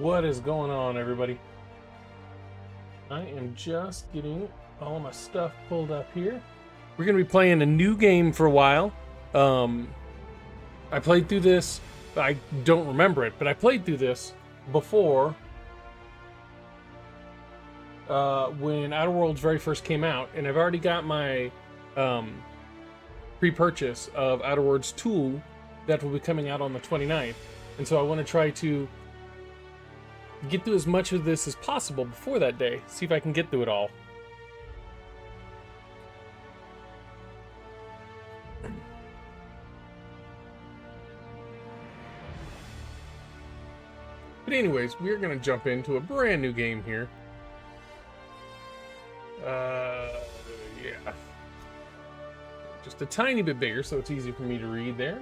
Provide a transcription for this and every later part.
What is going on, everybody? I am just getting all my stuff pulled up here. We're going to be playing a new game for a while. I played through this. I don't remember it, but I played through this before when Outer Worlds very first came out, and I've already got my pre-purchase of Outer Worlds 2 that will be coming out on the 29th. And so I want to try to get through as much of this as possible before that day. See if I can get through it all. But anyways, we're going to jump into a brand new game here. Yeah. Just a tiny bit bigger, so it's easy for me to read there.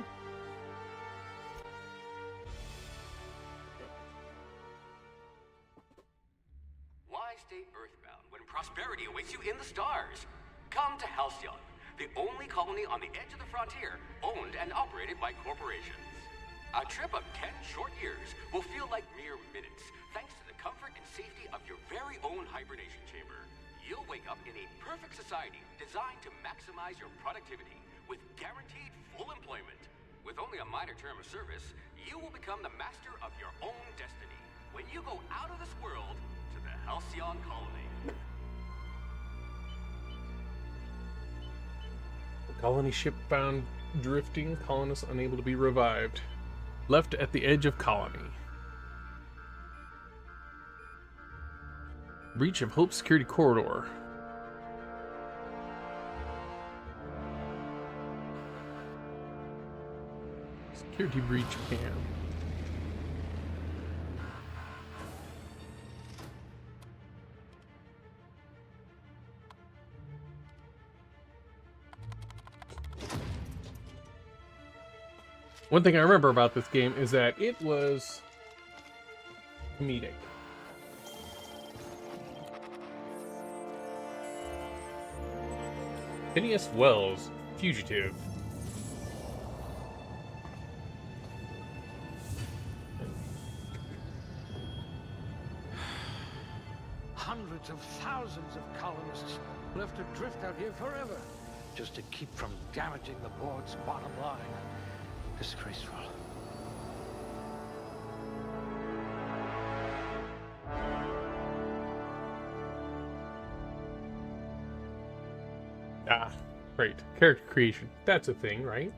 Why stay earthbound when prosperity awaits you in the stars? Come to Halcyon, the only colony on the edge of the frontier, owned and operated by corporations. A trip of 10 short years will feel like mere minutes, thanks to the comfort and safety of your very own hibernation chamber. You'll wake up in a perfect society designed to maximize your productivity with guaranteed full employment. With only a minor term of service, you will become the master of your own destiny when you go out of this world to the Halcyon colony. The colony ship found drifting, colonists unable to be revived. Left at the edge of colony. Breach of Hope Security Corridor. Security breach cam. One thing I remember about this game is that it was comedic. Phineas Wells, fugitive. Hundreds of thousands of colonists left adrift out here forever, just to keep from damaging the board's bottom line. Disgraceful. Ah, great. Character creation. That's a thing, right?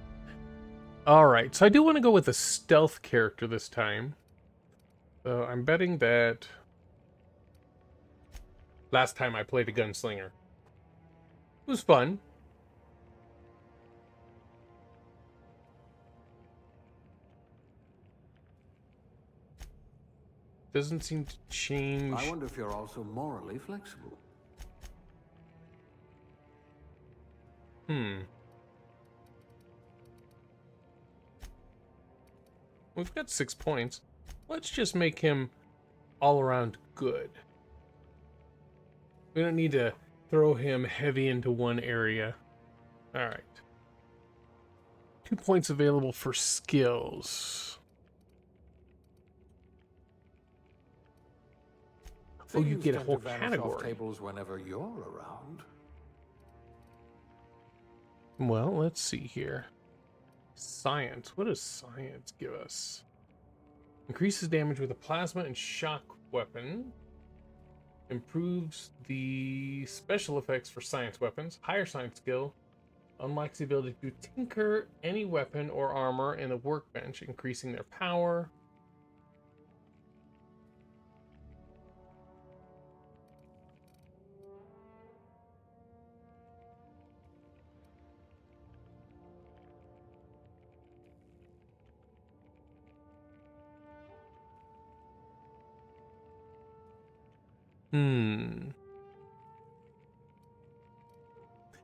Alright, so I do want to go with a stealth character this time. So I'm betting that last time I played a gunslinger. It was fun. Doesn't seem to change. I wonder if you're also morally flexible. We've got 6 points. Let's just make him all around good. We don't need to throw him heavy into one area. Alright. 2 points available for skills. Oh, you Things get a tend whole to vanish category. off tables whenever you're around. Well, let's see here. Science. What does science give us? Increases damage with a plasma and shock weapon. Improves the special effects for science weapons. Higher science skill. Unlocks the ability to tinker any weapon or armor in the workbench, increasing their power.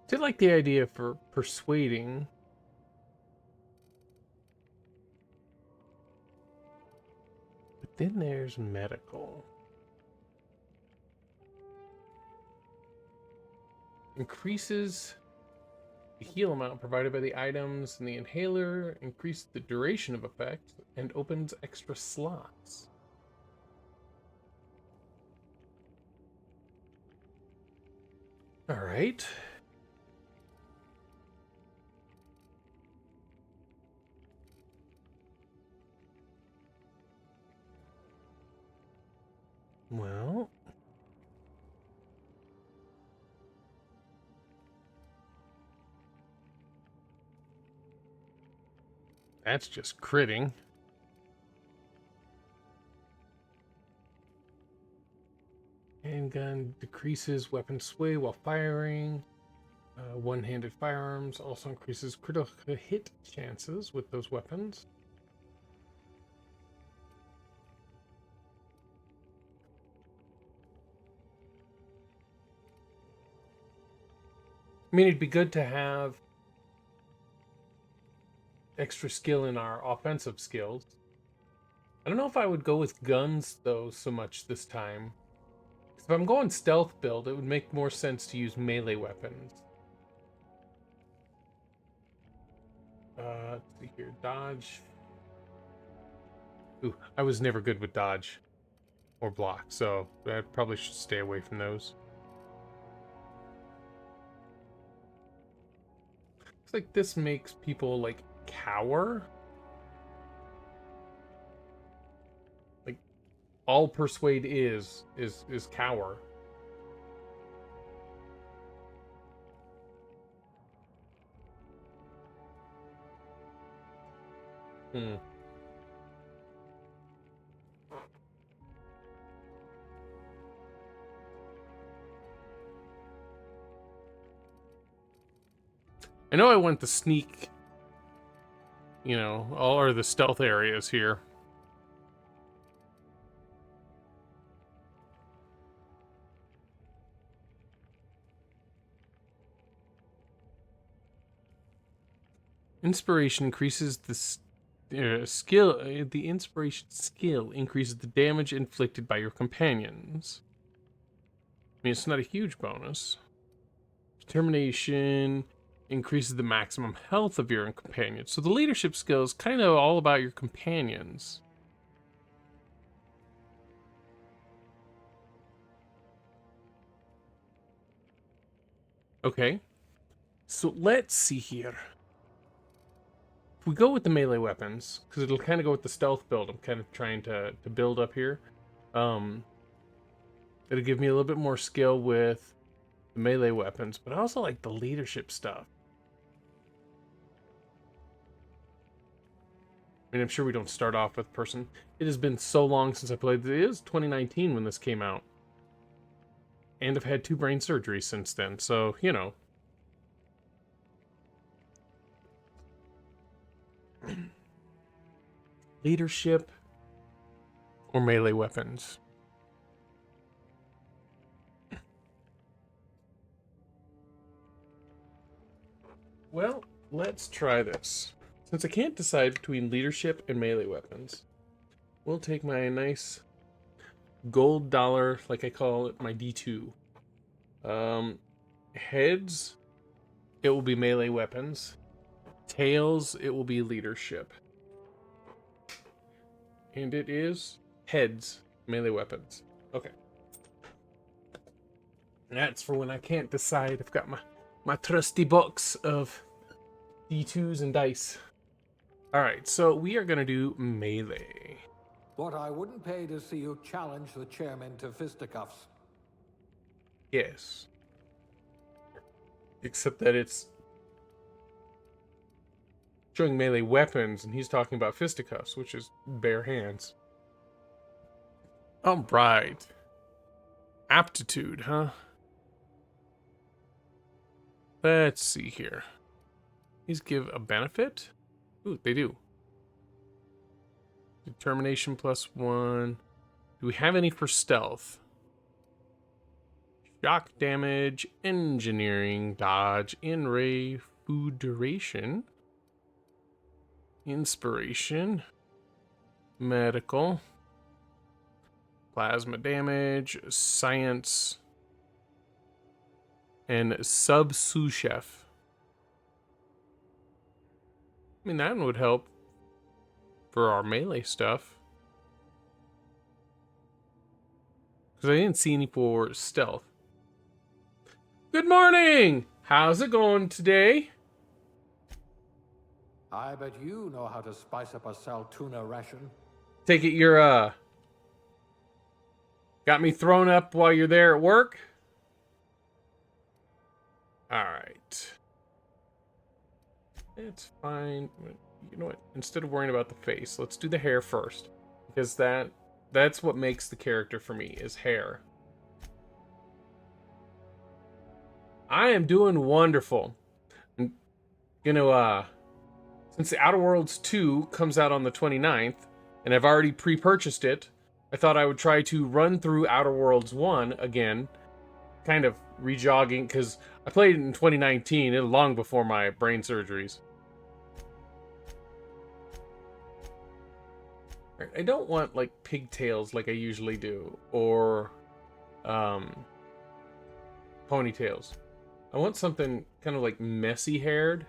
Did like the idea for persuading. But then there's medical. Increases the heal amount provided by the items in the inhaler, increases the duration of effect, and opens extra slots. All right. Well, that's just critting. Handgun decreases weapon sway while firing. One-handed firearms also increases critical hit chances with those weapons. I mean, it'd be good to have extra skill in our offensive skills. I don't know if I would go with guns, though, so much this time. If I'm going stealth build, it would make more sense to use melee weapons. Let's see here. Dodge. Ooh, I was never good with dodge or block, so I probably should stay away from those. It's like this makes people, like, cower. Like, all persuade is cower. Hmm. I know I went the sneak, you know, all or the stealth areas here. Inspiration increases the skill. The inspiration skill increases the damage inflicted by your companions. I mean, it's not a huge bonus. Determination increases the maximum health of your companions. So the leadership skill is kind of all about your companions. Okay. So let's see here. If we go with the melee weapons, because it'll kind of go with the stealth build I'm kind of trying to build up here. It'll give me a little bit more skill with the melee weapons, but I also like the leadership stuff. I mean, I'm sure we don't start off with person. It has been so long since I played. It is 2019 when this came out. And I've had 2 brain surgeries since then, so, you know. Leadership or melee weapons? Well, let's try this. Since I can't decide between leadership and melee weapons, we'll take my nice gold dollar, like I call it, my D2. Heads, it will be melee weapons. Tails, it will be leadership. And it is heads, melee weapons. Okay. That's for when I can't decide. I've got my trusty box of D2s and dice. Alright, so we are going to do melee. What I wouldn't pay to see you challenge the chairman to fisticuffs. Yes. Except that it's showing melee weapons, and he's talking about fisticuffs, which is bare hands. Alright. Aptitude, huh? Let's see here. These give a benefit? Ooh, they do. Determination +1. Do we have any for stealth? Shock damage, engineering, dodge, in-ray, food duration, inspiration, medical, plasma damage, science, and sous chef. I mean, that one would help for our melee stuff. Because I didn't see any for stealth. Good morning! How's it going today? I bet you know how to spice up a Saltuna ration. Take it you're, got me thrown up while you're there at work? Alright. It's fine. You know what? Instead of worrying about the face, let's do the hair first. Because that's what makes the character for me, is hair. I am doing wonderful. And, you know, since the Outer Worlds 2 comes out on the 29th, and I've already pre-purchased it, I thought I would try to run through Outer Worlds 1 again, kind of rejogging, because I played it in 2019, long before my brain surgeries. I don't want, like, pigtails like I usually do, or, ponytails. I want something kind of, like, messy-haired.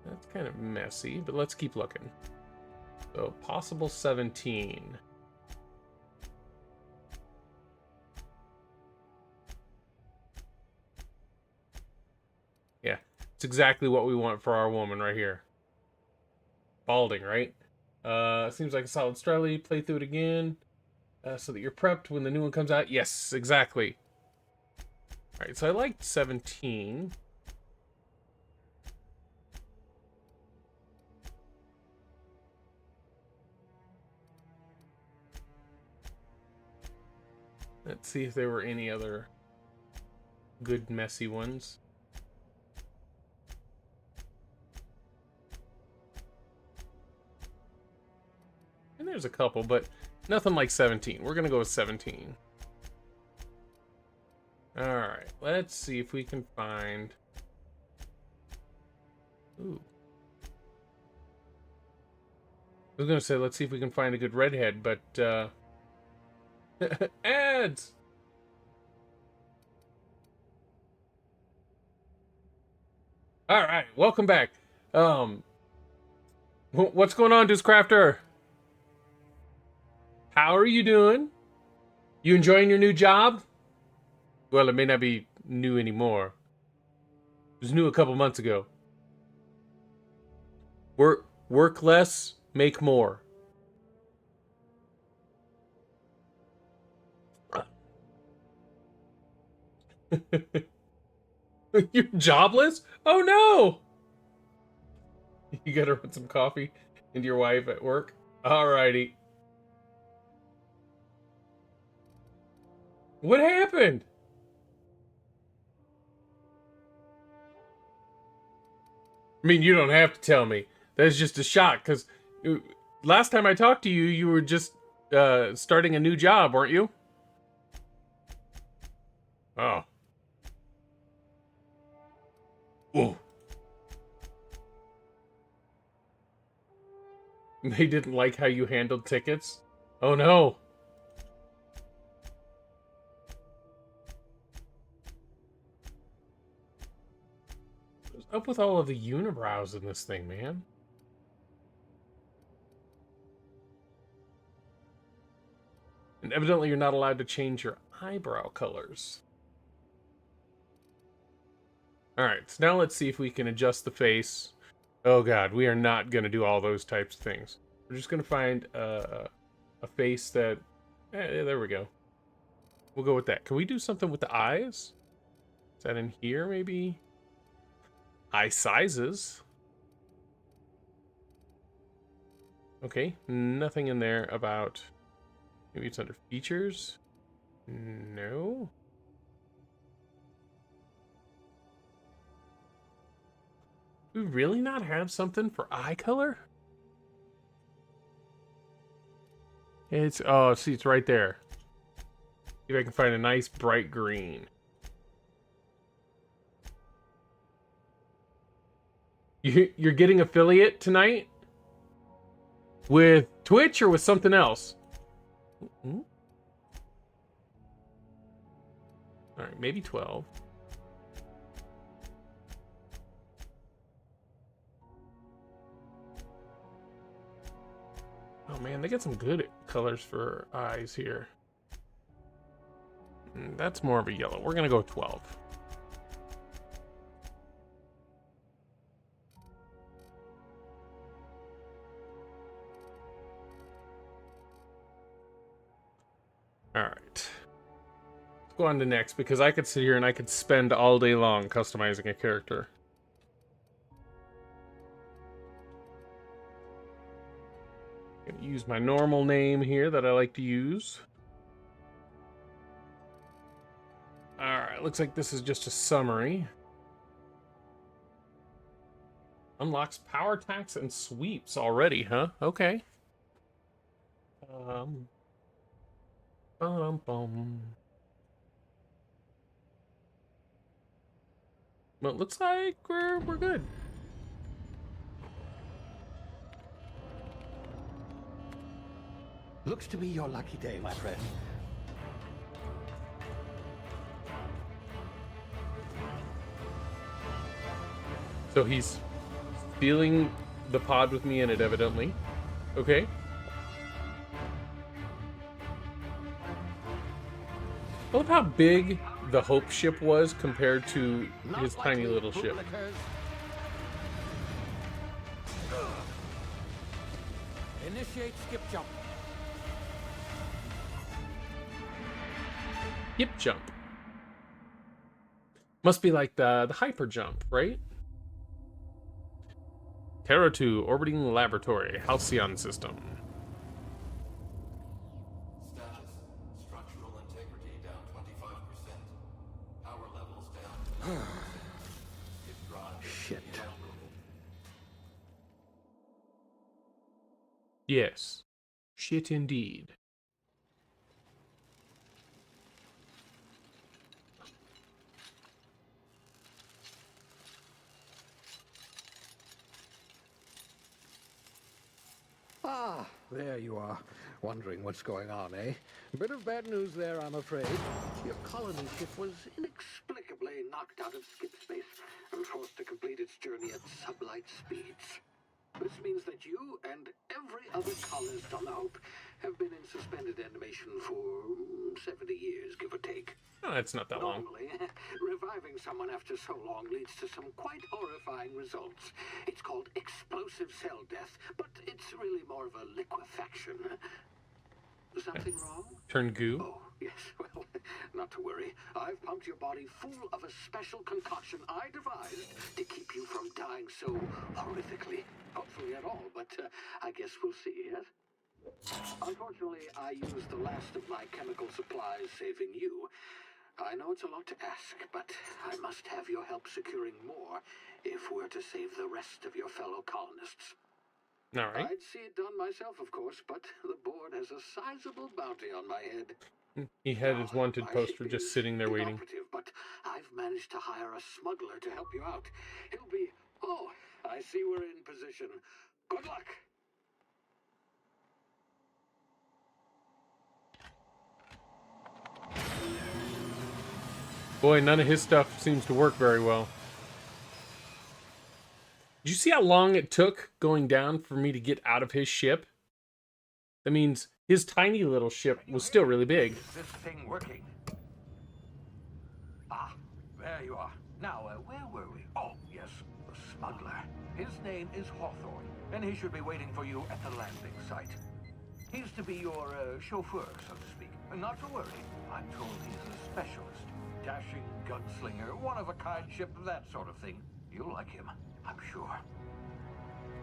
That's kind of messy, but let's keep looking. So, possible 17. Yeah, it's exactly what we want for our woman right here. Balding, right? Seems like a solid strategy. Play through it again, so that you're prepped when the new one comes out. Yes, exactly. All right, so I liked 17. Let's see if there were any other good messy ones. And there's a couple, but nothing like 17. We're gonna go with 17. Alright, let's see if we can find... Ooh. I was gonna say, let's see if we can find a good redhead, but, ads! Alright, welcome back. What's going on, Deucecrafter? How are you doing? You enjoying your new job? Well, it may not be new anymore. It was new a couple months ago. Work less, make more. You're jobless? Oh no! You gotta run some coffee into your wife at work? Alrighty. What happened? I mean, you don't have to tell me. That's just a shock, because last time I talked to you, you were just starting a new job, weren't you? Oh. Ooh. They didn't like how you handled tickets? Oh no. What's up with all of the unibrows in this thing, man? And evidently you're not allowed to change your eyebrow colors. Alright, so now let's see if we can adjust the face. Oh god, we are not going to do all those types of things. We're just going to find a face that... there we go. We'll go with that. Can we do something with the eyes? Is that in here, maybe? Eye sizes. Okay, nothing in there about... Maybe it's under features? No. Do we really not have something for eye color? It's... Oh, see, it's right there. See if I can find a nice bright green. You're getting affiliate tonight? With Twitch or with something else? Mm-hmm. Alright, maybe 12. Oh man, they get some good colors for eyes here. That's more of a yellow. We're gonna go 12. All right. Let's go on to next, because I could sit here and I could spend all day long customizing a character. I'm gonna use my normal name here that I like to use. Alright, looks like this is just a summary. Unlocks power attacks and sweeps already, huh? Okay. Bum. Well, it looks like we're good. Looks to be your lucky day, my friend. So he's stealing the pod with me in it, evidently. Okay. I love how big the Hope ship was compared to his tiny little ship. Initiate skip jump. Skip jump. Must be like the hyper jump, right? Terra 2, orbiting laboratory, Halcyon system. Status, structural integrity down 25%. Power levels down. If drive Shit. Yes. Shit indeed. Ah, there you are. Wondering what's going on, eh? Bit of bad news there, I'm afraid. Your colony ship was inexplicably knocked out of skip space and forced to complete its journey at sublight speeds. This means that you and every other colonist on the Hope have been in suspended animation for 70 years, give or take. Oh, that's not that long. Normally, reviving someone after so long leads to some quite horrifying results. It's called explosive cell death, but it's really more of a liquefaction. Something wrong? Turn goo? Oh, yes. Well, not to worry. I've pumped your body full of a special concoction I devised to keep you from dying so horrifically. Hopefully at all, but I guess we'll see, yes? Unfortunately, I used the last of my chemical supplies saving you. I know it's a lot to ask, but I must have your help securing more if we're to save the rest of your fellow colonists. All right. I'd see it done myself, of course, but the board has a sizable bounty on my head. He had his wanted My poster ship just is sitting there waiting. inoperative, but I've managed to hire a smuggler to help you out. He'll be... Oh, I see we're in position. Good luck. Boy, none of his stuff seems to work very well. Did you see how long it took going down for me to get out of his ship? That means his tiny little ship was still really big. Is this thing working? Ah, there you are. Now, where were we? Oh, yes, the smuggler. His name is Hawthorne, and he should be waiting for you at the landing site. He's to be your chauffeur, so to speak. Not to worry, I'm told he's a specialist. Dashing gunslinger, one-of-a-kind ship, that sort of thing. You'll like him, I'm sure.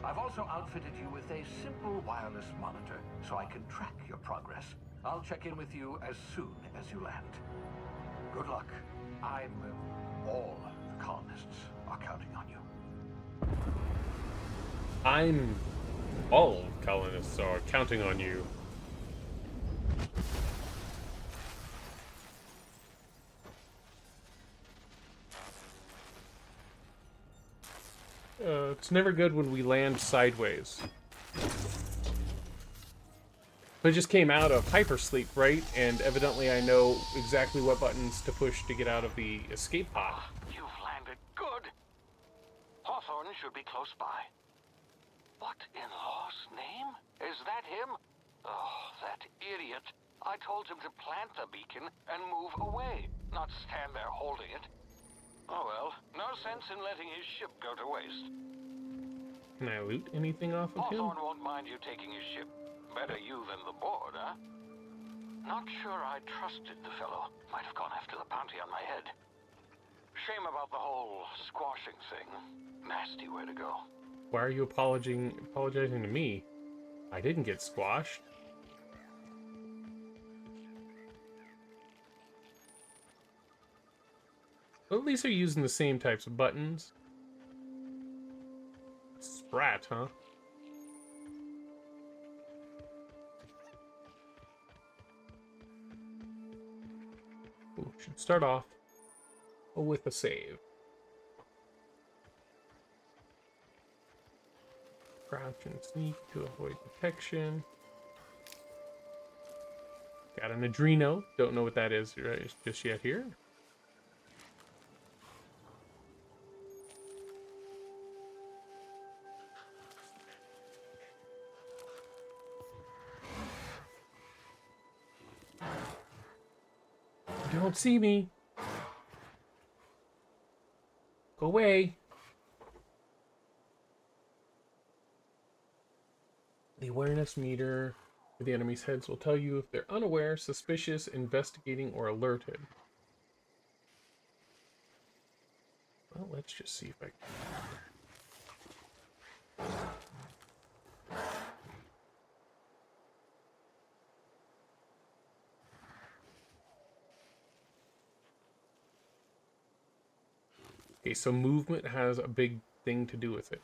I've also outfitted you with a simple wireless monitor, so I can track your progress. I'll check in with you as soon as you land. Good luck. All the colonists are counting on you. All colonists are counting on you. It's never good when we land sideways. But I just came out of hypersleep, right? And evidently I know exactly what buttons to push to get out of the escape pod. You've landed good. Hawthorne should be close by. What in law's name? Is that him? Oh, that idiot. I told him to plant the beacon and move away, not stand there holding it. Oh well, no sense in letting his ship go to waste. Can I loot anything off of him? Hawthorne won't mind you taking his ship. Better you than the board, huh? Not sure I trusted the fellow. Might have gone after the bounty on my head. Shame about the whole squashing thing. Nasty way to go. Why are you apologizing to me? I didn't get squashed. Well, at least they're using the same types of buttons. Sprat, huh? Ooh, should start off with a save. Crouch and sneak to avoid detection. Got an Adreno. Don't know what that is right, just yet here. Don't see me. Go away. The awareness meter for the enemy's heads will tell you if they're unaware, suspicious, investigating, or alerted. Well, let's just see if I can. Okay, so movement has a big thing to do with it.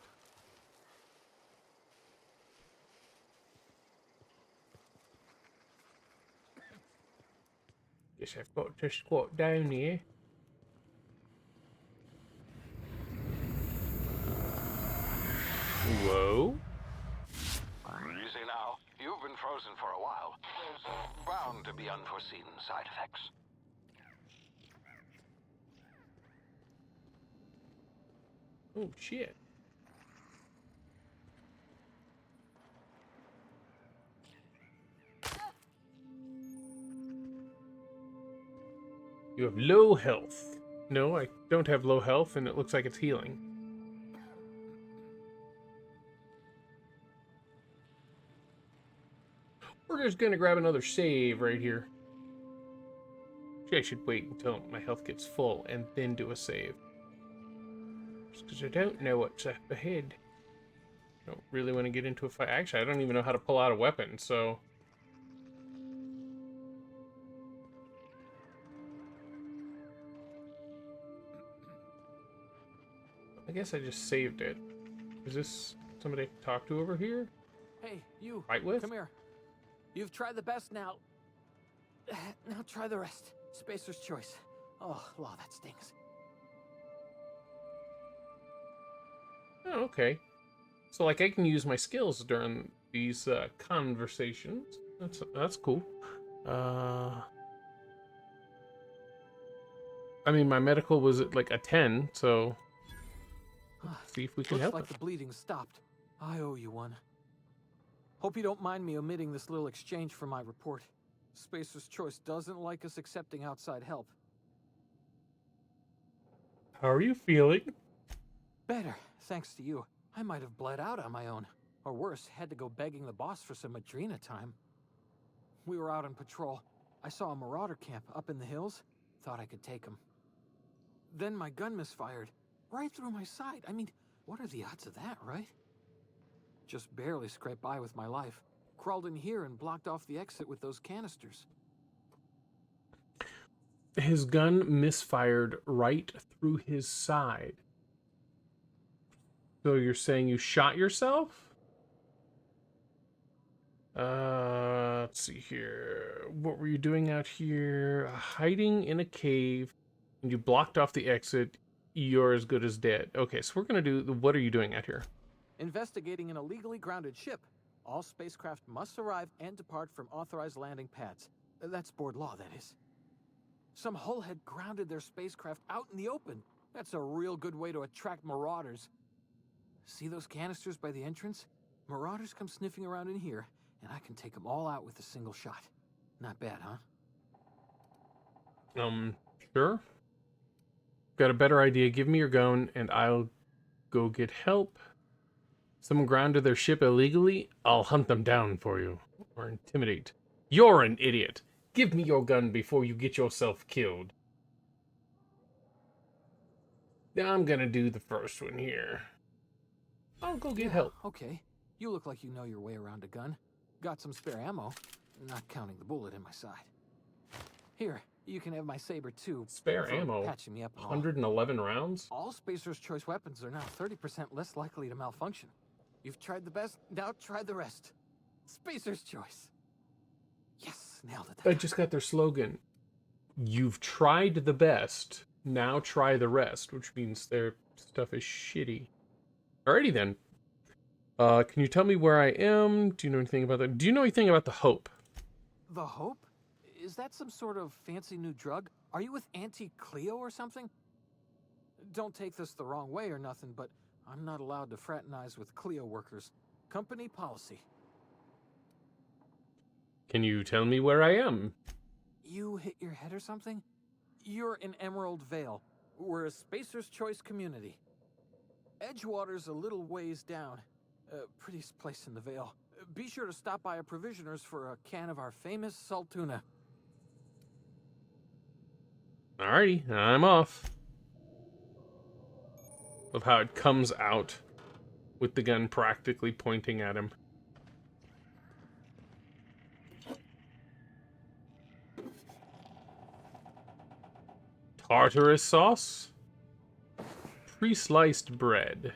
Guess I've got to squat down here. Whoa. Easy now. You've been frozen for a while. There's bound to be unforeseen side effects. Oh, shit. You have low health. No, I don't have low health, and it looks like it's healing. We're just gonna grab another save right here. Actually, I should wait until my health gets full and then do a save. Just because I don't know what's up ahead. I don't really want to get into a fight. Actually, I don't even know how to pull out a weapon, so... I guess I just saved it. Is this somebody I can talk to over here? Hey, you. Fight with? Come here. You've tried the best now. Now try the rest. Spacer's choice. Oh, law, that stings. Oh, okay. So, like, I can use my skills during these conversations. That's cool. I mean, my medical was at, like, a 10, so... Let's see if we can Looks help like it. the bleeding stopped. I owe you one. Hope you don't mind me omitting this little exchange from my report. Spacer's Choice doesn't like us accepting outside help. How are you feeling? Better, thanks to you. I might have bled out on my own. Or worse, had to go begging the boss for some Adrena time. We were out on patrol. I saw a marauder camp up in the hills. Thought I could take him. Then my gun misfired. Right through my side. I mean, what are the odds of that, right? Just barely scraped by with my life. Crawled in here and blocked off the exit with those canisters. His gun misfired right through his side. So you're saying you shot yourself? Let's see here. What were you doing out here? Hiding in a cave, and you blocked off the exit. You're as good as dead. Okay, so we're gonna do what are you doing out here? Investigating an illegally grounded ship. All spacecraft must arrive and depart from authorized landing pads. That's board law, that is. Some hull had grounded their spacecraft out in the open. That's a real good way to attract marauders. See those canisters by the entrance? Marauders come sniffing around in here, and I can take them all out with a single shot. Not bad, huh? Sure. Got a better idea. Give me your gun, and I'll go get help. Someone grounded their ship illegally? I'll hunt them down for you. Or intimidate. You're an idiot. Give me your gun before you get yourself killed. I'm gonna do the first one here. I'll go get help. Okay. You look like you know your way around a gun. Got some spare ammo, not counting the bullet in my side. Here, you can have my saber too. Spare for ammo? patching me up and all. 111 rounds? All Spacer's Choice weapons are now 30% less likely to malfunction. You've tried the best, now try the rest. Spacer's Choice. Yes, nailed it. I just got their slogan. You've tried the best, now try the rest, which means their stuff is shitty. Alrighty then. Can you tell me where I am? Do you know anything about that? Do you know anything about the Hope? The Hope? Is that some sort of fancy new drug? Are you with Auntie Cleo or something? Don't take this the wrong way or nothing, but I'm not allowed to fraternize with Cleo workers. Company policy. Can you tell me where I am? You hit your head or something? You're in Emerald Vale. We're a Spacer's Choice community. Edgewater's a little ways down. Prettiest place in the Vale. Be sure to stop by a provisioner's for a can of our famous salt tuna. Alrighty, I'm off. Love how it comes out with the gun practically pointing at him. Tartarus sauce? Pre-sliced bread.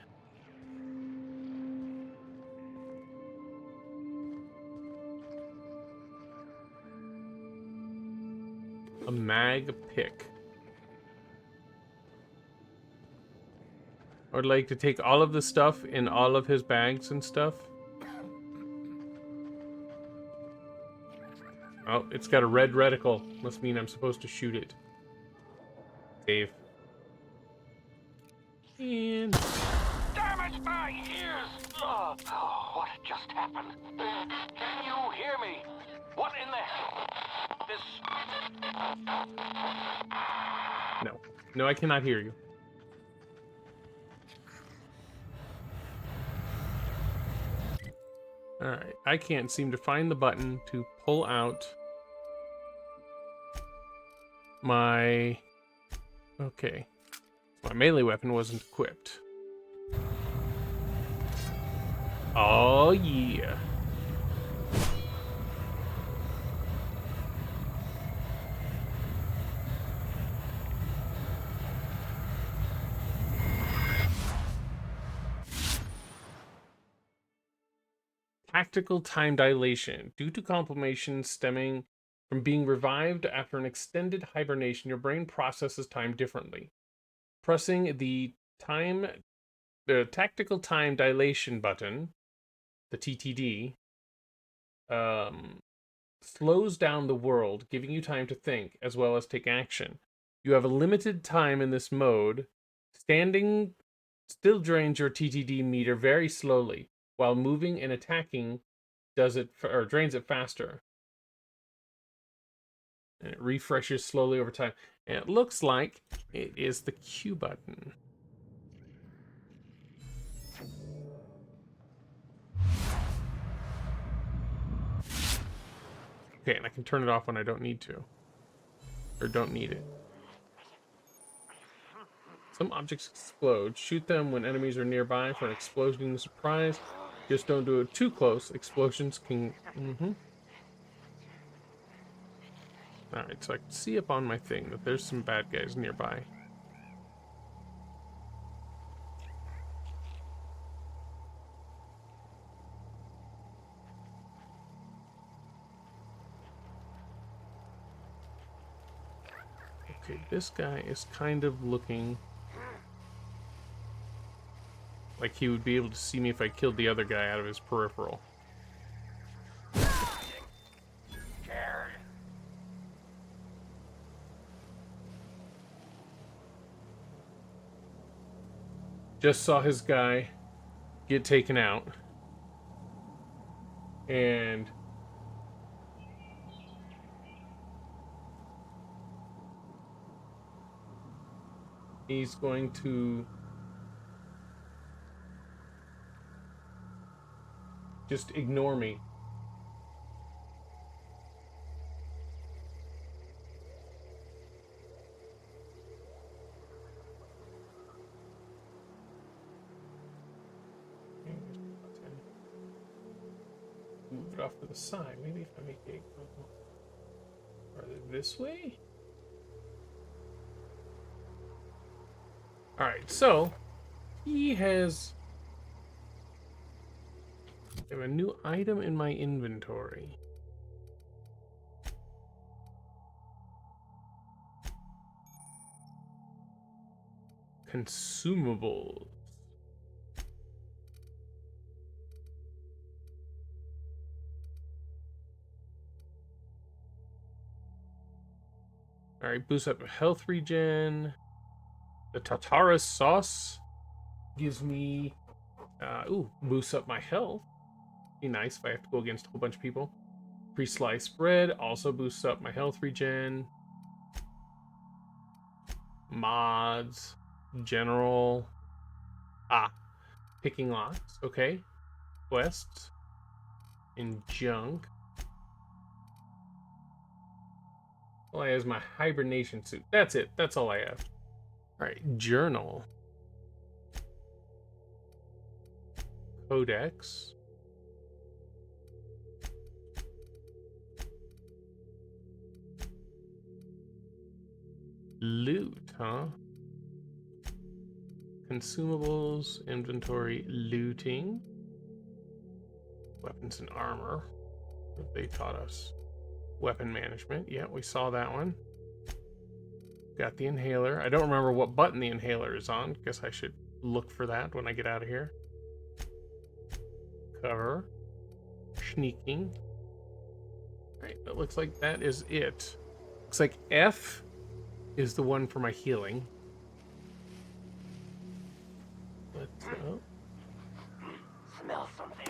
A mag pick. I would like to take all of the stuff in all of his bags and stuff. Oh, it's got a red reticle. Must mean I'm supposed to shoot it. Save. And... Damn it, my ears! Oh, what just happened? Can you hear me? What in the hell? No. No, I cannot hear you. Alright, I can't seem to find the button to pull out my... Okay. My melee weapon wasn't equipped. Oh, yeah. Tactical time dilation. Due to complications stemming from being revived after an extended hibernation, your brain processes time differently. Pressing the tactical time dilation button, the TTD, slows down the world, giving you time to think as well as take action. You have a limited time in this mode. Standing still drains your TTD meter very slowly, while moving and attacking drains it faster. And it refreshes slowly over time. And it looks like it is the Q button. Okay, and I can turn it off when I don't need to. Or don't need it. Some objects explode. Shoot them when enemies are nearby for an explosion surprise. Just don't do it too close. Explosions can... Alright, so I can see up on my thing that there's some bad guys nearby. Okay, this guy is kind of looking like he would be able to see me if I killed the other guy out of his peripheral. Just saw his guy get taken out. And he's going to just ignore me. Move it off to the side. Maybe if I make it go farther this way. All right, so he has I have a new item in my inventory. Consumables. All right, boost up health regen. The Tartarus sauce gives me, boosts up my health. Be nice if I have to go against a whole bunch of people. Pre-sliced bread also boosts up my health regen. Mods, general. Picking locks. Okay. Quests and junk. All I have is my hibernation suit. That's it. That's all I have. All right, journal. Codex. Loot, huh? Consumables, inventory, looting. Weapons and armor. What they taught us. Weapon management. Yeah, we saw that one. Got the inhaler. I don't remember what button the inhaler is on. Guess I should look for that when I get out of here. Cover. Sneaking. Alright, it looks like that is it. Looks like F is the one for my healing. Let's Smell something.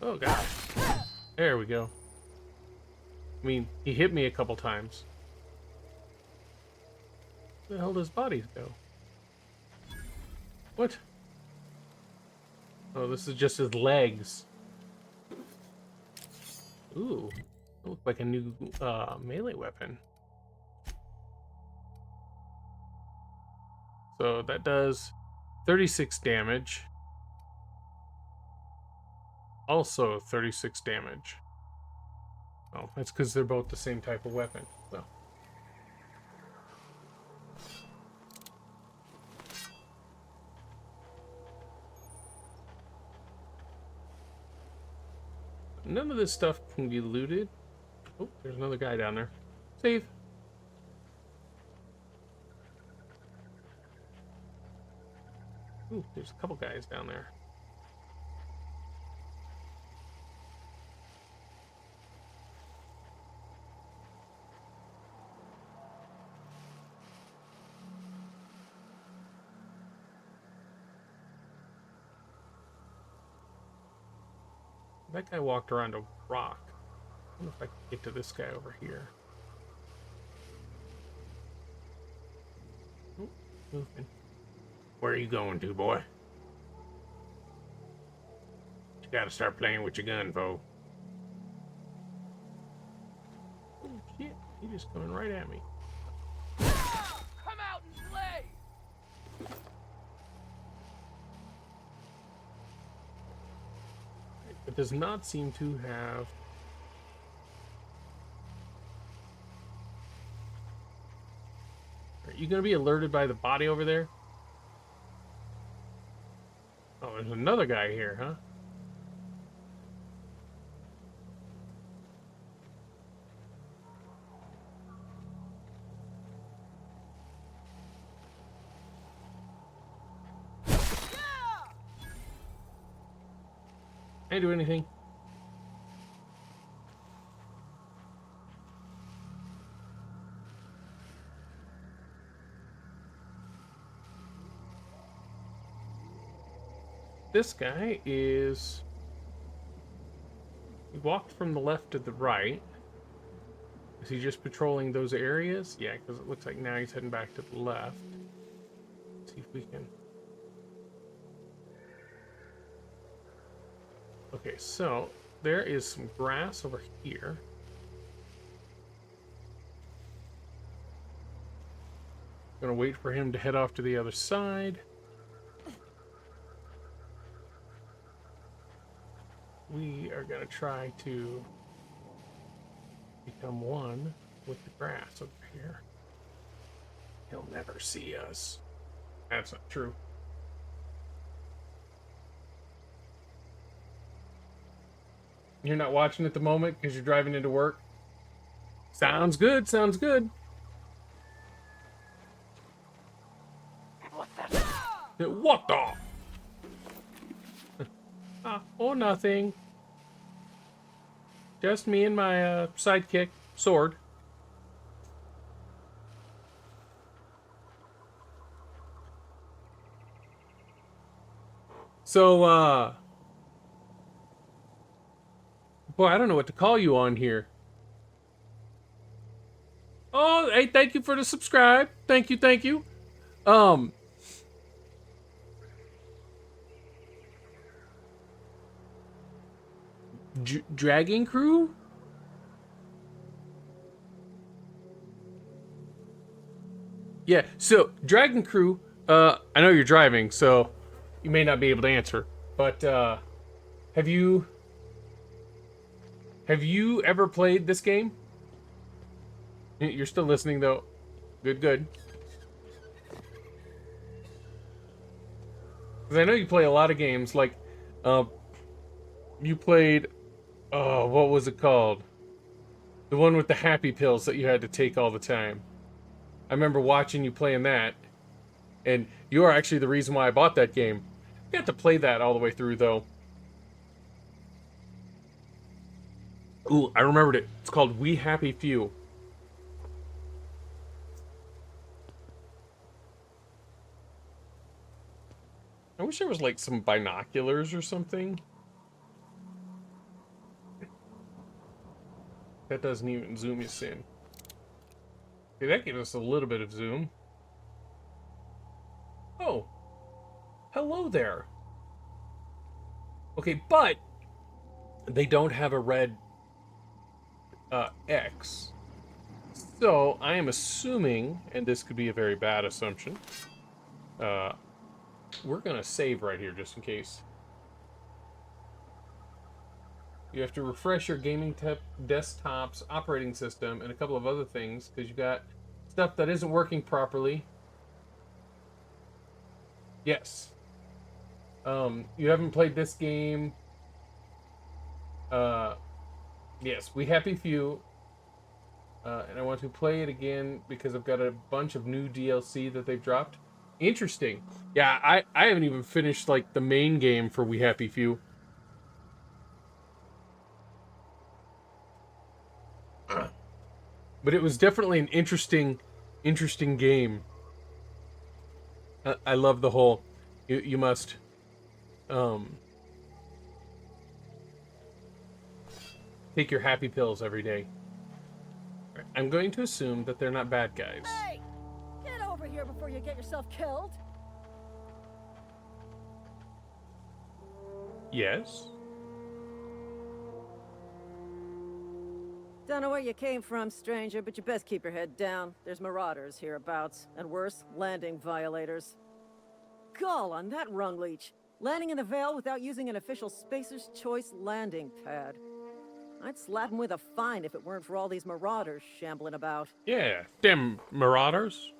Oh god. There we go. I mean, he hit me a couple times. Where the hell does bodies go? What? Oh, this is just his legs. Ooh. That looks like a new melee weapon. So that does 36 damage. Also 36 damage. Oh, that's because they're both the same type of weapon. So. None of this stuff can be looted. Oh, there's another guy down there. Save. Ooh, there's a couple guys down there. That guy walked around a rock. I wonder if I can get to this guy over here. Oh, moving. Where are you going to, boy? You gotta start playing with your gun, foe. Oh shit, he's just coming right at me. Come out and play! It does not seem to have... Are you gonna be alerted by the body over there? Oh, there's another guy here, huh? Can't do anything. this guy is... He walked from the left to the right. Is he just patrolling those areas? Yeah, because it looks like now he's heading back to the left. Let's see if we can... Okay, so there is some grass over here. Gonna wait for him to head off to the other side. We are gonna try to become one with the grass over here. He'll never see us. That's not true. You're not watching at the moment because you're driving into work? Sounds good, sounds good. What the? Oh, nothing. Just me and my sidekick, Sword. So, boy, I don't know what to call you on here. Oh, hey, thank you for the subscribe. Thank you, thank you. Dragging crew? Yeah, so Dragon Crew, I know you're driving, so you may not be able to answer, but have you ever played this game? You're still listening though. Good, good. Because I know you play a lot of games, like you played what was it called? The one with the happy pills that you had to take all the time. I remember watching you playing that, and you are actually the reason why I bought that game. I got to play that all the way through, though. Ooh, I remembered it. It's called We Happy Few. I wish there was, like, some binoculars or something. That doesn't even zoom us in. Okay, that gave us a little bit of zoom. Oh. Hello there. Okay, but they don't have a red X. So, I am assuming, and this could be a very bad assumption, we're gonna save right here just in case. You have to refresh your gaming desktop's operating system and a couple of other things because you've got stuff that isn't working properly. Yes. You haven't played this game. Yes, We Happy Few. And I want to play it again because I've got a bunch of new DLC that they've dropped. Interesting. Yeah, I haven't even finished like the main game for We Happy Few. But it was definitely an interesting game. I love the whole you must take your happy pills every day. I'm going to assume that they're not bad guys. Hey! Get over here before you get yourself killed! Yes? Don't know where you came from, stranger, but you best keep your head down. There's marauders hereabouts, and worse, landing violators. Gall on that rung leech. Landing in the Vale without using an official Spacer's Choice landing pad. I'd slap him with a fine if it weren't for all these marauders shambling about. Yeah, damn marauders.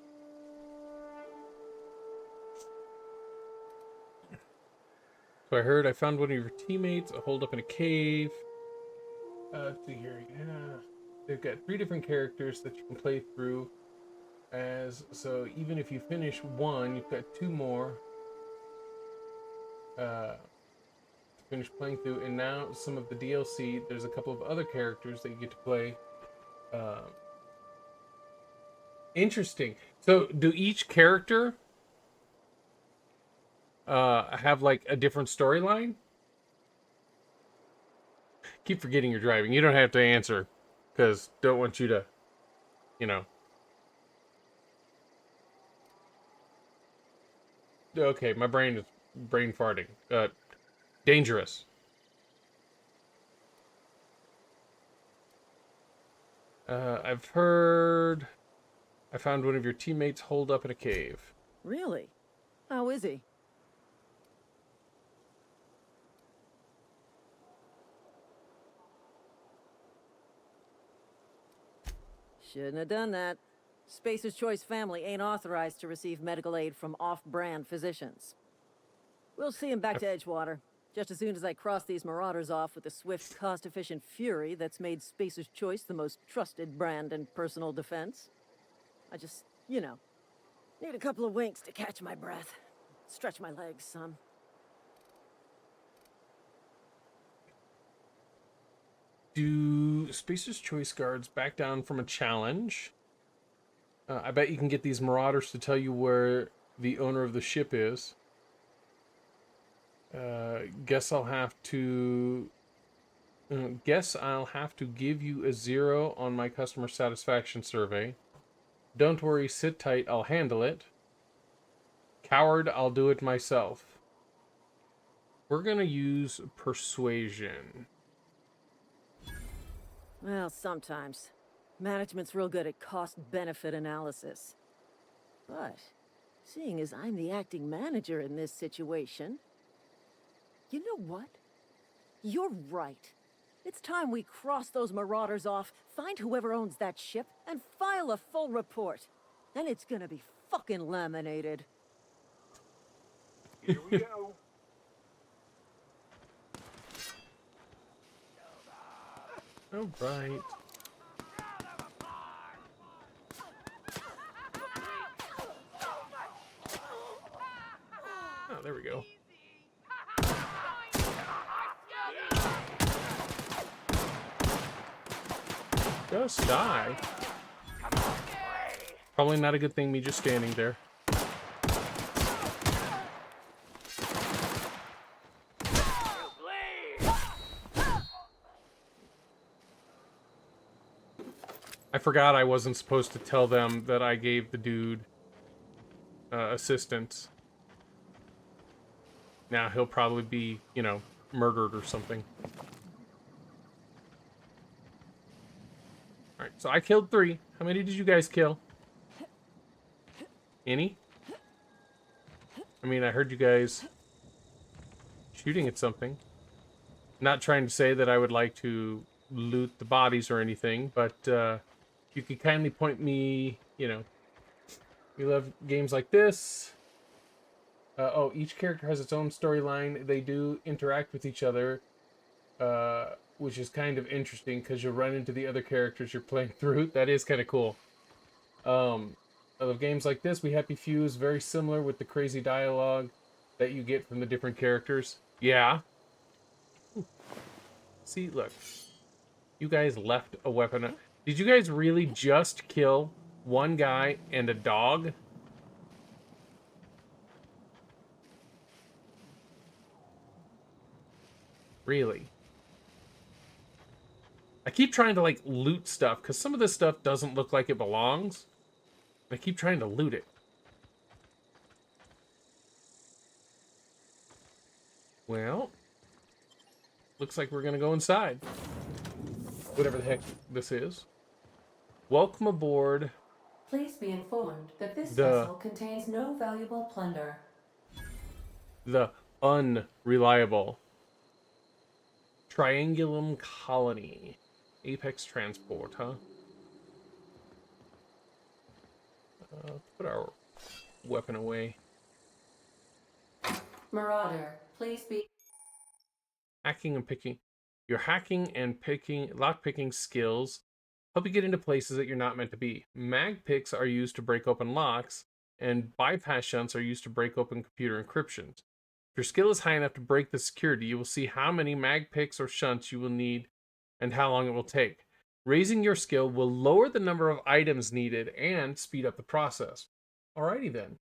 So I heard I found one of your teammates holed up in a cave. Let's see here. Yeah, they've got 3 different characters that you can play through. So even if you finish one, you've got 2 more. Finish playing through, and now some of the DLC. There's a couple of other characters that you get to play. Interesting. So do each character have like a different storyline? Keep forgetting you're driving. You don't have to answer, because don't want you to, you know. Okay, my brain is brain farting. Dangerous. I've heard I found one of your teammates holed up in a cave. Really? How is he? Shouldn't have done that. Spacer's Choice family ain't authorized to receive medical aid from off-brand physicians. We'll see him back to Edgewater, just as soon as I cross these marauders off with the swift, cost-efficient fury that's made Spacer's Choice the most trusted brand in personal defense. I just, need a couple of winks to catch my breath. Stretch my legs some. Do Spacer's Choice guards back down from a challenge? I bet you can get these marauders to tell you where the owner of the ship is. Guess I'll have to give you a 0 on my customer satisfaction survey. Don't worry, sit tight, I'll handle it. Coward, I'll do it myself. We're gonna use persuasion. Well, sometimes. Management's real good at cost-benefit analysis. But, seeing as I'm the acting manager in this situation, you know what? You're right. It's time we cross those marauders off, find whoever owns that ship, and file a full report. Then it's gonna be fucking laminated. Here we go. All right. Oh, there we go. Just die. Probably not a good thing me just standing there. I forgot I wasn't supposed to tell them that I gave the dude assistance. Now he'll probably be, murdered or something. Alright, so I killed 3. How many did you guys kill? Any? I mean, I heard you guys shooting at something. Not trying to say that I would like to loot the bodies or anything, but you could kindly point me, we love games like this. Each character has its own storyline. They do interact with each other, which is kind of interesting because you'll run into the other characters you're playing through. That is kind of cool. I love games like this. We Happy Few is very similar with the crazy dialogue that you get from the different characters. Yeah. Ooh. See, look. You guys left a weapon. Did you guys really just kill one guy and a dog? Really? I keep trying to, like, loot stuff, because some of this stuff doesn't look like it belongs. I keep trying to loot it. Well, looks like we're going to go inside. Whatever the heck this is. Welcome aboard. Please be informed that this vessel contains no valuable plunder. The unreliable Triangulum Colony. Apex Transport, huh? Put our weapon away. Marauder, please be... Hacking and picking. Your hacking and lockpicking skills help you get into places that you're not meant to be. Mag picks are used to break open locks, and bypass shunts are used to break open computer encryptions. If your skill is high enough to break the security, you will see how many mag picks or shunts you will need and how long it will take. Raising your skill will lower the number of items needed and speed up the process. Alrighty then.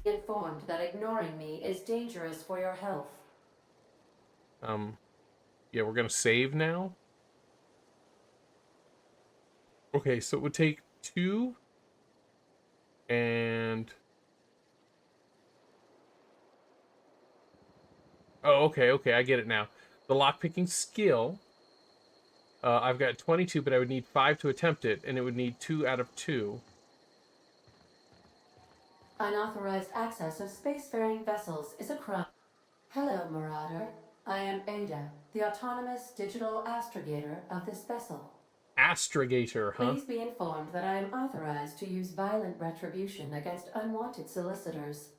Informed that ignoring me is dangerous for your health. Yeah, we're gonna save now. Okay, so it would take 2 and... Oh, okay, I get it now. The lockpicking skill, I've got 22, but I would need 5 to attempt it, and it would need 2 out of 2. Unauthorized access of spacefaring vessels is a crime. Hello, Marauder. I am Ada, the autonomous digital astrogator of this vessel. Astrogator, huh? Please be informed that I am authorized to use violent retribution against unwanted solicitors.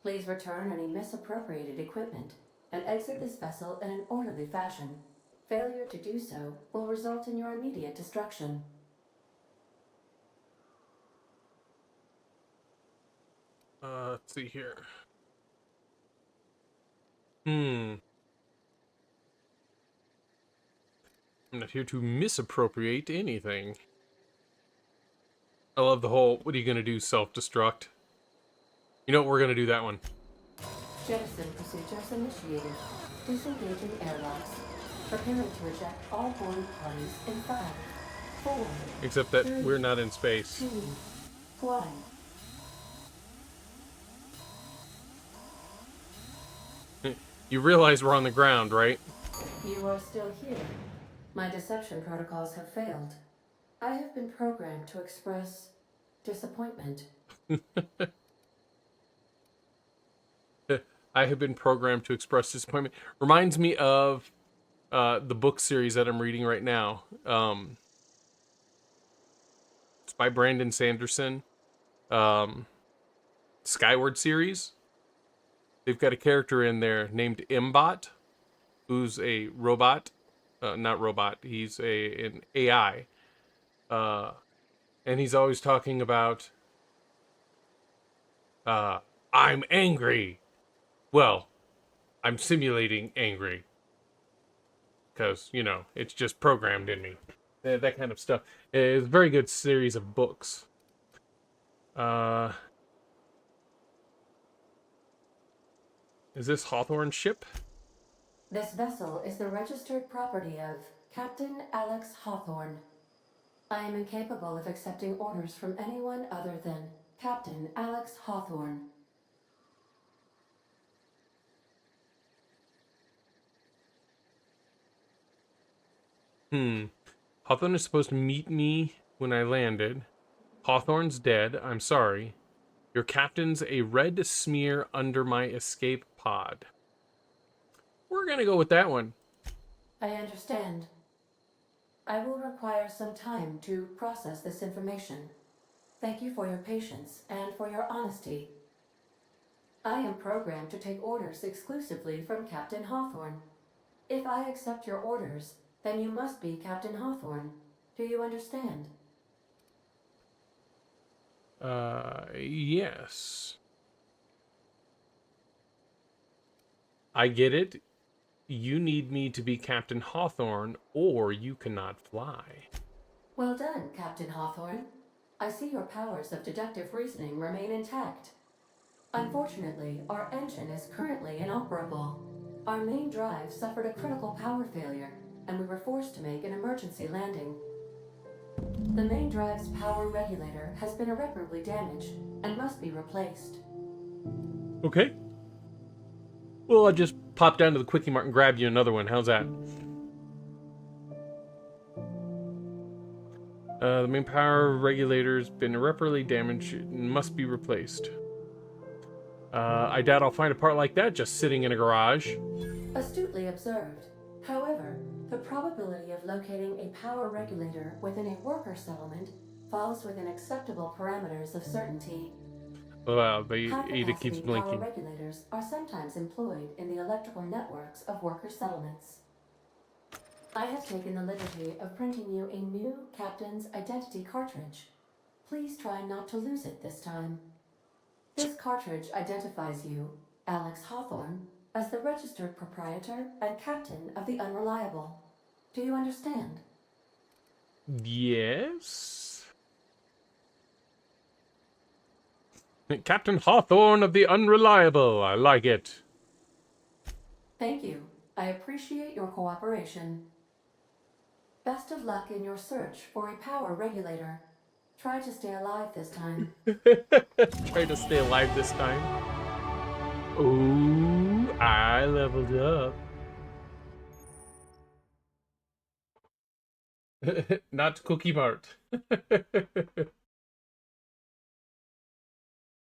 Please return any misappropriated equipment and exit this vessel in an orderly fashion. Failure to do so will result in your immediate destruction. Let's see here. I'm not here to misappropriate anything. I love the whole, what are you gonna do, self-destruct? You know what, we're gonna do that one. Jettison procedures initiated. Disengaging airlocks. Preparing to eject all boarding parties in 5, 4, Except that 3, we're not in space. 2, 1. You realize we're on the ground, right? You are still here. My deception protocols have failed. I have been programmed to express disappointment. I have been programmed to express disappointment. Reminds me of the book series that I'm reading right now. It's by Brandon Sanderson. Skyward series. They've got a character in there named Mbot, who's a robot. Not robot. He's an AI. And he's always talking about, I'm angry. Well, I'm simulating angry. Because, you know, it's just programmed in me. That kind of stuff. It's a very good series of books. Is this Hawthorne's ship? This vessel is the registered property of Captain Alex Hawthorne. I am incapable of accepting orders from anyone other than Captain Alex Hawthorne. Hawthorne is supposed to meet me when I landed. Hawthorne's dead. I'm sorry. Your captain's a red smear under my escape pod. We're gonna go with that one. I understand. I will require some time to process this information. Thank you for your patience and for your honesty. I am programmed to take orders exclusively from Captain Hawthorne. If I accept your orders, then you must be Captain Hawthorne. Do you understand? Yes. I get it. You need me to be Captain Hawthorne, or you cannot fly. Well done, Captain Hawthorne. I see your powers of deductive reasoning remain intact. Unfortunately, our engine is currently inoperable. Our main drive suffered a critical power failure, and we were forced to make an emergency landing. The main drive's power regulator has been irreparably damaged and must be replaced. Okay. Well, I'll just pop down to the Quickie Mart and grab you another one. How's that? The main power regulator's been irreparably damaged and must be replaced. I doubt I'll find a part like that just sitting in a garage. Astutely observed. However, the probability of locating a power regulator within a worker settlement falls within acceptable parameters of certainty. Wow, the Ada High-capacity keeps blinking. power regulators are sometimes employed in the electrical networks of worker settlements. I have taken the liberty of printing you a new Captain's Identity cartridge. Please try not to lose it this time. This cartridge identifies you, Alex Hawthorne, as the registered proprietor and captain of the Unreliable. Do you understand? Yes. Captain Hawthorne of the Unreliable. I like it. Thank you. I appreciate your cooperation. Best of luck in your search for a power regulator. Try to stay alive this time. Try to stay alive this time. Ooh, I leveled up. Not Cookie Mart.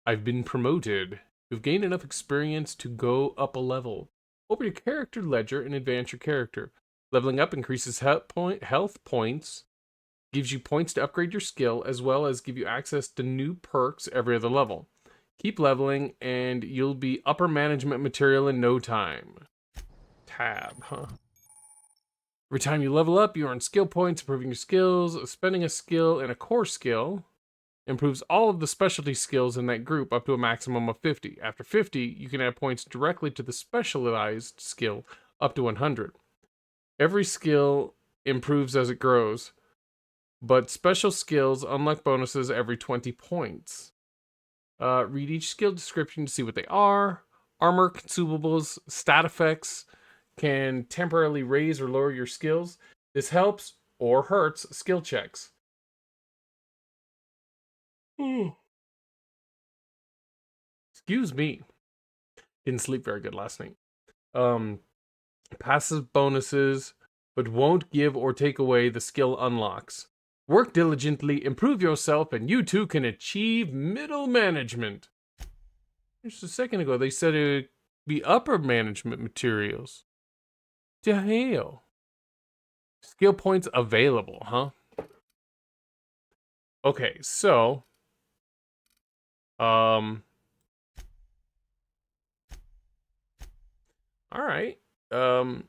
I've been promoted. You've gained enough experience to go up a level. Open your character ledger and advance your character. Leveling up increases health points, gives you points to upgrade your skill, as well as give you access to new perks every other level. Keep leveling, and you'll be upper management material in no time. Tab, huh? Every time you level up, you earn skill points, improving your skills. Spending a skill in a core skill improves all of the specialty skills in that group up to a maximum of 50. After 50, you can add points directly to the specialized skill up to 100. Every skill improves as it grows, but special skills unlock bonuses every 20 points. Read each skill description to see what they are. Armor, consumables, stat effects can temporarily raise or lower your skills. This helps or hurts skill checks. Excuse me. Didn't sleep very good last night. Passive bonuses, but won't give or take away the skill unlocks. Work diligently, improve yourself, and you too can achieve middle management. Just a second ago, they said it would be upper management materials. To hell. Skill points available, huh? Okay, so all right. We're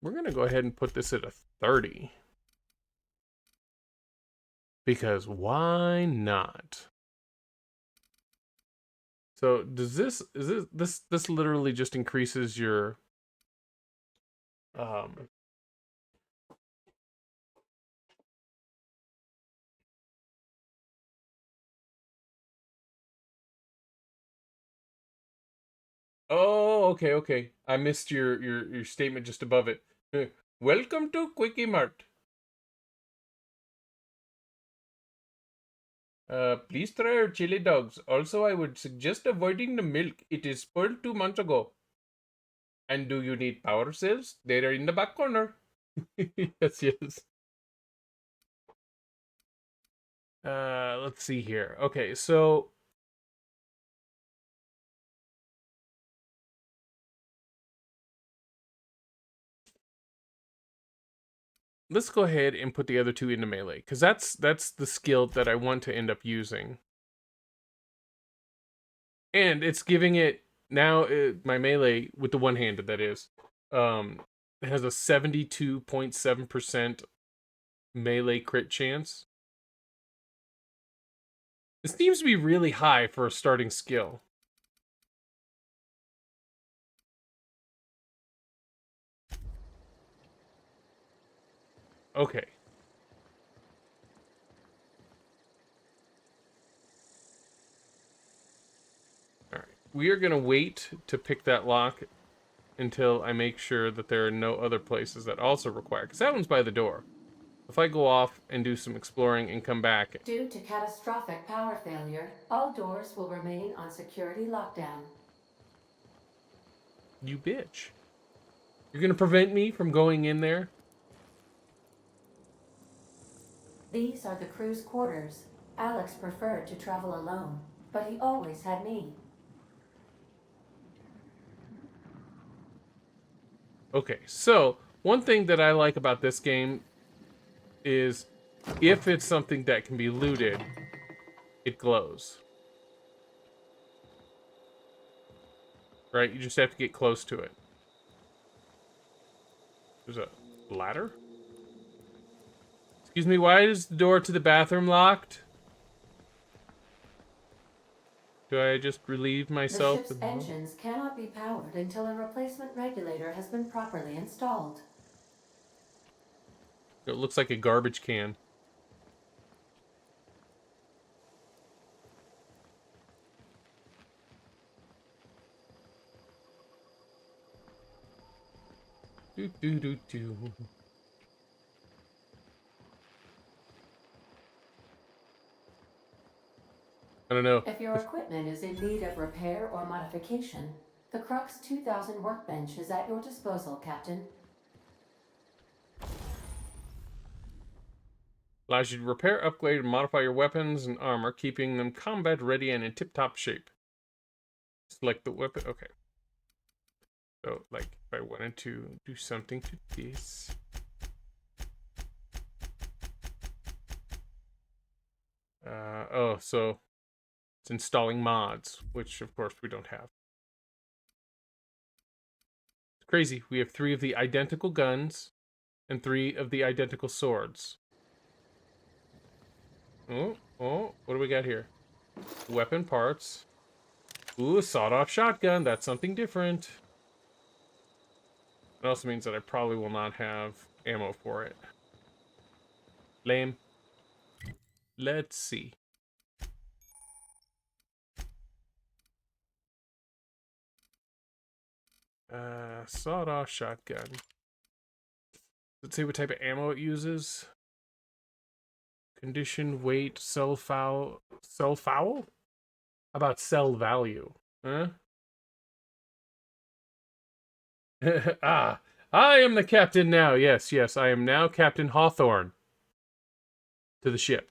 gonna go ahead and put this at a 30. Because why not? So does this literally just increases your Oh, okay. I missed your statement just above it. Welcome to Quickie Mart. Please try our chili dogs. Also, I would suggest avoiding the milk. It is spoiled 2 months ago. And do you need power cells? They are in the back corner. Yes. Let's see here. Okay, so let's go ahead and put the other two into melee, because that's the skill that I want to end up using. And it's giving it now my melee with the one-handed, that is. It has a 72.7% melee crit chance. It seems to be really high for a starting skill. Okay. Alright. We are going to wait to pick that lock until I make sure that there are no other places that also require, because that one's by the door. If I go off and do some exploring and come back... Due to catastrophic power failure, all doors will remain on security lockdown. You bitch. You're going to prevent me from going in there? These are the crew's quarters. Alex preferred to travel alone, but he always had me. Okay, so one thing that I like about this game is if it's something that can be looted, it glows. Right? You just have to get close to it. There's a ladder? Excuse me, why is the door to the bathroom locked? Do I just relieve myself? The ship's engines cannot be powered until a replacement regulator has been properly installed. It looks like a garbage can. Do do do do. I don't know. If your equipment is in need of repair or modification, the Crux 2000 workbench is at your disposal, Captain. Allows you to repair, upgrade, and modify your weapons and armor, keeping them combat ready and in tip-top shape. Select the weapon. Okay. So, like, if I wanted to do something to this. Oh, so it's installing mods, which of course we don't have. It's crazy. We have 3 of the identical guns and 3 of the identical swords. Oh, what do we got here? Weapon parts. Ooh, a sawed-off shotgun. That's something different. It also means that I probably will not have ammo for it. Lame. Let's see. Sawed-off shotgun. Let's see what type of ammo it uses. Condition, weight, cell foul. Cell foul? How about cell value? Huh? Ah, I am the captain now. Yes, yes, I am now Captain Hawthorne. To the ship.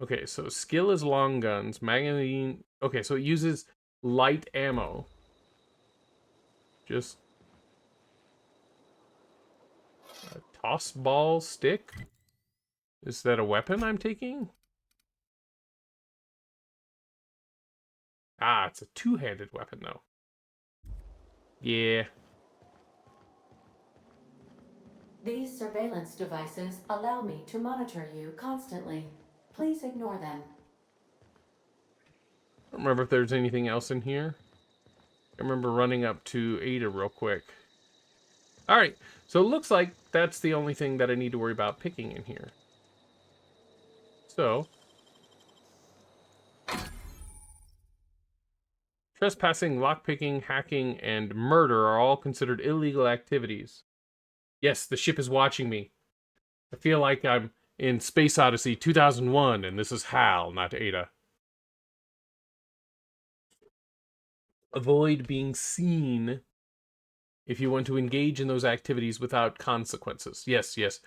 Okay, so skill is long guns. Magazine. Okay, so it uses light ammo. Just a toss ball stick? Is that a weapon I'm taking? Ah, it's a two-handed weapon, though. Yeah. These surveillance devices allow me to monitor you constantly. Please ignore them. I don't remember if there's anything else in here. I remember running up to Ada real quick. Alright, so it looks like that's the only thing that I need to worry about picking in here. So, trespassing, lockpicking, hacking, and murder are all considered illegal activities. Yes, the ship is watching me. I feel like I'm in Space Odyssey 2001, and this is Hal, not Ada. Avoid being seen if you want to engage in those activities without consequences. Yes, yes.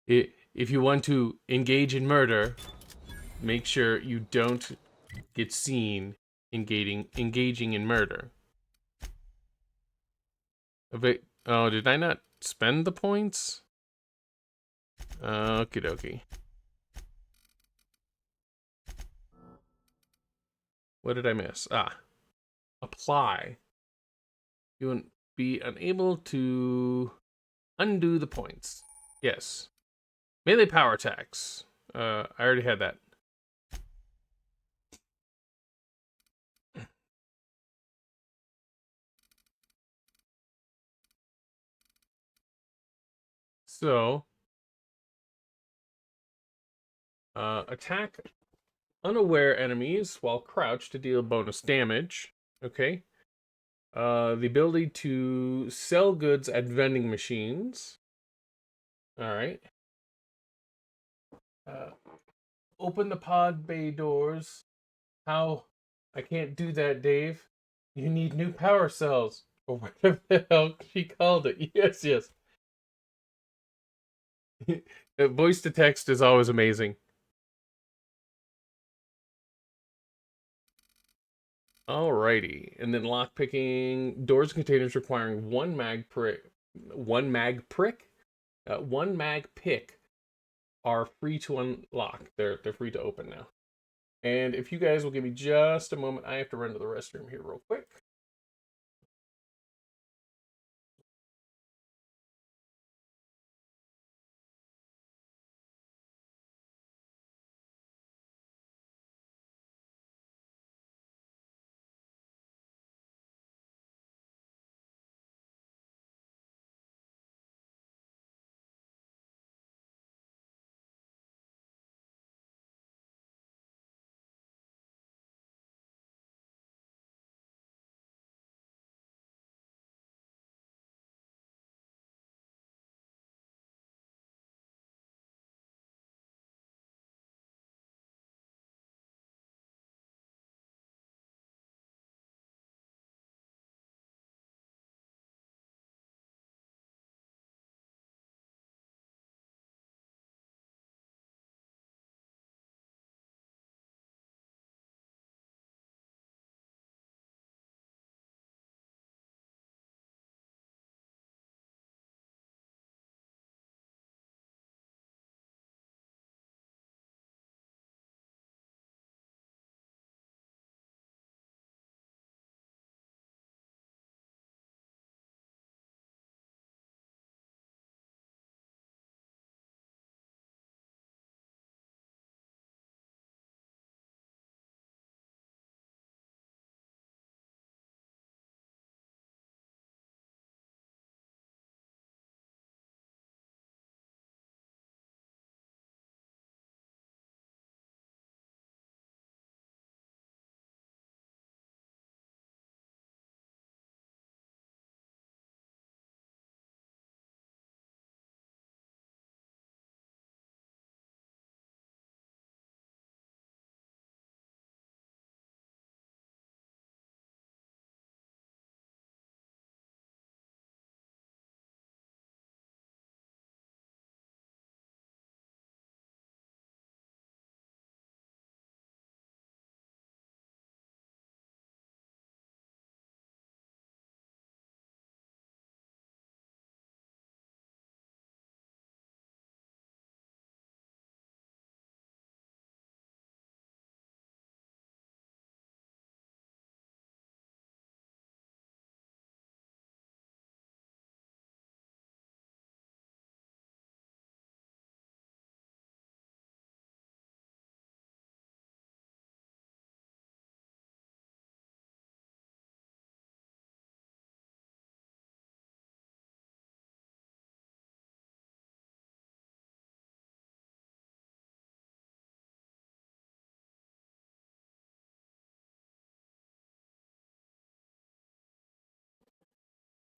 If you want to engage in murder, make sure you don't get seen engaging in murder. Oh, did I not spend the points? Okie dokie. What did I miss? Ah. Apply. You will be unable to undo the points. Yes. Melee power attacks. I already had that. So, attack unaware enemies while crouched to deal bonus damage. Okay. The ability to sell goods at vending machines. Alright. Open the pod bay doors. How? I can't do that, Dave. You need new power cells. Or whatever the hell she called it. Yes, yes. Voice to text is always amazing. Alrighty. And then lockpicking. Doors and containers requiring one mag prick. One mag prick? One mag pick are free to unlock. They're free to open now. And if you guys will give me just a moment, I have to run to the restroom here real quick.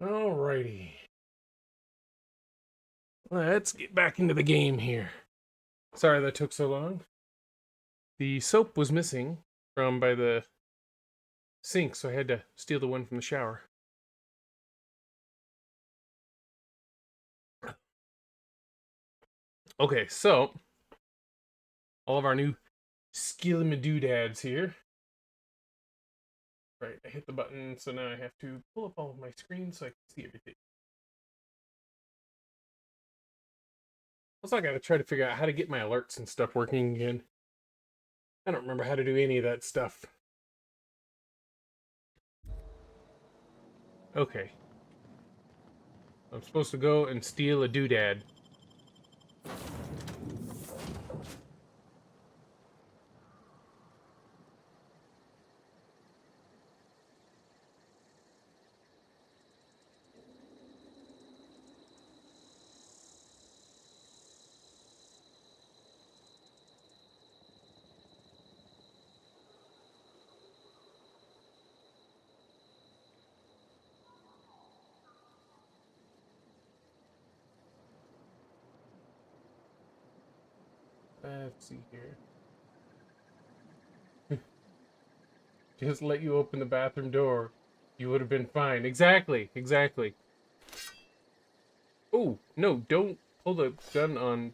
Alrighty. Let's get back into the game here. Sorry that took so long. The soap was missing from by the sink, so I had to steal the one from the shower. Okay, so all of our new skillimadoodads here. Right, I hit the button, so now I have to pull up all of my screens so I can see everything. Also, I gotta try to figure out how to get my alerts and stuff working again. I don't remember how to do any of that stuff. Okay. I'm supposed to go and steal a doodad. Let's see here. Just let you open the bathroom door. You would have been fine. Exactly, exactly. Oh, no, don't pull the gun on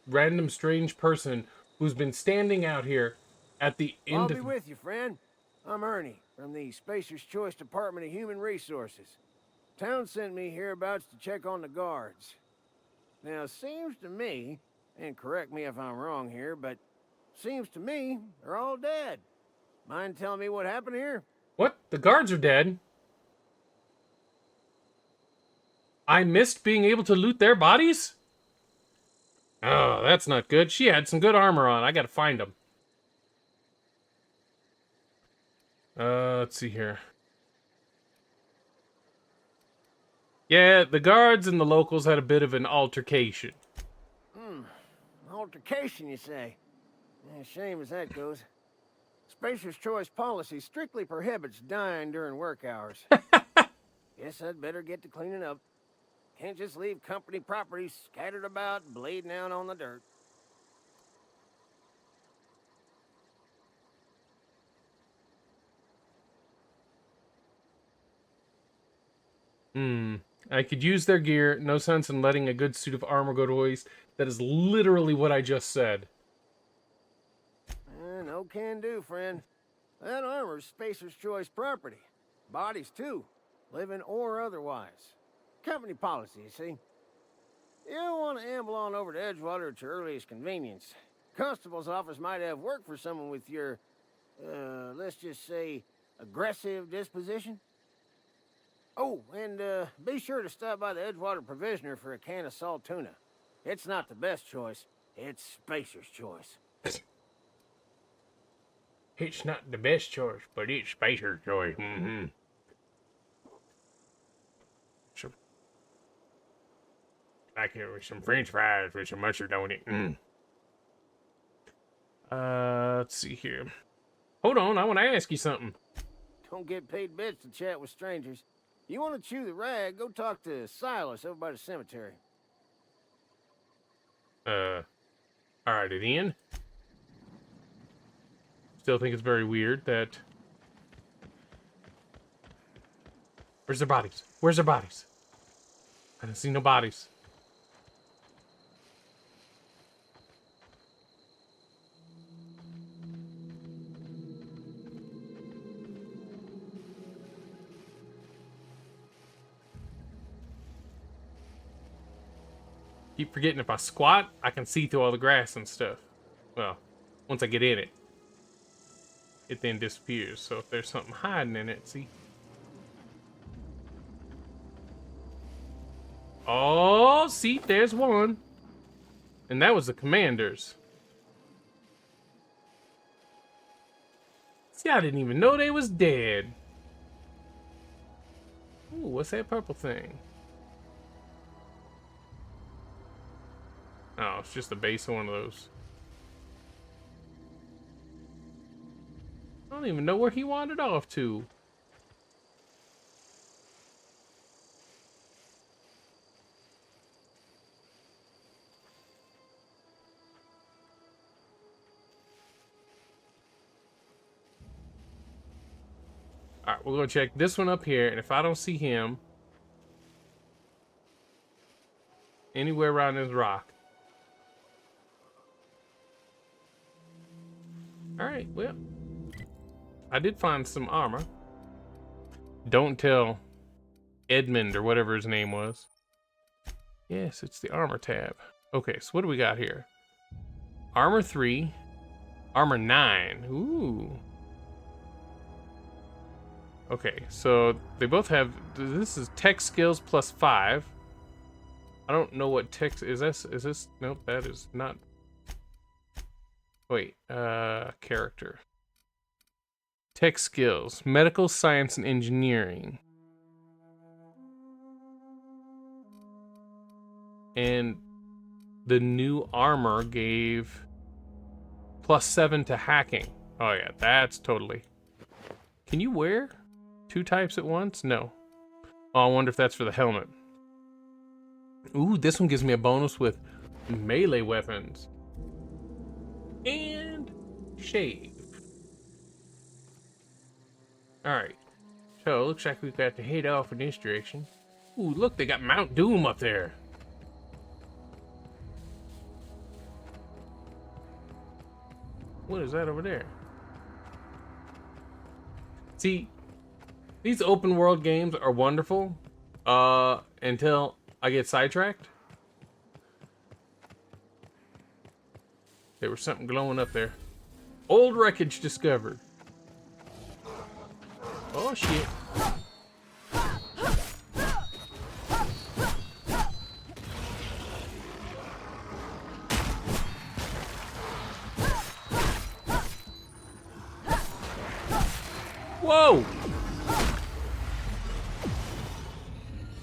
random strange person who's been standing out here at the end I'll of... be with you, friend. I'm Ernie, from the Spacer's Choice Department of Human Resources. Town sent me hereabouts to check on the guards. Now, seems to me, and correct me if I'm wrong here, but seems to me they're all dead. Mind telling me what happened here? What? The guards are dead? I missed being able to loot their bodies? Oh, that's not good. She had some good armor on. I gotta find them. Let's see here. Yeah, the guards and the locals had a bit of an altercation. Altercation, you say? Yeah, shame as that goes. Spacer's Choice policy strictly prohibits dying during work hours. Guess I'd better get to cleaning up. Can't just leave company property scattered about, bleeding out on the dirt. I could use their gear. No sense in letting a good suit of armor go to waste. That is literally what I just said. No can do, friend. That armor's Spacer's Choice property. Bodies, too. Living or otherwise. Company policy, you see. You don't want to amble on over to Edgewater at your earliest convenience. Constable's office might have work for someone with your, let's just say, aggressive disposition. Oh, and be sure to stop by the Edgewater Provisioner for a can of salt tuna. It's not the best choice. It's Spacer's Choice. It's not the best choice, but it's Spacer's choice. Mm-hmm. Like it with some French fries with some mustard on it. Let's see here. Hold on, I want to ask you something. Don't get paid bits to chat with strangers. You want to chew the rag, go talk to Silas over by the cemetery. Alright, at the end. Still think it's very weird that... Where's their bodies? Where's their bodies? I don't see no bodies. Keep forgetting if I squat, I can see through all the grass and stuff. Well, once I get in it, it then disappears. So if there's something hiding in it, see? Oh, see, there's one. And that was the commander's. See, I didn't even know they was dead. Ooh, what's that purple thing? Oh, it's just the base of one of those. I don't even know where he wandered off to. All right, we're gonna check this one up here, and if I don't see him anywhere around this rock. All right, well, I did find some armor. Don't tell Edmund or whatever his name was. Yes, it's the armor tab. Okay, so what do we got here? Armor 3, armor 9. Ooh. Okay, so they both have, this is tech skills plus 5. I don't know what tech is this, nope, that is not. Wait, character. Tech skills, medical science and engineering. And the new armor gave +7 to hacking. Oh yeah, that's totally. Can you wear 2 types at once? No. Oh, I wonder if that's for the helmet. Ooh, this one gives me a bonus with melee weapons. And shave. Alright. So, looks like we've got to head off in this direction. Ooh, look, they got Mount Doom up there. What is that over there? See, these open world games are wonderful until I get sidetracked. There was something glowing up there. Old wreckage discovered. Oh shit. Whoa!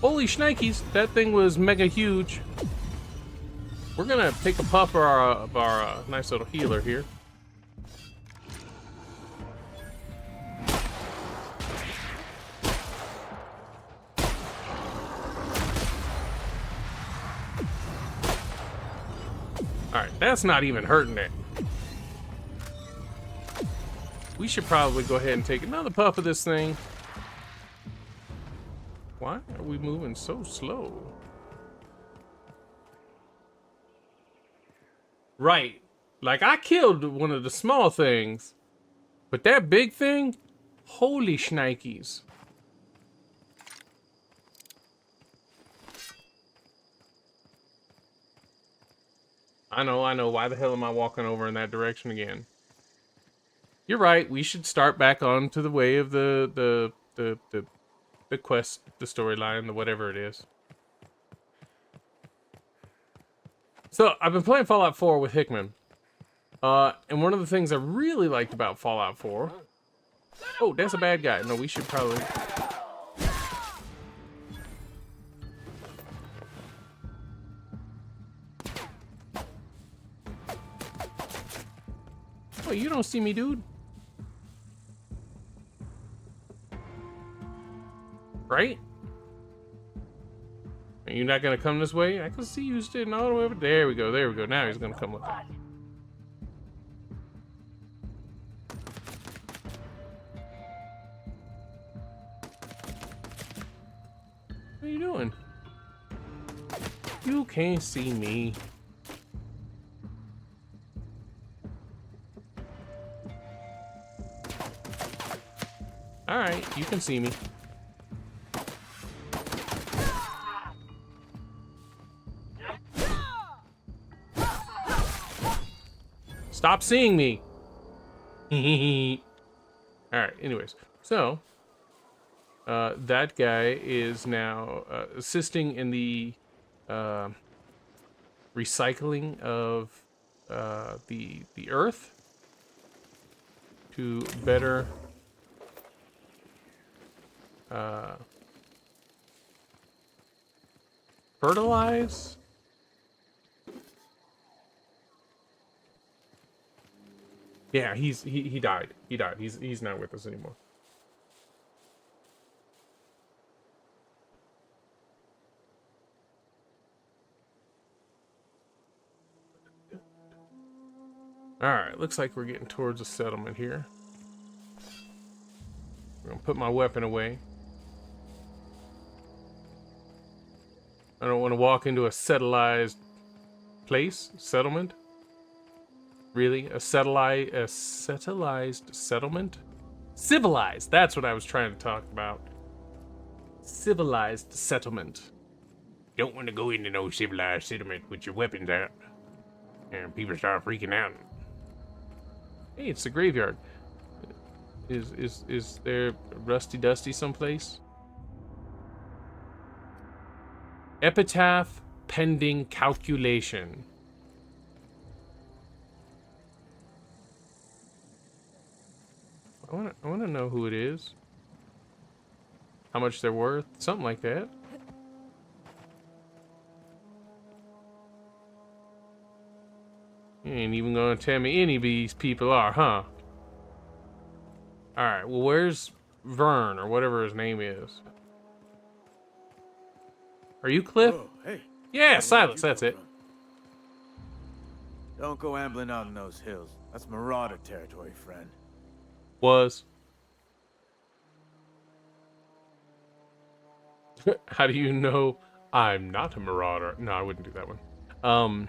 Holy shnikes, that thing was mega huge. We're gonna take a puff of our nice little healer here. Alright, that's not even hurting it. We should probably go ahead and take another puff of this thing. Why are we moving so slow? Right. Like, I killed one of the small things. But that big thing? Holy shnikes. I know. Why the hell am I walking over in that direction again? You're right. We should start back onto the way of the quest, the storyline, the whatever it is. So I've been playing Fallout 4 with Hickman, and one of the things I really liked about Fallout 4. Oh, that's a bad guy. No, we should probably. Oh, you don't see me, dude. Right? Are you not gonna come this way? I can see you sitting all the way over there. We go. There we go. Now he's gonna come with us. What are you doing? You can't see me. All right, you can see me. Stop seeing me. All right, anyways. So, that guy is now assisting in the recycling of the earth to better fertilize. Yeah, he died. He died. He's not with us anymore. All right, looks like we're getting towards a settlement here. I'm gonna put my weapon away. I don't want to walk into a settleized place, settlement. Really? A settlized settlement? Civilized, that's what I was trying to talk about. Civilized settlement. Don't want to go into no civilized settlement with your weapons out. And people start freaking out. Hey, it's the graveyard. Is there Rusty Dusty someplace? Epitaph pending calculation. I wanna know who it is. How much they're worth, something like that. You ain't even gonna tell me any of these people are, huh? Alright, well, where's Vern, or whatever his name is? Are you Cliff? Whoa, hey. Yeah, Where'd Silas, you that's come it. from? Don't go ambling out in those hills. That's marauder territory, friend. Was. How do you know I'm not a marauder? No, I wouldn't do that one.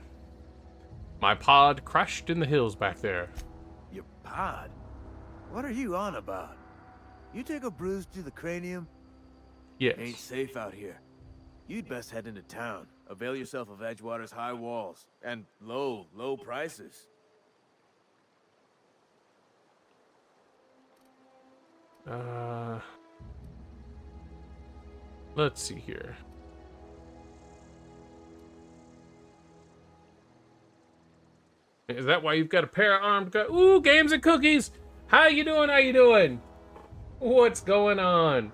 My pod crashed in the hills back there. Your pod? What are you on about? You take a bruise to the cranium? Yes. Ain't safe out here. You'd best head into town. Avail yourself of Edgewater's high walls. And low prices. Let's see here. Is that why you've got a pair of armed guys? Ooh, games and cookies! How you doing? How you doing? What's going on?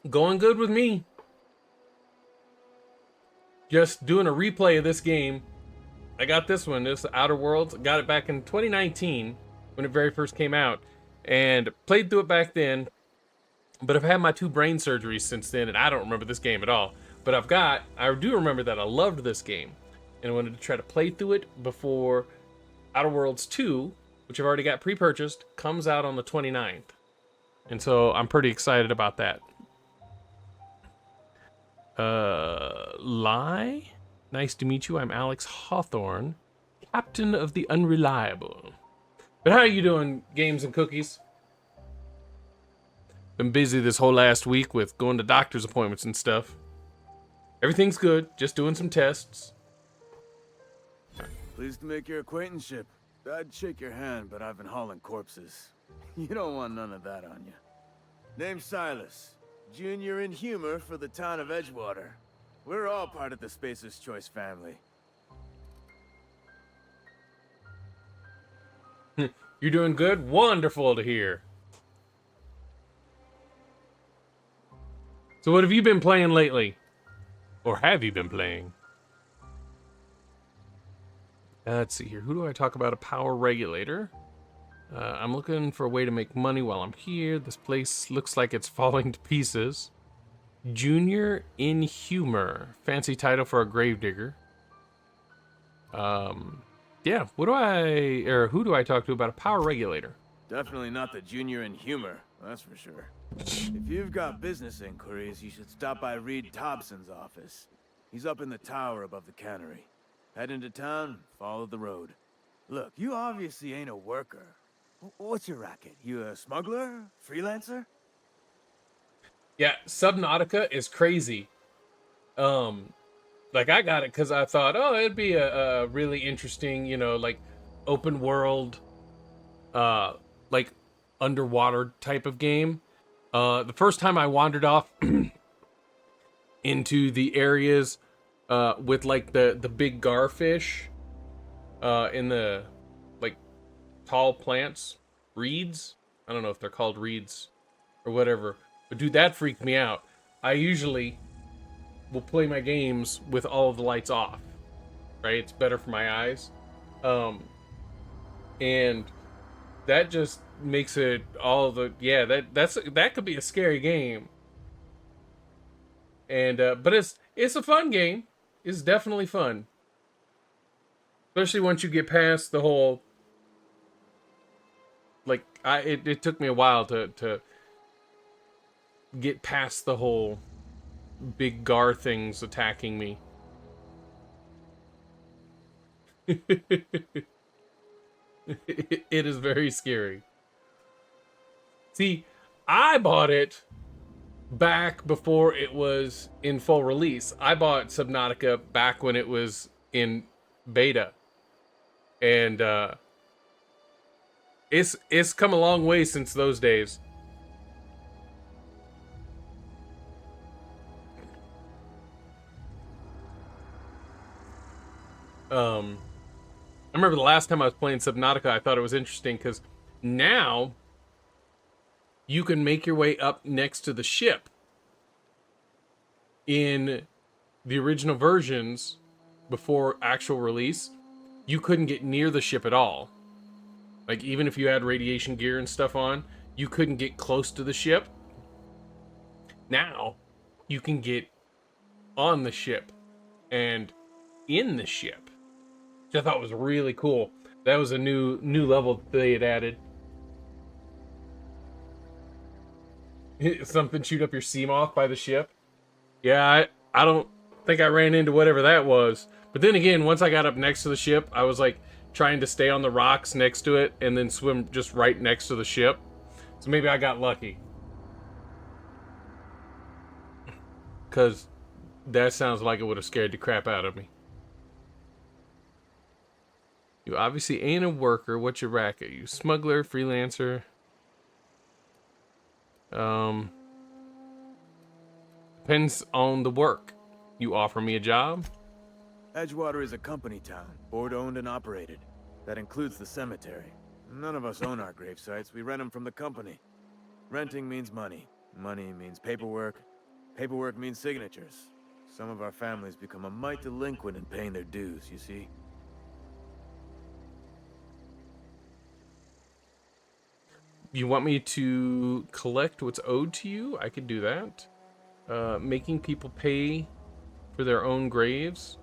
Going good with me. Just doing a replay of this game. I got this one, this Outer Worlds. Got it back in 2019 when it very first came out, and played through it back then. But I've had my 2 brain surgeries since then, and I don't remember this game at all. But I do remember that I loved this game, and I wanted to try to play through it before Outer Worlds 2, which I've already got pre-purchased, comes out on the 29th. And so I'm pretty excited about that. Nice to meet you. I'm Alex Hawthorne, Captain of the Unreliable. But how are you doing, Games and Cookies? Been busy this whole last week with going to doctor's appointments and stuff. Everything's good, just doing some tests. Pleased to make your acquaintanceship. I'd shake your hand, but I've been hauling corpses. You don't want none of that on you. Name's Silas. Junior in humor for the town of Edgewater. We're all part of the Spacer's Choice family. You're doing good? Wonderful to hear. So what have you been playing lately? Or have you been playing? Let's see here. Who do I talk about? A power regulator. I'm looking for a way to make money while I'm here. This place looks like it's falling to pieces. Junior in humor. Fancy title for a gravedigger. Yeah, who do I talk to about a power regulator? Definitely not the junior in humor, that's for sure. If you've got business inquiries, you should stop by Reed Thompson's office. He's up in the tower above the cannery. Head into town, follow the road. Look, you obviously ain't a worker. What's your racket? You a smuggler? Freelancer? Yeah, Subnautica is crazy. Like I got it because I thought, oh, it'd be a really interesting, like open world, like underwater type of game. The first time I wandered off into the areas with like the big garfish in the like tall plants, reeds. I don't know if they're called reeds or whatever, but dude, that freaked me out. I usually will play my games with all of the lights off, right? It's better for my eyes. And that just makes it all the, yeah, that could be a scary game. And, but it's a fun game. It's definitely fun. Especially once you get past the whole, like, it took me a while to get past the whole big Gar things attacking me. It is very scary. See, I bought it back before it was in full release. I bought Subnautica back when it was in beta. And it's come a long way since those days. I remember the last time I was playing Subnautica, I thought it was interesting because now you can make your way up next to the ship. In the original versions, before actual release, you couldn't get near the ship at all. Like, even if you had radiation gear and stuff on, you couldn't get close to the ship. Now, you can get on the ship and in the ship, which I thought was really cool. That was a new level they had added. Something shoot up your Seamoth by the ship. Yeah, I don't think I ran into whatever that was. But then again, once I got up next to the ship, I was like trying to stay on the rocks next to it and then swim just right next to the ship. So maybe I got lucky. Because that sounds like it would have scared the crap out of me. You obviously ain't a worker. What's your racket? You smuggler, freelancer? Depends on the work. You offer me a job? Edgewater is a company town, board-owned and operated. That includes the cemetery. None of us own our grave sites. We rent them from the company. Renting means money. Money means paperwork. Paperwork means signatures. Some of our families become a mite delinquent in paying their dues, you see? You want me to collect what's owed to you? I could do that. Making people pay for their own graves.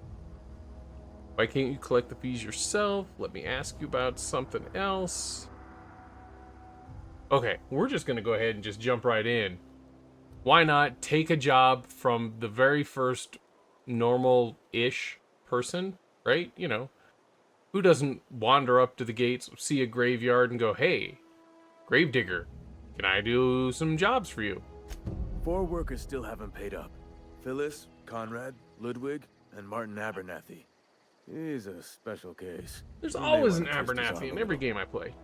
Why can't you collect the fees yourself? Let me ask you about something else. Okay, we're just gonna go ahead and just jump right in. Why not take a job from the very first normal-ish person, right? You know, who doesn't wander up to the gates, see a graveyard, and go, hey, gravedigger, can I do some jobs for you? 4 workers still haven't paid up. Phyllis, Conrad, Ludwig, and Martin Abernathy. He's a special case. There's You may always wanna an twist his Abernathy arm in a every little. game I play.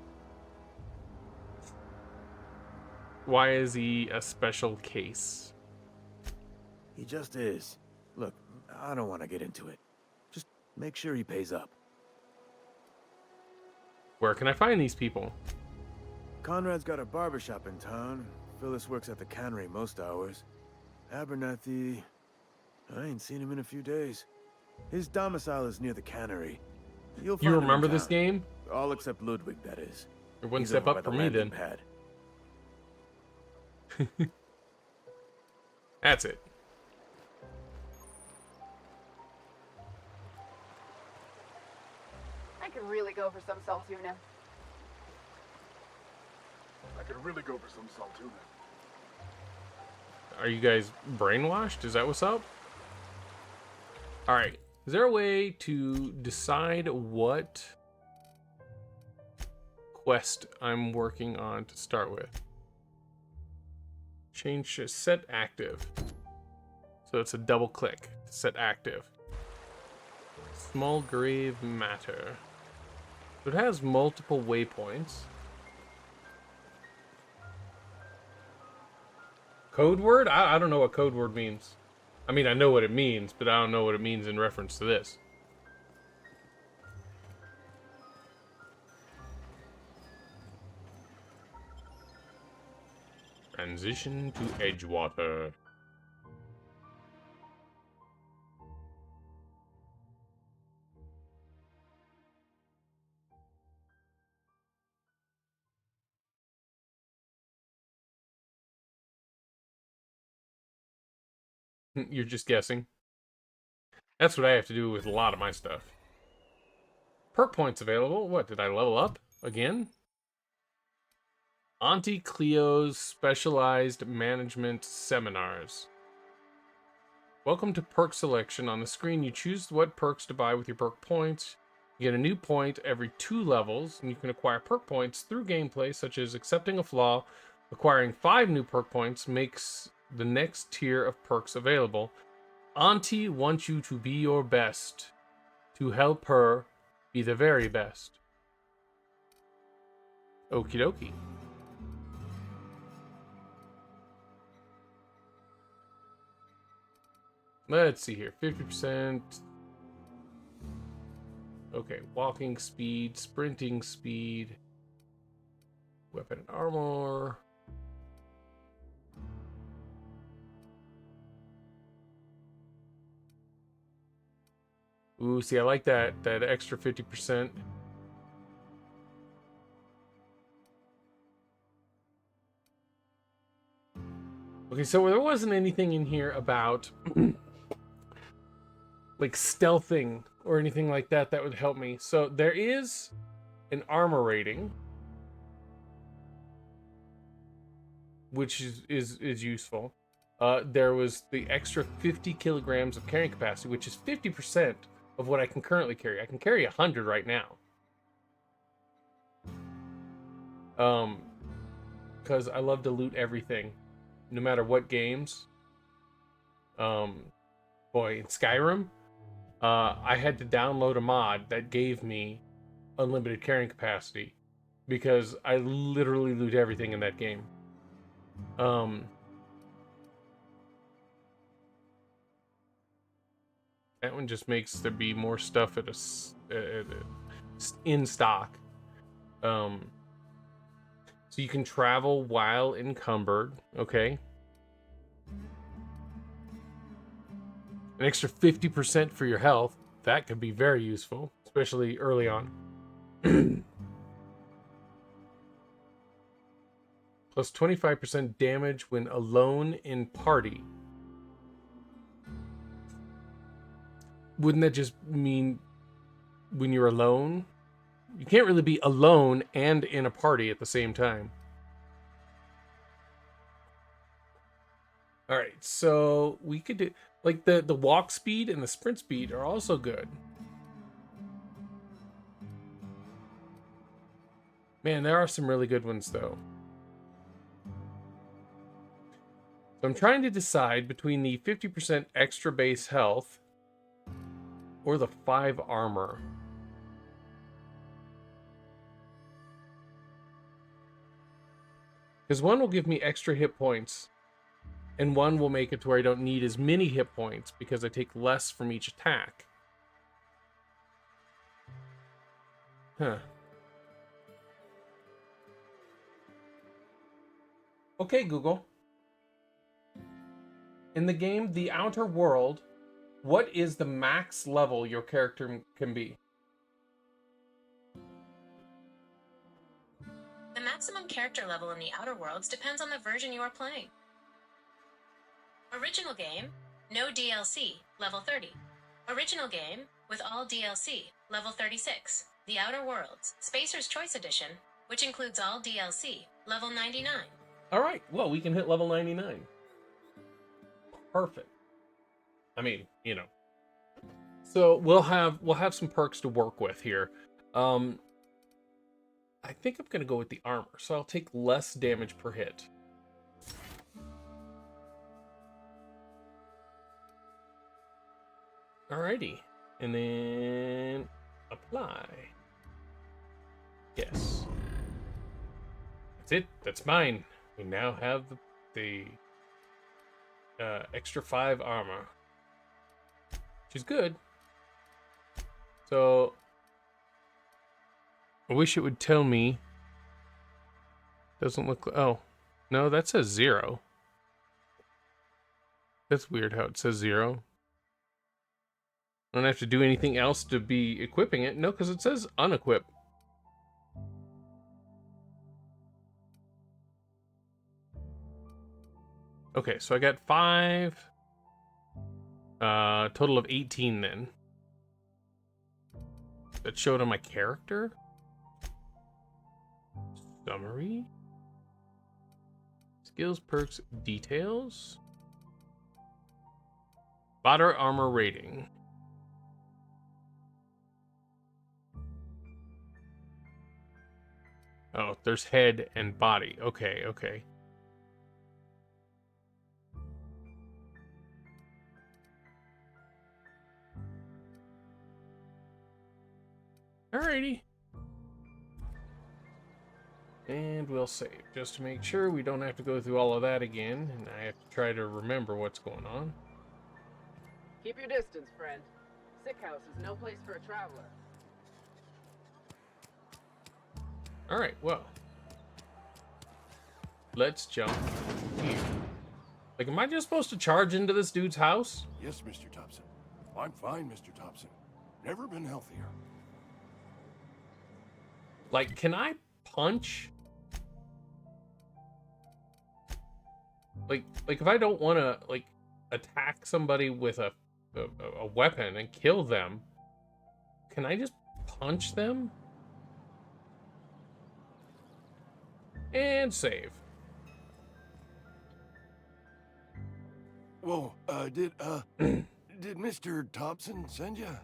Why is he a special case? He just is. Look, I don't want to get into it. Just make sure he pays up. Where can I find these people? Conrad's got a barbershop in town. Phyllis works at the cannery most hours. Abernathy... I ain't seen him in a few days. His domicile is near the cannery. You'll find You him in remember this town. game? All except Ludwig, that is. You're one He's step over by up the for me landing then. pad. That's it. I could really go for some salt tuna. I could really go for some salt tuna. Are you guys brainwashed? Is that what's up? Alright. Is there a way to decide what quest I'm working on to start with? Change to set active. So it's a double click. Set active. Small grave matter. So it has multiple waypoints. Code word? I don't know what code word means. I mean, I know what it means, but I don't know what it means in reference to this. Transition to Edgewater. You're just guessing. That's what I have to do with a lot of my stuff. Perk points available. What, did I level up again? Auntie Cleo's Specialized Management Seminars. Welcome to perk selection. On the screen, you choose what perks to buy with your perk points. You get a new point every 2 levels, and you can acquire perk points through gameplay, such as accepting a flaw. Acquiring 5 new perk points makes the next tier of perks available. Auntie wants you to be your best, to help her be the very best. Okie dokie. Let's see here. 50%. Okay, walking speed, sprinting speed, weapon and armor. Ooh, see, I like that extra 50%. Okay, so there wasn't anything in here about like stealthing or anything like that that would help me. So there is an armor rating, which is useful. There was the extra 50 kilograms of carrying capacity, which is 50% of what I can currently carry. I can carry 100 right now. Because I love to loot everything, no matter what games. Boy, in Skyrim, I had to download a mod that gave me unlimited carrying capacity because I literally loot everything in that game. That one just makes there be more stuff in stock. So you can travel while encumbered. Okay. An extra 50% for your health. That could be very useful, especially early on. Plus 25% damage when alone in party. Wouldn't that just mean when you're alone? You can't really be alone and in a party at the same time. All right, so we could do like the walk speed and the sprint speed are also good. Man, there are some really good ones though. So I'm trying to decide between the 50% extra base health or the 5 armor. Because one will give me extra hit points, and one will make it to where I don't need as many hit points because I take less from each attack. Huh. Okay, Google. In the game The Outer World, what is the max level your character can be? The maximum character level in The Outer Worlds depends on the version you are playing. Original game, no DLC, level 30. Original game, with all DLC, level 36. The Outer Worlds, Spacer's Choice Edition, which includes all DLC, level 99. All right, well, we can hit level 99. Perfect. I mean, you know. So we'll have some perks to work with here. I think I'm gonna go with the armor, so I'll take less damage per hit. Alrighty, and then apply. Yes, that's it. That's mine. We now have the extra 5 armor, which is good. So I wish it would tell me. Doesn't look. Oh, no, that says 0. That's weird how it says 0. I don't have to do anything else to be equipping it. No, because it says unequip. Okay, so I got 5. Total of 18 then. that showed on my character. Summary. Skills, perks, details. Body armor rating. Oh, there's head and body. Okay, okay. Alrighty. And we'll save, just to make sure we don't have to go through all of that again, and I have to try to remember what's going on. Keep your distance, friend. Sick house is no place for a traveler. Alright, well. Let's jump here. Like, am I just supposed to charge into this dude's house? Yes, Mr. Thompson. I'm fine, Mr. Thompson. Never been healthier. Like, can I punch? Like if I don't want to, like, attack somebody with a weapon and kill them, can I just punch them? And save. Whoa, did Mr. Thompson send you?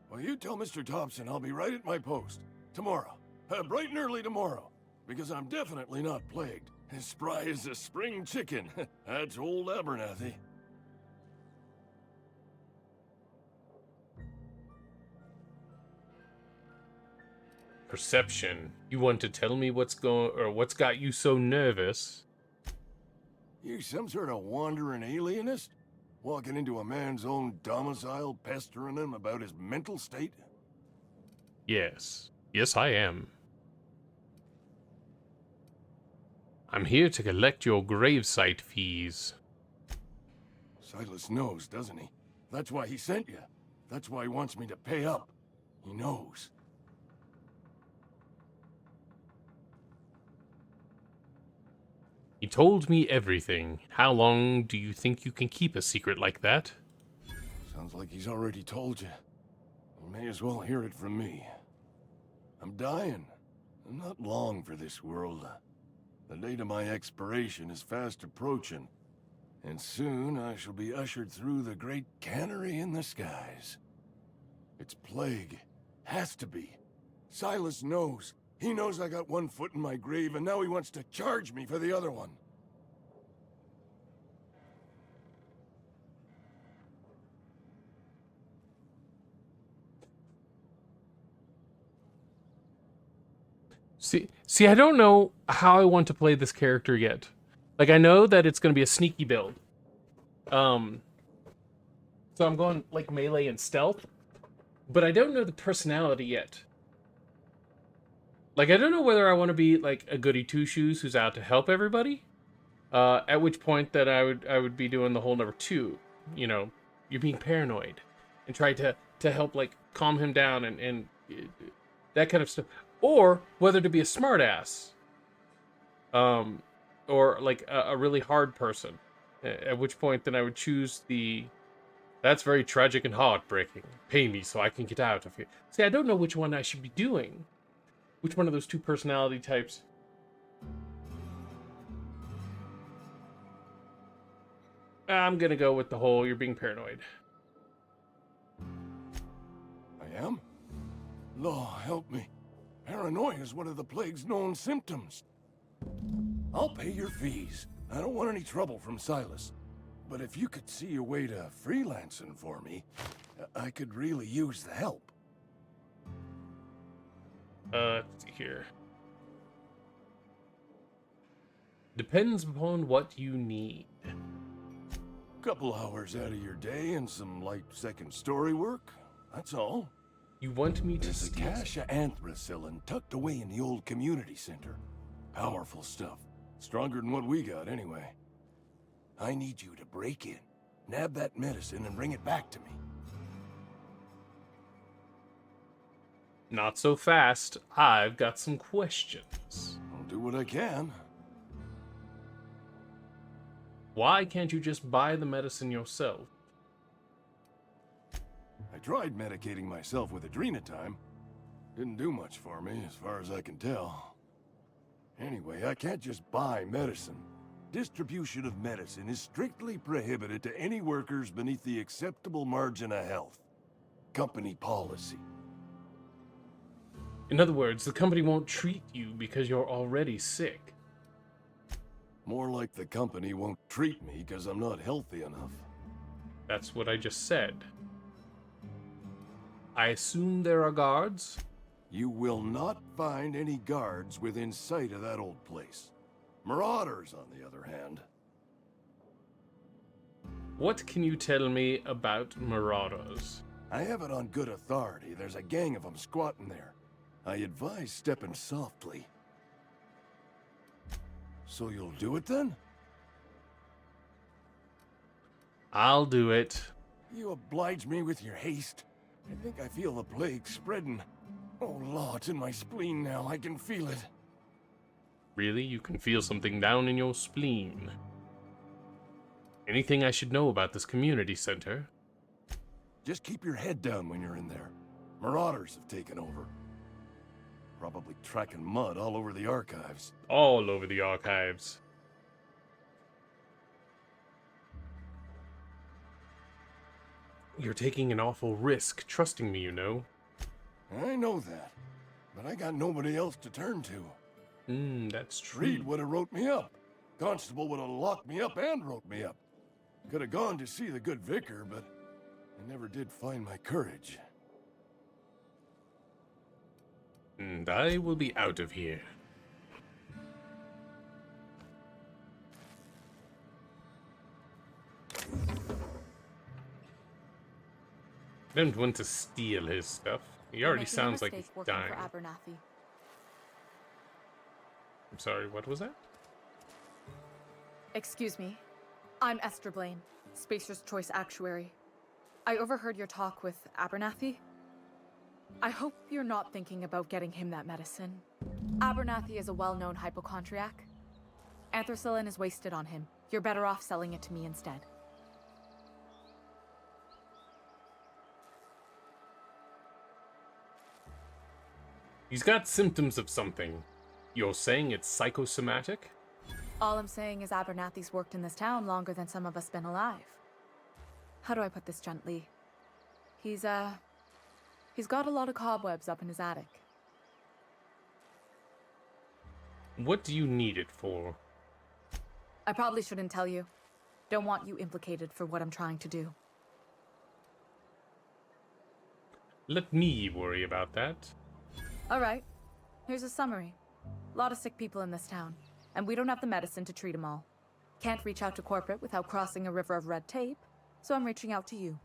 Well, you tell Mr. Thompson I'll be right at my post. Tomorrow. Bright and early tomorrow. Because I'm definitely not plagued. As spry as a spring chicken. That's old Abernathy. Perception. You want to tell me what's got you so nervous? You some sort of wandering alienist? Walking into a man's own domicile, pestering him about his mental state? Yes. Yes, I am. I'm here to collect your gravesite fees. Silas knows, doesn't he? That's why he sent you. That's why he wants me to pay up. He knows. He told me everything. How long do you think you can keep a secret like that? Sounds like he's already told you. You may as well hear it from me. I'm dying. I'm not long for this world. The date of my expiration is fast approaching, and soon I shall be ushered through the great cannery in the skies. It's plague. Has to be. Silas knows. He knows I got one foot in my grave, and now he wants to charge me for the other one. See, I don't know how I want to play this character yet. Like, I know that it's going to be a sneaky build. So I'm going, like, melee and stealth. But I don't know the personality yet. Like, I don't know whether I want to be, like, a goody two-shoes who's out to help everybody. At which point that I would be doing the whole number 2. You know, you're being paranoid. And try to help, like, calm him down and that kind of stuff. Or whether to be a smartass, or like a really hard person. At which point, then I would choose that's very tragic and heartbreaking. Pay me so I can get out of here. See, I don't know which one I should be doing. Which one of those two personality types? I'm gonna go with the whole you're being paranoid. I am? Law, help me. Paranoia is one of the plague's known symptoms. I'll pay your fees. I don't want any trouble from Silas. But if you could see a way to freelancing for me, I could really use the help. Let's see here. Depends upon what you need. Couple hours out of your day and some light second story work. That's all. You want me to There's a cache of anthracillin tucked away in the old community center. Powerful stuff. Stronger than what we got, anyway. I need you to break in, nab that medicine, and bring it back to me. Not so fast. I've got some questions. I'll do what I can. Why can't you just buy the medicine yourself? I tried medicating myself with adrenatime. Didn't do much for me, as far as I can tell. Anyway, I can't just buy medicine. Distribution of medicine is strictly prohibited to any workers beneath the acceptable margin of health. Company policy. In other words, the company won't treat you because you're already sick. More like the company won't treat me because I'm not healthy enough. That's what I just said. I assume there are guards? You will not find any guards within sight of that old place. Marauders, on the other hand. What can you tell me about marauders? I have it on good authority. There's a gang of them squatting there. I advise stepping softly. So you'll do it then? I'll do it. You oblige me with your haste. I think I feel the plague spreading. Oh, Law, it's in my spleen now. I can feel it. Really? You can feel something down in your spleen. Anything I should know about this community center? Just keep your head down when you're in there. Marauders have taken over. Probably tracking mud all over the archives. All over the archives. You're taking an awful risk, trusting me, you know. I know that, but I got nobody else to turn to. That's true. Reed would have wrote me up. Constable would have locked me up and wrote me up. Could have gone to see the good vicar, but I never did find my courage. And I will be out of here. I don't want to steal his stuff. He already sounds like he's dying. I'm sorry, what was that? Excuse me. I'm Esther Blaine, Spacer's Choice Actuary. I overheard your talk with Abernathy. I hope you're not thinking about getting him that medicine. Abernathy is a well-known hypochondriac. Anthracillin is wasted on him. You're better off selling it to me instead. He's got symptoms of something. You're saying it's psychosomatic? All I'm saying is Abernathy's worked in this town longer than some of us been alive. How do I put this gently? He's got a lot of cobwebs up in his attic. What do you need it for? I probably shouldn't tell you. Don't want you implicated for what I'm trying to do. Let me worry about that. All right. Here's a summary. A lot of sick people in this town, and we don't have the medicine to treat them all. Can't reach out to corporate without crossing a river of red tape, so I'm reaching out to you.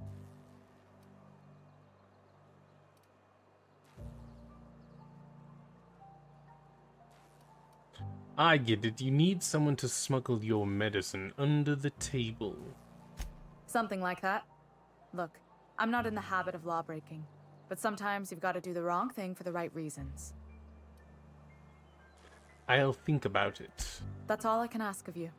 I get it. You need someone to smuggle your medicine under the table. Something like that. Look, I'm not in the habit of law breaking, but sometimes you've got to do the wrong thing for the right reasons. I'll think about it. That's all I can ask of you.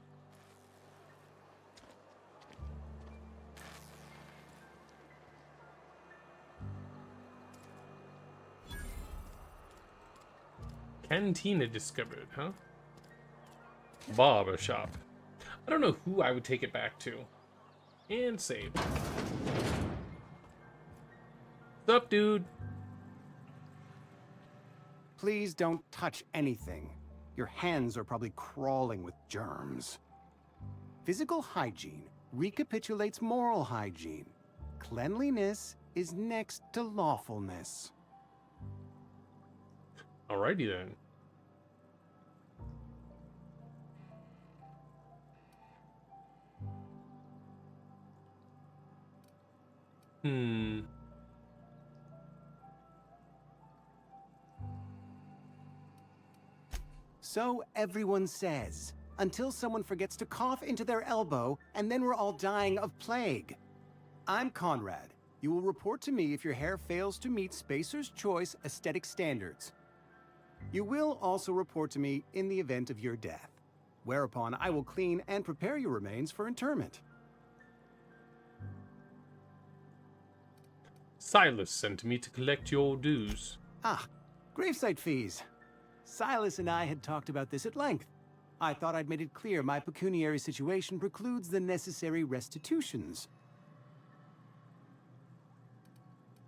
Cantina discovered, huh? Barber shop. I don't know who I would take it back to. And save. What's up, dude? Please don't touch anything. Your hands are probably crawling with germs. Physical hygiene recapitulates moral hygiene. Cleanliness is next to lawfulness. Alrighty then. So everyone says, until someone forgets to cough into their elbow, and then we're all dying of plague. I'm Conrad. You will report to me if your hair fails to meet Spacer's Choice aesthetic standards. You will also report to me in the event of your death, whereupon I will clean and prepare your remains for interment. Silas sent me to collect your dues. Ah, gravesite fees. Silas and I had talked about this at length. I thought I'd made it clear my pecuniary situation precludes the necessary restitutions.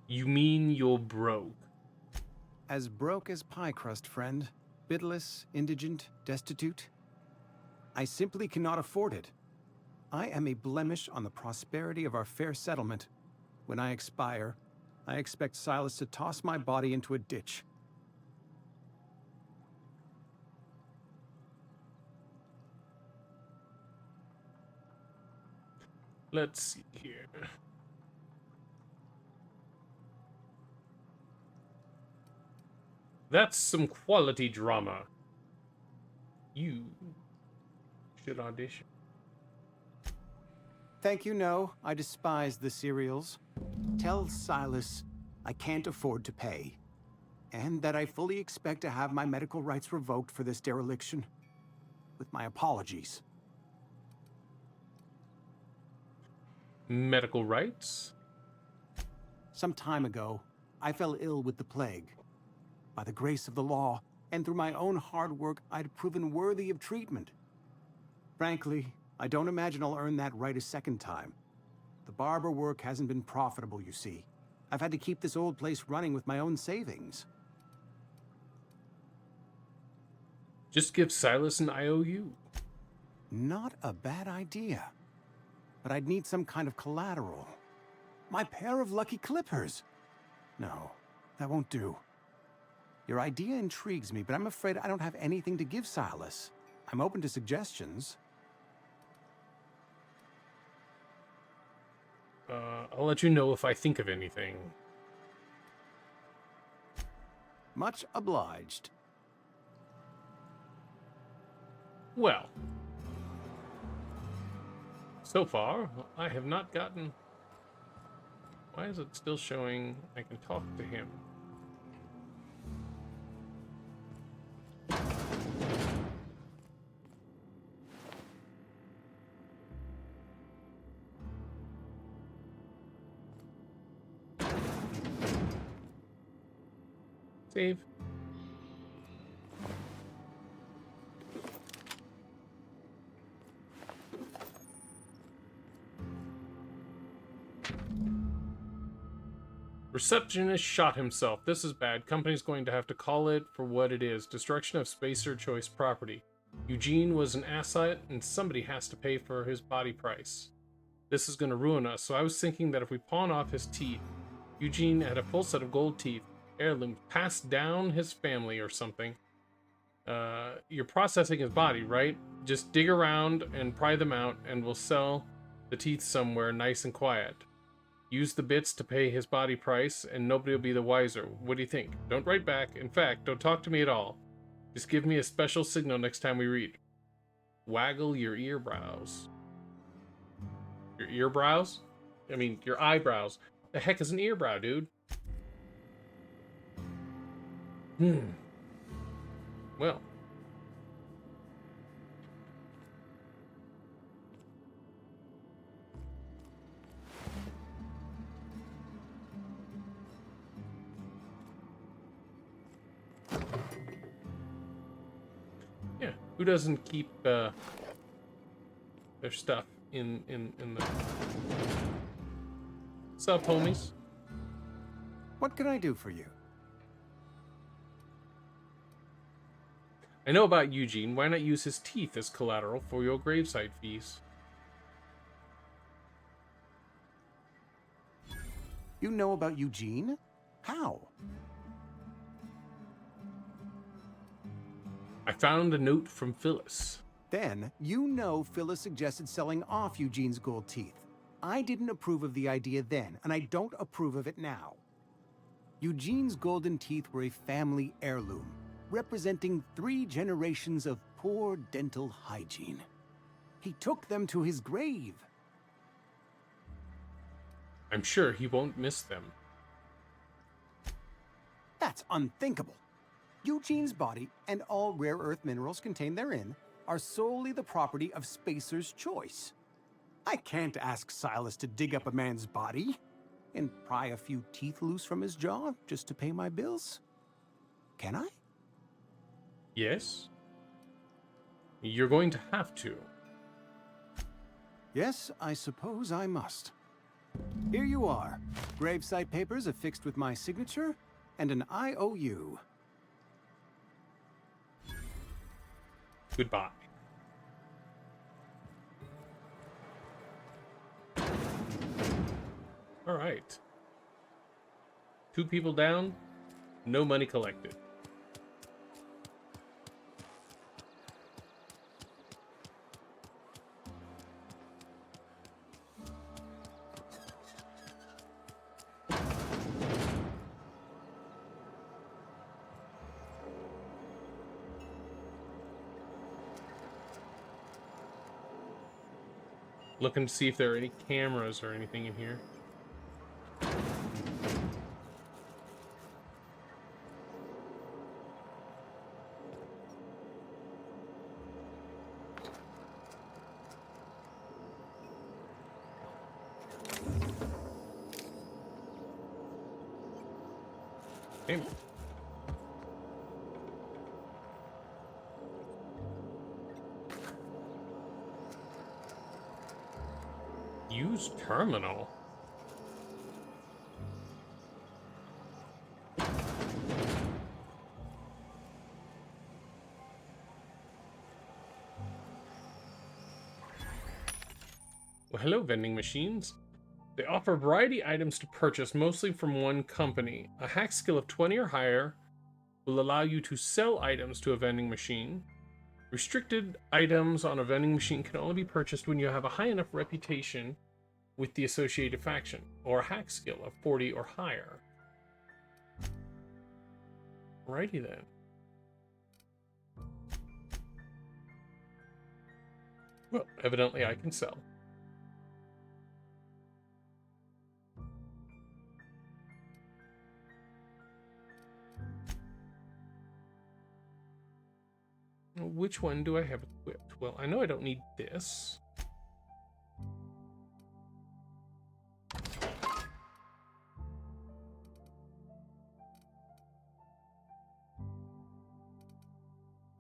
You mean you're broke? As broke as pie crust, friend. Bitless, indigent, destitute. I simply cannot afford it. I am a blemish on the prosperity of our fair settlement. When I expire, I expect Silas to toss my body into a ditch. Let's see here. That's some quality drama. You should audition. Thank you, no. I despise the serials. Tell Silas I can't afford to pay. And that I fully expect to have my medical rights revoked for this dereliction. With my apologies. Medical rights? Some time ago, I fell ill with the plague. By the grace of the law, and through my own hard work, I'd proven worthy of treatment. Frankly, I don't imagine I'll earn that right a second time. The barber work hasn't been profitable, you see. I've had to keep this old place running with my own savings. Just give Silas an IOU. Not a bad idea. But I'd need some kind of collateral. My pair of lucky clippers. No, that won't do. Your idea intrigues me, but I'm afraid I don't have anything to give Silas. I'm open to suggestions. I'll let you know if I think of anything. Much obliged. Well, so far, I have not gotten... Why is it still showing I can talk to him? Save. Receptionist shot himself. This is bad. Company's going to have to call it for what it is. Destruction of Spacer Choice property. Eugene was an asset, and somebody has to pay for his body price. This is going to ruin us, so I was thinking that if we pawn off his teeth... Eugene had a full set of gold teeth. Heirloom. Passed down his family or something. You're processing his body, right? Just dig around and pry them out, and we'll sell the teeth somewhere nice and quiet. Use the bits to pay his body price, and nobody will be the wiser. What do you think? Don't write back. In fact, don't talk to me at all. Just give me a special signal next time we read. Waggle your earbrows. Your earbrows? I mean, your eyebrows. The heck is an earbrow, dude? Well. Yeah, who doesn't keep their stuff in the... What's up, homies? What can I do for you? I know about Eugene. Why not use his teeth as collateral for your gravesite fees? You know about Eugene? How? I found a note from Phyllis. Then, you know Phyllis suggested selling off Eugene's gold teeth. I didn't approve of the idea then, and I don't approve of it now. Eugene's golden teeth were a family heirloom, representing 3 generations of poor dental hygiene. He took them to his grave. I'm sure he won't miss them. That's unthinkable. Eugene's body and all rare earth minerals contained therein are solely the property of Spacer's Choice. I can't ask Silas to dig up a man's body. and pry a few teeth loose from his jaw just to pay my bills? Can I? Yes. You're going to have to. Yes, I suppose I must. Here you are. Gravesite papers affixed with my signature and an IOU. Goodbye. All right. 2 people down, no money collected. Looking to see if there are any cameras or anything in here. Hey. Use terminal. Well, hello, vending machines. They offer variety items to purchase, mostly from one company. A hack skill of 20 or higher will allow you to sell items to a vending machine. Restricted items on a vending machine can only be purchased when you have a high enough reputation with the associated faction, or a hack skill of 40 or higher. Righty then. Well, evidently I can sell. Which one do I have equipped? Well, I know I don't need this.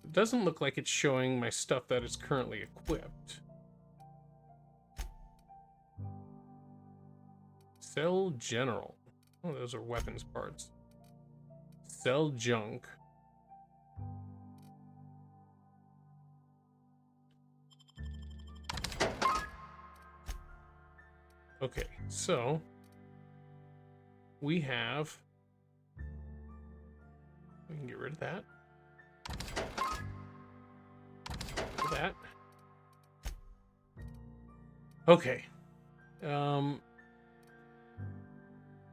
It doesn't look like it's showing my stuff that is currently equipped. Sell general. Oh, those are weapons parts. Sell junk. Okay, so we have, we can get rid of that. Get rid of that. Okay.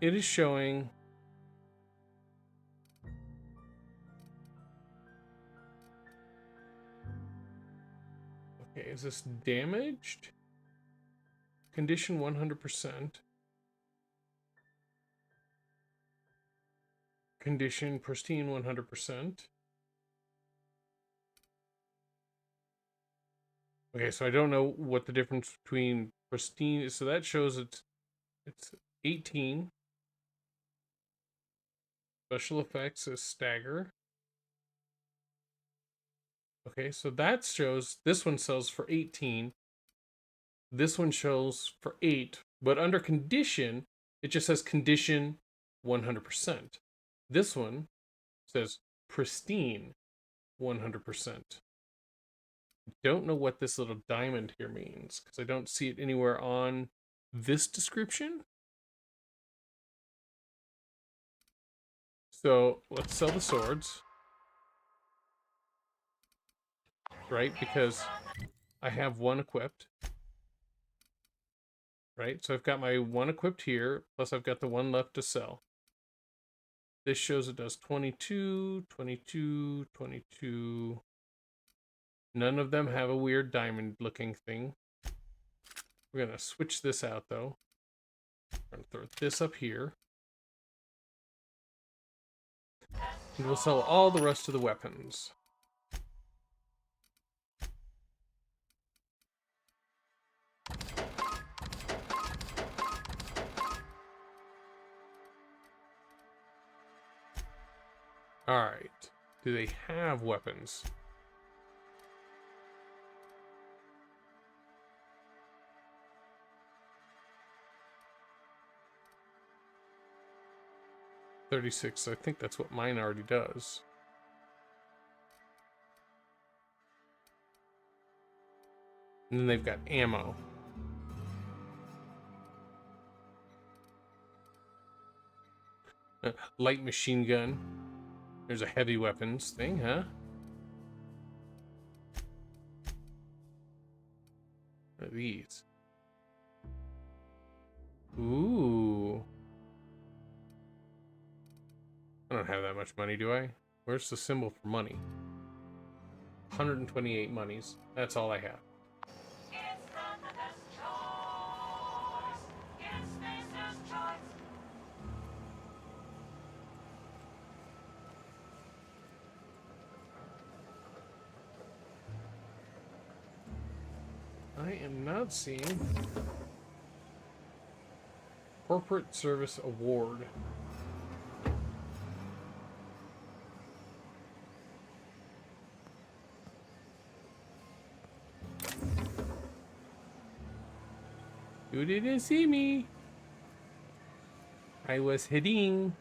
It is showing okay, is this damaged? Condition 100%. Condition pristine 100%. Okay, so I don't know what the difference between pristine is. So that shows it's 18. Special effects is stagger. Okay, so that shows this one sells for 18. This one shows for 8, but under condition, it just says condition 100%. This one says pristine 100%. Don't know what this little diamond here means because I don't see it anywhere on this description. So let's sell the swords. Right, because I have one equipped. Right, so I've got my one equipped here, plus I've got the one left to sell. This shows it does 22, 22, 22. None of them have a weird diamond looking thing. We're gonna switch this out though. We're gonna throw this up here. And we'll sell all the rest of the weapons. Alright. Do they have weapons? $36. I think that's what mine already does. And then they've got ammo. Light machine gun. There's a heavy weapons thing, huh? What are these? Ooh. I don't have that much money, do I? Where's the symbol for money? 128 monies. That's all I have. I am not seeing Corporate Service Award. You didn't see me. I was hitting.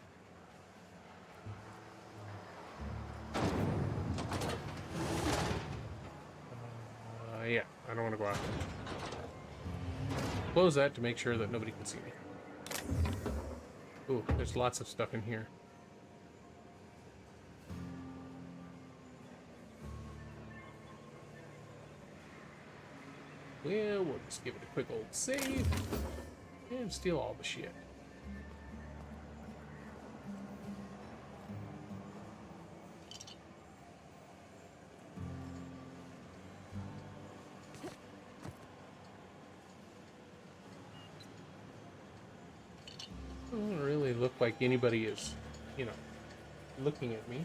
Yeah, I don't want to go out. Close that to make sure that nobody can see me. Ooh, there's lots of stuff in here. Well, we'll just give it a quick old save and steal all the shit. Doesn't really look like anybody is, you know, looking at me.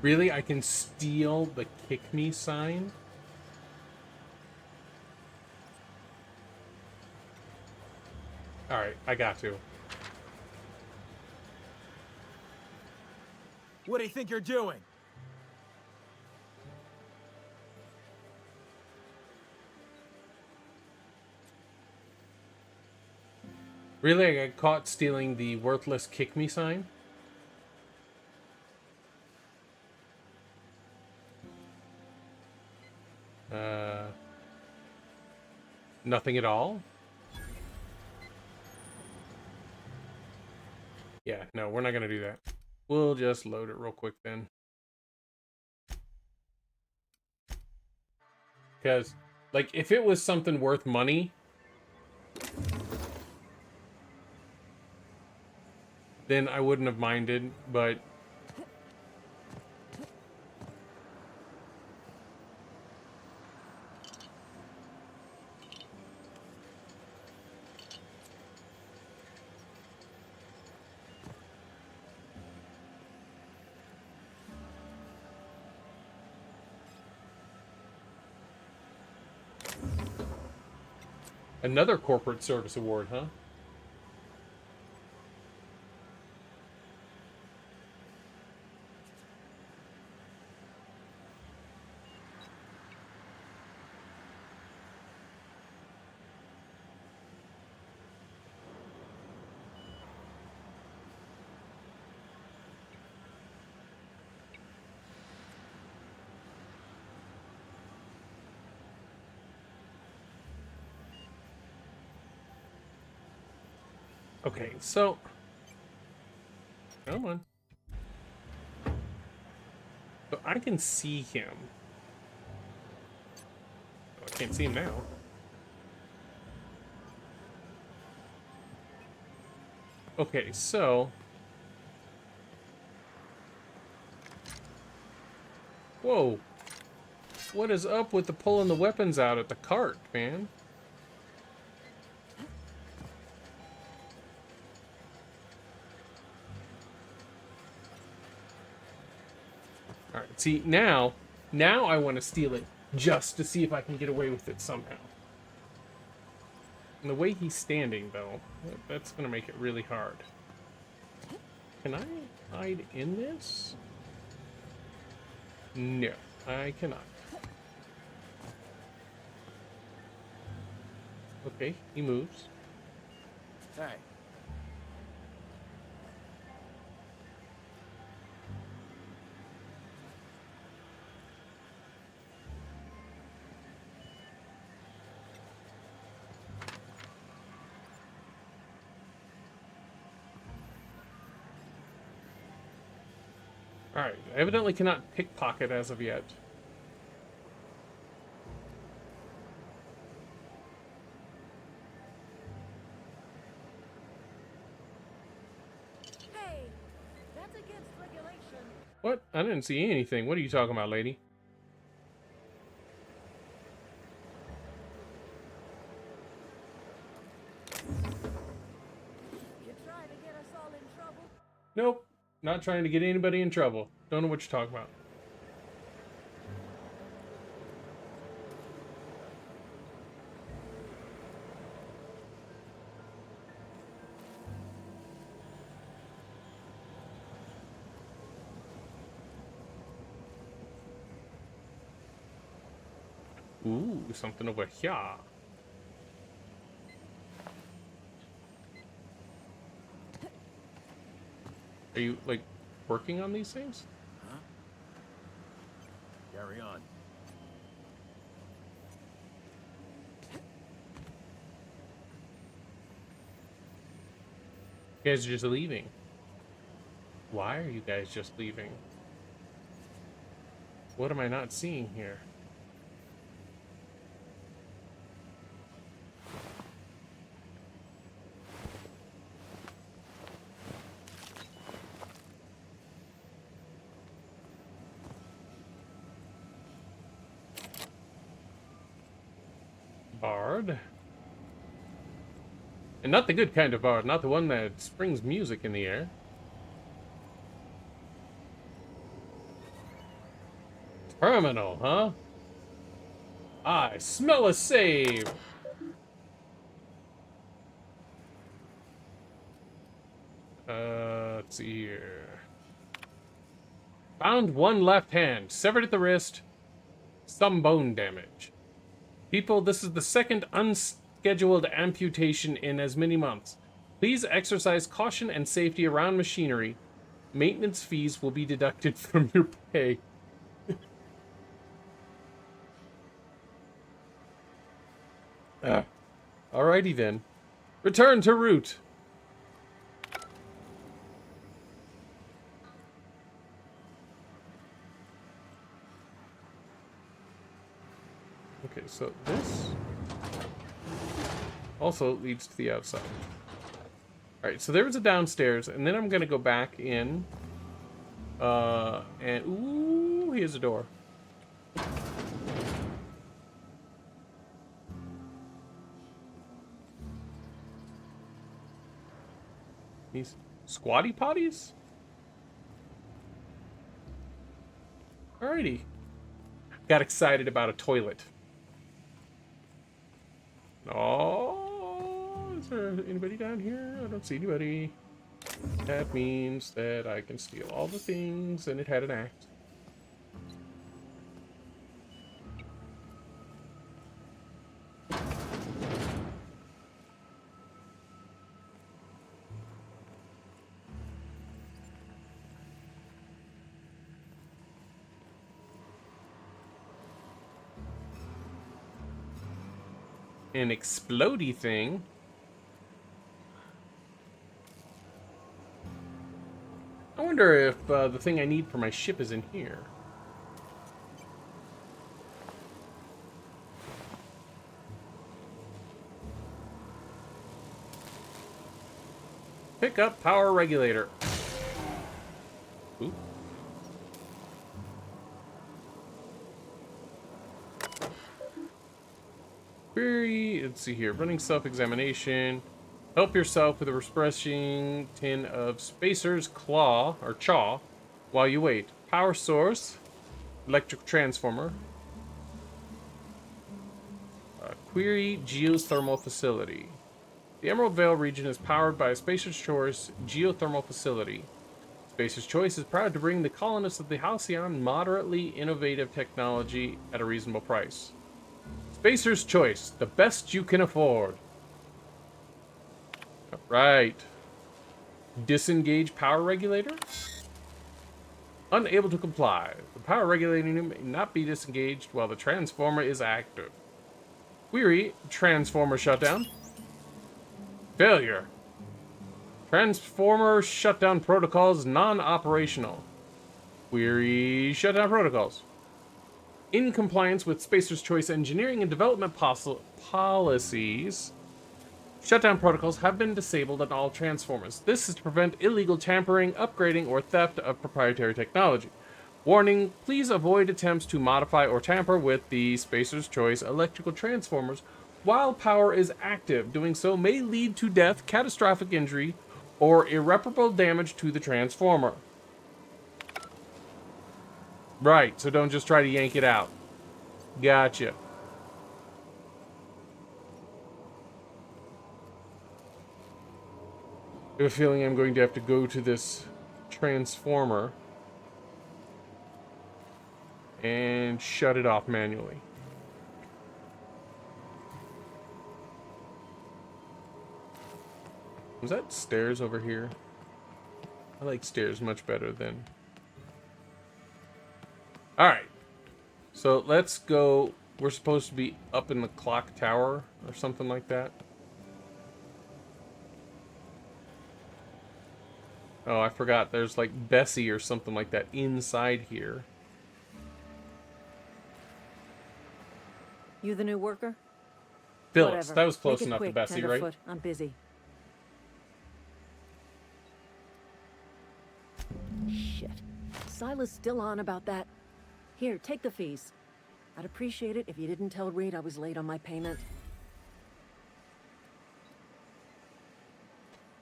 Really? I can steal the kick me sign? Alright, I got to. What do you think you're doing? Really? I got caught stealing the worthless kick me sign? Nothing at all? Yeah, no, we're not gonna do that. We'll just load it real quick then. Because, like, if it was something worth money, then I wouldn't have minded, but... Another corporate service award, huh? Okay, so... Come on. So I can see him. Oh, I can't see him now. Okay, so... Whoa. What is up with the pulling the weapons out at the cart, man? Alright, see, now I want to steal it just to see if I can get away with it somehow. And the way he's standing, though, that's going to make it really hard. Can I hide in this? No, I cannot. Okay, he moves. Hey. Alright, I evidently cannot pickpocket as of yet. Hey, that's against regulation. What? I didn't see anything. What are you talking about, lady? You trying to get us all in trouble? Nope. Not trying to get anybody in trouble. Don't know what you're talking about. Ooh, something over here. Are you, like, working on these things? Huh? Carry on. You guys are just leaving. Why are you guys just leaving? What am I not seeing here? Bard. And not the good kind of bard, not the one that springs music in the air. Terminal, huh? I smell a save! Let's see here. Found one left hand, severed at the wrist, some bone damage. People, this is the second unscheduled amputation in as many months. Please exercise caution and safety around machinery. Maintenance fees will be deducted from your pay. Alrighty then. Return to route. Okay, so this also leads to the outside. Alright, so there was a downstairs, and then I'm gonna go back in. And ooh, here's a door. These squatty potties? Alrighty. Got excited about a toilet. Oh, is there anybody down here? I don't see anybody. That means that I can steal all the things, and it had an act. An explodey thing. I wonder if the thing I need for my ship is in here. Pick up power regulator. Ooh. Query, let's see here. Running self-examination. Help yourself with a refreshing tin of Spacer's Claw, or Chaw, while you wait. Power source. Electric transformer. Query geothermal facility. The Emerald Vale region is powered by a Spacer's Choice geothermal facility. Spacer's Choice is proud to bring the colonists of the Halcyon moderately innovative technology at a reasonable price. Spacer's Choice, the best you can afford. Right. Disengage power regulator? Unable to comply. The power regulator may not be disengaged while the transformer is active. Query, transformer shutdown. Failure. Transformer shutdown protocols non-operational. Query, shutdown protocols. In compliance with Spacer's Choice engineering and development policies, shutdown protocols have been disabled on all transformers. This is to prevent illegal tampering, upgrading, or theft of proprietary technology. Warning, please avoid attempts to modify or tamper with the Spacer's Choice electrical transformers while power is active. Doing so may lead to death, catastrophic injury, or irreparable damage to the transformer. Right, so don't just try to yank it out. Gotcha. I have a feeling I'm going to have to go to this transformer and shut it off manually. Was that stairs over here? I like stairs much better than... Alright. So let's go... We're supposed to be up in the clock tower or something like that. Oh, I forgot. There's like Bessie or something like that inside here. You the new worker? Phyllis. Whatever. That was close Make it enough quick, to Bessie, right? Tenderfoot. I'm busy. Shit. Silas still on about that. Here, take the fees. I'd appreciate it if you didn't tell Reed I was late on my payment.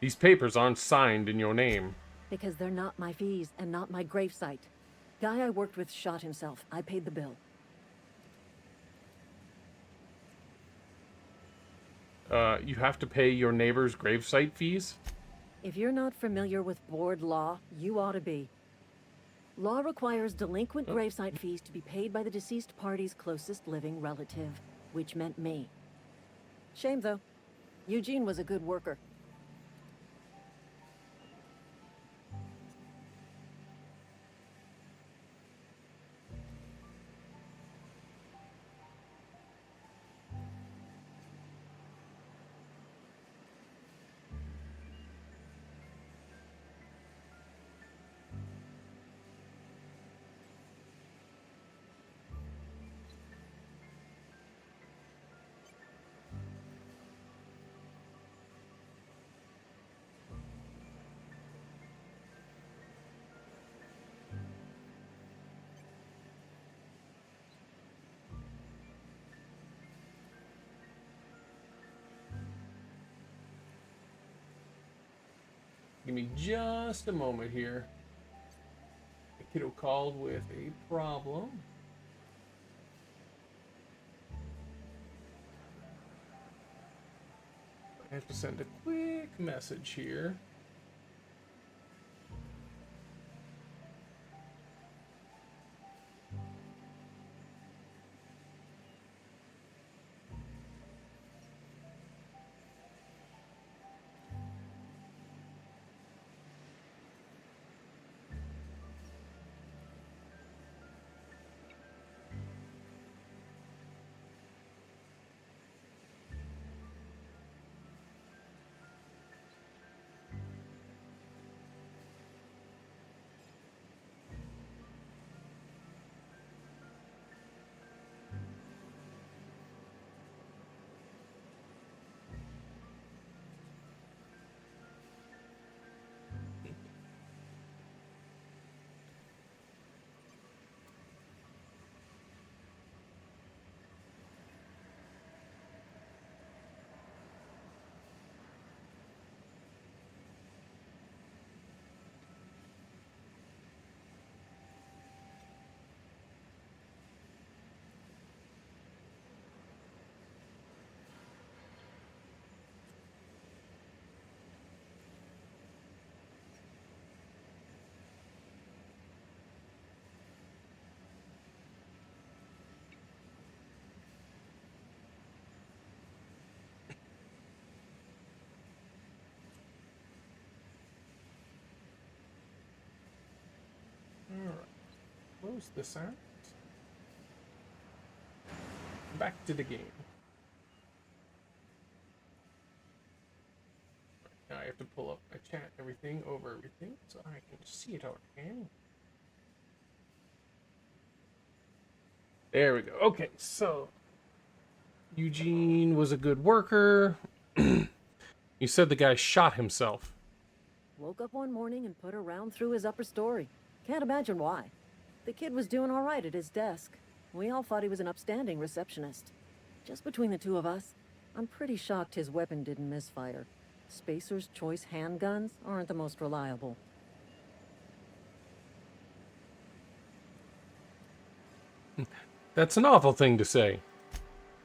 These papers aren't signed in your name. Because they're not my fees and not my gravesite. Guy I worked with shot himself. I paid the bill. You have to pay your neighbor's gravesite fees? If you're not familiar with board law, you ought to be. Law requires delinquent gravesite fees to be paid by the deceased party's closest living relative, which meant me. Shame, though. Eugene was a good worker. Give me just a moment here. The kiddo called with a problem. I have to send a quick message here. close this out. Back to the game. Now I have to pull up my chat, everything, over everything, so I can see it all again. There we go. Okay, so Eugene was a good worker. You said the guy shot himself. Woke up one morning and put a round through his upper story. Can't imagine why. The kid was doing all right at his desk. We all thought he was an upstanding receptionist. Just between the two of us, I'm pretty shocked his weapon didn't misfire. Spacer's Choice handguns aren't the most reliable. That's an awful thing to say.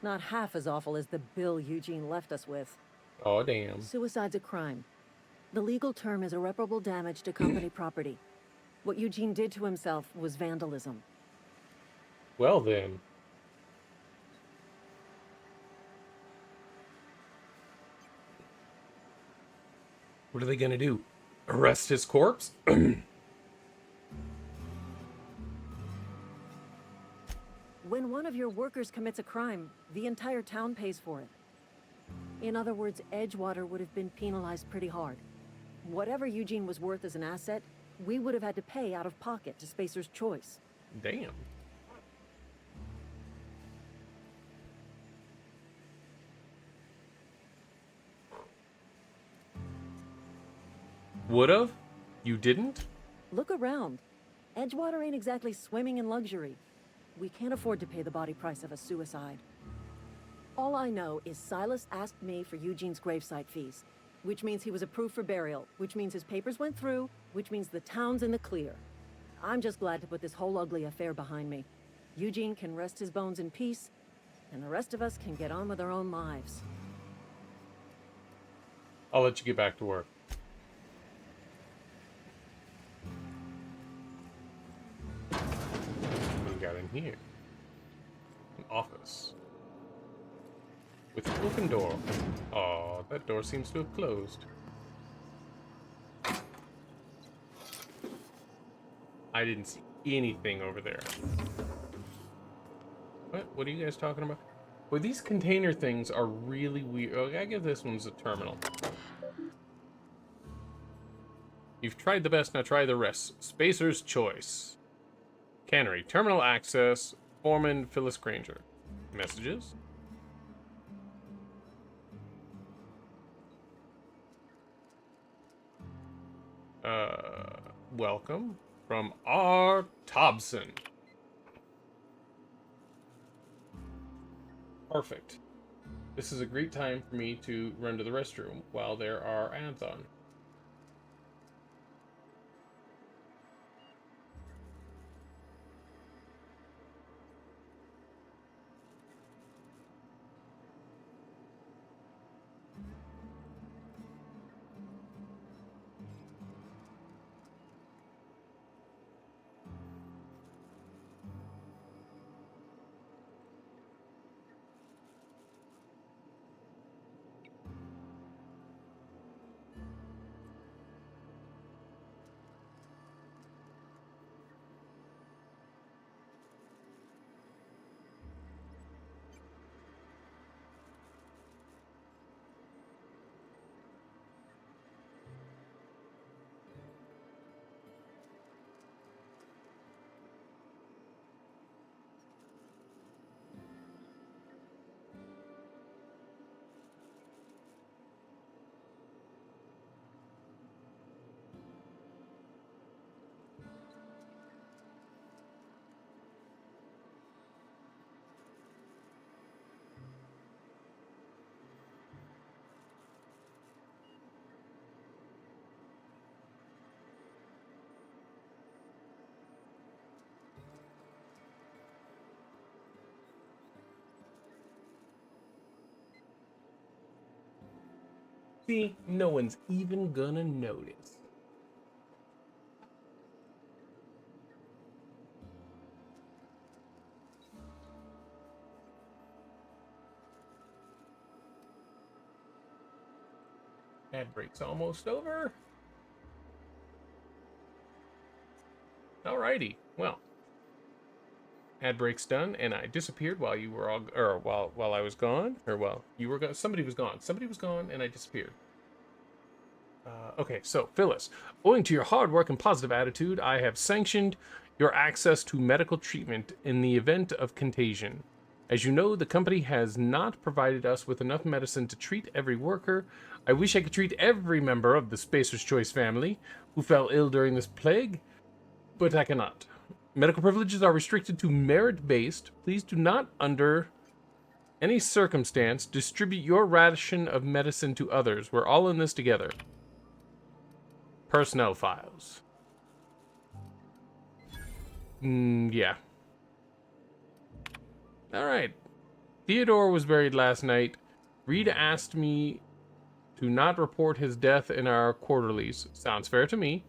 Not half as awful as the bill Eugene left us with. Oh, damn. Suicide's a crime. The legal term is irreparable damage to company property. What Eugene did to himself was vandalism. Well then. What are they gonna do? Arrest his corpse? When one of your workers commits a crime, the entire town pays for it. In other words, Edgewater would have been penalized pretty hard. Whatever Eugene was worth as an asset, we would have had to pay out of pocket to Spacer's Choice. Damn. Would've? You didn't? Look around. Edgewater ain't exactly swimming in luxury. We can't afford to pay the body price of a suicide. All I know is Silas asked me for Eugene's gravesite fees, which means he was approved for burial, which means his papers went through, which means the town's in the clear. I'm just glad to put this whole ugly affair behind me. Eugene can rest his bones in peace, and the rest of us can get on with our own lives. I'll let you get back to work. What do we got in here? An office. With an open door. Oh, that door seems to have closed. I didn't see anything over there. What are you guys talking about? Well, these container things are really weird. Oh, I guess this one's a terminal. You've tried the best, now try the rest. Spacer's Choice. Cannery. Terminal access. Foreman Phyllis Granger. Messages. Welcome from R. Thompson. Perfect. This is a great time for me to run to the restroom while there are ads on. See, no one's even gonna notice. Ad break's almost over. Alrighty, well, Ad break's done, and I disappeared while you were all, or while I was gone, or while you were gone. Somebody was gone. Somebody was gone, and I disappeared. Okay, so Phyllis, owing to your hard work and positive attitude, I have sanctioned your access to medical treatment in the event of contagion. As you know, the company has not provided us with enough medicine to treat every worker. I wish I could treat every member of the Spacer's Choice family who fell ill during this plague, but I cannot. Medical privileges are restricted to merit-based. Please do not, under any circumstance, distribute your ration of medicine to others. We're all in this together. Personnel files. Yeah. Alright. Theodore was buried last night. Reed asked me to not report his death in our quarterlies. Sounds fair to me.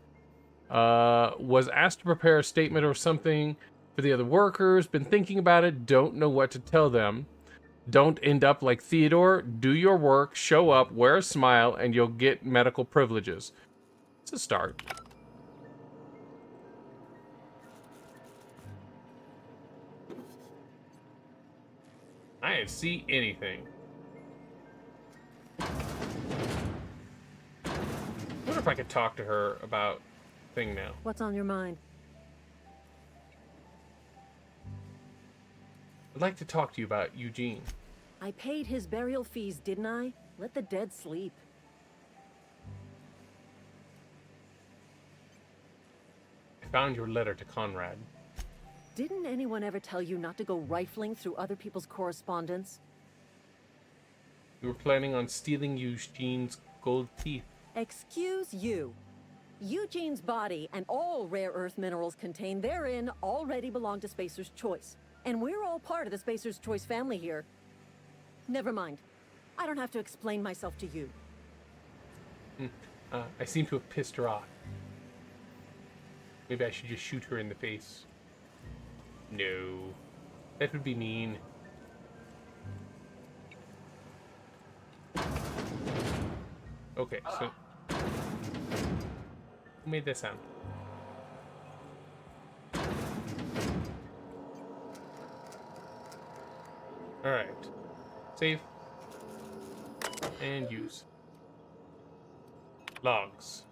Was asked to prepare a statement or something for the other workers. Been thinking about it. Don't know what to tell them. Don't end up like Theodore. Do your work, show up, wear a smile, and you'll get medical privileges. It's a start. I didn't see anything. I wonder if I could talk to her about thing now. What's on your mind? I'd like to talk to you about Eugene. I paid his burial fees, didn't I? Let the dead sleep. I found your letter to Conrad. Didn't anyone ever tell you not to go rifling through other people's correspondence? We were planning on stealing Eugene's gold teeth. Excuse you. Eugene's body and all rare earth minerals contained therein already belong to Spacer's Choice. And we're all part of the Spacer's Choice family here. Never mind. I don't have to explain myself to you. I seem to have pissed her off. Maybe I should just shoot her in the face. No. That would be mean. Okay, so... Who made that sound? Alright. Save. And use. Logs.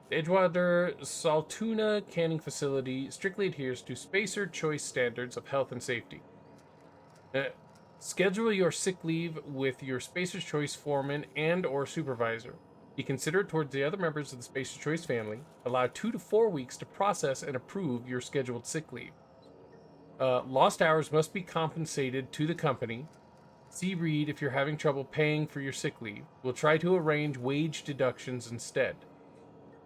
The Edgewater Saltuna Canning Facility strictly adheres to Spacer Choice standards of health and safety. Schedule your sick leave with your Spacer's Choice foreman and or supervisor. Be considerate towards the other members of the Spacer's Choice family. Allow 2 to 4 weeks to process and approve your scheduled sick leave. Lost hours must be compensated to the company. See Reed if you're having trouble paying for your sick leave. We'll try to arrange wage deductions instead.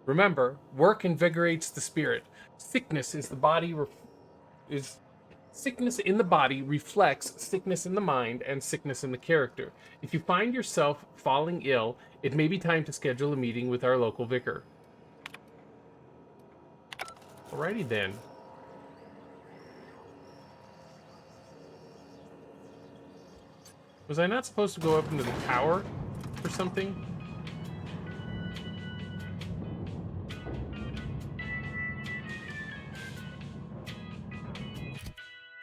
Remember, work invigorates the spirit. Sickness in the body reflects sickness in the mind and sickness in the character. If you find yourself falling ill, it may be time to schedule a meeting with our local vicar. Alrighty then. Was I not supposed to go up into the tower or something?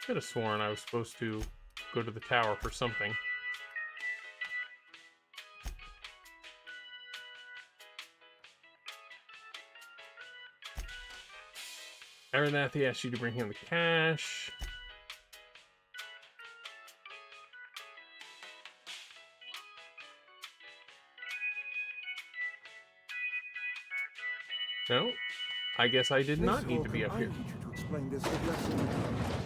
Could have sworn I was supposed to go to the tower for something. Aranathy asked you to bring him the cash. No, I guess I did not need to be up here. I need you to explain this addressing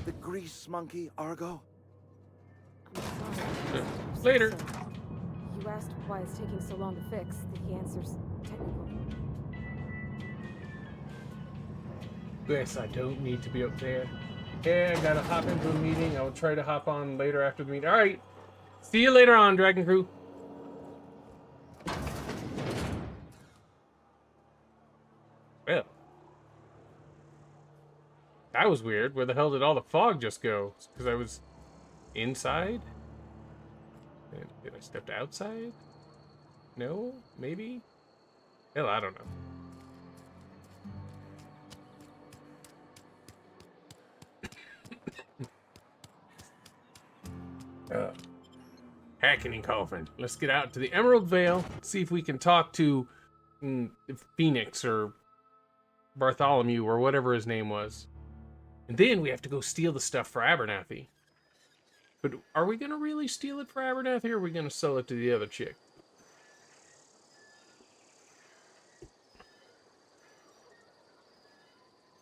the grease monkey, Argo. Later. You asked why it's taking so long to fix. The answer's technical. Guess I don't need to be up there. Okay, I gotta hop into a meeting. I will try to hop on later after the meeting. Alright. See you later on, Dragon Crew. Well. That was weird. Where the hell did all the fog just go? Because I was inside? Did I step outside? No? Maybe? Hell, I don't know. Hacking and coughing. Let's get out to the Emerald Vale, see if we can talk to Phoenix or Bartholomew or whatever his name was. And then we have to go steal the stuff for Abernathy. But are we going to really steal it for Abernathy, or are we going to sell it to the other chick?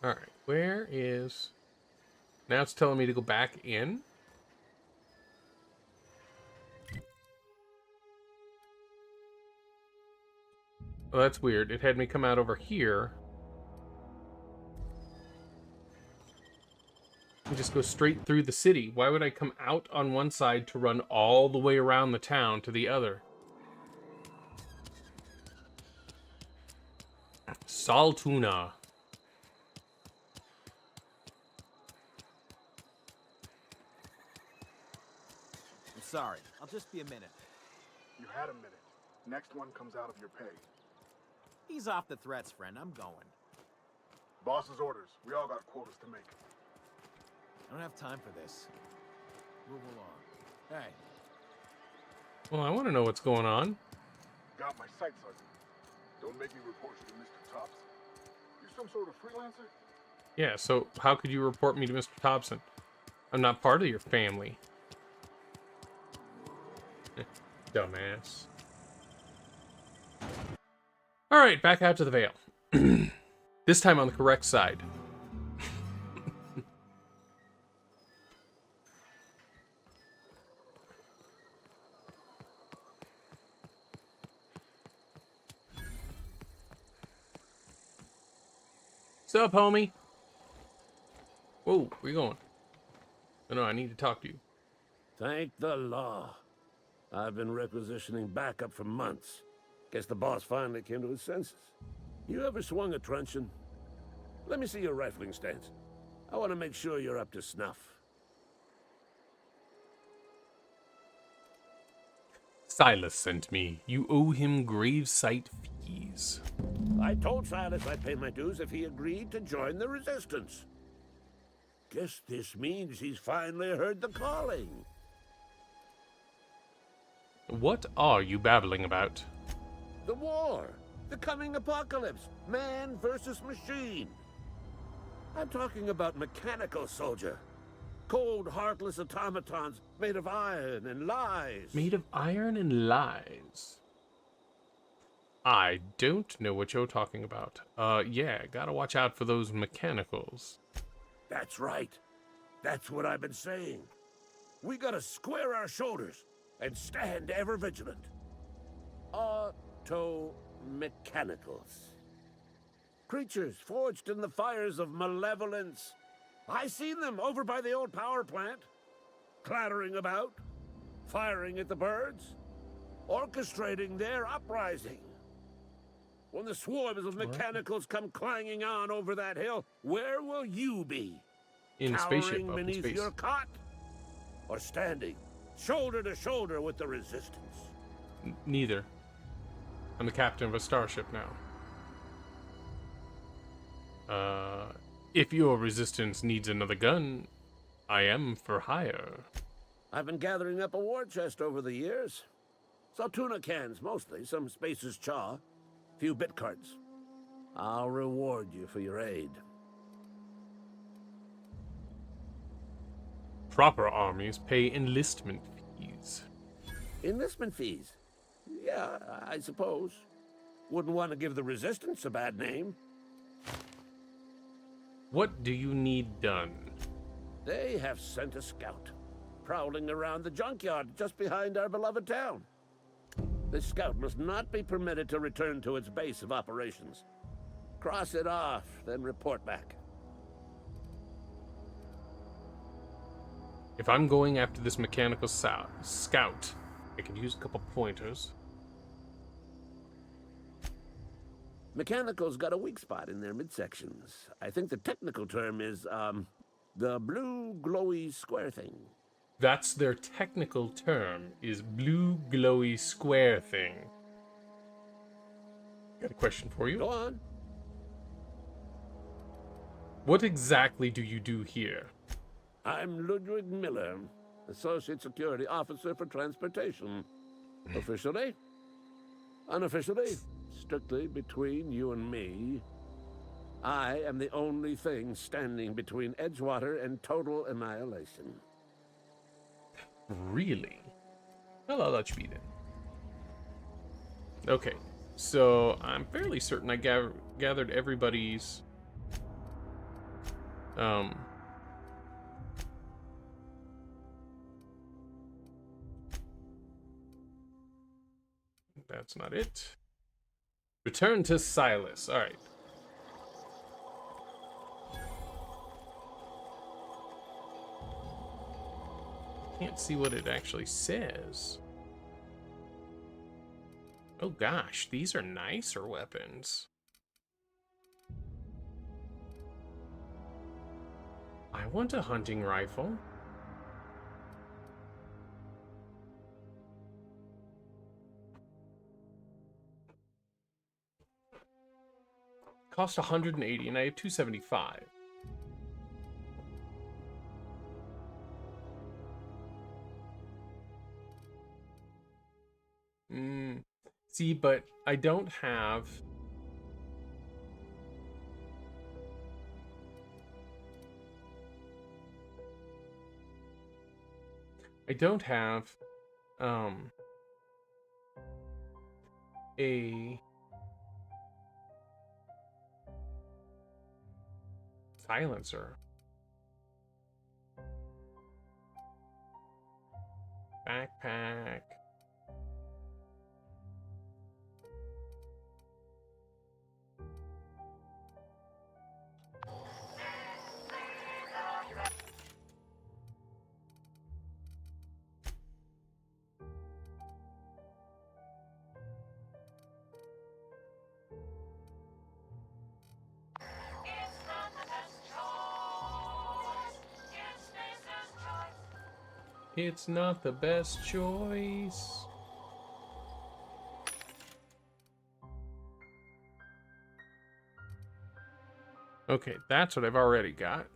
Alright, where is... Now it's telling me to go back in. Oh, that's weird. It had me come out over here. And just go straight through the city. Why would I come out on one side to run all the way around the town to the other? Saltuna. I'm sorry. I'll just be a minute. You had a minute. Next one comes out of your pay. Ease off the threats, friend. I'm going. Boss's orders. We all got quotas to make. I don't have time for this. Move along. Hey. Well, I want to know what's going on. Got my sight, Sergeant. Don't make me report you to Mr. Thompson. You some sort of freelancer? Yeah, so how could you report me to Mr. Thompson? I'm not part of your family. Dumbass. Alright, back out to the Vale. This time on the correct side. What's up, homie? Whoa, where you going? No, I need to talk to you. Thank the law. I've been requisitioning backup for months. Guess the boss finally came to his senses. You ever swung a truncheon? Let me see your rifling stance. I want to make sure you're up to snuff. Silas sent me. You owe him gravesite fees. I told Silas I'd pay my dues if he agreed to join the resistance. Guess this means he's finally heard the calling. What are you babbling about? The war. The coming apocalypse. Man versus machine. I'm talking about mechanical soldier. Cold, heartless automatons made of iron and lies. Made of iron and lies? I don't know what you're talking about. Yeah, gotta watch out for those mechanicals. That's right. That's what I've been saying. We gotta square our shoulders and stand ever vigilant. Auto-mechanicals. Creatures forged in the fires of malevolence. I seen them over by the old power plant, clattering about, firing at the birds, orchestrating their uprising. When the swarms of mechanicals come clanging on over that hill, where will you be? In Cowering spaceship, up in beneath space. your cot? Or standing, shoulder to shoulder with the resistance? Neither. I'm the captain of a starship now. If your resistance needs another gun, I am for hire. I've been gathering up a war chest over the years. Saltuna cans, mostly, some Spacer's chaw, few bit cards. I'll reward you for your aid. Proper armies pay enlistment fees. Enlistment fees? Yeah, I suppose. Wouldn't want to give the resistance a bad name. What do you need done? They have sent a scout, prowling around the junkyard just behind our beloved town. This scout must not be permitted to return to its base of operations. Cross it off, then report back. If I'm going after this mechanical scout, I could use a couple pointers. Mechanicals got a weak spot in their midsections. I think the technical term is, the blue glowy square thing. That's their technical term, is blue glowy square thing. Got a question for you. Go on. What exactly do you do here? I'm Ludwig Miller, Associate Security Officer for Transportation. Officially, unofficially, strictly between you and me, I am the only thing standing between Edgewater and total annihilation. Really? Well, I'll let you be then. Okay, so I'm fairly certain I gathered everybody's that's not it. Return to Silas. All right. Can't see what it actually says. Oh gosh, these are nicer weapons. I want a hunting rifle. Cost 180 and I have 275. See, but I don't have... a silencer. Backpack. It's not the best choice. Okay, that's what I've already got.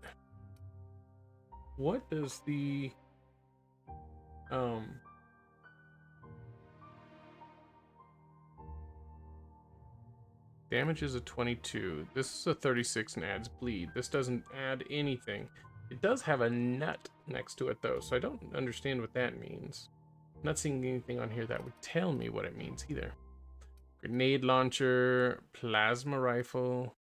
What does the damage is a 22. This is a 36 and adds bleed. This doesn't add anything. It does have a nut next to it though, so I don't understand what that means. I'm not seeing anything on here that would tell me what it means either. Grenade launcher, plasma rifle.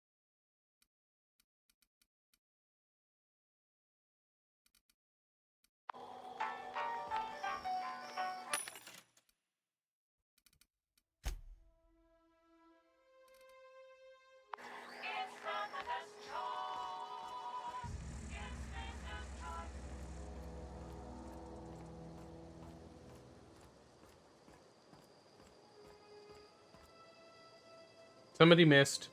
Somebody missed.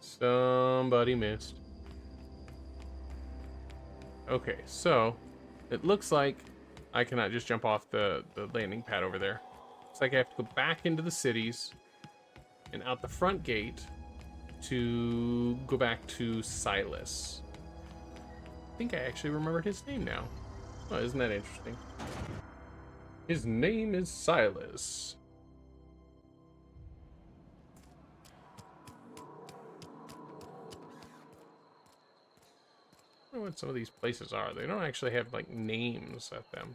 Somebody missed. Okay, so it looks like I cannot just jump off the landing pad over there. Looks like I have to go back into the cities and out the front gate to go back to Silas. I think I actually remembered his name now. Oh, isn't that interesting? His name is Silas. I don't know what some of these places are. They don't actually have like names at them.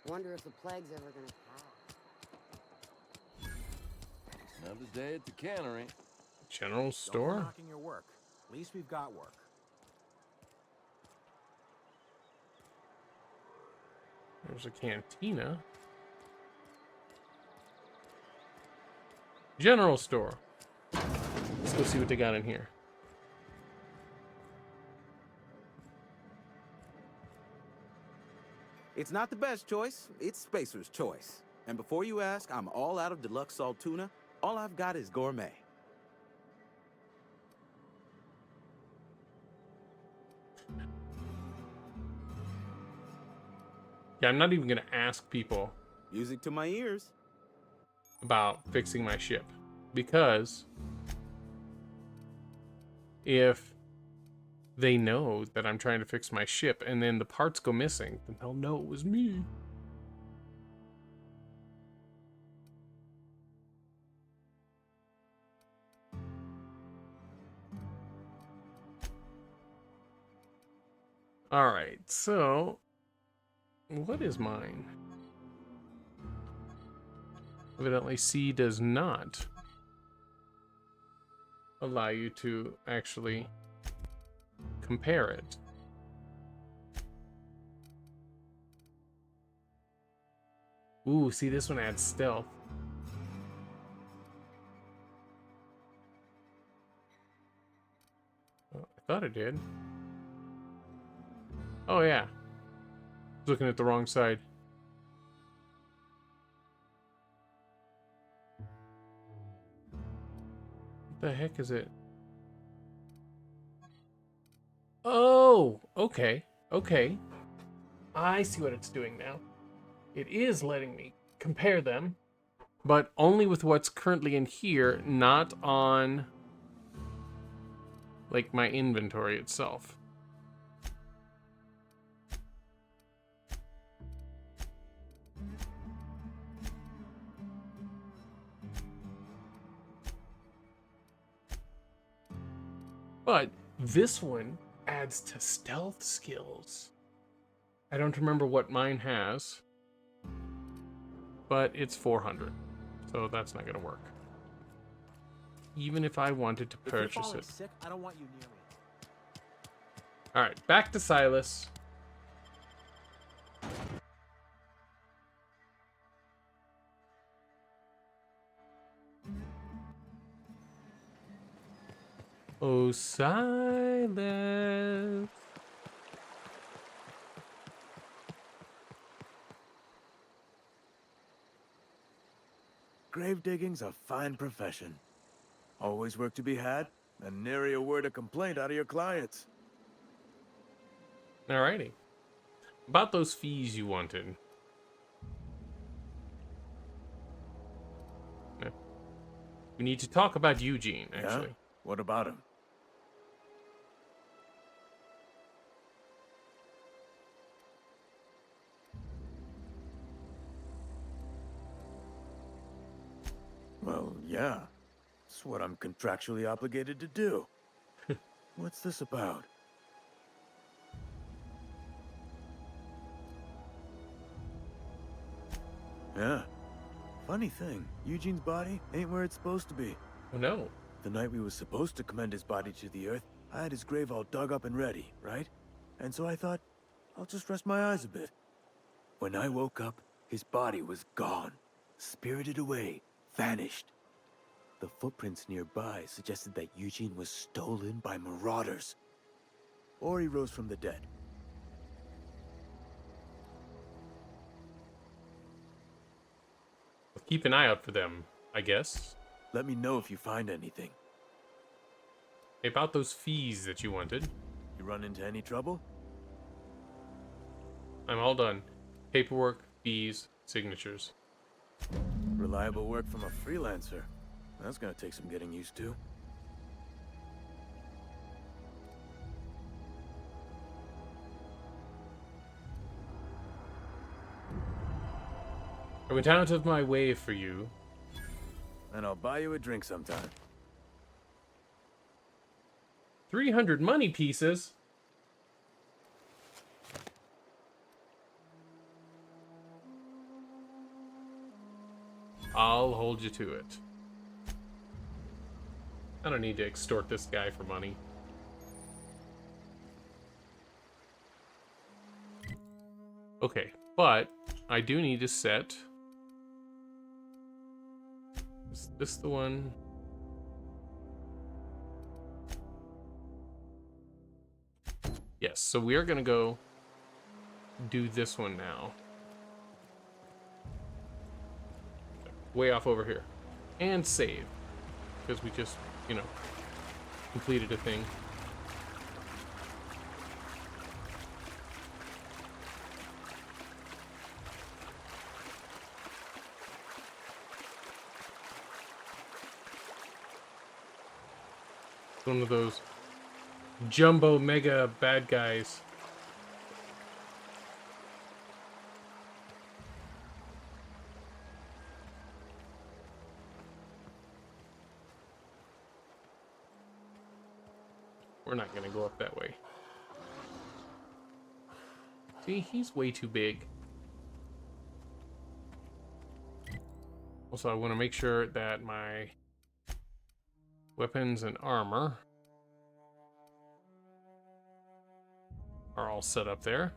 Wonder if the plague's ever gonna pass. Another day at the cannery. General store? Don't knocking your work. At least we've got work. There's a cantina. General store. Let's go see what they got in here. It's not the best choice, it's Spacer's choice. And before you ask, I'm all out of deluxe salt tuna. All I've got is gourmet. Yeah, I'm not even gonna ask people. Music to my ears. About fixing my ship. Because if they know that I'm trying to fix my ship and then the parts go missing, then they'll know it was me. Alright, so what is mine? Evidently C does not allow you to actually compare it. Ooh, see, this one adds stealth. Oh, I thought it did. Oh yeah. Looking at the wrong side. What the heck is it? Oh, okay. Okay. I see what it's doing now. It is letting me compare them, but only with what's currently in here, not on, like, my inventory itself. But this one adds to stealth skills. I don't remember what mine has, but it's 400, so that's not gonna work. Even if I wanted to purchase it. Sick, I don't want you near me. All right, back to Silas. Oh, Silas. Grave digging's a fine profession. Always work to be had, and nary a word of complaint out of your clients. Alrighty. About those fees you wanted. No. We need to talk about Eugene, actually. Yeah? What about him? Well, yeah. It's what I'm contractually obligated to do. What's this about? Yeah. Funny thing, Eugene's body ain't where it's supposed to be. Oh no. The night we was supposed to commend his body to the earth, I had his grave all dug up and ready, right? And so I thought, I'll just rest my eyes a bit. When I woke up, his body was gone. Spirited away, vanished. The footprints nearby suggested that Eugene was stolen by marauders. Or he rose from the dead. Keep an eye out for them, I guess. Let me know if you find anything. About those fees that you wanted. You run into any trouble? I'm all done. Paperwork, fees, signatures. Reliable work from a freelancer. That's gonna take some getting used to. I went out of my way for you. And I'll buy you a drink sometime. 300 money pieces? I'll hold you to it. I don't need to extort this guy for money. Okay, but I do need to set... Is this the one? Yes, so we are gonna go do this one now. Way off over here. And save. Because we just, you know, completed a thing. One of those jumbo mega bad guys. We're not gonna go up that way. See, he's way too big. Also, I want to make sure that my weapons and armor are all set up there.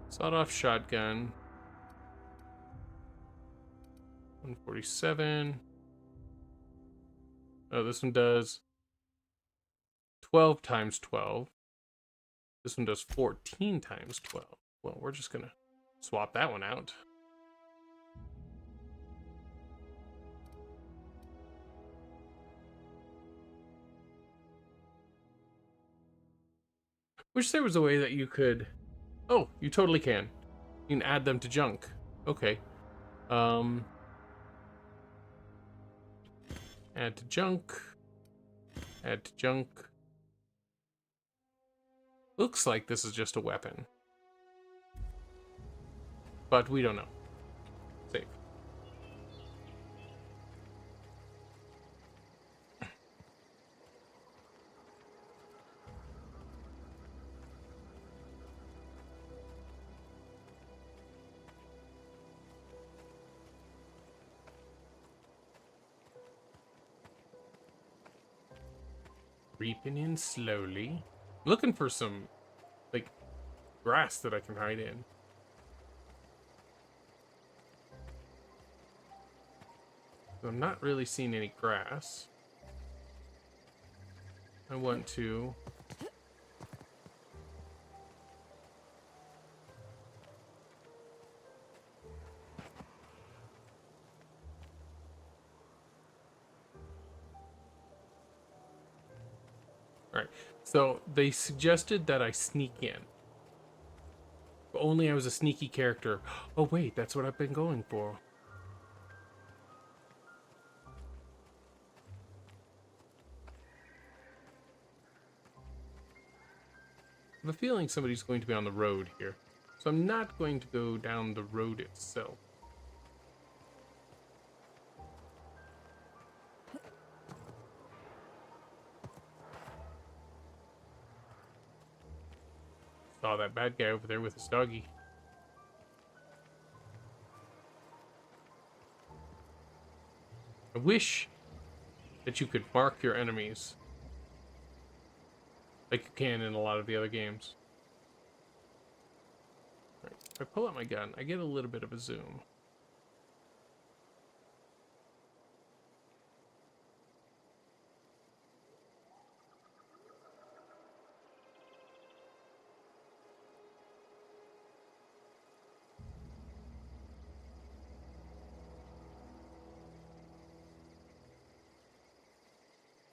Sawed-off shotgun. 147. Oh, this one does 12 times 12. This one does 14 times 12. Well, we're just gonna swap that one out. Wish there was a way that you could... Oh, you totally can. You can add them to junk. Okay. Add to junk. Add to junk. Looks like this is just a weapon. But we don't know. Save. Creeping in slowly. Looking for some, like, grass that I can hide in. I'm not really seeing any grass. I want to... Alright, so they suggested that I sneak in. If only I was a sneaky character. Oh wait, that's what I've been going for. I have a feeling somebody's going to be on the road here. So I'm not going to go down the road itself. Saw that bad guy over there with his doggy. I wish that you could mark your enemies like you can in a lot of the other games. Right. If I pull out my gun, I get a little bit of a zoom.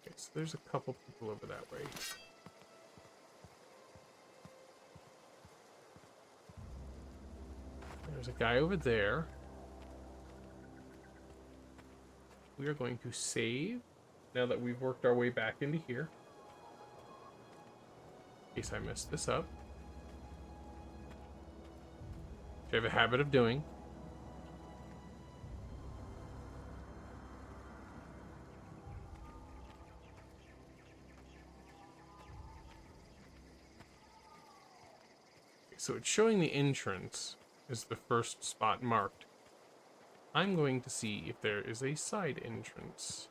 Okay, so there's a couple people over that way. There's a guy over there. We are going to save now that we've worked our way back into here. In case I messed this up. Which I have a habit of doing. Okay, so it's showing the entrance is the first spot marked. I'm going to see if there is a side entrance.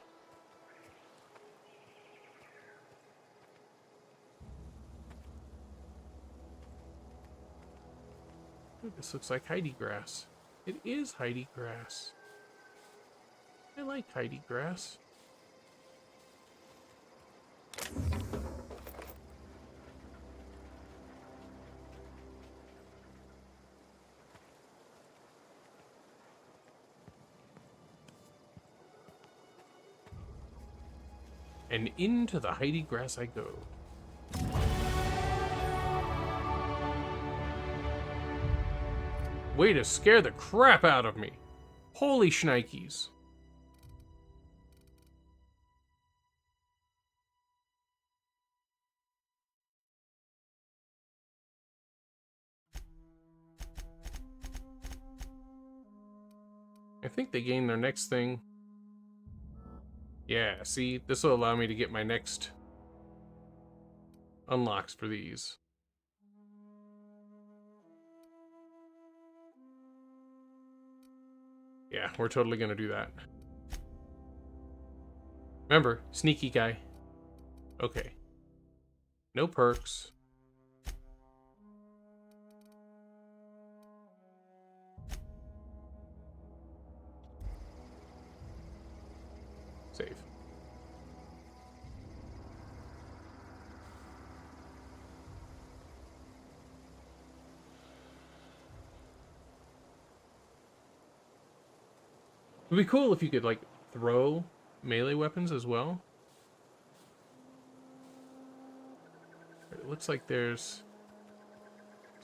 Ooh, this looks like Heidi grass. It is Heidi grass. I like Heidi grass. And into the Heidi grass I go. Way to scare the crap out of me. Holy shnikes. I think they gain their next thing. Yeah, see, this will allow me to get my next unlocks for these. Yeah, we're totally gonna do that. Remember, sneaky guy. Okay. No perks. Save. It would be cool if you could, like, throw melee weapons as well. It looks like there's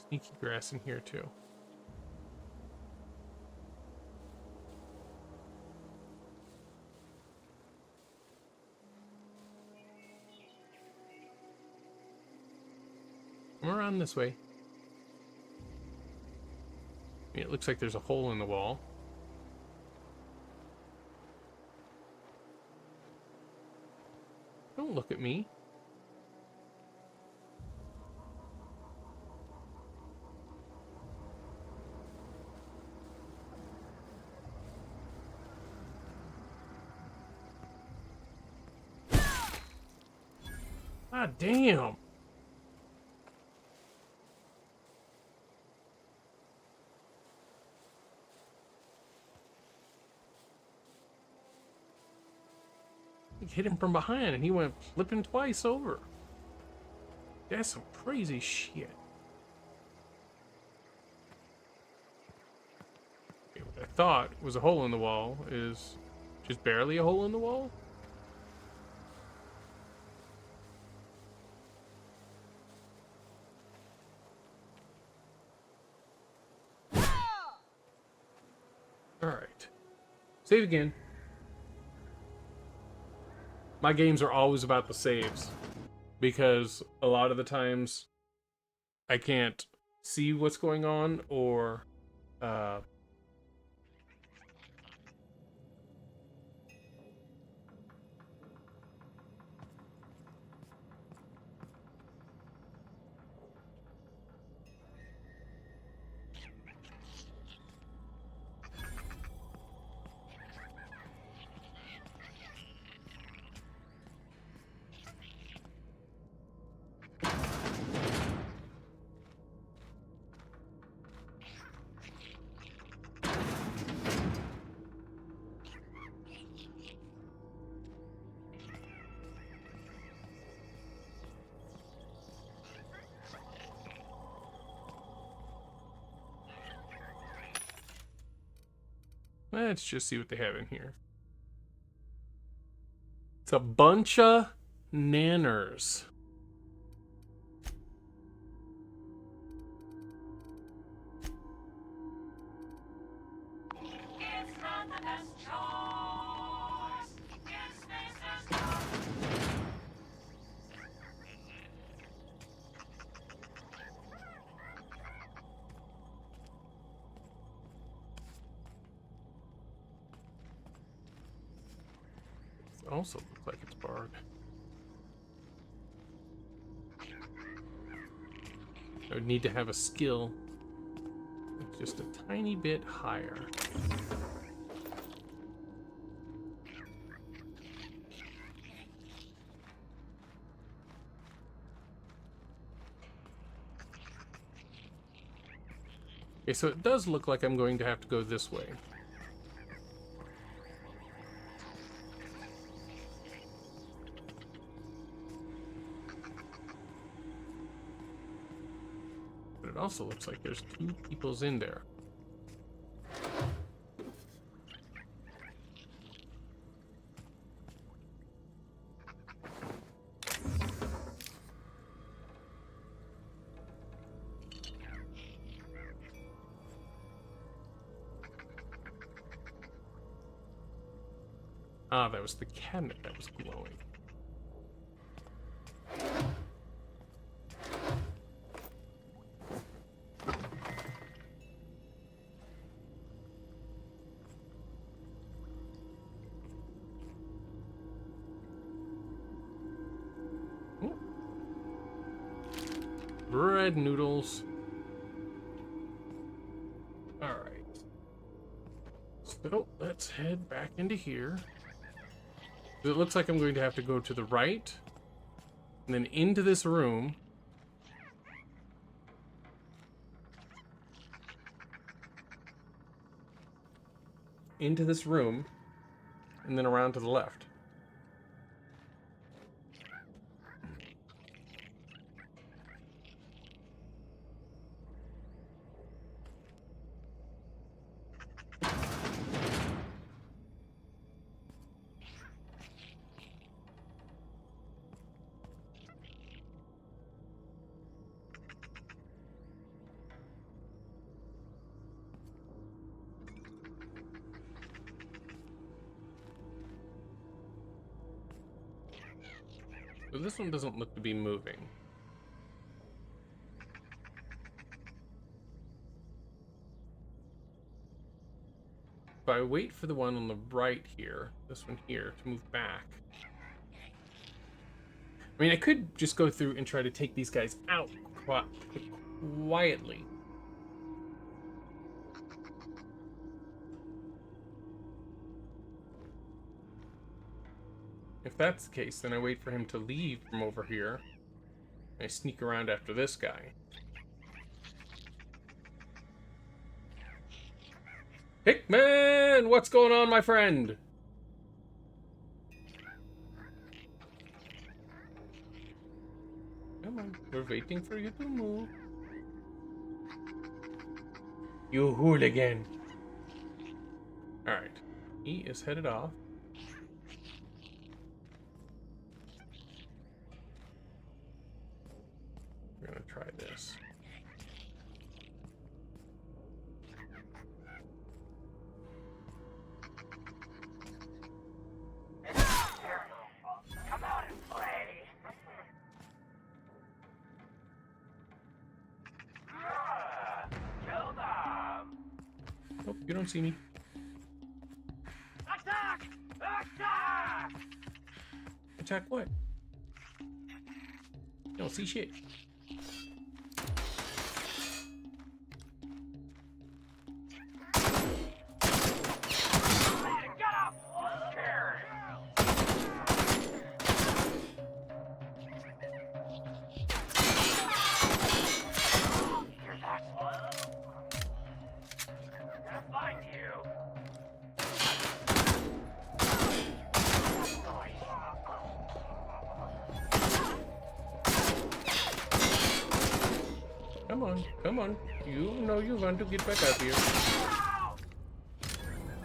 sneaky grass in here, too. Come around this way. I mean, it looks like there's a hole in the wall. Don't look at me. Ah, damn. Hit him from behind and he went flipping twice over. That's some crazy shit. Okay, what I thought was a hole in the wall is just barely a hole in the wall. Alright. Save again. My games are always about the saves, because a lot of the times I can't see what's going on, or let's just see what they have in here. It's a bunch of nanners. Also looks like it's barred. I would need to have a skill just a tiny bit higher. Okay, so it does look like I'm going to have to go this way. It also looks like there's two peoples in there. Ah, that was the cabinet that was glowing. bread noodles. Alright. So let's head back into here. It looks like I'm going to have to go to the right, and then into this room. Into this room, and then around to the left. So this one doesn't look to be moving. If I wait for the one on the right here, this one here, to move back. I mean, I could just go through and try to take these guys out quietly. If that's the case, then I wait for him to leave from over here. And I sneak around after this guy. Hickman! What's going on, my friend? Come on, we're waiting for you to move. You hooligan. Alright, he is headed off. We're gonna try this. Come out and play. Kill them. Nope, you don't see me. Attack! Attack! Attack what? You don't see shit. Get up! Scared. Here's that. I'm gonna find you. Come on, come on. You know you want to get back out here.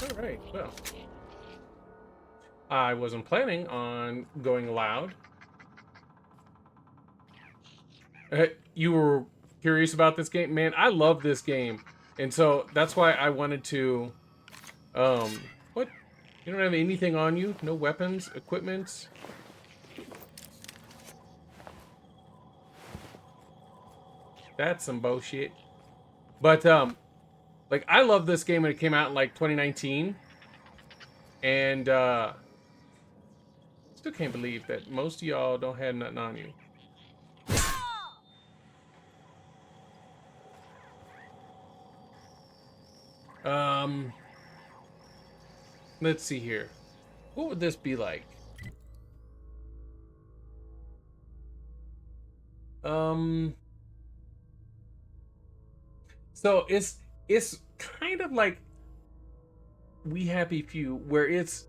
Alright, well. I wasn't planning on going loud. You were curious about this game? Man, I love this game. And so that's why I wanted to... what? You don't have anything on you? No weapons, equipment? That's some bullshit. But, like, I love this game when it came out in, like, 2019. And, still can't believe that most of y'all don't have nothing on you. Let's see here. What would this be like? So it's kind of like We Happy Few, where it's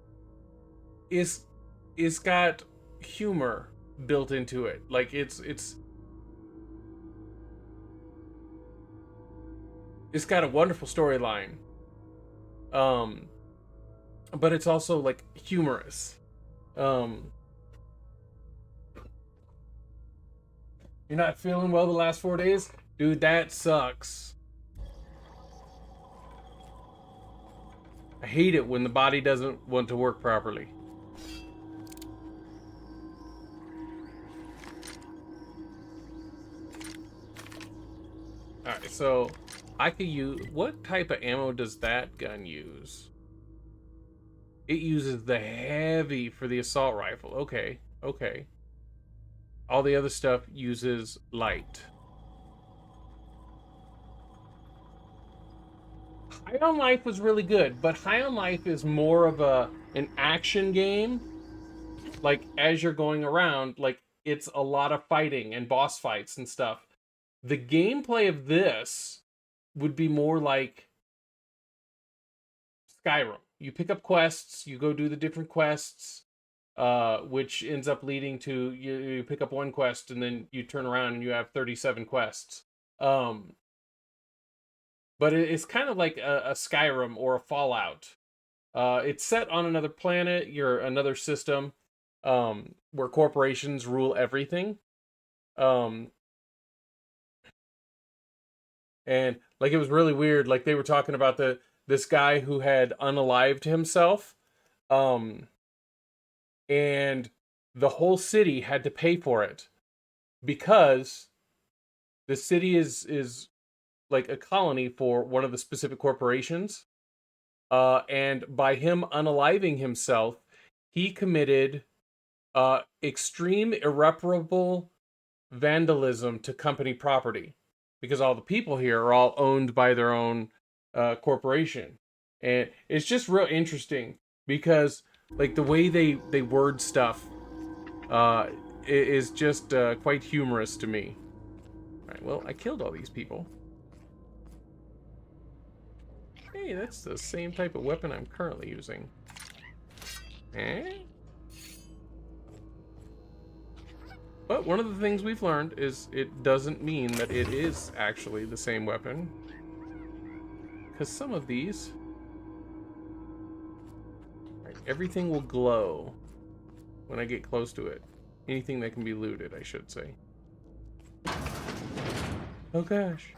got humor built into it. Like it's got a wonderful storyline. But it's also like humorous. You're not feeling well the last 4 days? Dude, that sucks. I hate it when the body doesn't want to work properly. Alright, so I could use... What type of ammo does that gun use? It uses the heavy for the assault rifle. Okay, okay. All the other stuff uses light. High on Life was really good, but High on Life is more of an action game. Like, as you're going around, like, it's a lot of fighting and boss fights and stuff. The gameplay of this would be more like Skyrim. You pick up quests, you go do the different quests, which ends up leading to you pick up one quest and then you turn around and you have 37 quests. But it's kind of like a Skyrim or a Fallout. It's set on another planet, you're another system, where corporations rule everything. And like it was really weird. Like they were talking about this guy who had unalived himself, and the whole city had to pay for it because the city is like a colony for one of the specific corporations. And by him unaliving himself, he committed extreme irreparable vandalism to company property because all the people here are all owned by their own corporation. And it's just real interesting because like the way they word stuff is just quite humorous to me. All right, well, I killed all these people. Hey, that's the same type of weapon I'm currently using. Eh? But one of the things we've learned is it doesn't mean that it is actually the same weapon. Because some of these... Right, everything will glow when I get close to it. Anything that can be looted, I should say. Oh gosh.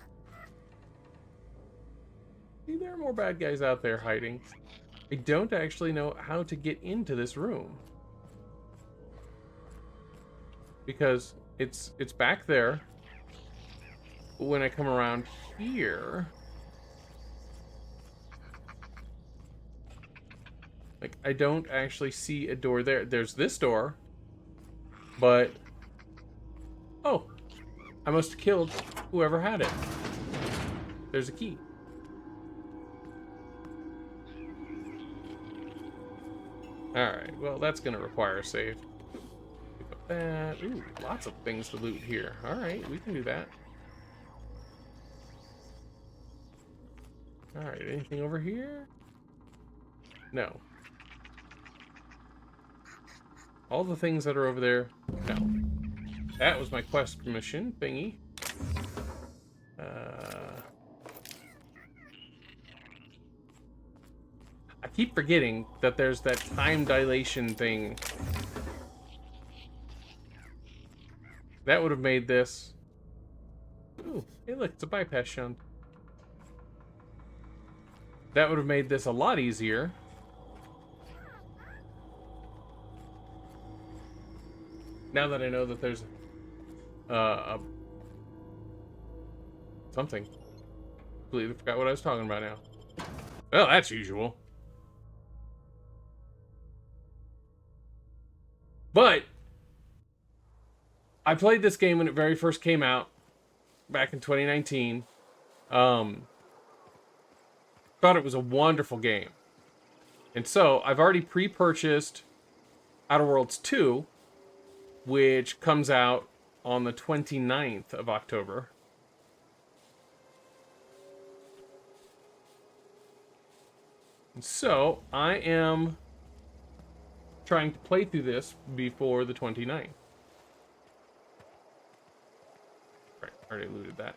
See, there are more bad guys out there hiding. I don't actually know how to get into this room. Because it's back there. But when I come around here, like I don't actually see a door there. There's this door, but oh, I must have killed whoever had it. There's a key. Alright, well that's gonna require a save. Pick up that. Ooh, lots of things to loot here. Alright, we can do that. Alright, anything over here? No. All the things that are over there, no. That was my quest mission thingy. I keep forgetting that there's that time dilation thing. That would have made this... Ooh, hey look, it's a bypass shunt. That would have made this a lot easier. Now that I know that there's something. Completely forgot what I was talking about now. Well, that's usual. But I played this game when it very first came out back in 2019. Thought it was a wonderful game. And so I've already pre-purchased Outer Worlds 2, which comes out on the 29th of October. And so I am trying to play through this before the 29th. Right, already looted that.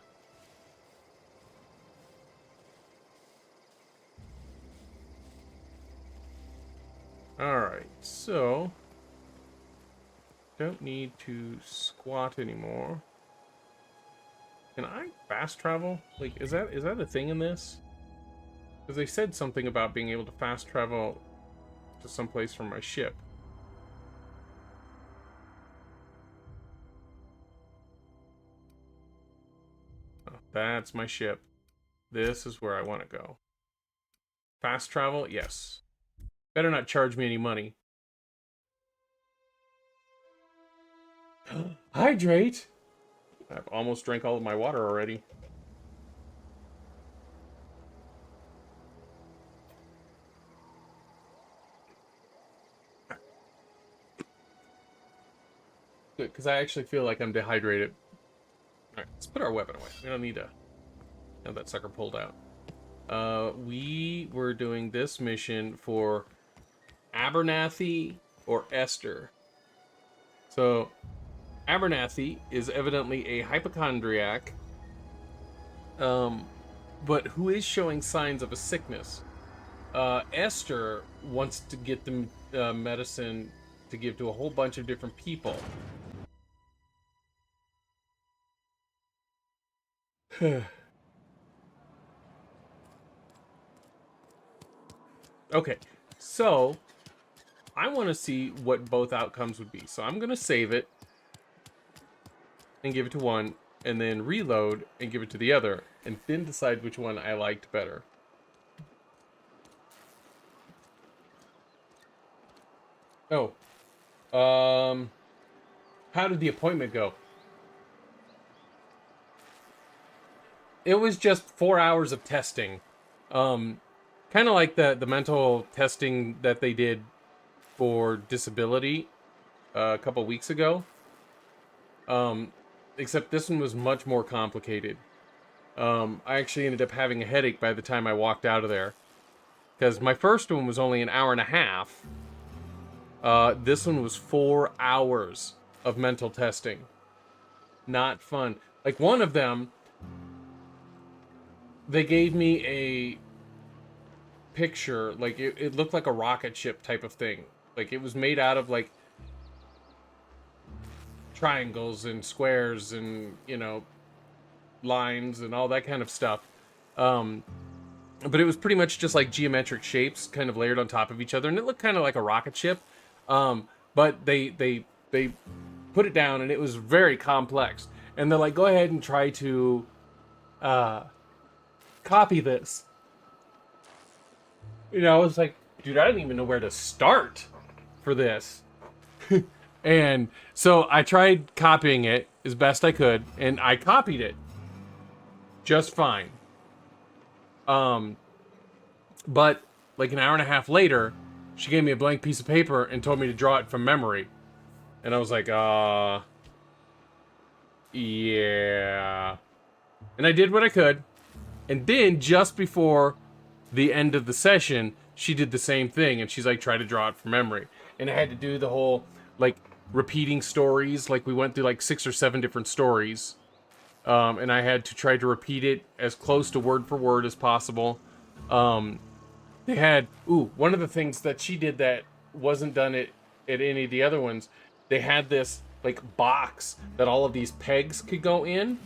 Alright, so don't need to squat anymore. Can I fast travel? Like, is that a thing in this? Because they said something about being able to fast travel to someplace from my ship. Oh, that's my ship. This is where I want to go. Fast travel? Yes. Better not charge me any money. Hydrate! I've almost drank all of my water already. Good, because I actually feel like I'm dehydrated. Alright, let's put our weapon away. We don't need to have that sucker pulled out. We were doing this mission for Abernathy or Esther. So, Abernathy is evidently a hypochondriac, but who is showing signs of a sickness. Esther wants to get the medicine to give to a whole bunch of different people. Okay, so I want to see what both outcomes would be. So I'm going to save it and give it to one, and then reload and give it to the other, and then decide which one I liked better. Oh, how did the appointment go? It was just 4 hours of testing. Kind of like the mental testing that they did for disability a couple weeks ago. Except this one was much more complicated. I actually ended up having a headache by the time I walked out of there. Because my first one was only an hour and a half. This one was 4 hours of mental testing. Not fun. Like, one of them, they gave me a picture, like, it looked like a rocket ship type of thing. Like, it was made out of, like, triangles and squares and, you know, lines and all that kind of stuff. But it was pretty much just like geometric shapes kind of layered on top of each other, and it looked kind of like a rocket ship. But they put it down, and it was very complex. And they're like, go ahead and try to copy this. You know, I was like, dude, I didn't even know where to start for this. And so I tried copying it as best I could, and I copied it just fine. But like an hour and a half later, she gave me a blank piece of paper and told me to draw it from memory. And I was like, yeah. And I did what I could. And then just before the end of the session, she did the same thing, and she's like, try to draw it from memory. And I had to do the whole, like, repeating stories. Like, we went through like 6 or 7 different stories. And I had to try to repeat it as close to word for word as possible. They had, one of the things that she did that wasn't done at any of the other ones, they had this, like, box that all of these pegs could go in.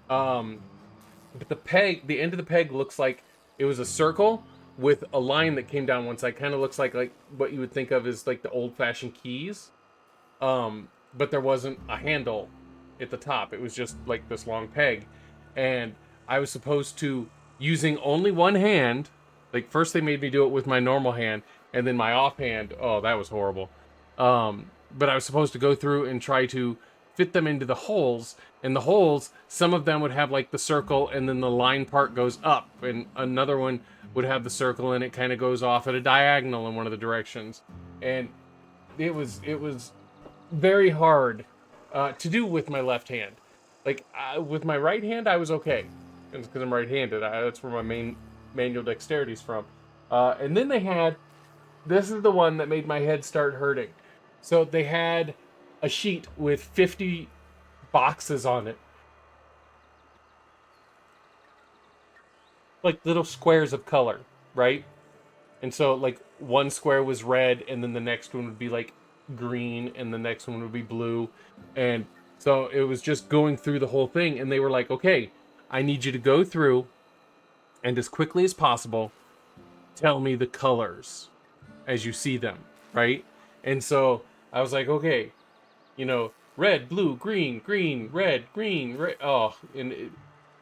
But the end of the peg looks like it was a circle with a line that came down one side. Kind of looks like what you would think of as, like, the old-fashioned keys. But there wasn't a handle at the top. It was just, like, this long peg. And I was supposed to, using only one hand, like, first they made me do it with my normal hand, and then my offhand, oh, that was horrible. But I was supposed to go through and try to fit them into the holes, and the holes, some of them would have, like, the circle, and then the line part goes up, and another one would have the circle, and it kind of goes off at a diagonal in one of the directions. And it was very hard to do with my left hand. Like, with my right hand, I was okay. It's because I'm right-handed. That's where my main manual dexterity's from. And then they had, this is the one that made my head start hurting. So they had a sheet with 50 boxes on it. Like little squares of color, right? And so, like, one square was red, and then the next one would be, like, green, and the next one would be blue. And so it was just going through the whole thing, and they were like, okay, I need you to go through and as quickly as possible tell me the colors as you see them, right? And so I was like, okay, you know, red, blue, green, green, red, green, red. Oh,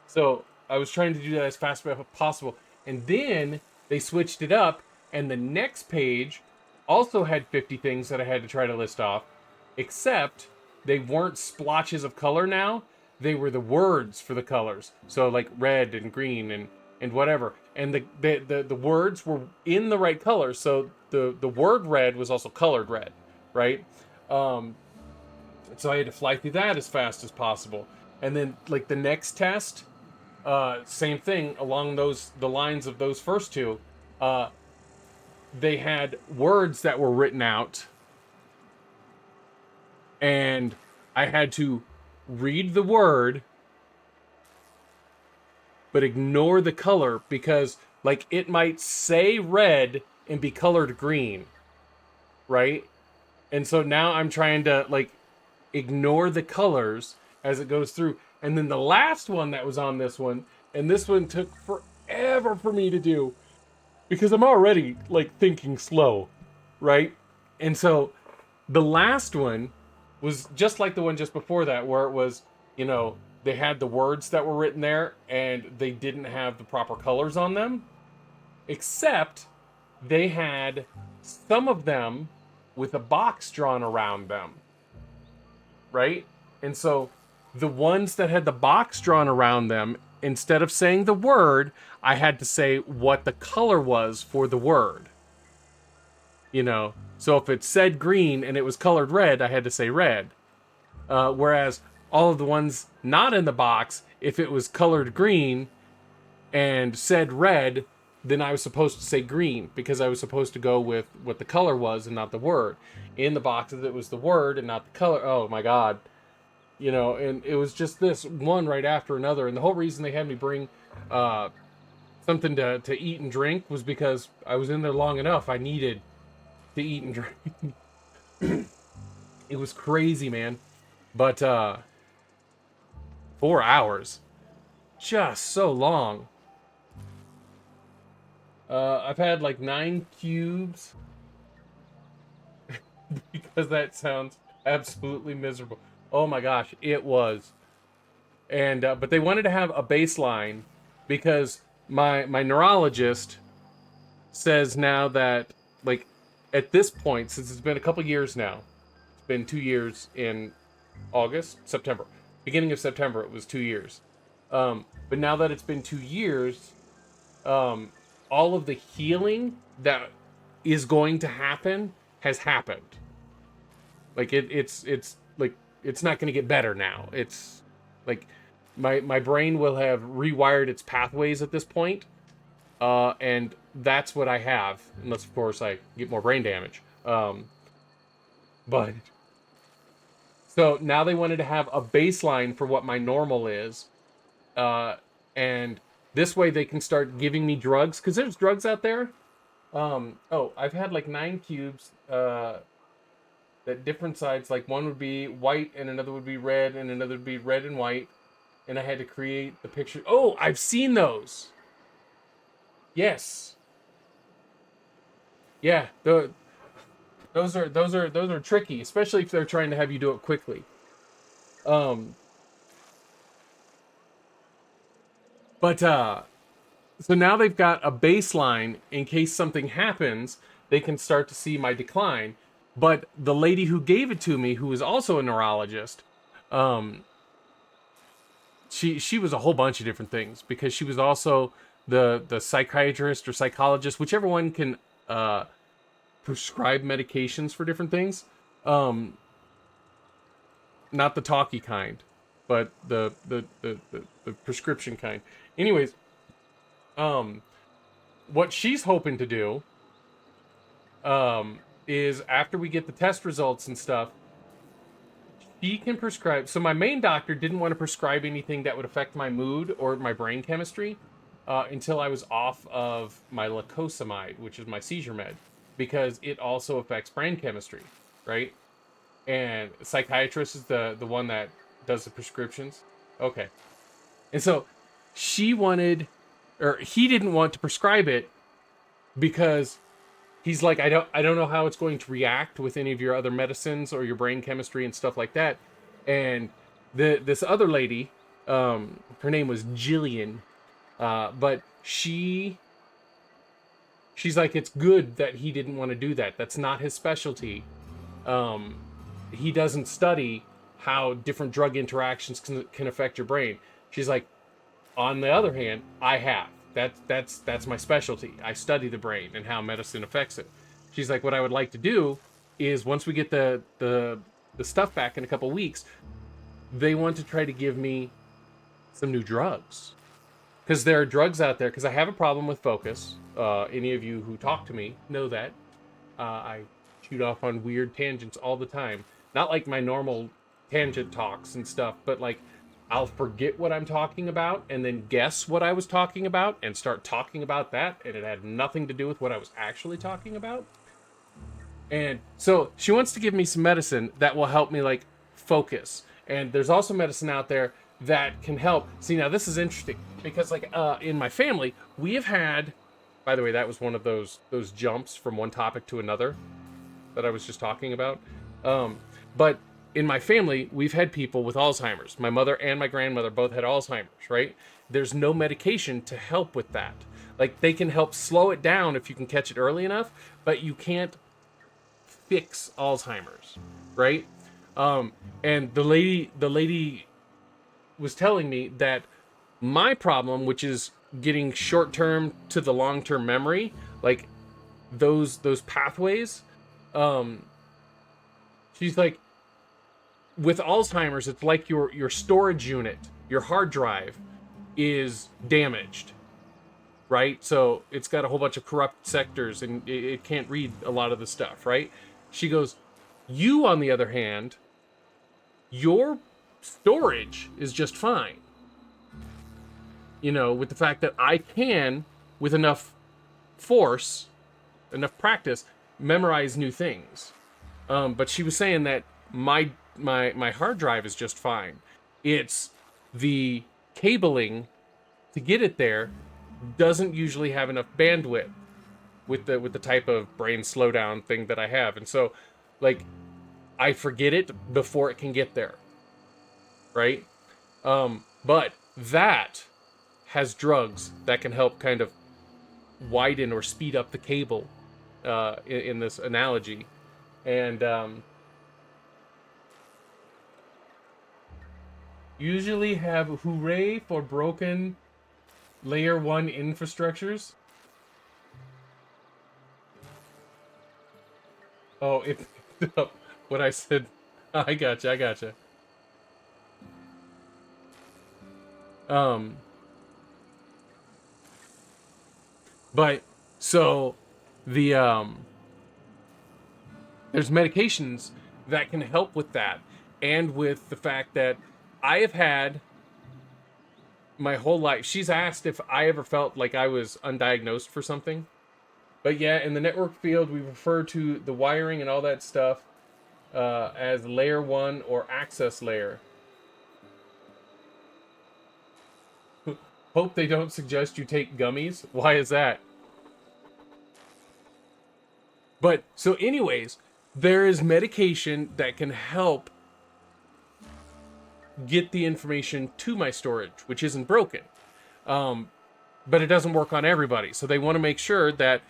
so I was trying to do that as fast as possible. And then they switched it up, and the next page also had 50 things that I had to try to list off, except they weren't splotches of color now. They were the words for the colors. So like red and green and whatever. And the words were in the right color. So the word red was also colored red, right? So I had to fly through that as fast as possible. And then, like, the next test, same thing along the lines of those first two. They had words that were written out, and I had to read the word, but ignore the color because, like, it might say red and be colored green, right? And so now I'm trying to, like, ignore the colors as it goes through. And then the last one that was on this one, and this one took forever for me to do because I'm already, like, thinking slow, right? And so the last one was just like the one just before that, where it was, you know, they had the words that were written there and they didn't have the proper colors on them, except they had some of them with a box drawn around them, right? And so the ones that had the box drawn around them, instead of saying the word, I had to say what the color was for the word. You know, so if it said green and it was colored red, I had to say red. Whereas all of the ones not in the box, if it was colored green and said red, then I was supposed to say green because I was supposed to go with what the color was and not the word. In the boxes, it was the word and not the color. Oh my God. You know, and it was just this one right after another. And the whole reason they had me bring something to eat and drink was because I was in there long enough. I needed to eat and drink. It was crazy, man. But 4 hours. Just so long. I've had like 9 cubes. Because that sounds absolutely miserable. Oh my gosh, it was. And but they wanted to have a baseline because my neurologist says now that, like, at this point, since it's been a couple years now, it's been 2 years in September. Beginning of September, it was 2 years. But now that it's been 2 years, all of the healing that is going to happen has happened. Like it's like it's not going to get better now. It's like my brain will have rewired its pathways at this point, and that's what I have, unless of course I get more brain damage. But so now they wanted to have a baseline for what my normal is, and this way they can start giving me drugs, because there's drugs out there. Oh, I've had like 9 cubes that different sides, like one would be white and another would be red and another would be red and white, and I had to create the picture. Oh, I've seen those. Yes. Yeah, those are tricky, especially if they're trying to have you do it quickly. But so now they've got a baseline in case something happens, they can start to see my decline. But the lady who gave it to me, who is also a neurologist, she was a whole bunch of different things, because she was also the psychiatrist or psychologist, whichever one can prescribe medications for different things. Not the talky kind, but the prescription kind. Anyways, what she's hoping to do is, after we get the test results and stuff, she can prescribe. So my main doctor didn't want to prescribe anything that would affect my mood or my brain chemistry until I was off of my lacosamide, which is my seizure med, because it also affects brain chemistry, right? And psychiatrist is the one that does the prescriptions. Okay. And so she wanted, or he didn't want to prescribe it because he's like, I don't know how it's going to react with any of your other medicines or your brain chemistry and stuff like that. And this other lady, her name was Jillian, but she's like, it's good that he didn't want to do that. That's not his specialty. He doesn't study how different drug interactions can affect your brain. She's like, on the other hand, I have. That's my specialty. I study the brain and how medicine affects it. She's like, what I would like to do is, once we get the the stuff back in a couple weeks, they want to try to give me some new drugs. Because there are drugs out there, because I have a problem with focus. Any of you who talk to me know that. I shoot off on weird tangents all the time. Not like my normal tangent talks and stuff, but like I'll forget what I'm talking about and then guess what I was talking about and start talking about that, and it had nothing to do with what I was actually talking about. And so she wants to give me some medicine that will help me like focus. And there's also medicine out there that can help. See, now this is interesting because like in my family, we have had, by the way, that was one of those jumps from one topic to another that I was just talking about. But in my family, we've had people with Alzheimer's. My mother and my grandmother both had Alzheimer's, right? There's no medication to help with that. Like they can help slow it down if you can catch it early enough, but you can't fix Alzheimer's, right? And the lady was telling me that my problem, which is getting short-term to the long-term memory, like those pathways, she's like, with Alzheimer's, it's like your storage unit, your hard drive is damaged, right? So it's got a whole bunch of corrupt sectors and it can't read a lot of the stuff, right? She goes, you, on the other hand, your storage is just fine. You know, with the fact that I can, with enough force, enough practice, memorize new things. But she was saying that my hard drive is just fine. It's the cabling to get it there doesn't usually have enough bandwidth with the type of brain slowdown thing that I have. And so, like, I forget it before it can get there, right? But that has drugs that can help kind of widen or speed up the cable in this analogy. And usually have hooray for broken layer 1 infrastructures. Oh, it picked up what I said. I gotcha. But so the there's medications that can help with that, and with the fact that I have had my whole life. She's asked if I ever felt like I was undiagnosed for something. But yeah, in the network field, we refer to the wiring and all that stuff as layer 1 or access layer. Hope they don't suggest you take gummies. Why is that? But so anyways, there is medication that can help get the information to my storage, which isn't broken. But it doesn't work on everybody. So they want to make sure that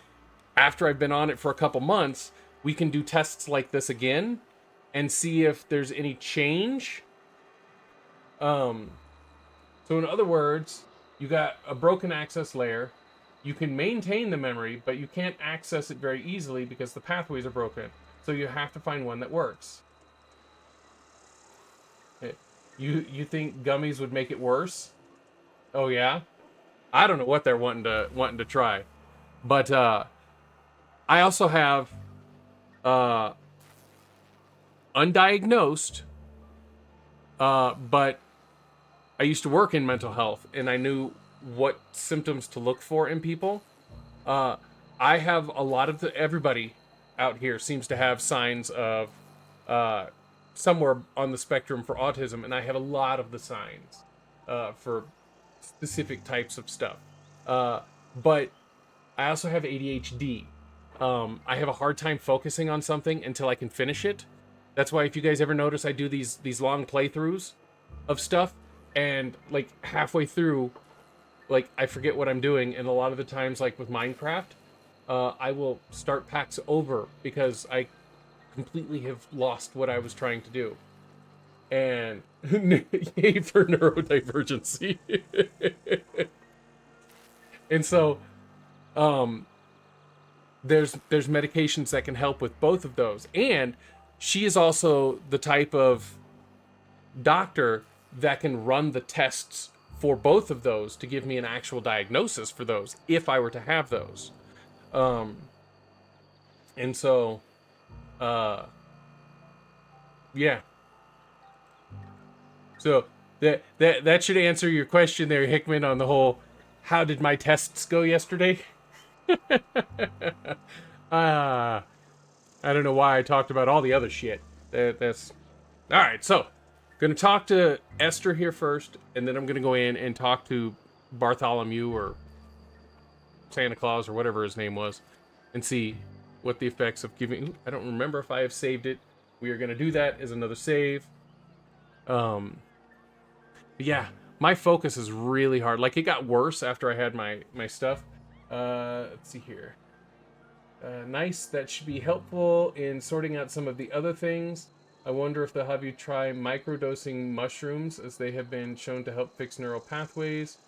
after I've been on it for a couple months, we can do tests like this again and see if there's any change. So in other words, you got a broken access layer. You can maintain the memory, but you can't access it very easily because the pathways are broken. So you have to find one that works. You think gummies would make it worse? Oh yeah? I don't know what they're wanting to try. But I also have undiagnosed, but I used to work in mental health and I knew what symptoms to look for in people. I have a lot of everybody out here seems to have signs of somewhere on the spectrum for autism, and I have a lot of the signs for specific types of stuff. But I also have ADHD. I have a hard time focusing on something until I can finish it. That's why if you guys ever notice, I do these long playthroughs of stuff, and like halfway through, like I forget what I'm doing, and a lot of the times, like with Minecraft, I will start packs over because I completely have lost what I was trying to do. And yay for neurodivergency. And so there's medications that can help with both of those. And she is also the type of doctor that can run the tests for both of those to give me an actual diagnosis for those if I were to have those. And so, yeah. So that should answer your question there, Hickman, on the whole, how did my tests go yesterday? I don't know why I talked about all the other shit. That's all right. So, gonna talk to Esther here first, and then I'm gonna go in and talk to Bartholomew or Santa Claus or whatever his name was, and see what the effects of giving. Ooh, I don't remember if I have saved it. We are gonna do that as another save. Yeah, my focus is really hard. Like, it got worse after I had my stuff. Let's see here. Nice, that should be helpful in sorting out some of the other things. I wonder if they'll have you try microdosing mushrooms, as they have been shown to help fix neural pathways.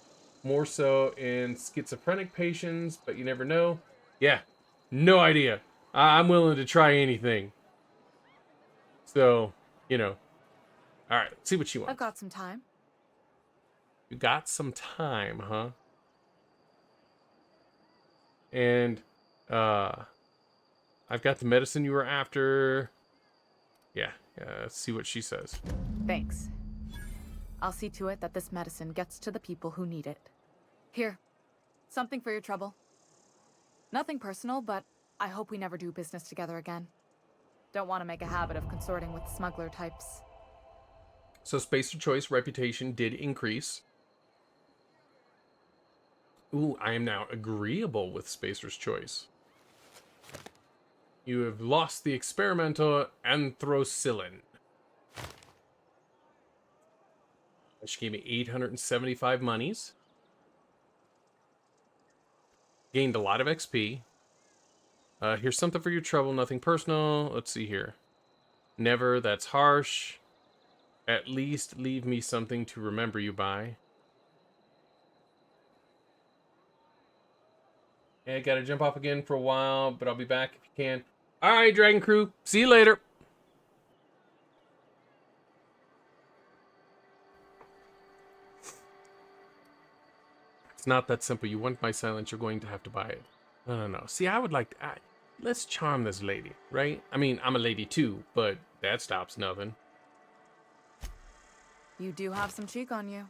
More so in schizophrenic patients, but you never know. Yeah, no idea. I'm willing to try anything. So, you know. Alright, let's see what she wants. I've got some time. You got some time, huh? And, I've got the medicine you were after. Yeah, let's see what she says. Thanks. I'll see to it that this medicine gets to the people who need it. Here, something for your trouble. Nothing personal, but I hope we never do business together again. Don't want to make a habit of consorting with smuggler types. So Spacer Choice reputation did increase. Ooh, I am now agreeable with Spacer's Choice. You have lost the experimental anthracillin. She gave me 875 monies. Gained a lot of XP. Here's something for your trouble, nothing personal. Let's see here. Never, that's harsh. At least leave me something to remember you by. Yeah, gotta jump off again for a while, but I'll be back if you can. Alright, Dragon Crew. See you later. It's not that simple. You want my silence, you're going to have to buy it. No. See, I would like to... let's charm this lady, right? I mean, I'm a lady too, but that stops nothing. You do have some cheek on you.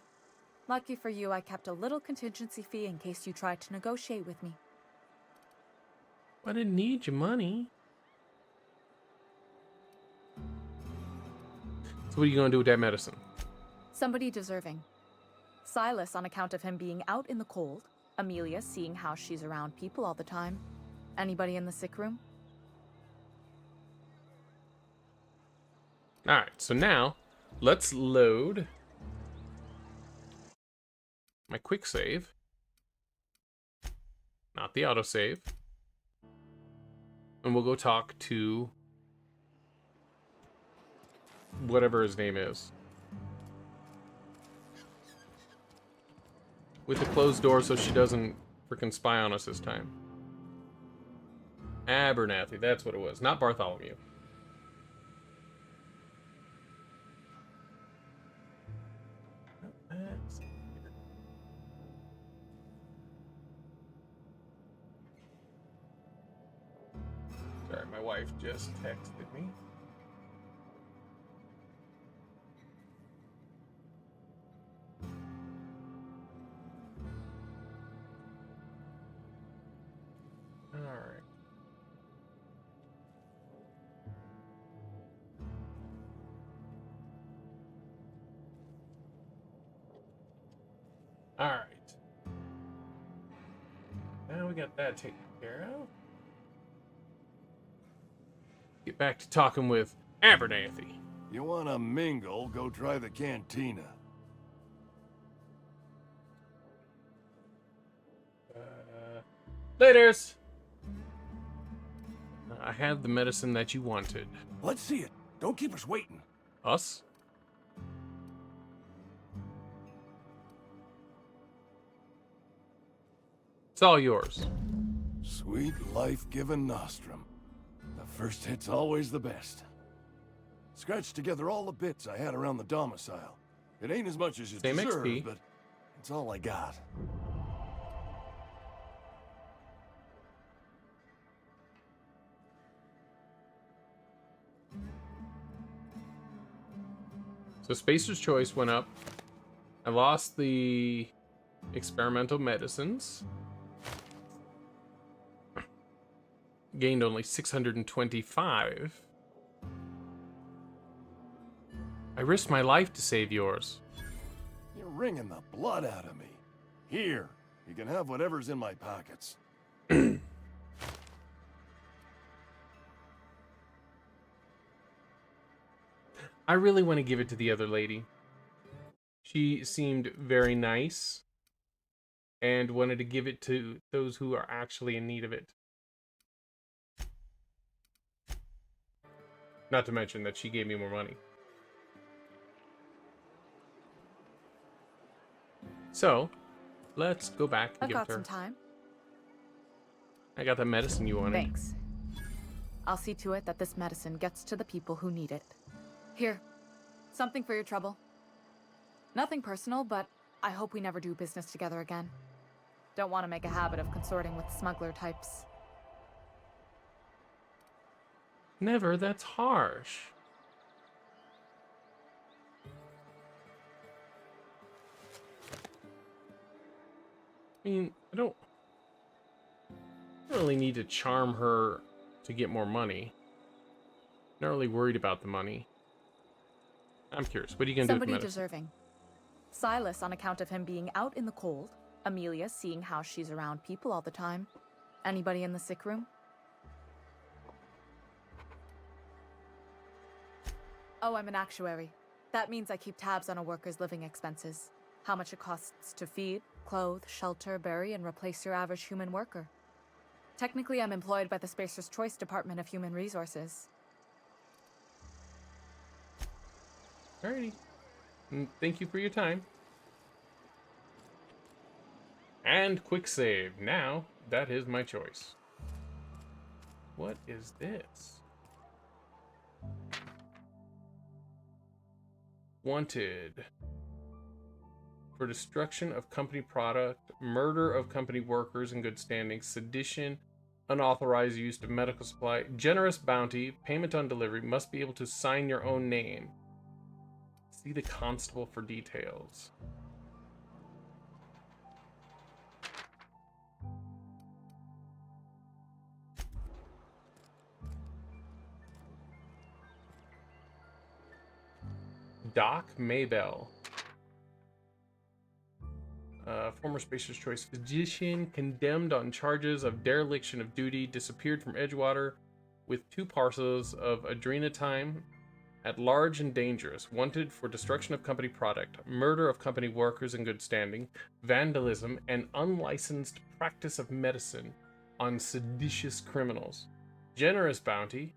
Lucky for you, I kept a little contingency fee in case you tried to negotiate with me. I didn't need your money. So what are you going to do with that medicine? Somebody deserving. Silas, on account of him being out in the cold. Amelia, seeing how she's around people all the time. Anybody in the sick room? Alright, so now, let's load my quick save. Not the autosave. And we'll go talk to whatever his name is. With the closed door so she doesn't freaking spy on us this time. Abernathy, that's what it was. Not Bartholomew. Sorry, my wife just texted me. Alright. Alright. Now we got that taken care of. Get back to talking with Abernathy. You wanna mingle, go try the cantina. Laters! I had the medicine that you wanted. Let's see it. Don't keep us waiting. Us? It's all yours. Sweet life-giving nostrum. The first hit's always the best. Scratched together all the bits I had around the domicile. It ain't as much as you Same deserve, XP. but it's all I got. So Spacer's Choice went up. I lost the experimental medicines. Gained only 625. I risked my life to save yours. You're wringing the blood out of me. Here, you can have whatever's in my pockets. I really want to give it to the other lady. She seemed very nice and wanted to give it to those who are actually in need of it. Not to mention that she gave me more money. So, let's go back and I've give it got to her. some time. I got the medicine you wanted. Thanks. I'll see to it that this medicine gets to the people who need it. Here, something for your trouble. Nothing personal, but I hope we never do business together again. Don't want to make a habit of consorting with smuggler types. Never, that's harsh. I mean, I don't really need to charm her to get more money. Not really worried about the money. I'm curious, what are you gonna do with the Somebody medicine? deserving. Silas on account of him being out in the cold. Amelia seeing how she's around people all the time. Anybody in the sick room? Oh, I'm an actuary. That means I keep tabs on a worker's living expenses. How much it costs to feed, clothe, shelter, bury, and replace your average human worker. Technically, I'm employed by the Spacer's Choice Department of Human Resources. Alrighty. Thank you for your time. And quick save. Now, that is my choice. What is this? Wanted. For destruction of company product, murder of company workers in good standing, sedition, unauthorized use of medical supply, generous bounty, payment on delivery, must be able to sign your own name. See the constable for details. Doc Maybell. Former Spacer's Choice physician condemned on charges of dereliction of duty, disappeared from Edgewater with 2 parcels of adrenatime, at large and dangerous, wanted for destruction of company product, murder of company workers in good standing, vandalism, and unlicensed practice of medicine on seditious criminals. Generous bounty.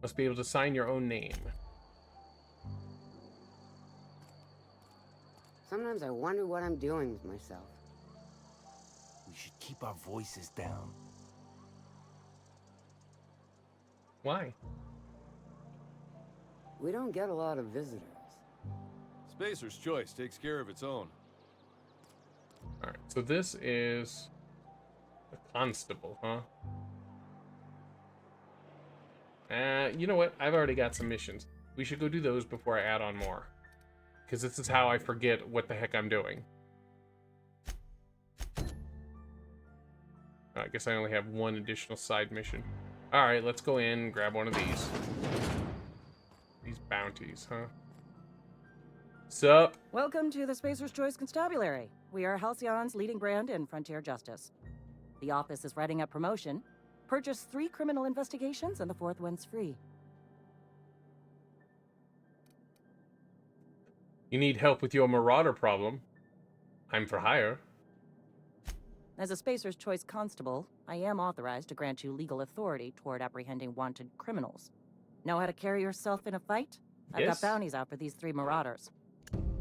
Must be able to sign your own name. Sometimes I wonder what I'm doing with myself. We should keep our voices down. Why? We don't get a lot of visitors. Spacer's Choice takes care of its own. Alright, so this is the constable, huh? You know what? I've already got some missions. We should go do those before I add on more. Because this is how I forget what the heck I'm doing. I guess I only have one additional side mission. Alright, let's go in and grab one of these. These bounties, huh? Sup? Welcome to the Spacer's Choice Constabulary. We are Halcyon's leading brand in frontier justice. The office is writing up promotion. Purchase 3 criminal investigations and the 4th one's free. You need help with your marauder problem. I'm for hire. As a Spacer's Choice constable, I am authorized to grant you legal authority toward apprehending wanted criminals. Know how to carry yourself in a fight? I've Yes. got bounties out for these 3 marauders.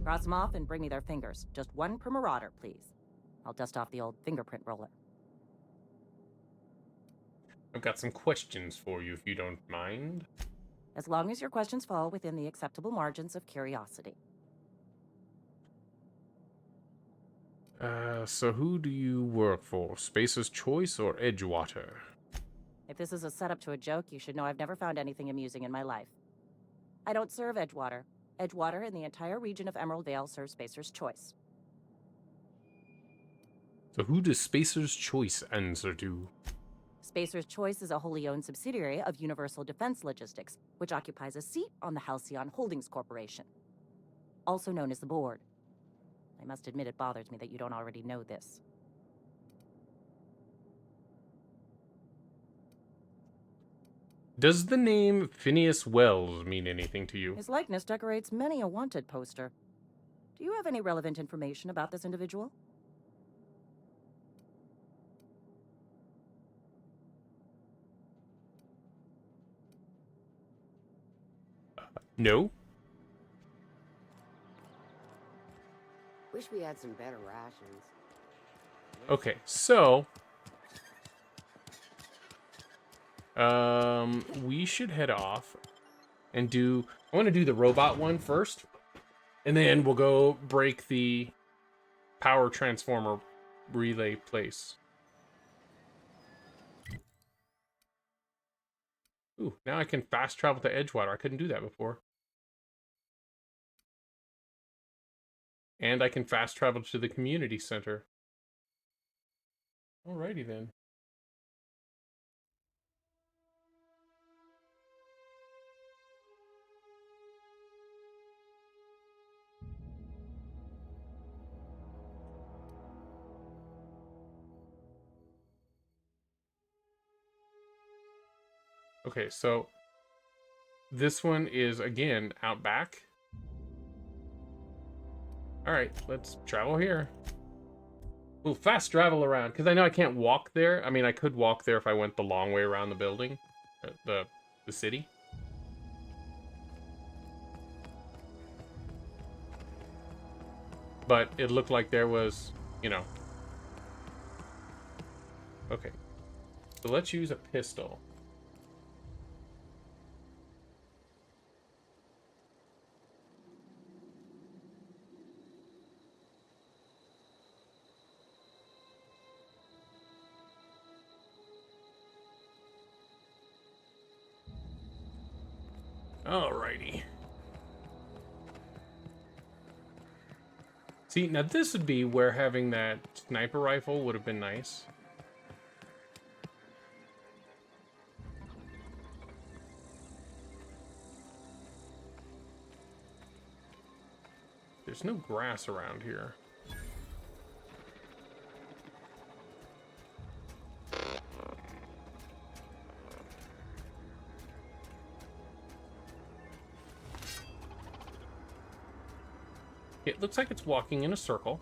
Cross them off and bring me their fingers. Just 1 per marauder, please. I'll dust off the old fingerprint roller. I've got some questions for you, if you don't mind. As long as your questions fall within the acceptable margins of curiosity. So who do you work for? Spacer's Choice or Edgewater? If this is a setup to a joke, you should know I've never found anything amusing in my life. I don't serve Edgewater. Edgewater and the entire region of Emerald Vale serve Spacer's Choice. So who does Spacer's Choice answer to? Spacer's Choice is a wholly owned subsidiary of Universal Defense Logistics, which occupies a seat on the Halcyon Holdings Corporation, also known as the Board. I must admit it bothers me that you don't already know this. Does the name Phineas Wells mean anything to you? His likeness decorates many a wanted poster. Do you have any relevant information about this individual? No. Wish we had some better rations. Okay, so we should head off and I want to do the robot one first, and then we'll go break the power transformer relay place. Ooh, now I can fast travel to Edgewater. I couldn't do that before. And I can fast travel to the community center. Alrighty then. Okay, so this one is, again, out back. Alright, let's travel here. We'll fast travel around, because I know I can't walk there. I mean, I could walk there if I went the long way around the building. The city. But it looked like there was, you know. Okay. So let's use a pistol. Alrighty. See, now this would be where having that sniper rifle would have been nice. There's no grass around here. It looks like it's walking in a circle.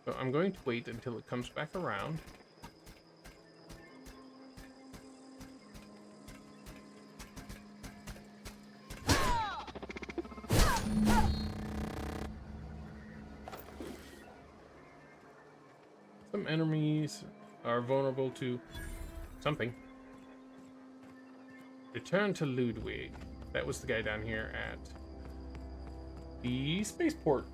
So I'm going to wait until it comes back around. Some enemies are vulnerable to something. Return to Ludwig. That was the guy down here at the spaceport.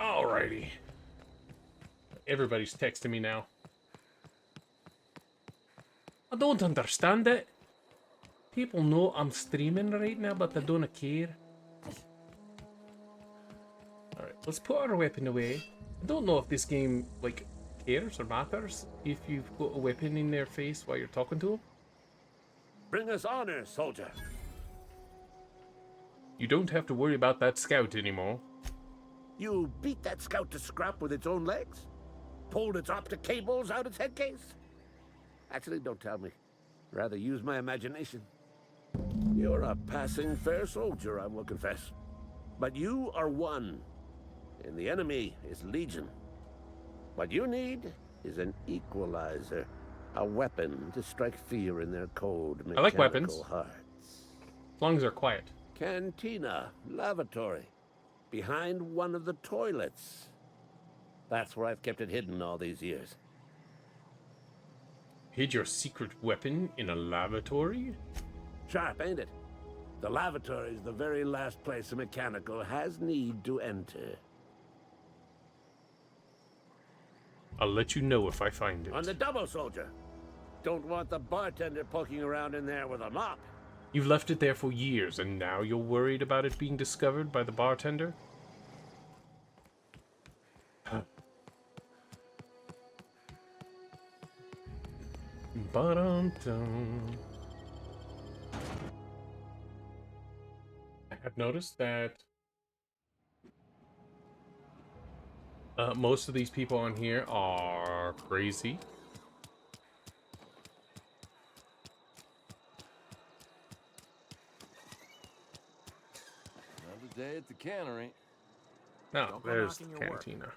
Alrighty. Everybody's texting me now. I don't understand it. People know I'm streaming right now, but they don't care. Alright, let's put our weapon away. I don't know if this game, like, cares or matters if you've got a weapon in their face while you're talking to them. Bring us honor, soldier. You don't have to worry about that scout anymore. You beat that scout to scrap with its own legs? Pulled its optic cables out its head case? Actually, don't tell me. Rather use my imagination. You're a passing fair soldier, I will confess. But you are one, and the enemy is legion. What you need is an equalizer, a weapon to strike fear in their cold I like weapons. mechanical hearts. As long as they're quiet. Cantina, lavatory, behind one of the toilets. That's where I've kept it hidden all these years. Hid your secret weapon in a lavatory? Sharp, ain't it? The lavatory is the very last place a mechanical has need to enter. I'll let you know if I find it. On the double, soldier. Don't want the bartender poking around in there with a mop. You've left it there for years, and now you're worried about it being discovered by the bartender? Ba-dum-dum. I have noticed that most of these people on here are crazy. Another day at the cannery. No, there's the cantina.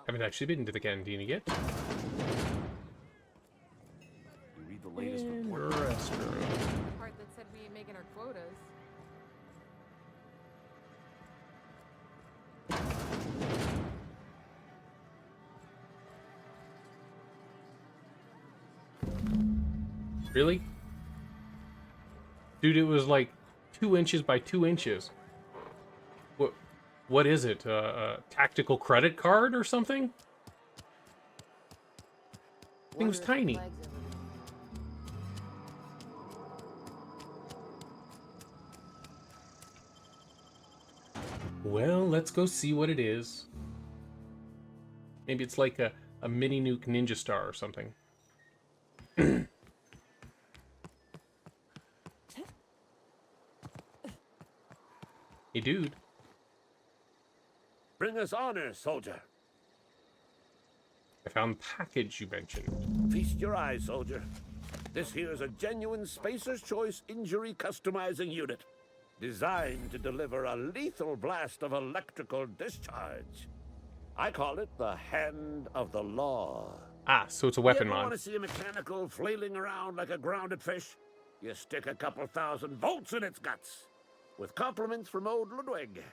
Haven't actually been to the cantina yet. You read the latest And report. restroom. The part that said we ain't making our quotas. Really? Dude, it was like 2 inches by 2 inches. What is it? A tactical credit card or something? Thing was tiny. Well, let's go see what it is. Maybe it's like a mini nuke ninja star or something. Hey, dude. Bring us honor, soldier. I found the package you mentioned. Feast your eyes, soldier. This here's a genuine Spacer's Choice injury customizing unit, designed to deliver a lethal blast of electrical discharge. I call it the Hand of the Law. Ah, so it's a weapon You ever mod. want to see a mechanical flailing around like a grounded fish? You stick a couple thousand volts in its guts. With compliments from old Ludwig.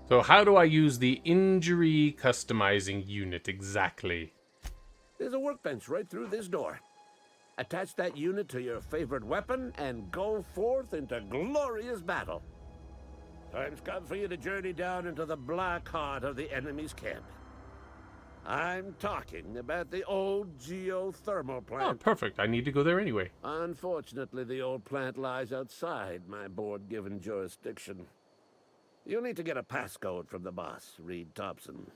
So how do I use the injury customizing unit exactly? There's a workbench right through this door. Attach that unit to your favorite weapon and go forth into glorious battle. Time's come for you to journey down into the black heart of the enemy's camp. I'm talking about the old geothermal plant. Oh, perfect. I need to go there anyway. Unfortunately, the old plant lies outside my board-given jurisdiction. You'll need to get a passcode from the boss, Reed Thompson.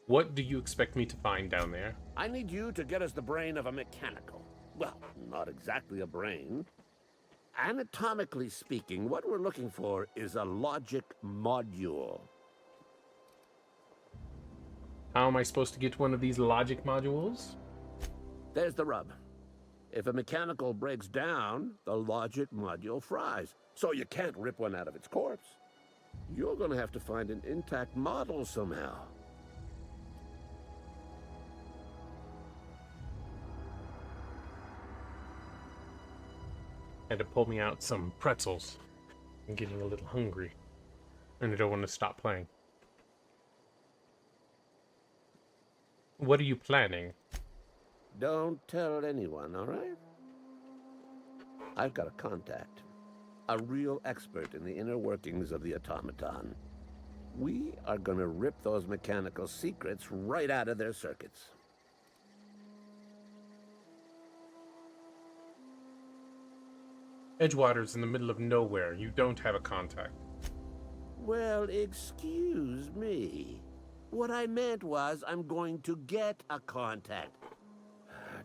What do you expect me to find down there? I need you to get us the brain of a mechanical. Well, not exactly a brain. Anatomically speaking, what we're looking for is a logic module. How am I supposed to get one of these logic modules? There's the rub. If a mechanical breaks down, the logic module fries. So you can't rip one out of its corpse. You're going to have to find an intact model somehow. Had to pull me out some pretzels. I'm getting a little hungry. And I don't want to stop playing. What are you planning? Don't tell anyone, all right? I've got a contact. A real expert in the inner workings of the automaton. We are gonna rip those mechanical secrets right out of their circuits. Edgewater's in the middle of nowhere. You don't have a contact. Well, excuse me. What I meant was I'm going to get a contact.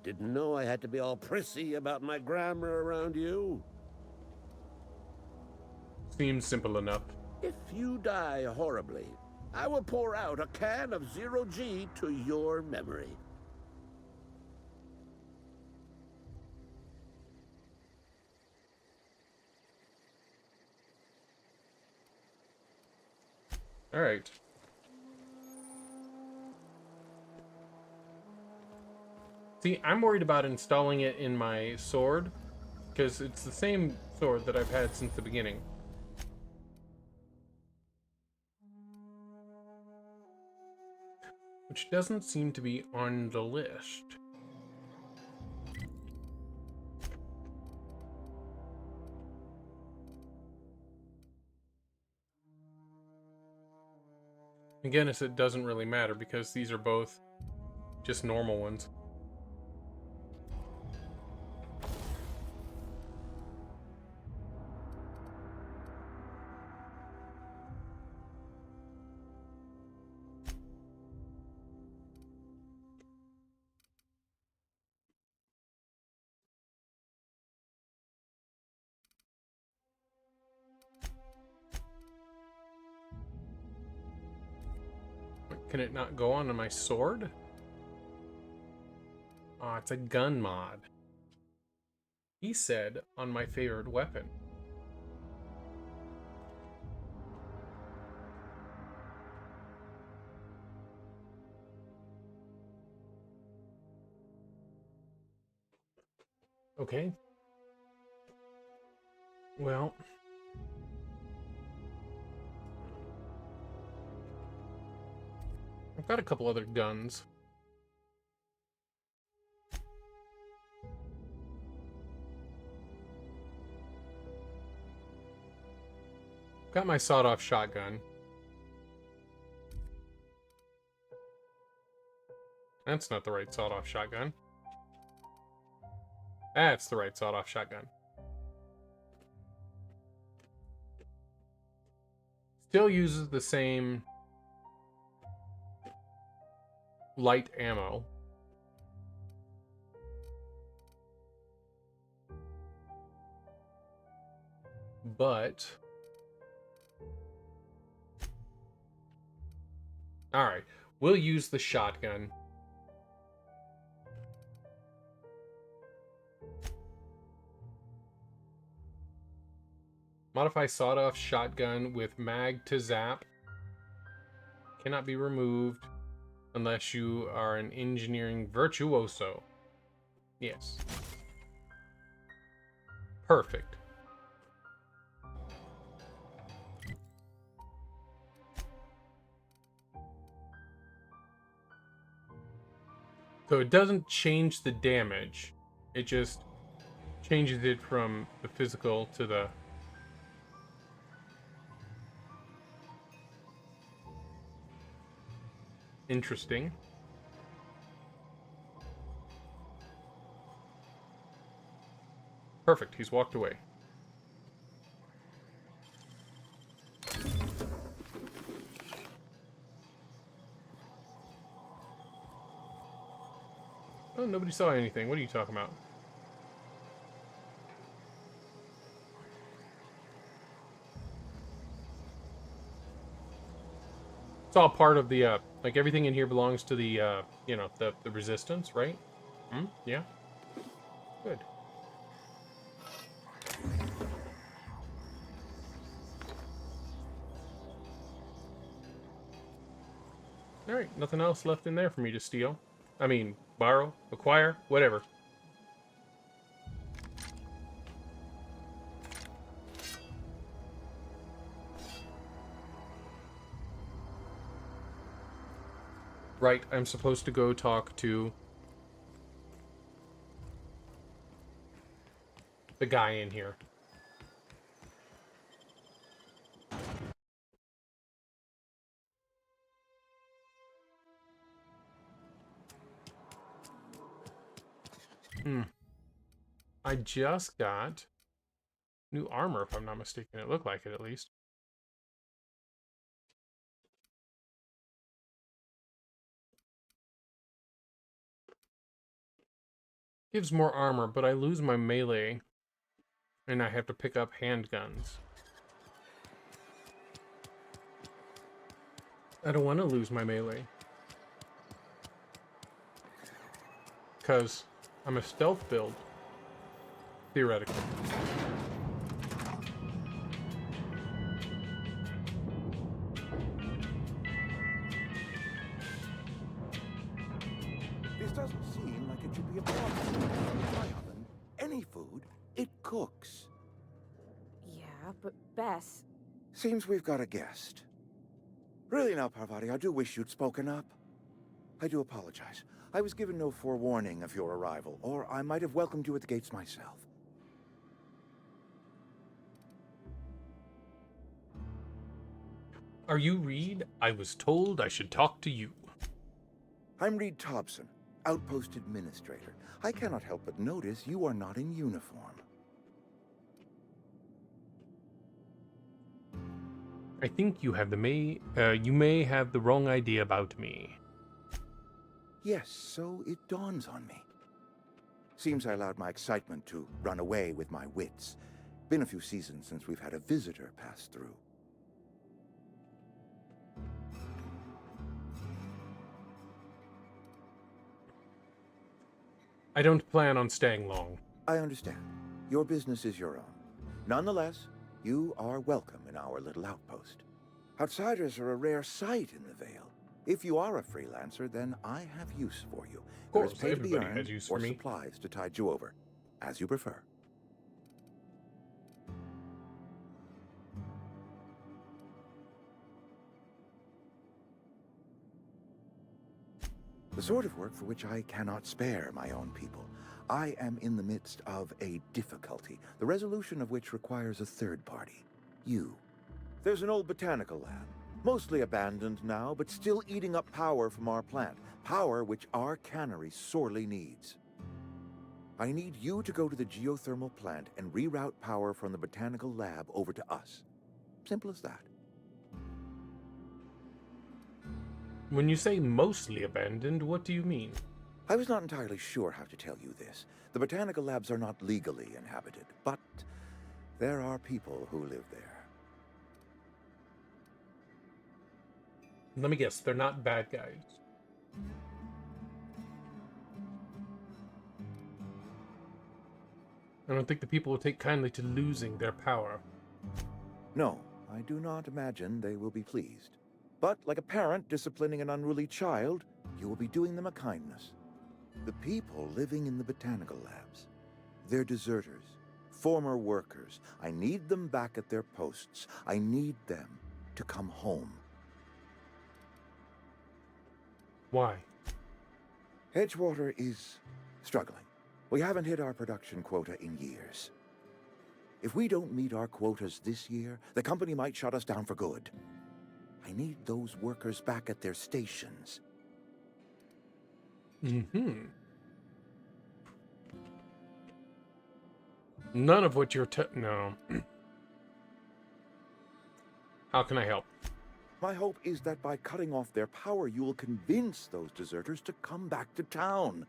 Didn't know I had to be all prissy about my grammar around you. Seems simple enough. If you die horribly, I will pour out a can of Zero G to your memory. All right. See, I'm worried about installing it in my sword, because it's the same sword that I've had since the beginning. Which doesn't seem to be on the list. Again, it doesn't really matter because these are both just normal ones. Can it not go onto my sword? Oh, it's a gun mod. He said on my favorite weapon. Okay. Well. I've got a couple other guns. Got my sawed-off shotgun. That's not the right sawed-off shotgun. That's the right sawed-off shotgun. Still uses the same light ammo. But... Alright, we'll use the shotgun. Modify sawed-off shotgun with mag to zap. Cannot be removed unless you are an engineering virtuoso. Yes. Perfect. So it doesn't change the damage. It just changes it from the physical to the... Interesting. Perfect, he's walked away. Oh, nobody saw anything. What are you talking about? It's all part of the, like, everything in here belongs to the, you know, the resistance, right? Hmm? Yeah? Good. Alright, nothing else left in there for me to steal. I mean, borrow, acquire, whatever. Right, I'm supposed to go talk to the guy in here. I just got new armor, if I'm not mistaken. It looked like it, at least. Gives more armor, but I lose my melee, and I have to pick up handguns. I don't want to lose my melee. Because I'm a stealth build. Theoretically. This doesn't seem like it should be a problem. My oven, any food, it cooks. Yeah, but Bess... Seems we've got a guest. Really now, Parvati, I do wish you'd spoken up. I do apologize. I was given no forewarning of your arrival, or I might have welcomed you at the gates myself. Are you Reed? I was told I should talk to you. I'm Reed Thompson, Outpost Administrator. I cannot help but notice you are not in uniform. I think you have you may have the wrong idea about me. Yes, so it dawns on me. Seems I allowed my excitement to run away with my wits. Been a few seasons since we've had a visitor pass through. I don't plan on staying long. I understand. Your business is your own. Nonetheless, you are welcome in our little outpost. Outsiders are a rare sight in the Vale. If you are a freelancer, then I have use for you. There is pay to be earned or supplies to tide you over, as you prefer. The sort of work for which I cannot spare my own people. I am in the midst of a difficulty, the resolution of which requires a third party. You. There's an old botanical lab, mostly abandoned now, but still eating up power from our plant. Power which our cannery sorely needs. I need you to go to the geothermal plant and reroute power from the botanical lab over to us. Simple as that. When you say mostly abandoned, what do you mean? I was not entirely sure how to tell you this. The botanical labs are not legally inhabited, but there are people who live there. Let me guess, they're not bad guys. I don't think the people will take kindly to losing their power. No, I do not imagine they will be pleased. But like a parent disciplining an unruly child, you will be doing them a kindness. The people living in the botanical labs, they're deserters, former workers. I need them back at their posts. I need them to come home. Why? Edgewater is struggling. We haven't hit our production quota in years. If we don't meet our quotas this year, the company might shut us down for good. I need those workers back at their stations. Mm-hmm. None of what you're no. How can I help? My hope is that by cutting off their power, you will convince those deserters to come back to town.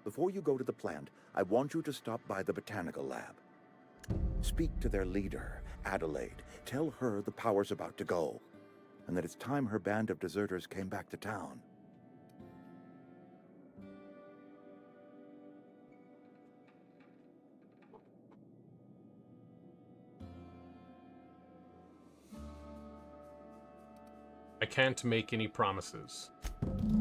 Before you go to the plant, I want you to stop by the botanical lab. Speak to their leader, Adelaide. Tell her the power's about to go, and that it's time her band of deserters came back to town. I can't make any promises.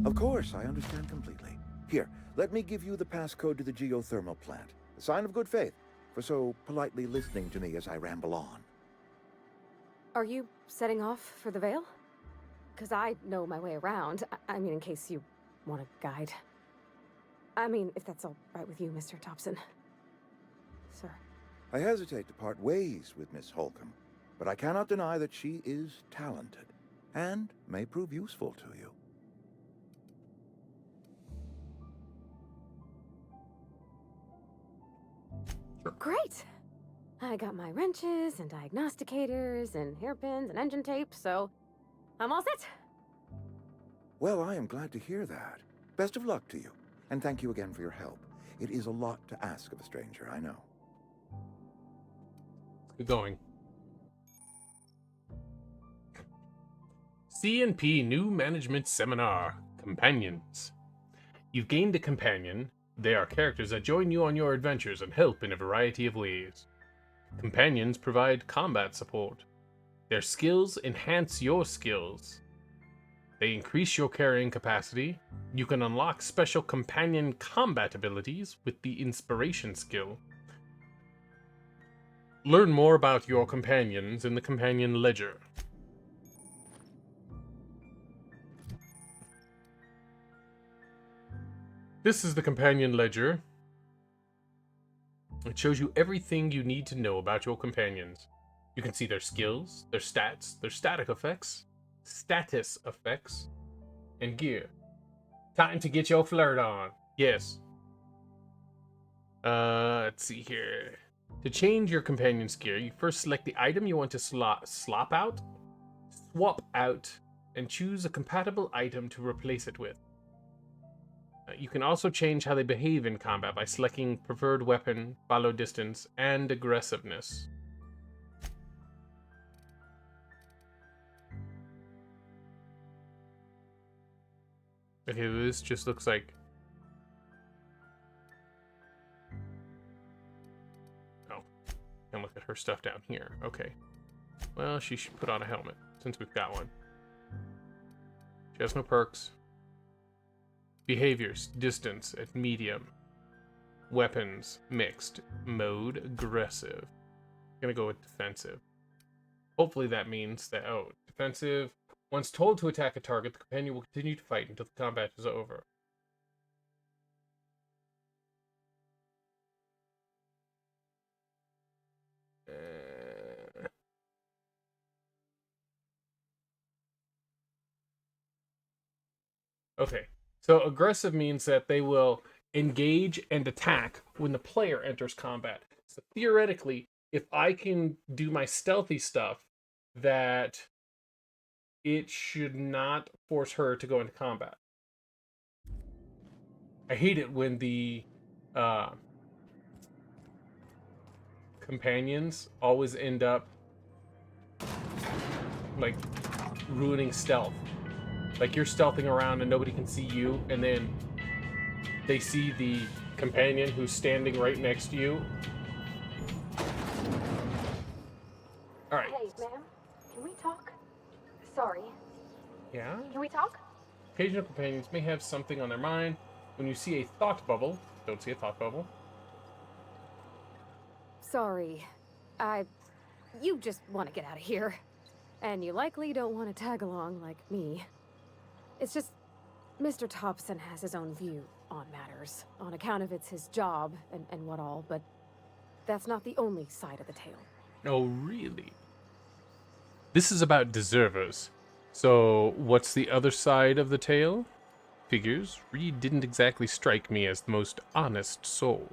Of course, I understand completely. Here, let me give you the passcode to the geothermal plant. A sign of good faith, for so politely listening to me as I ramble on. Are you setting off for the Vale? Because I know my way around. I mean, in case you want a guide. I mean, if that's all right with you, Mr. Thompson. Sir. I hesitate to part ways with Miss Holcomb, but I cannot deny that she is talented, and may prove useful to you. Great! I got my wrenches and diagnosticators and hairpins and engine tape, so I'm all set. Well, I am glad to hear that. Best of luck to you, and thank you again for your help. It is a lot to ask of a stranger, I know. Keep going. C&P New Management Seminar. Companions. You've gained a companion. They are characters that join you on your adventures and help in a variety of ways. Companions provide combat support. Their skills enhance your skills. They increase your carrying capacity. You can unlock special companion combat abilities with the Inspiration skill. Learn more about your companions in the Companion Ledger. This is the Companion Ledger. It shows you everything you need to know about your companions. You can see their skills, their stats, their status effects, and gear. Time to get your flirt on. Yes. Let's see here. To change your companion's gear, you first select the item you want to swap out, and choose a compatible item to replace it with. You can also change how they behave in combat by selecting preferred weapon, follow distance, and aggressiveness. Okay, this just looks like... Oh, can look at her stuff down here. Okay. Well, she should put on a helmet, since we've got one. She has no perks. Behaviors, distance at medium. Weapons, mixed. Mode, aggressive. I'm gonna go with defensive. Hopefully that means that, defensive. Once told to attack a target, the companion will continue to fight until the combat is over. Okay. So aggressive means that they will engage and attack when the player enters combat. So theoretically, if I can do my stealthy stuff, that it should not force her to go into combat. I hate it when the companions always end up like ruining stealth. Like you're stealthing around and nobody can see you, and then they see the companion who's standing right next to you. Alright. Hey, ma'am, can we talk? Sorry. Yeah? Can we talk? Occasional companions may have something on their mind. When you see a thought bubble, don't see a thought bubble. Sorry. You just want to get out of here. And you likely don't want to tag along like me. It's just, Mr. Thompson has his own view on matters, on account of it's his job and what all, but that's not the only side of the tale. Oh, really? This is about deservers. So, what's the other side of the tale? Figures, Reed didn't exactly strike me as the most honest soul.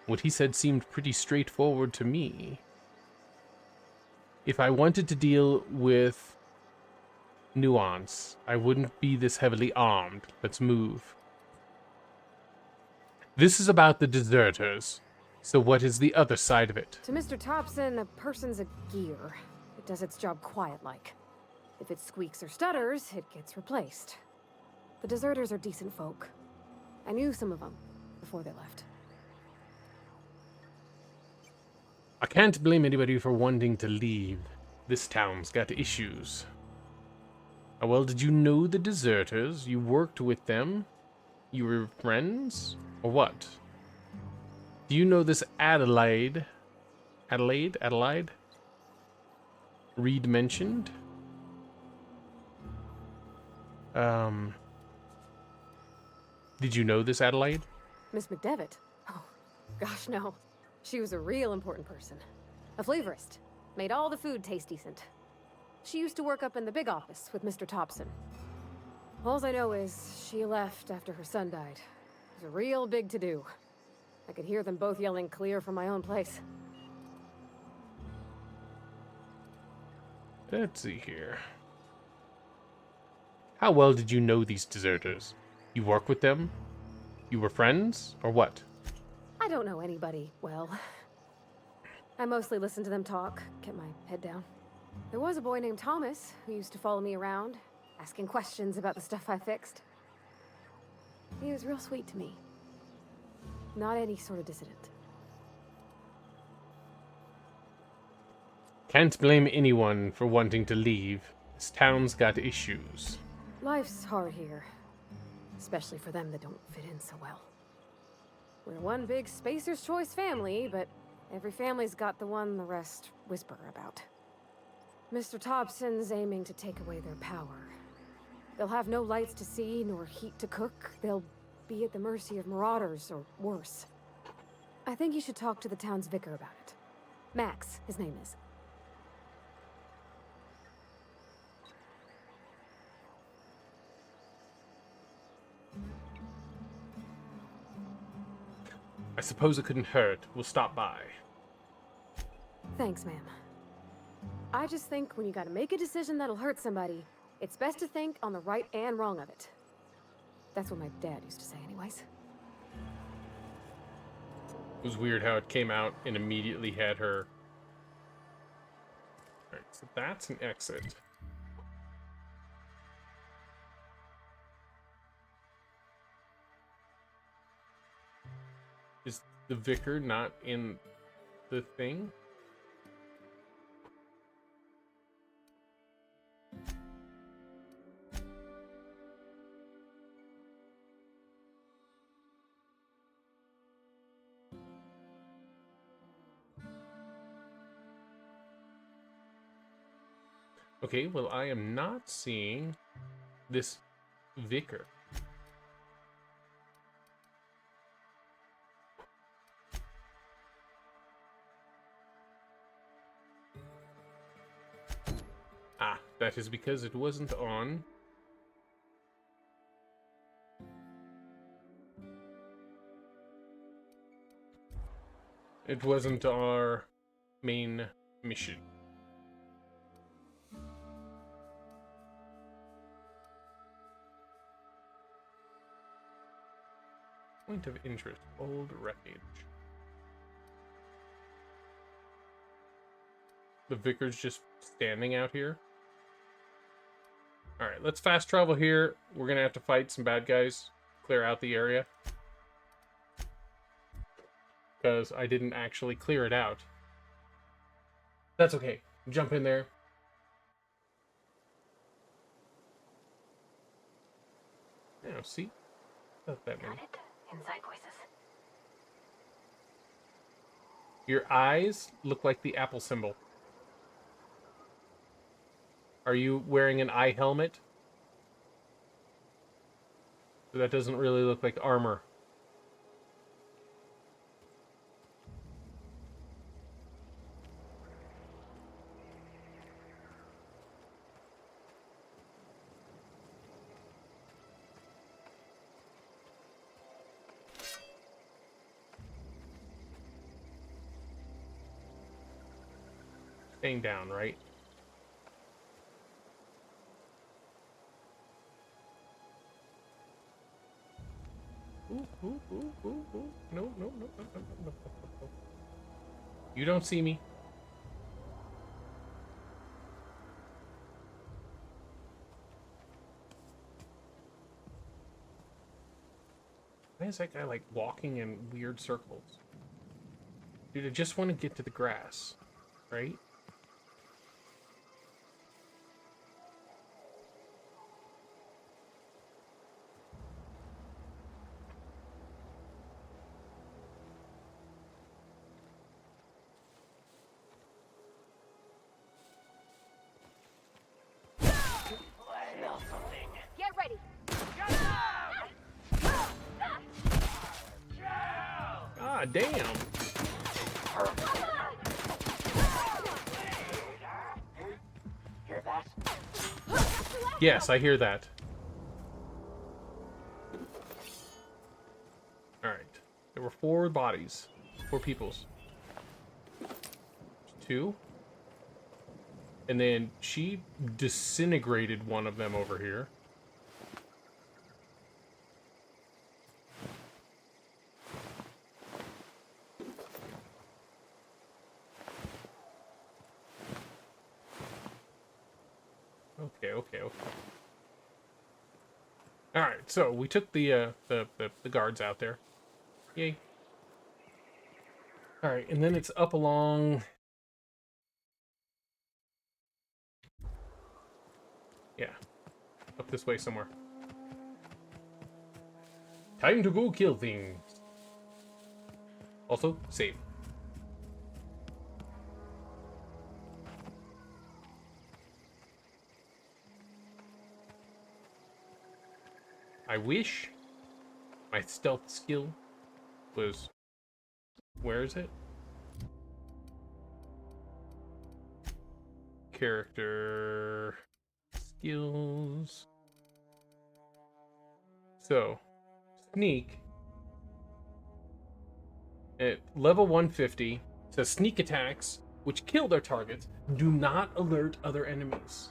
What he said seemed pretty straightforward to me. If I wanted to deal with nuance, I wouldn't be this heavily armed. Let's move. This is about the deserters. So what is the other side of it? To Mr. Thompson, a person's a gear. It does its job quiet-like. If it squeaks or stutters, it gets replaced. The deserters are decent folk. I knew some of them before they left. I can't blame anybody for wanting to leave. This town's got issues. How well did you know the deserters? You worked with them? You were friends? Or what? Do you know this Adelaide? Adelaide? Reed mentioned? Did you know this Adelaide? Miss McDevitt? Oh, gosh, no. She was a real important person. A flavorist. Made all the food taste decent. She used to work up in the big office with Mr. Thompson. All I know is she left after her son died. It was a real big to-do. I could hear them both yelling clear from my own place. Let's see here. How well did you know these deserters? You work with them? You were friends? Or what? I don't know anybody well. I mostly listen to them talk, get my head down. There was a boy named Thomas who used to follow me around, asking questions about the stuff I fixed. He was real sweet to me. Not any sort of dissident. Can't blame anyone for wanting to leave. This town's got issues. Life's hard here. Especially for them that don't fit in so well. We're one big Spacer's Choice family, but every family's got the one the rest whisper about. Mr. Thompson's aiming to take away their power. They'll have no lights to see, nor heat to cook. They'll be at the mercy of marauders, or worse. I think you should talk to the town's vicar about it. Max, his name is. I suppose it couldn't hurt. We'll stop by. Thanks, ma'am. I just think when you gotta make a decision that'll hurt somebody, it's best to think on the right and wrong of it. That's what my dad used to say anyways. It was weird how it came out and immediately had her. Alright, so that's an exit. Is the vicar not in the thing? Okay, well, I am not seeing this vicar. Ah, that is because it wasn't on. It wasn't our main mission. Point of interest, old wreckage. The vicar's just standing out here. Alright, let's fast travel here. We're gonna have to fight some bad guys, clear out the area. Because I didn't actually clear it out. That's okay. Jump in there. Yeah, see? Not that many. Inside voices. Your eyes look like the Apple symbol. Are you wearing an eye helmet? That doesn't really look like armor. Staying down, right? Ooh, ooh, ooh, ooh, ooh. No, no, no, no, no, no, no, no. You don't see me. Why is that guy, like, walking in weird circles? Dude, I just want to get to the grass, right? Get ready. Ah, damn. Hear that? Yes, I hear that. Alright. There were 4 bodies. 4 peoples. 2. And then she disintegrated one of them over here. Okay. All right, so we took the guards out there. Yay. All right, and then it's up along. Yeah, up this way somewhere. Time to go kill things. Also, save. I wish my stealth skill was... Where is it? Character... Skills... So, sneak... At level 150, says sneak attacks, which kill their targets, do not alert other enemies.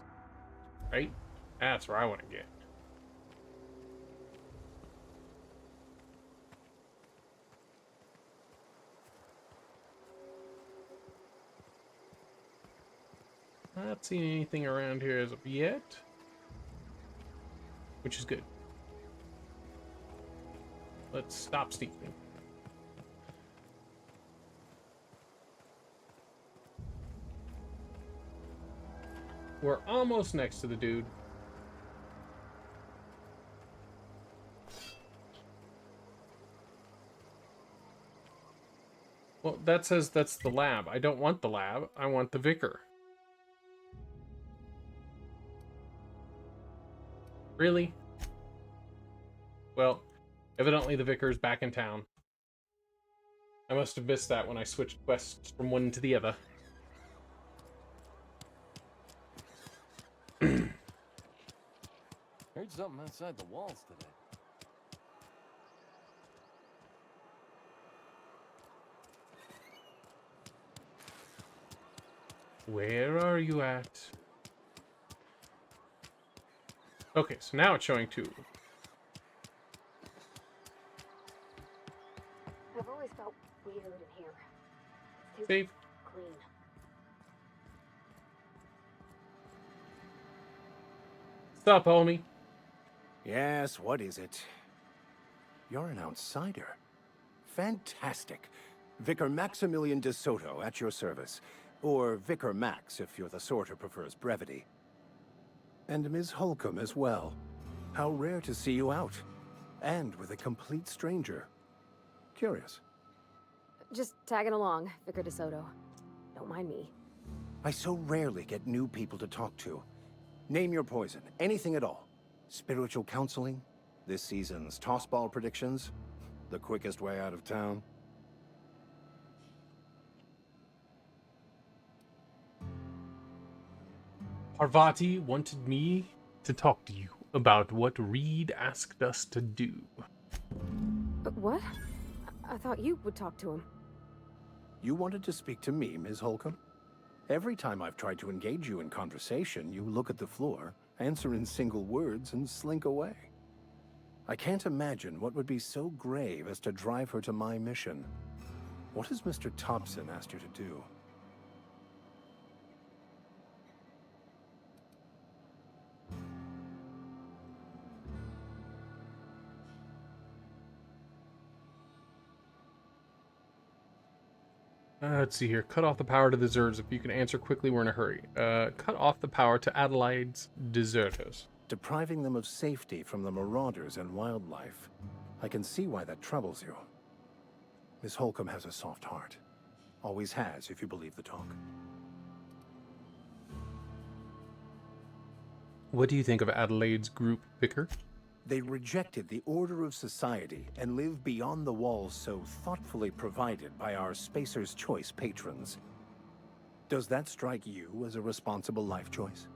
Right? That's where I want to get. Not seeing anything around here as of yet, which is good. Let's stop sneaking. We're almost next to the dude. Well, that says that's the lab. I don't want the lab. I want the vicar. Really? Well, evidently the vicar's back in town. I must have missed that when I switched quests from one to the other. Heard something outside the walls today. Where are you at? Okay, so now it's showing 2. I've always felt weird in here. It's too Save. clean. Stop, homie. Yes, what is it? You're an outsider. Fantastic. Vicar Maximilian de Soto at your service. Or Vicar Max, if you're the sort who prefers brevity. And Ms. Holcomb as well. How rare to see you out. And with a complete stranger. Curious. Just tagging along, Vicar DeSoto. Don't mind me. I so rarely get new people to talk to. Name your poison, anything at all. Spiritual counseling, this season's tossball predictions, the quickest way out of town. Parvati wanted me to talk to you about what Reed asked us to do. But what? I thought you would talk to him. You wanted to speak to me, Ms. Holcomb? Every time I've tried to engage you in conversation, you look at the floor, answer in single words, and slink away. I can't imagine what would be so grave as to drive her to my mission. What has Mr. Thompson asked you to do? Let's see here. Cut off the power to the deserters. If you can answer quickly, we're in a hurry. Cut off the power to Adelaide's deserters. Depriving them of safety from the marauders and wildlife. I can see why that troubles you. Miss Holcomb has a soft heart. Always has, if you believe the talk. What do you think of Adelaide's group, Vicar? They rejected the order of society and live beyond the walls so thoughtfully provided by our Spacer's Choice patrons. Does that strike you as a responsible life choice?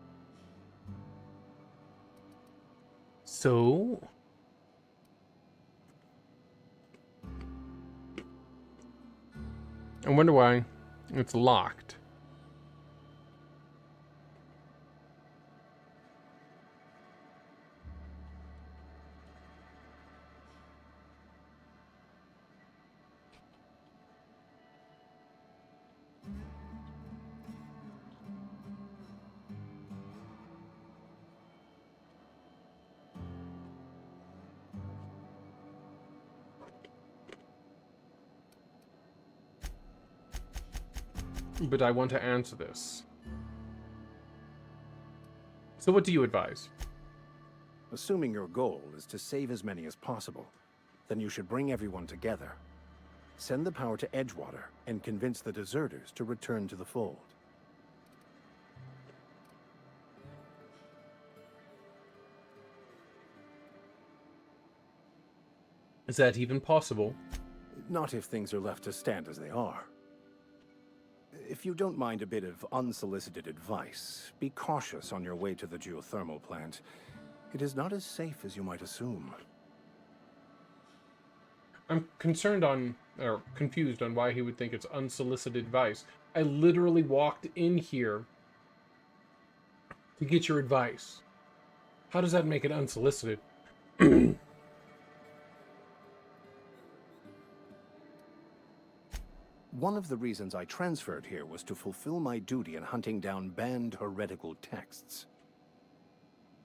So... I wonder why it's locked. But I want to answer this. So what do you advise? Assuming your goal is to save as many as possible, then you should bring everyone together. Send the power to Edgewater and convince the deserters to return to the fold. Is that even possible? Not if things are left to stand as they are. If you don't mind a bit of unsolicited advice, be cautious on your way to the geothermal plant. It is not as safe as you might assume. I'm concerned on, or confused on why he would think it's unsolicited advice. I literally walked in here to get your advice. How does that make it unsolicited? One of the reasons I transferred here was to fulfill my duty in hunting down banned heretical texts.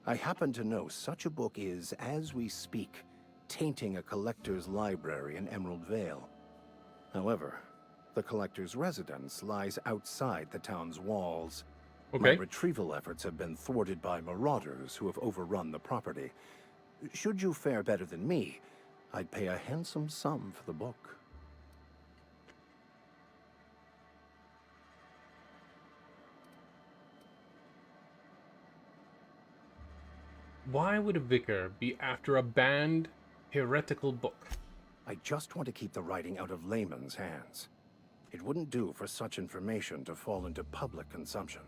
I happen to know such a book is, as we speak, tainting a collector's library in Emerald Vale. However, the collector's residence lies outside the town's walls. Okay. My retrieval efforts have been thwarted by marauders who have overrun the property. Should you fare better than me, I'd pay a handsome sum for the book. Why would a vicar be after a banned heretical book? I just want to keep the writing out of layman's hands. It wouldn't do for such information to fall into public consumption.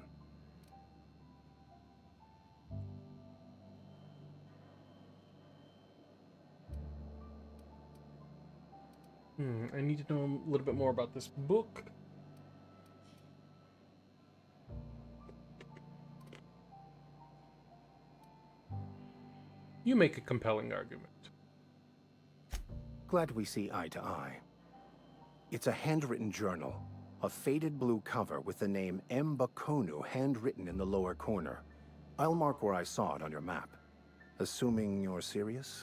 I need to know a little bit more about this book. You make a compelling argument. Glad we see eye to eye. It's a handwritten journal, a faded blue cover with the name M. Bakonu handwritten in the lower corner. I'll mark where I saw it on your map. Assuming you're serious?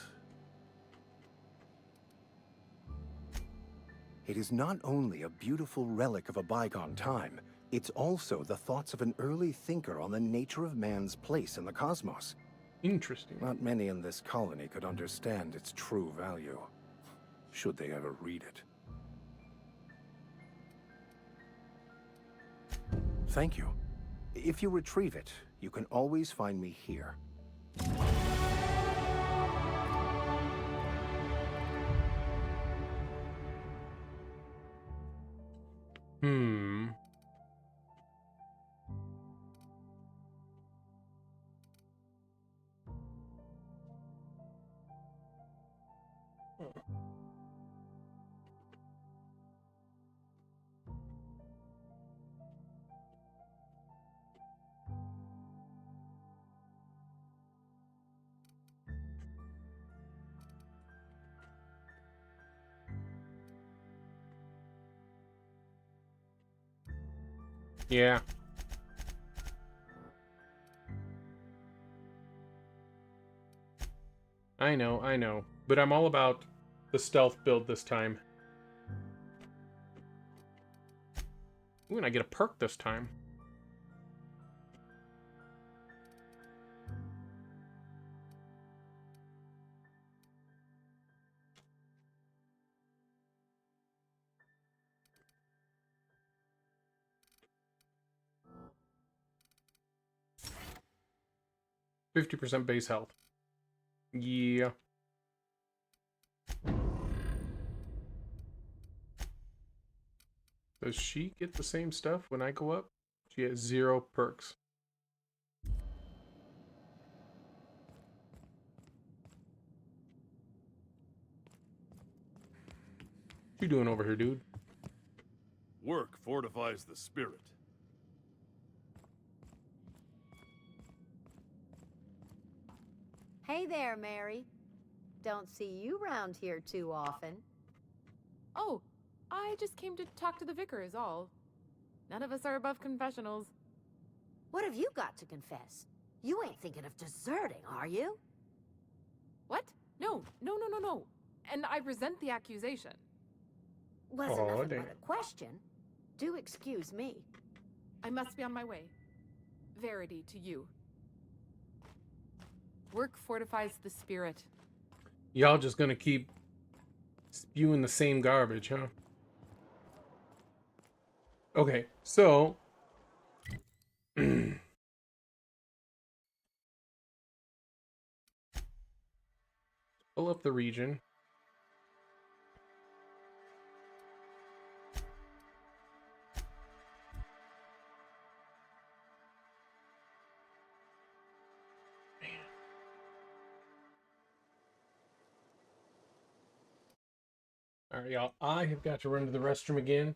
It is not only a beautiful relic of a bygone time, it's also the thoughts of an early thinker on the nature of man's place in the cosmos. Interesting. Not many in this colony could understand its true value, should they ever read it. Thank you. If you retrieve it, you can always find me here. Yeah. I know. But I'm all about the stealth build this time. Ooh, and I get a perk this time. %50 base health. Yeah. Does she get the same stuff when I go up? She has 0 perks. What you doing over here, dude? Work fortifies the spirit. Hey there, Mary. Don't see you round here too often. Oh, I just came to talk to the vicar is all. None of us are above confessionals. What have you got to confess? You ain't thinking of deserting, are you? What? No. And I resent the accusation. Wasn't nothing but a question. Do excuse me. I must be on my way. Verity to you. Work fortifies the spirit. Y'all just gonna keep spewing the same garbage, huh? Okay, so pull up the region. All right, y'all. I have got to run to the restroom again.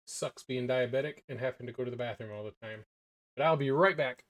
Sucks being diabetic and having to go to the bathroom all the time. But I'll be right back.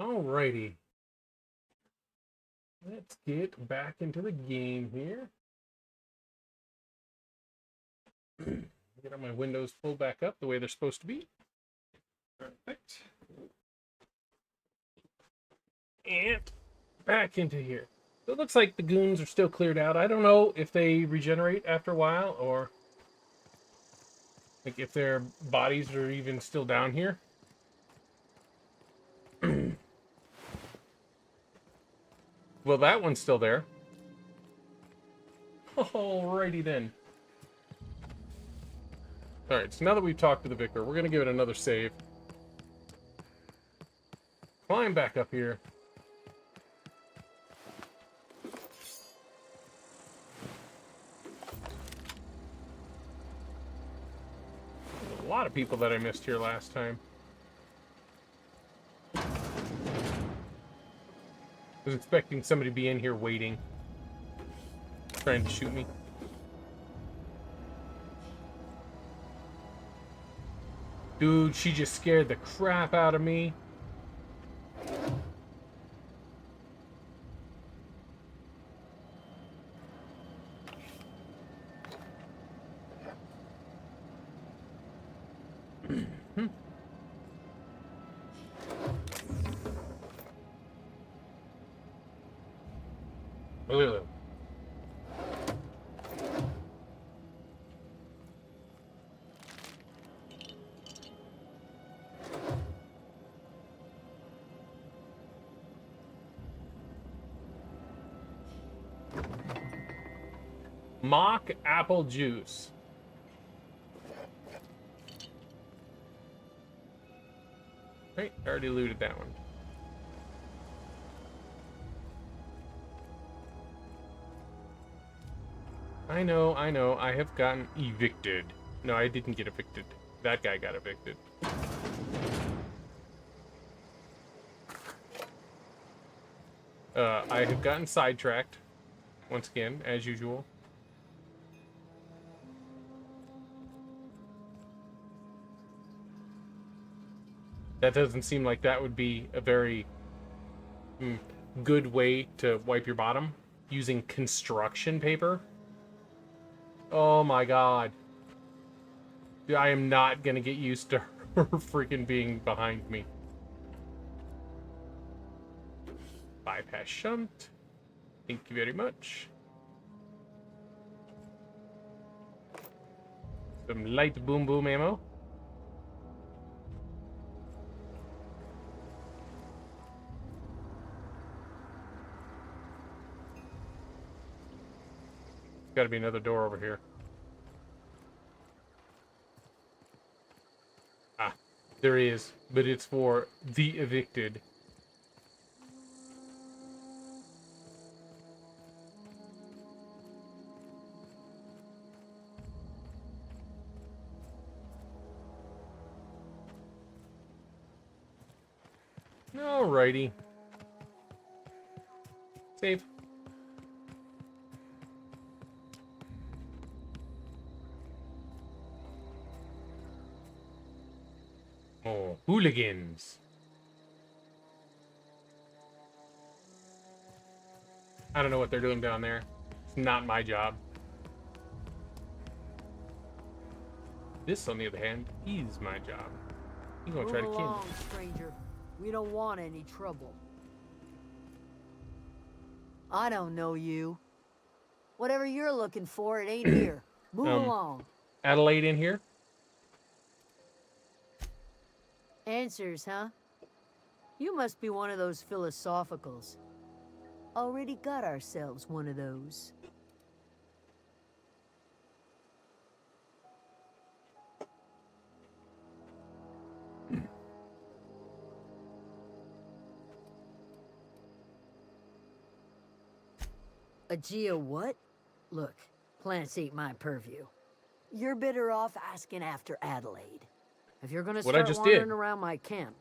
Alrighty. Let's get back into the game here. Get all my windows pulled back up the way they're supposed to be. Perfect. And back into here. So it looks like the goons are still cleared out. I don't know if they regenerate after a while or like if their bodies are even still down here. Well, that one's still there. Alrighty then. Alright, so now that we've talked to the vicar, we're going to give it another save. Climb back up here. There's a lot of people that I missed here last time. I was expecting somebody to be in here waiting. Trying to shoot me. Dude, she just scared the crap out of me. Ugh. Mock apple juice. Right, I already looted that one. I know, I have gotten evicted. No, I didn't get evicted. That guy got evicted. I have gotten sidetracked. Once again, as usual. That doesn't seem like that would be a very good way to wipe your bottom. Using construction paper. Oh my god. I am not gonna get used to her freaking being behind me. Bypass shunt. Thank you very much. Some light boom boom ammo. Got to be another door over here. Ah, there is, but it's for the evicted. Alrighty. Save. Oh, hooligans. I don't know what they're doing down there. It's not my job. This, on the other hand, is my job. He's gonna try to kill me. Stranger. We don't want any trouble. I don't know you. Whatever you're looking for, it ain't here. Move along. Adelaide in here? Answers, huh? You must be one of those philosophicals. Already got ourselves one of those. A Geo what? Look, plants ain't my purview. You're better off asking after Adelaide. If you're gonna start wandering around my camp,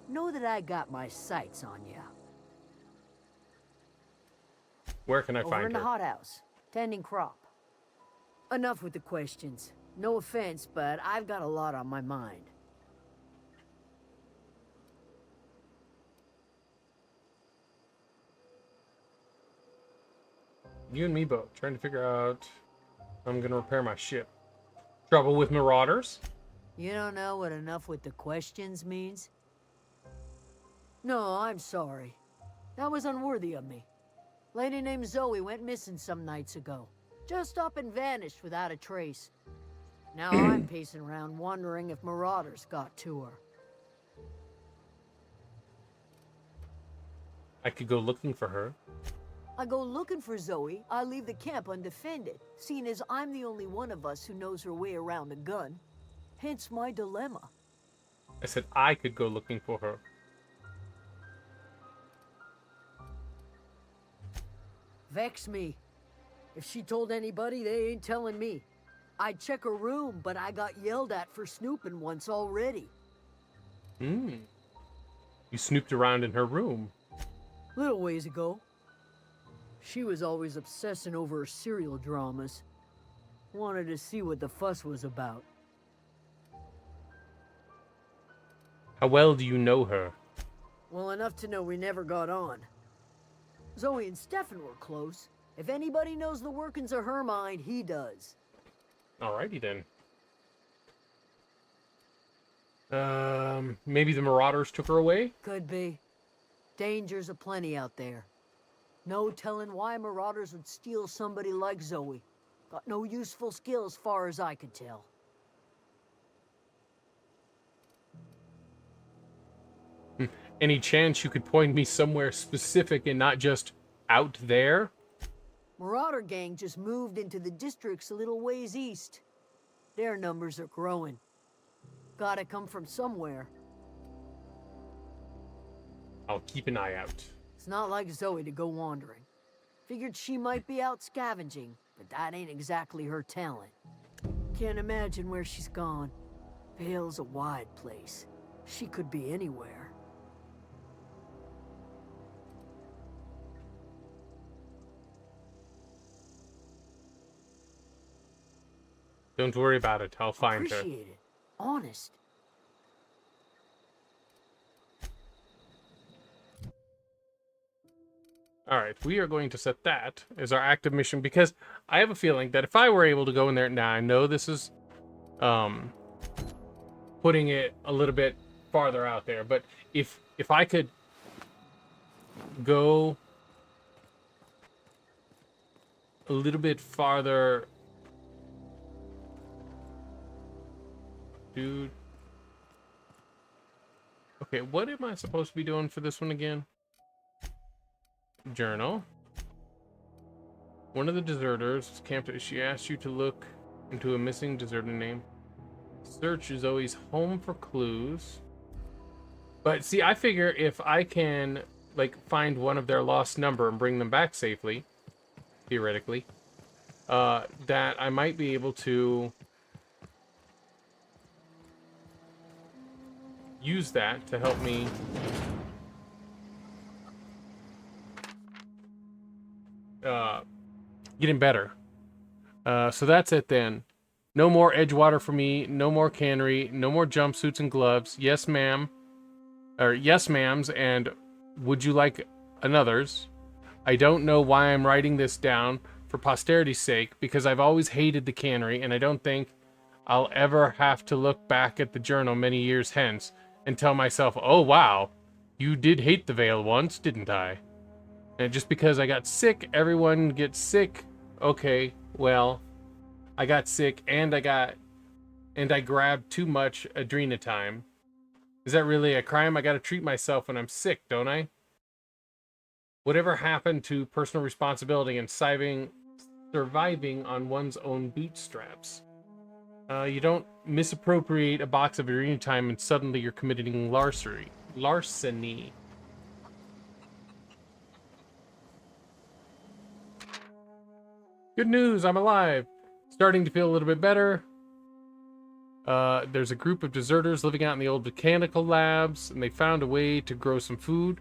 know that I got my sights on you. Where can I Over find in her? the hothouse, tending crop. Enough with the questions. No offense, but I've got a lot on my mind. You and me both. Trying to figure out how I'm gonna repair my ship. Trouble with marauders? You don't know what enough with the questions means? No, I'm sorry. That was unworthy of me. Lady named Zoe went missing some nights ago. Just up and vanished without a trace. Now I'm pacing around wondering if marauders got to her. I could go looking for her. I go looking for Zoe, I leave the camp undefended, seeing as I'm the only one of us who knows her way around a gun. Hence my dilemma. I said I could go looking for her. Vex me. If she told anybody, they ain't telling me. I'd check her room, but I got yelled at for snooping once already. You snooped around in her room. Little ways ago. She was always obsessing over her serial dramas. Wanted to see what the fuss was about. How well do you know her? Well, enough to know we never got on. Zoe and Stefan were close. If anybody knows the workings of her mind, he does. Alrighty then. Maybe the Marauders took her away? Could be. Dangers aplenty out there. No telling why Marauders would steal somebody like Zoe. Got no useful skill as far as I could tell. Any chance you could point me somewhere specific and not just out there? Marauder gang just moved into the districts a little ways east. Their numbers are growing. Gotta come from somewhere. I'll keep an eye out. It's not like Zoe to go wandering. Figured she might be out scavenging, but that ain't exactly her talent. Can't imagine where she's gone. Vale's a wide place. She could be anywhere. Don't worry about it. I'll find her. Appreciate it. Honest. Alright, we are going to set that as our active mission because I have a feeling that if I were able to go in there now, I know this is putting it a little bit farther out there, but if I could go a little bit farther, dude. Okay, what am I supposed to be doing for this one again? Journal. One of the deserters camped. She asked you to look into a missing deserter name. Search is always home for clues. But see, I figure if I can like find one of their lost number and bring them back safely, theoretically, that I might be able to use that to help me getting better. So that's it then. No more Edgewater for me. No more cannery. No more jumpsuits and gloves. Yes, ma'am. Or yes, ma'ams. And would you like another's? I don't know why I'm writing this down for posterity's sake, because I've always hated the cannery, and I don't think I'll ever have to look back at the journal many years hence and tell myself, oh wow, you did hate the Vale once, didn't I? And just because I got sick, everyone gets sick. Okay, well, I got sick and I grabbed too much adrenatime. Is that really a crime? I gotta treat myself when I'm sick, don't I? Whatever happened to personal responsibility and surviving on one's own bootstraps? You don't misappropriate a box of adrenatime and suddenly you're committing larceny. Good news, I'm alive. Starting to feel a little bit better. There's a group of deserters living out in the old mechanical labs, and they found a way to grow some food.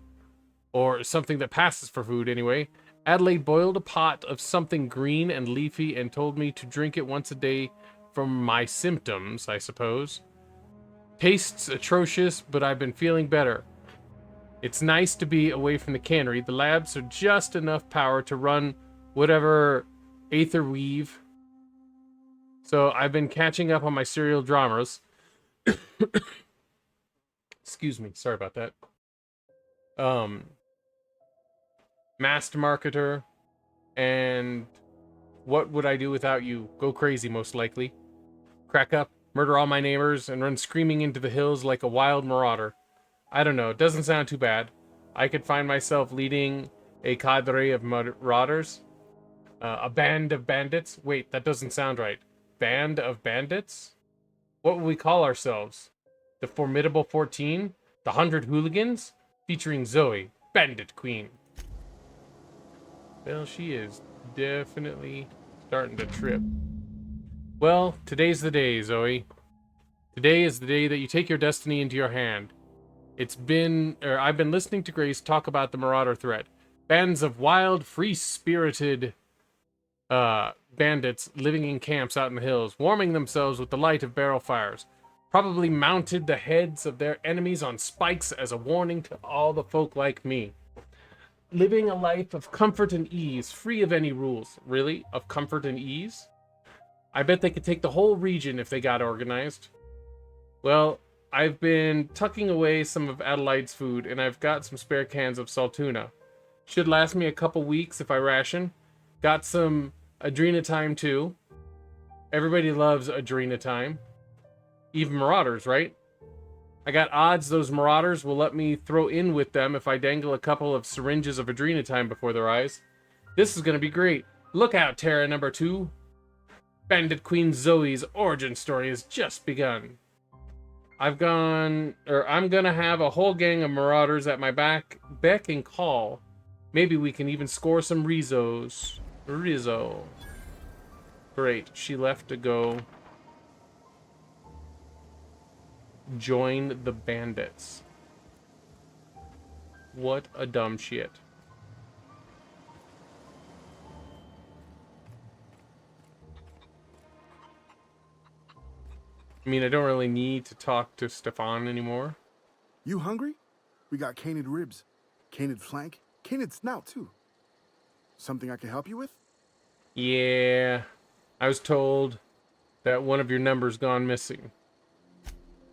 Or something that passes for food, anyway. Adelaide boiled a pot of something green and leafy and told me to drink it once a day for my symptoms, I suppose. Tastes atrocious, but I've been feeling better. It's nice to be away from the cannery. The labs are just enough power to run whatever Aether weave. So I've been catching up on my serial dramas. Excuse me, sorry about that. Master marketer, and what would I do without you? Go crazy, most likely. Crack up, murder all my neighbors, and run screaming into the hills like a wild marauder. I don't know, it doesn't sound too bad. I could find myself leading a cadre of marauders. A band of bandits? Wait, that doesn't sound right. Band of bandits? What would we call ourselves? The Formidable 14? The 100 Hooligans? Featuring Zoe, Bandit Queen. Well, she is definitely starting to trip. Well, today's the day, Zoe. Today is the day that you take your destiny into your hand. I've been listening to Grace talk about the Marauder threat. Bands of wild, free-spirited bandits living in camps out in the hills, warming themselves with the light of barrel fires. Probably mounted the heads of their enemies on spikes as a warning to all the folk like me. Living a life of comfort and ease, free of any rules. Really? Of comfort and ease? I bet they could take the whole region if they got organized. Well, I've been tucking away some of Adelaide's food, and I've got some spare cans of saltuna. Should last me a couple weeks if I ration. Got some adrenatime too. Everybody loves adrenatime. Even Marauders, right? I got odds those Marauders will let me throw in with them if I dangle a couple of syringes of adrenatime before their eyes. This is gonna be great. Look out, Terra number 2. Bandit Queen Zoe's origin story has just begun. I'm gonna have a whole gang of Marauders at my beck and call. Maybe we can even score some Rizzos. Rizzo. Great, she left to go join the bandits. What a dumb shit. I mean, I don't really need to talk to Stefan anymore. You hungry? We got canid ribs, canid flank, canid snout too. Something I can help you with? Yeah, I was told that one of your numbers gone missing.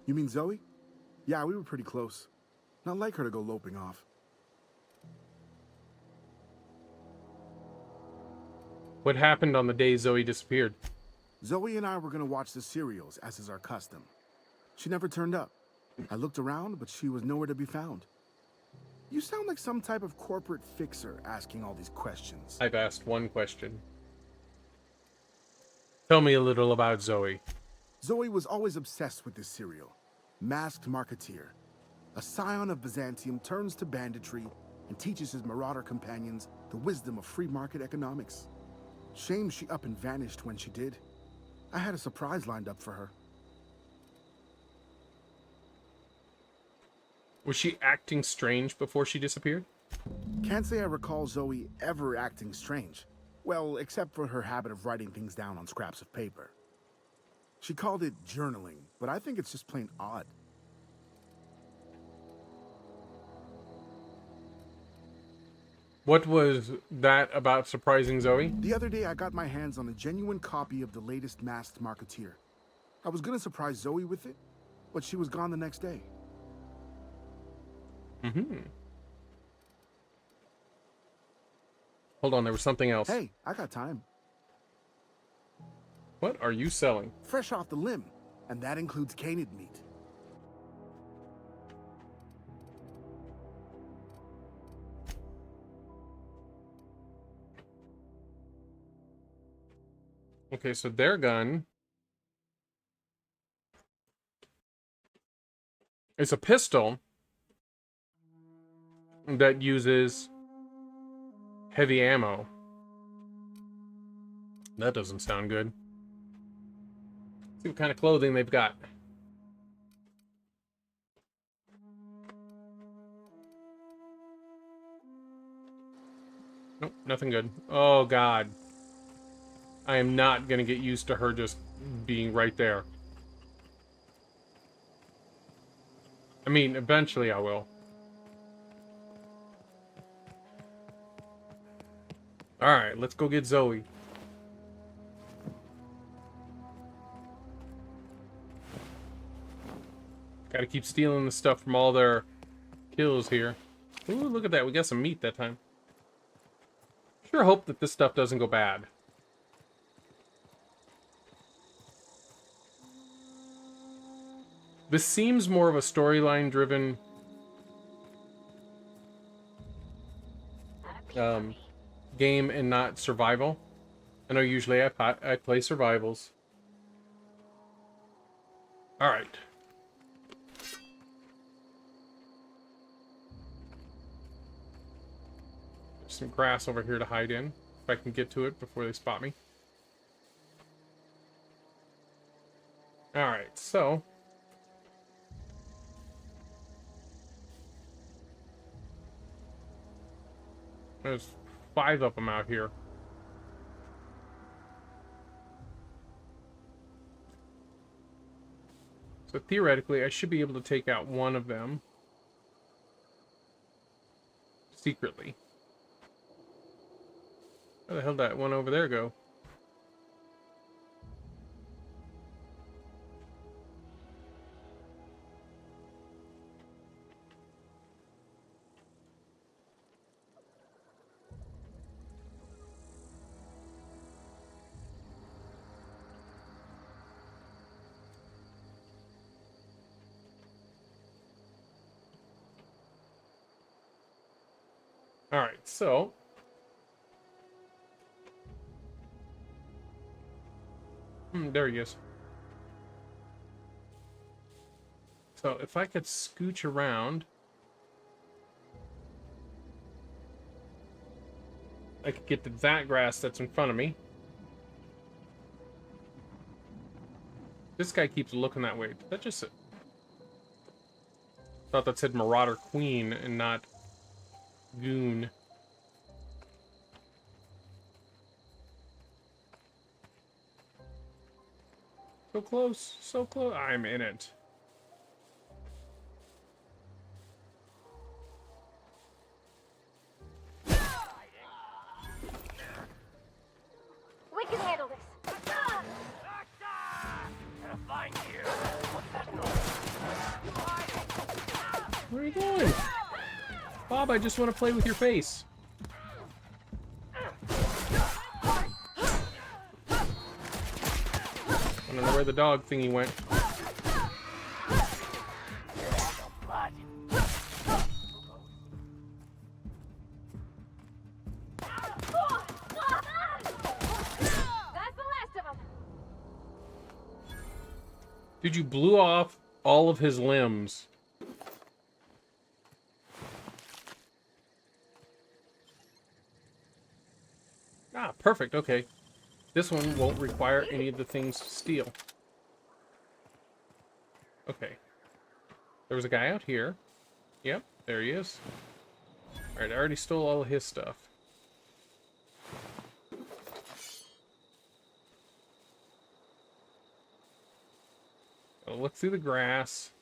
You mean Zoe? Yeah, we were pretty close. Not like her to go loping off. What happened on the day Zoe disappeared? Zoe and I were gonna watch the serials, as is our custom. She never turned up. I looked around, but she was nowhere to be found. You sound like some type of corporate fixer asking all these questions. I've asked one question. Tell me a little about Zoe. Zoe was always obsessed with this serial. Masked Marketeer. A scion of Byzantium turns to banditry and teaches his marauder companions the wisdom of free market economics. Shame she up and vanished when she did. I had a surprise lined up for her. Was she acting strange before she disappeared? Can't say I recall Zoe ever acting strange. Well, except for her habit of writing things down on scraps of paper. She called it journaling, but I think it's just plain odd. What was that about surprising Zoe? The other day I got my hands on a genuine copy of the latest Masked Marketeer. I was gonna surprise Zoe with it, but she was gone the next day. Hold on, there was something else. Hey, I got time. What are you selling? Fresh off the limb, and that includes canid meat. Okay, so their gun is a pistol that uses heavy ammo. That doesn't sound good. Let's see what kind of clothing they've got. Nope, nothing good. Oh, God. I am not going to get used to her just being right there. I mean, eventually I will. Alright, let's go get Zoe. Gotta keep stealing the stuff from all their kills here. Ooh, look at that. We got some meat that time. Sure hope that this stuff doesn't go bad. This seems more of a storyline driven game and not survival. I know usually I play survivals. Alright. There's some grass over here to hide in. If I can get to it before they spot me. Alright, so there's 5 of them out here. So theoretically, I should be able to take out one of them secretly. Where the hell did that one over there go? Alright, so... there he is. So, if I could scooch around... I could get to that grass that's in front of me. This guy keeps looking that way. Did that just... thought that said Marauder Queen and not Goon. So close, so close. I'm in it. We can handle this. Where are you going? Bob, I just want to play with your face. I don't know where the dog thingy went. Dude, you blew off all of his limbs. Ah, perfect. Okay. This one won't require any of the things to steal. Okay. There was a guy out here. Yep, there he is. Alright, I already stole all of his stuff. I'll look through the grass.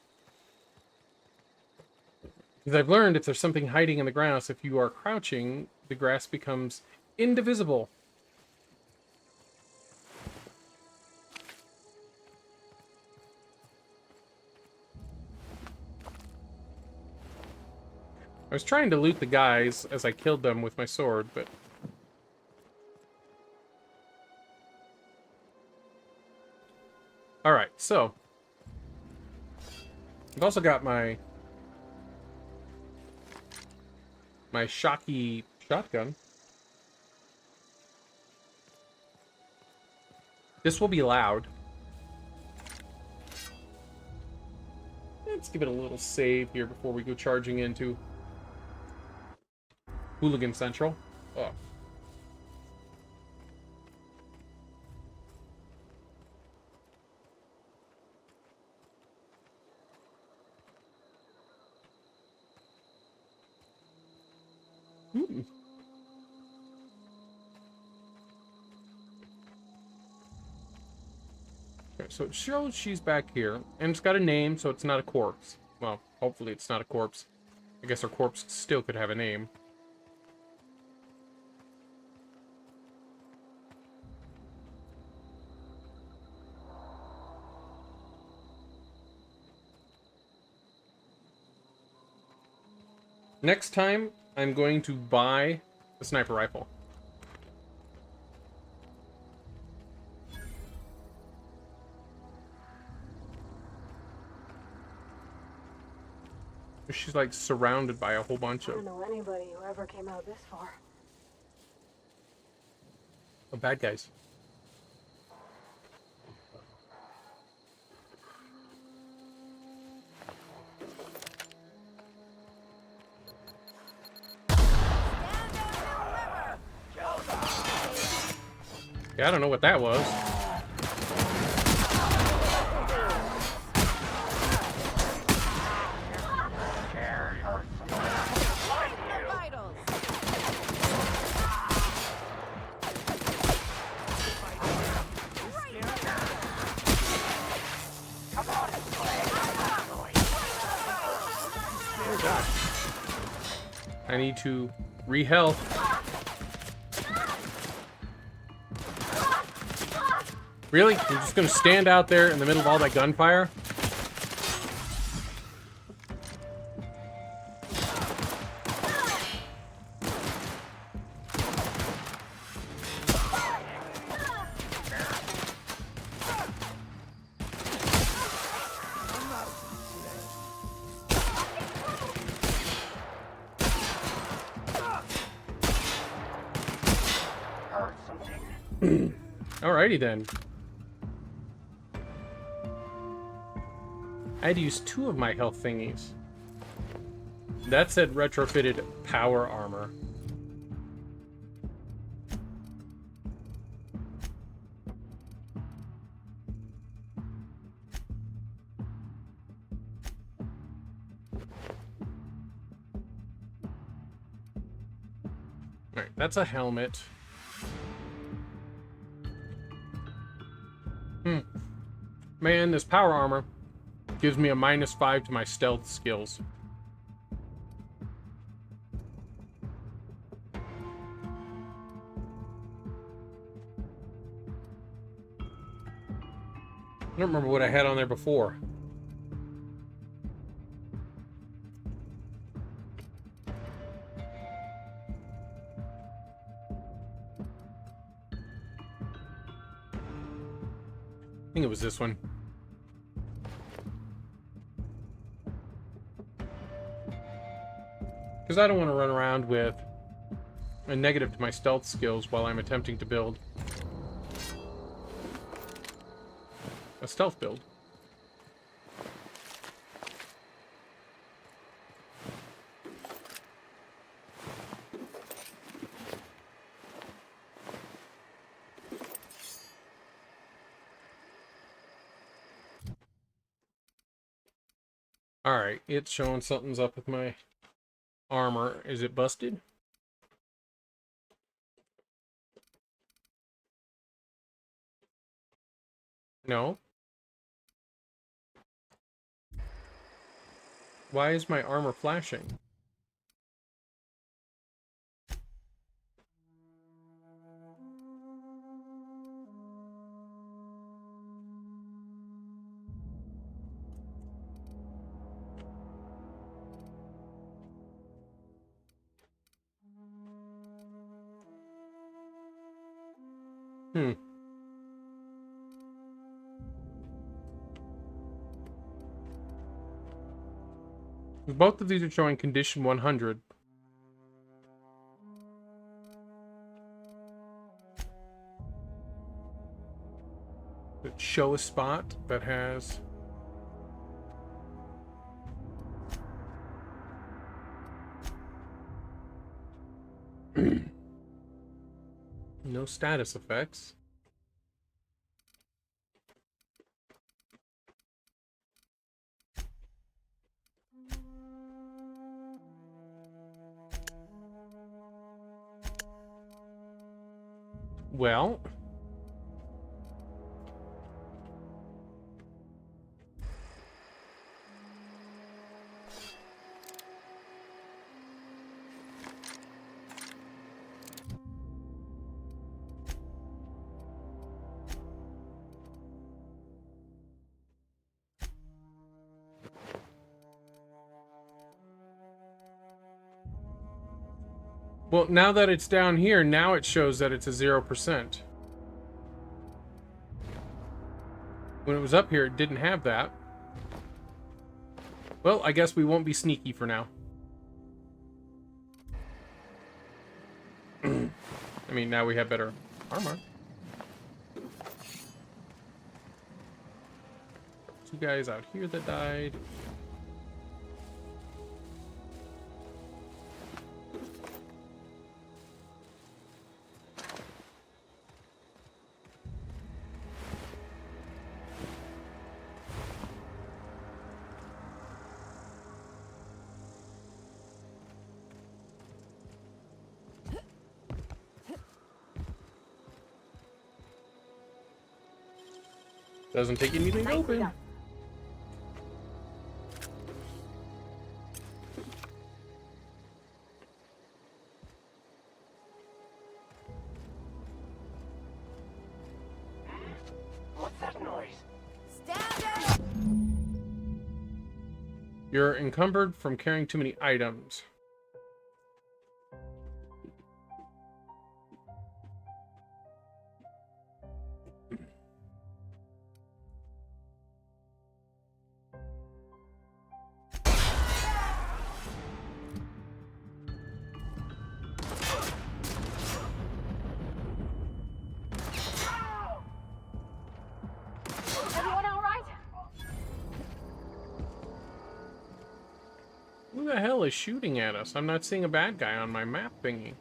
Because I've learned if there's something hiding in the grass, if you are crouching, the grass becomes indivisible. I was trying to loot the guys as I killed them with my sword, but... Alright, so... I've also got my shocky shotgun. This will be loud. Let's give it a little save here before we go charging into Hooligan Central. Oh. Okay, so it shows she's back here, and it's got a name, so it's not a corpse. Well, hopefully it's not a corpse. I guess her corpse still could have a name. Next time, I'm going to buy a sniper rifle. She's like surrounded by a whole bunch I of don't know anybody who ever came out this far. bad guys. Yeah, I don't know what that was. I need to re-health. Really? You're just gonna stand out there in the middle of all that gunfire? Alrighty then. I had to use 2 of my health thingies. That said retrofitted power armor. Alright, that's a helmet. Man, this power armor gives me a -5 to my stealth skills. I don't remember what I had on there before. I think it was this one. Because I don't want to run around with a negative to my stealth skills while I'm attempting to build a stealth build. Alright, it's showing something's up with my armor. Is it busted? No. Why is my armor flashing? Both of these are showing condition 100. Show a spot that has no status effects. Well, now that it's down here, now it shows that it's a 0%. When it was up here, it didn't have that. Well, I guess we won't be sneaky for now. I mean, now we have better armor. Two guys out here that died. Doesn't take anything to open. What's that noise? You're encumbered from carrying too many items. the hell is shooting at us? I'm not seeing a bad guy on my map thingy.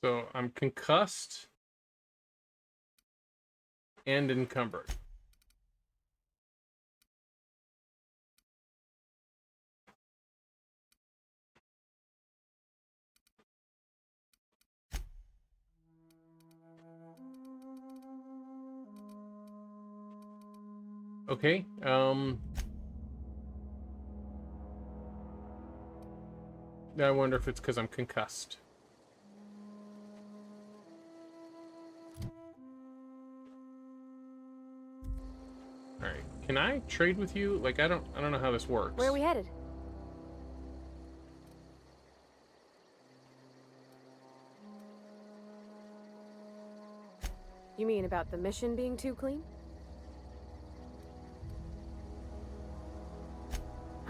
So I'm concussed and encumbered. Okay, I wonder if it's because I'm concussed. Alright, can I trade with you? Like, I don't know how this works. Where are we headed? You mean about the mission being too clean?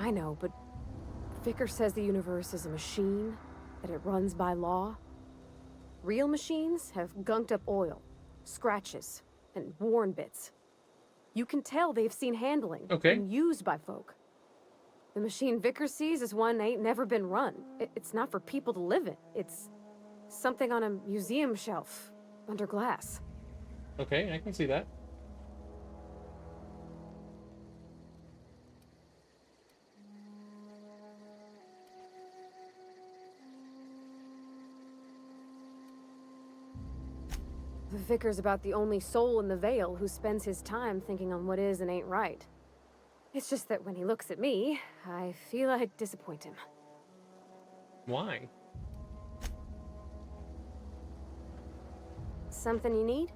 I know, but Vickers says the universe is a machine, that it runs by law. Real machines have gunked up oil, scratches, and worn bits. You can tell they've seen handling, been used by folk. The machine Vickers sees is one ain't never been run. It's not for people to live in. It's something on a museum shelf, under glass. Okay, I can see that. The Vicar's about the only soul in the Vale who spends his time thinking on what is and ain't right. It's just that when he looks at me, I feel I'd disappoint him. Why? Something you need?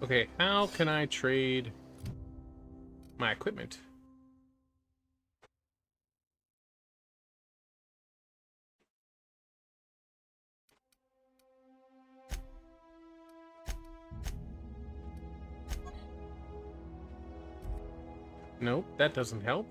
Okay, how can I trade my equipment? Nope, that doesn't help.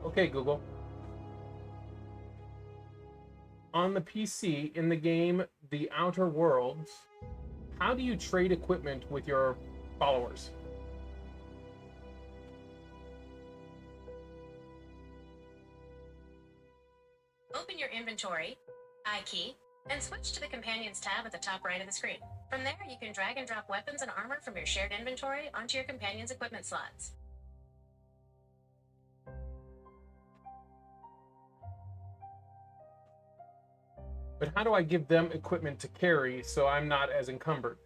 Okay, Google. On the PC, in the game The Outer Worlds, how do you trade equipment with your followers? Open your inventory, I key, and switch to the Companions tab at the top right of the screen. From there, you can drag and drop weapons and armor from your shared inventory onto your Companions equipment slots. But how do I give them equipment to carry so I'm not as encumbered?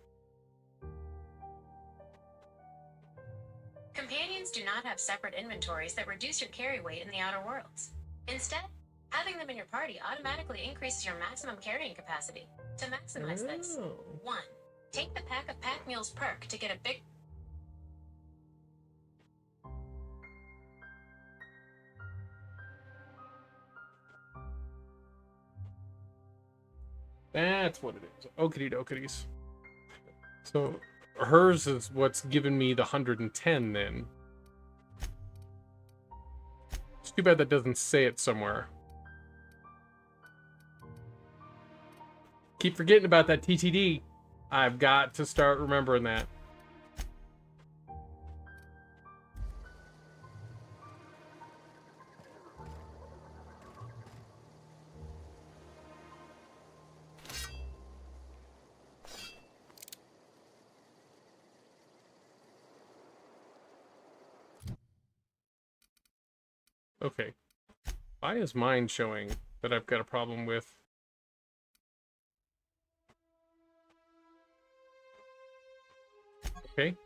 Companions do not have separate inventories that reduce your carry weight in the Outer Worlds. Instead, having them in your party automatically increases your maximum carrying capacity. To maximize this, 1. Take the Pack of Pack Mules perk to get a big... That's what it is. Okity dokities. So hers is what's given me the 110 then. It's too bad that doesn't say it somewhere. Keep forgetting about that TTD. I've got to start remembering that. Okay. Why is mine showing that I've got a problem with? Okay.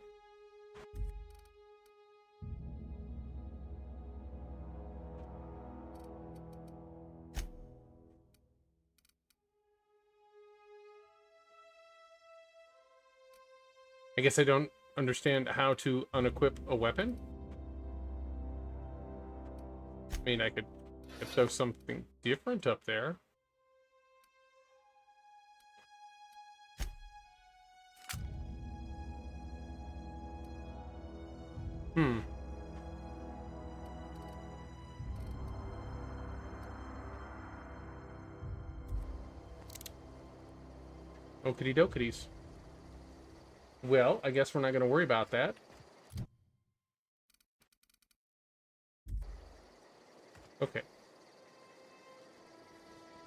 I guess I don't understand how to unequip a weapon. I mean, I could throw something different up there. Okity dokities. Well, I guess we're not going to worry about that. Okay.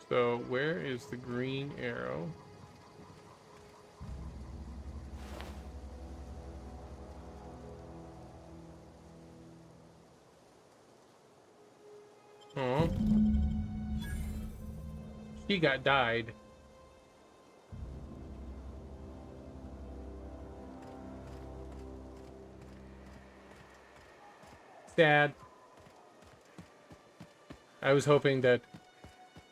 So, where is the green arrow? Oh. She got died. Sad. I was hoping that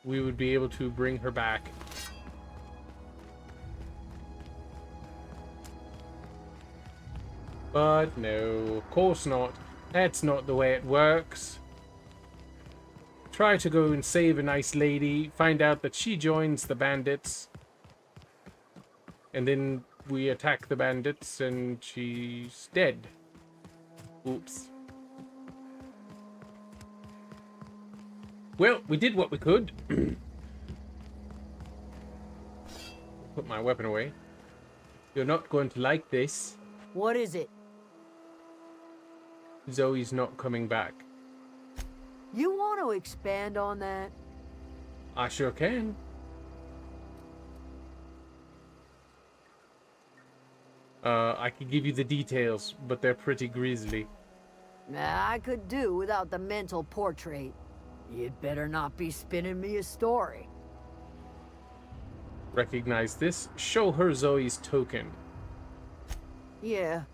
we would be able to bring her back. But no, of course not. That's not the way it works. Try to go and save a nice lady, find out that she joins the bandits, and then we attack the bandits and she's dead. Oops. Well, we did what we could. Put my weapon away. You're not going to like this. What is it? Zoe's not coming back. You want to expand on that? I sure can. I could give you the details, but they're pretty grisly. Nah, I could do without the mental portrait. You'd better not be spinning me a story. Recognize this? Show her Zoe's token. Yeah,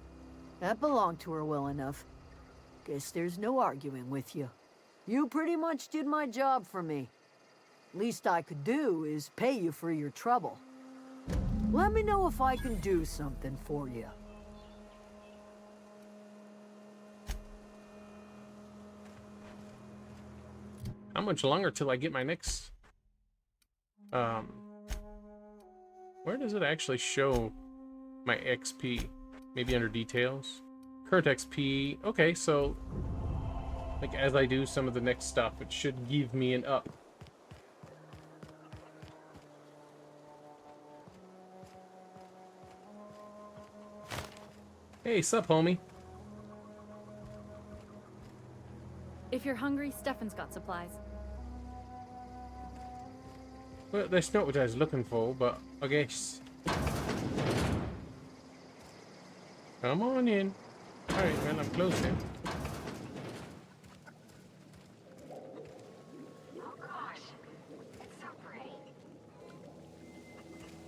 that belonged to her well enough. Guess there's no arguing with you. You pretty much did my job for me. Least I could do is pay you for your trouble. Let me know if I can do something for you. How much longer till I get my next... Where does it actually show my XP? Maybe under details? Current XP. Okay, so... like, as I do some of the next stuff, it should give me an up. Hey, sup, homie? If you're hungry, Stefan's got supplies. Well, that's not what I was looking for, but I guess... Come on in. Alright, well, I'm close then.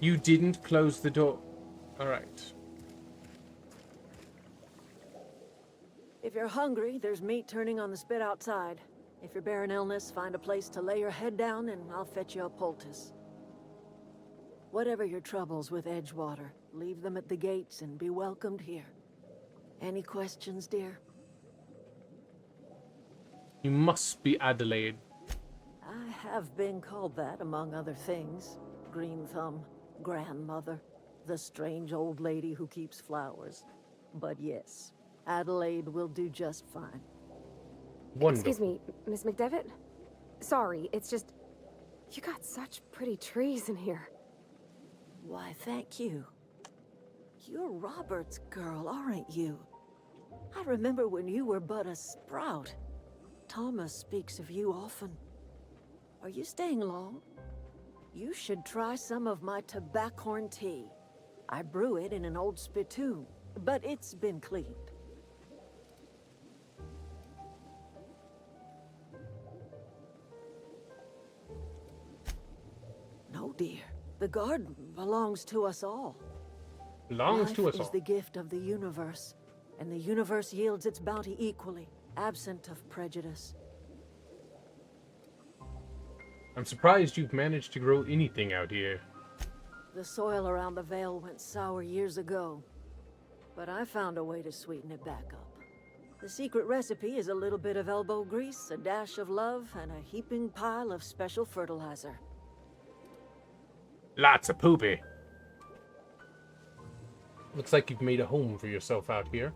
You didn't close the door. Alright. If you're hungry, there's meat turning on the spit outside. If you're bearing illness, find a place to lay your head down and I'll fetch you a poultice. Whatever your troubles with Edgewater, leave them at the gates and be welcomed here. Any questions, dear? You must be Adelaide. I have been called that, among other things. Green Thumb, grandmother, the strange old lady who keeps flowers. But yes, Adelaide will do just fine. Wonderful. Excuse me, Miss McDevitt? Sorry, it's just... you got such pretty trees in here. Why, thank you. You're Robert's girl, aren't you? I remember when you were but a sprout. Thomas speaks of you often. Are you staying long? You should try some of my tobaccorn tea. I brew it in an old spittoon, but it's been cleaned. No, dear. The garden belongs to us all. Belongs to us Life is all. the gift of the universe, and the universe yields its bounty equally, absent of prejudice. I'm surprised you've managed to grow anything out here. The soil around the Vale went sour years ago. but I found a way to sweeten it back up. The secret recipe is a little bit of elbow grease, a dash of love, and a heaping pile of special fertilizer. Lots of poopy. Looks like you've made a home for yourself out here.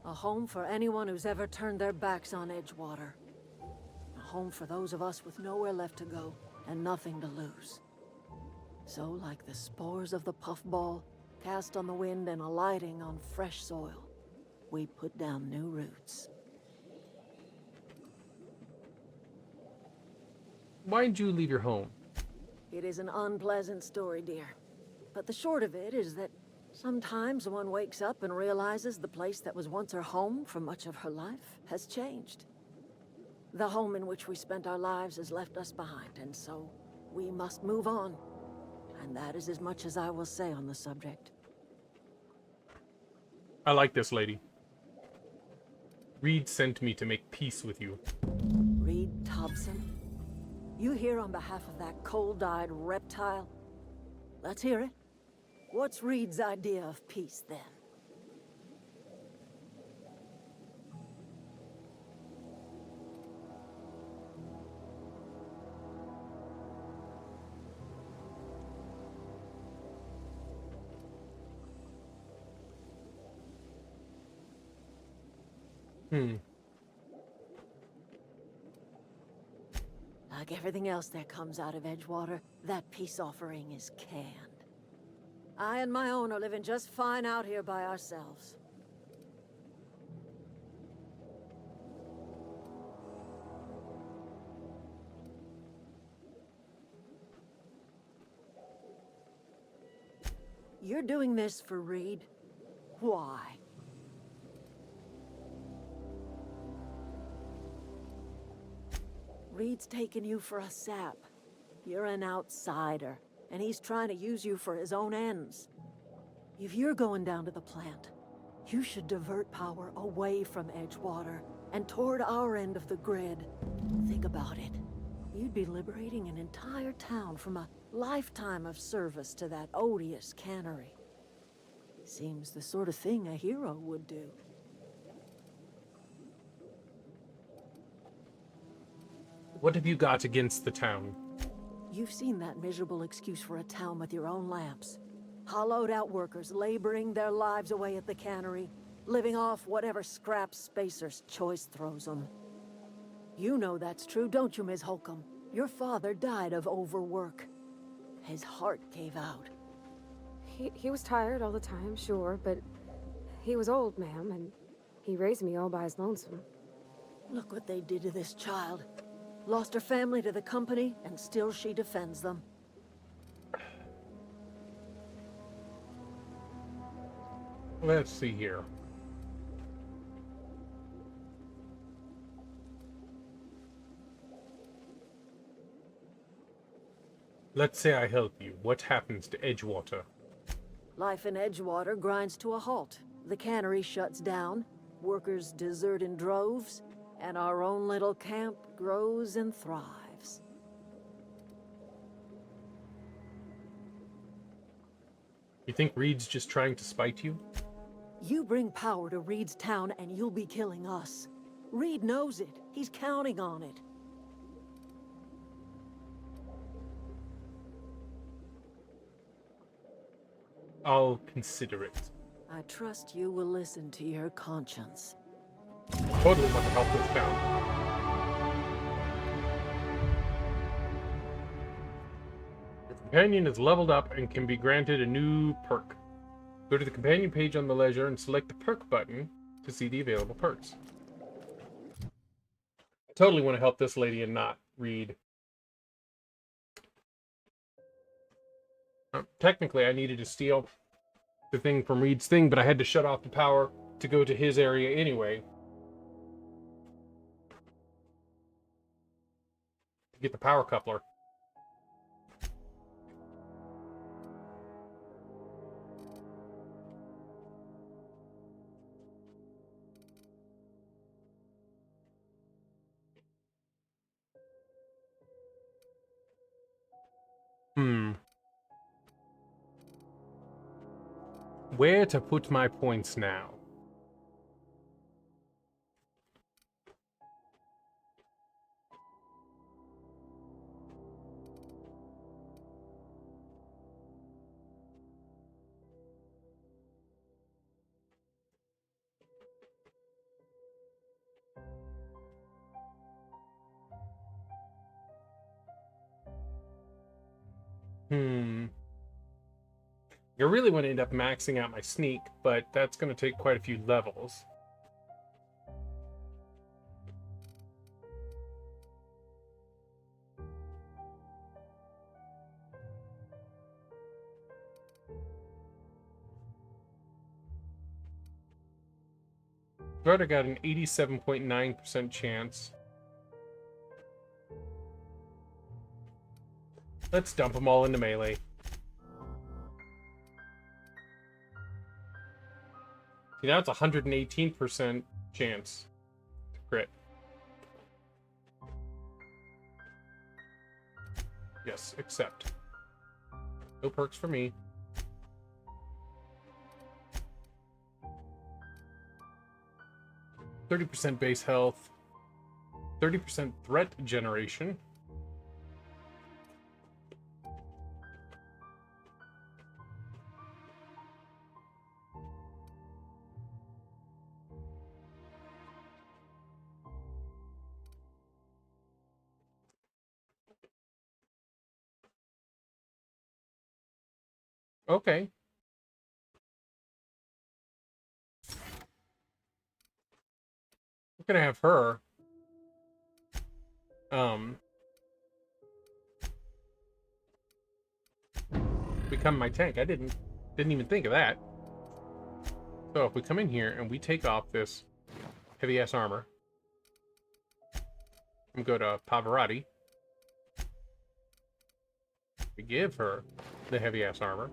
A home for anyone who's ever turned their backs on Edgewater. A home for those of us with nowhere left to go and nothing to lose. So, like the spores of the puffball, cast on the wind and alighting on fresh soil, we put down new roots. Why'd you leave your home? It is an unpleasant story, dear. But the short of it is that sometimes one wakes up and realizes the place that was once her home for much of her life has changed. The home in which we spent our lives has left us behind, and so we must move on. And that is as much as I will say on the subject. I like this lady. Reed sent me to make peace with you. Reed Thompson? You here on behalf of that cold-eyed reptile? Let's hear it. What's Reed's idea of peace, then? Like everything else that comes out of Edgewater, that peace offering is canned. I and my own are living just fine out here by ourselves. You're doing this for Reed? Why? Reed's taking you for a sap. You're an outsider, and he's trying to use you for his own ends. If you're going down to the plant, you should divert power away from Edgewater and toward our end of the grid. Think about it. You'd be liberating an entire town from a lifetime of service to that odious cannery. Seems the sort of thing a hero would do. What have you got against the town? You've seen that miserable excuse for a town with your own lamps. Hollowed out workers laboring their lives away at the cannery, living off whatever scraps Spacer's Choice throws them. You know that's true, don't you, Ms. Holcomb? Your father died of overwork. His heart gave out. He was tired all the time, sure, but he was old, ma'am, and he raised me all by his lonesome. Look what they did to this child. Lost her family to the company, and still she defends them. Let's see here. Let's say I help you. What happens to Edgewater? Life in Edgewater grinds to a halt. The cannery shuts down, workers desert in droves, and our own little camp grows and thrives. You think Reed's just trying to spite you? You bring power to Reed's town and you'll be killing us. Reed knows it. He's counting on it. I'll consider it. I trust you will listen to your conscience. Totally want to help this town. Your companion is leveled up and can be granted a new perk. Go to the companion page on the leisure and select the perk button to see the available perks. I totally want to help this lady and not Reed. Technically, I needed to steal the thing from Reed's thing, but I had to shut off the power to go to his area anyway. To get the power coupler. Where to put my points now? I really want to end up maxing out my sneak, but that's going to take quite a few levels. Rudder got an 87.9% chance. Let's dump them all into melee. See, now it's 118% chance to crit. Yes, accept. No perks for me. %30 base health. 30% threat generation. Okay. We're gonna have her become my tank. I didn't even think of that. So if we come in here and we take off this heavy ass armor and go to Pavarotti, we give her the heavy ass armor.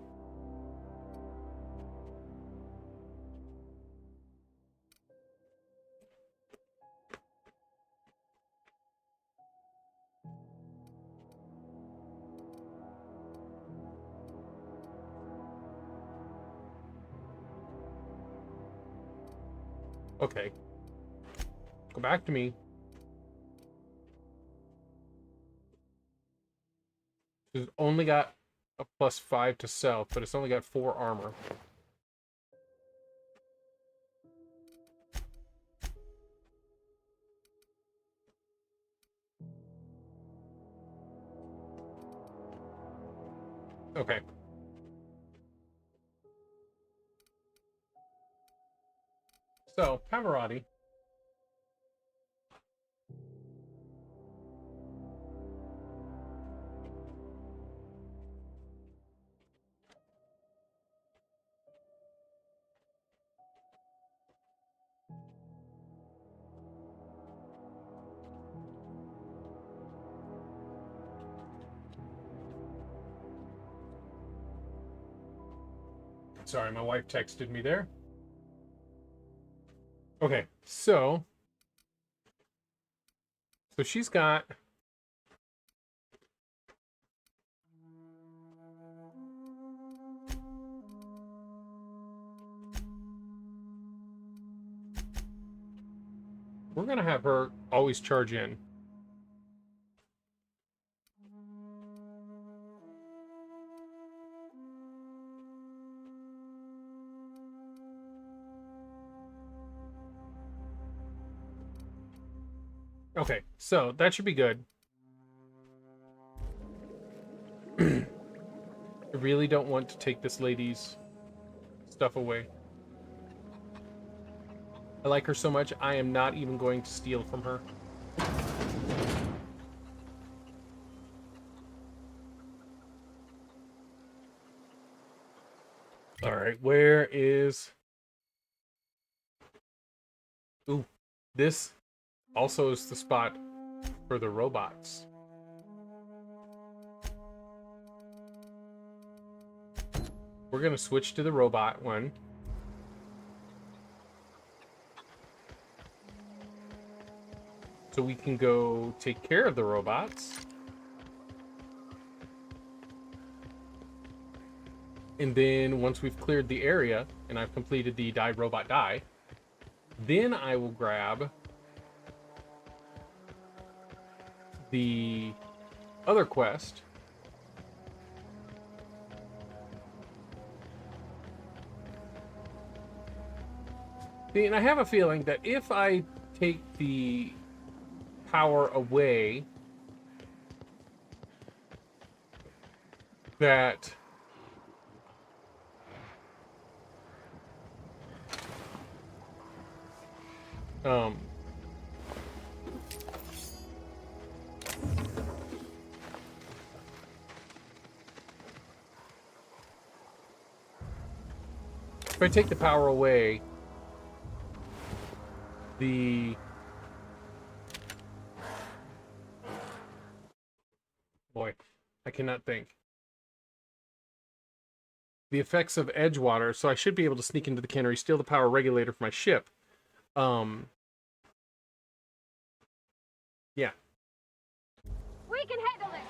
Okay. Go back to me. It's only got a +5 to stealth, but it's only got 4 armor. Okay. So, Pavarotti. Sorry, my wife texted me there. Okay, so she's got we're gonna have her always charge in. Okay, so that should be good. I really don't want to take this lady's stuff away. I like her so much, I am not even going to steal from her. Alright, where is... Ooh, this also is the spot for the robots. We're gonna switch to the robot one. So we can go take care of the robots. And then once we've cleared the area and I've completed the die robot die, then I will grab the other quest. See, and I have a feeling that if I take the power away, that if I take the power away, boy, I cannot think. The effects of Edgewater, so I should be able to sneak into the cannery, steal the power regulator for my ship. Yeah. We can handle it.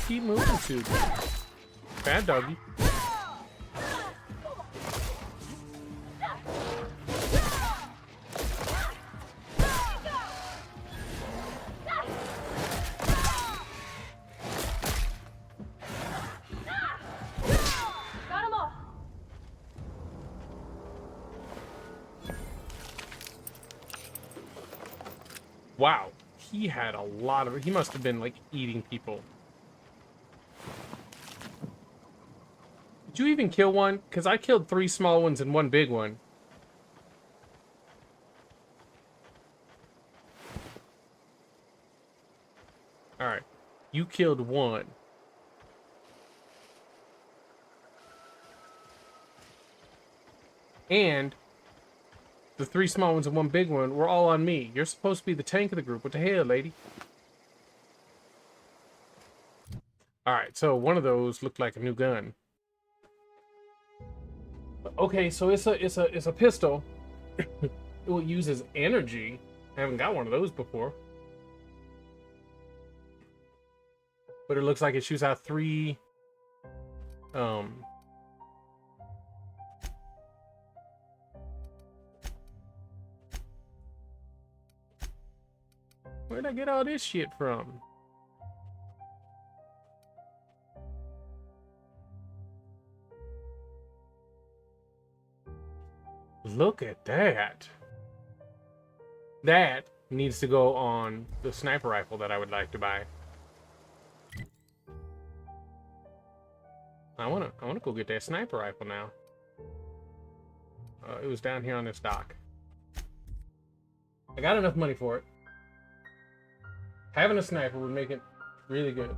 Keep moving, Susan. Bad doggy. Wow, he had a lot of... He must have been, like, eating people. Did you even kill one? Because I killed 3 small ones and 1 big one. Alright. You killed 1. And the 3 small ones and 1 big one were all on me. You're supposed to be the tank of the group. What the hell, lady? Alright, so one of those looked like a new gun. Okay, so it's a pistol. It uses energy. I haven't got one of those before. But it looks like it shoots out 3 where'd I get all this shit from? Look at that. That needs to go on the sniper rifle that I would like to buy. I wanna go get that sniper rifle now. It was down here on this dock. I got enough money for it. Having a sniper would make it really good.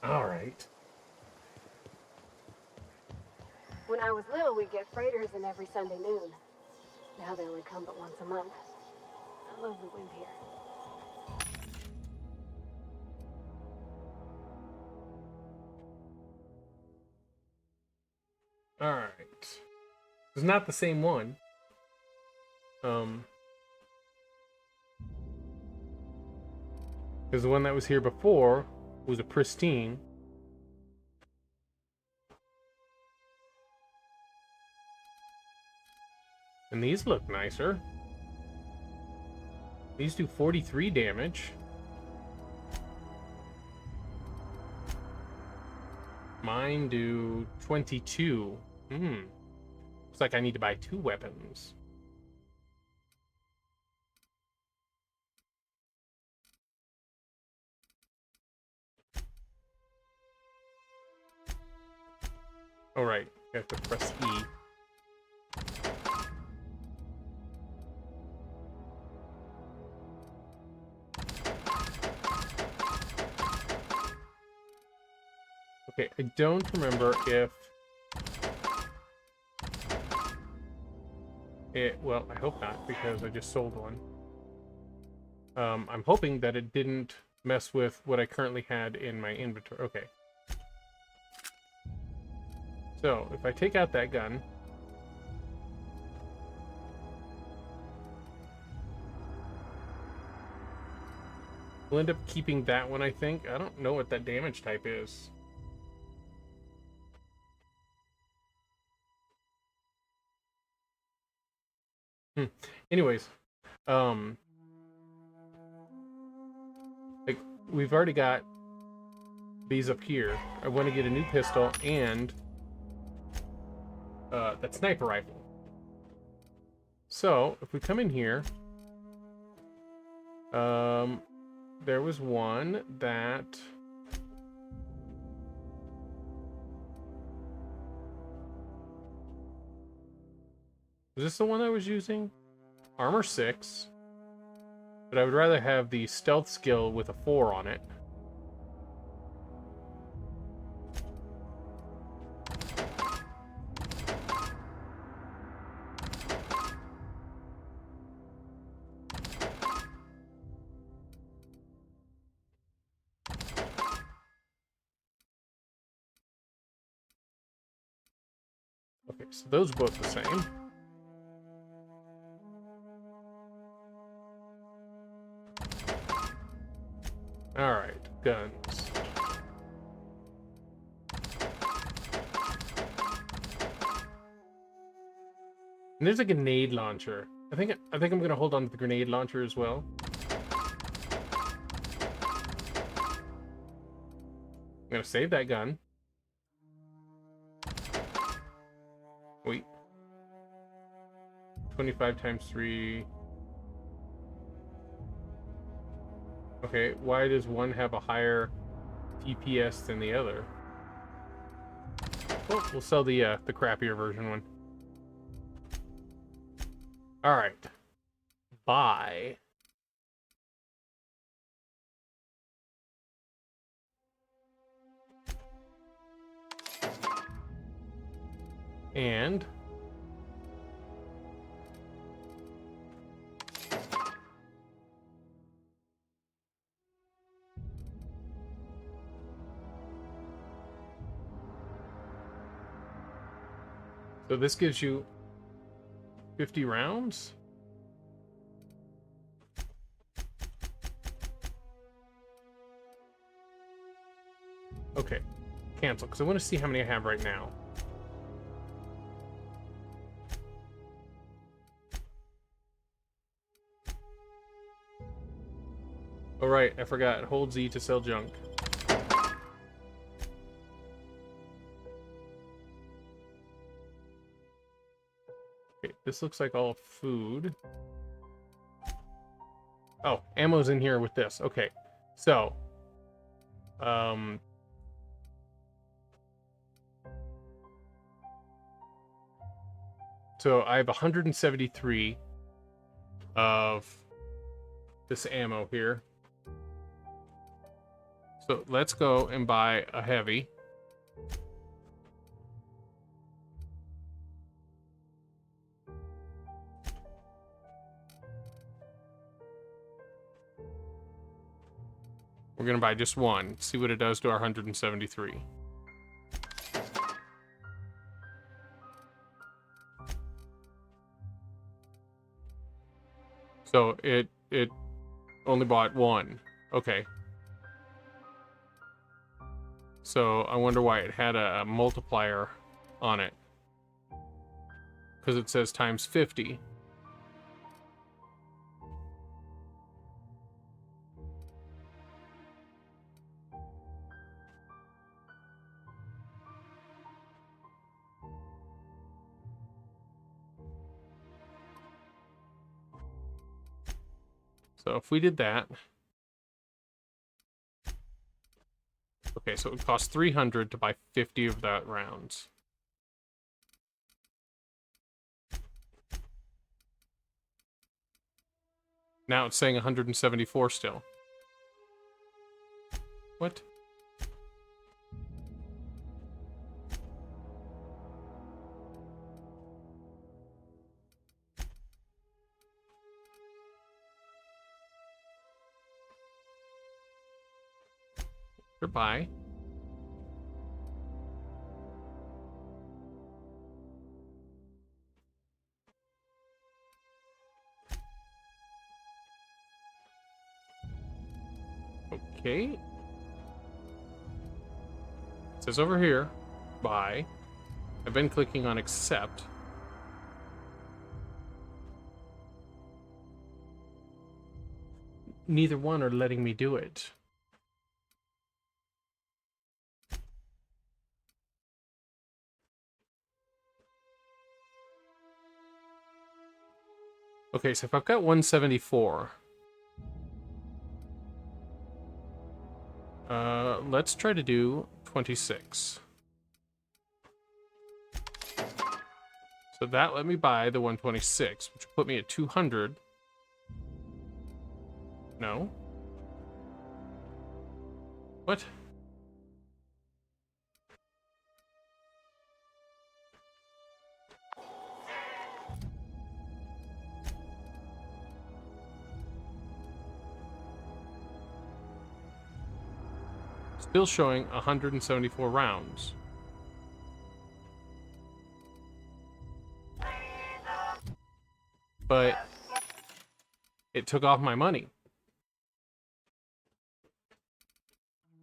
All right. When I was little, we'd get freighters in every Sunday noon. Now they only come but once a month. I love the wind here. All right. It's not the same one. Because the one that was here before was a pristine. And these look nicer. These do 43 damage. Mine do 22. Looks like I need to buy 2 weapons. All right, I have to press E. Okay, I don't remember if it, well, I hope not, because I just sold one. I'm hoping that it didn't mess with what I currently had in my inventory. Okay. So, if I take out that gun, we'll end up keeping that one, I think. I don't know what that damage type is. Anyways, like, we've already got these up here. I want to get a new pistol and that sniper rifle. So, if we come in here, there was one that... Was this the one I was using? Armor 6. But I would rather have the stealth skill with a 4 on it. Okay, so those are both the same. Alright, guns. And there's a grenade launcher. I think I'm gonna hold on to the grenade launcher as well. I'm gonna save that gun. Wait. 25 times 3. Okay, why does one have a higher DPS than the other? Oh, we'll sell the crappier version one. All right. Buy. And so this gives you 50 rounds? Okay. Cancel, because I want to see how many I have right now. Oh right, I forgot. Hold Z to sell junk. Okay, this looks like all food. Oh, ammo's in here with this. Okay. So, so I have 173 of this ammo here. So let's go and buy a heavy. We're gonna buy just one. See what it does to our 173. So it only bought one. Okay. So I wonder why it had a multiplier on it. Because it says times 50. So if we did that... Okay, so it would cost 300 to buy 50 of that rounds. Now it's saying 174 still. What? Goodbye. Okay. It says over here, buy. I've been clicking on accept. Neither one are letting me do it. Okay, so if I've got 174, let's try to do 26. So that let me buy the 126, which will put me at 200. No. What? Still showing 174 rounds. But it took off my money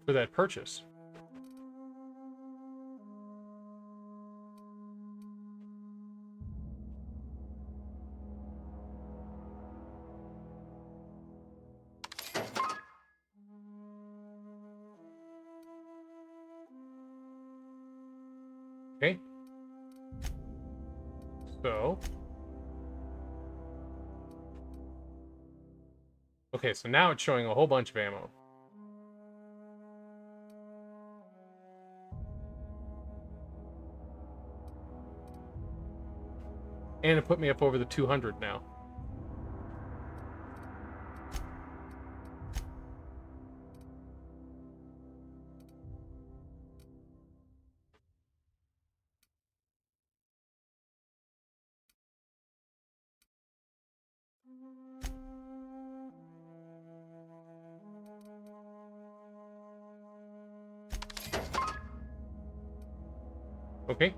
for that purchase. Okay. So. Okay, so now it's showing a whole bunch of ammo. And it put me up over the 200 now. Okay.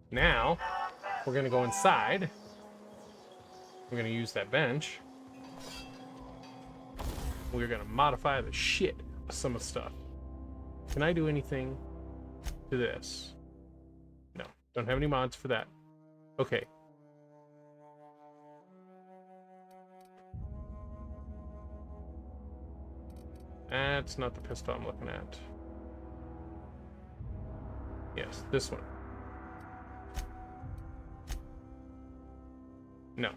Now, we're going to go inside. We're going to use that bench. We're going to modify the shit of some of the stuff. Can I do anything to this? No. Don't have any mods for that. Okay. That's not the pistol I'm looking at. Yes, this one. No.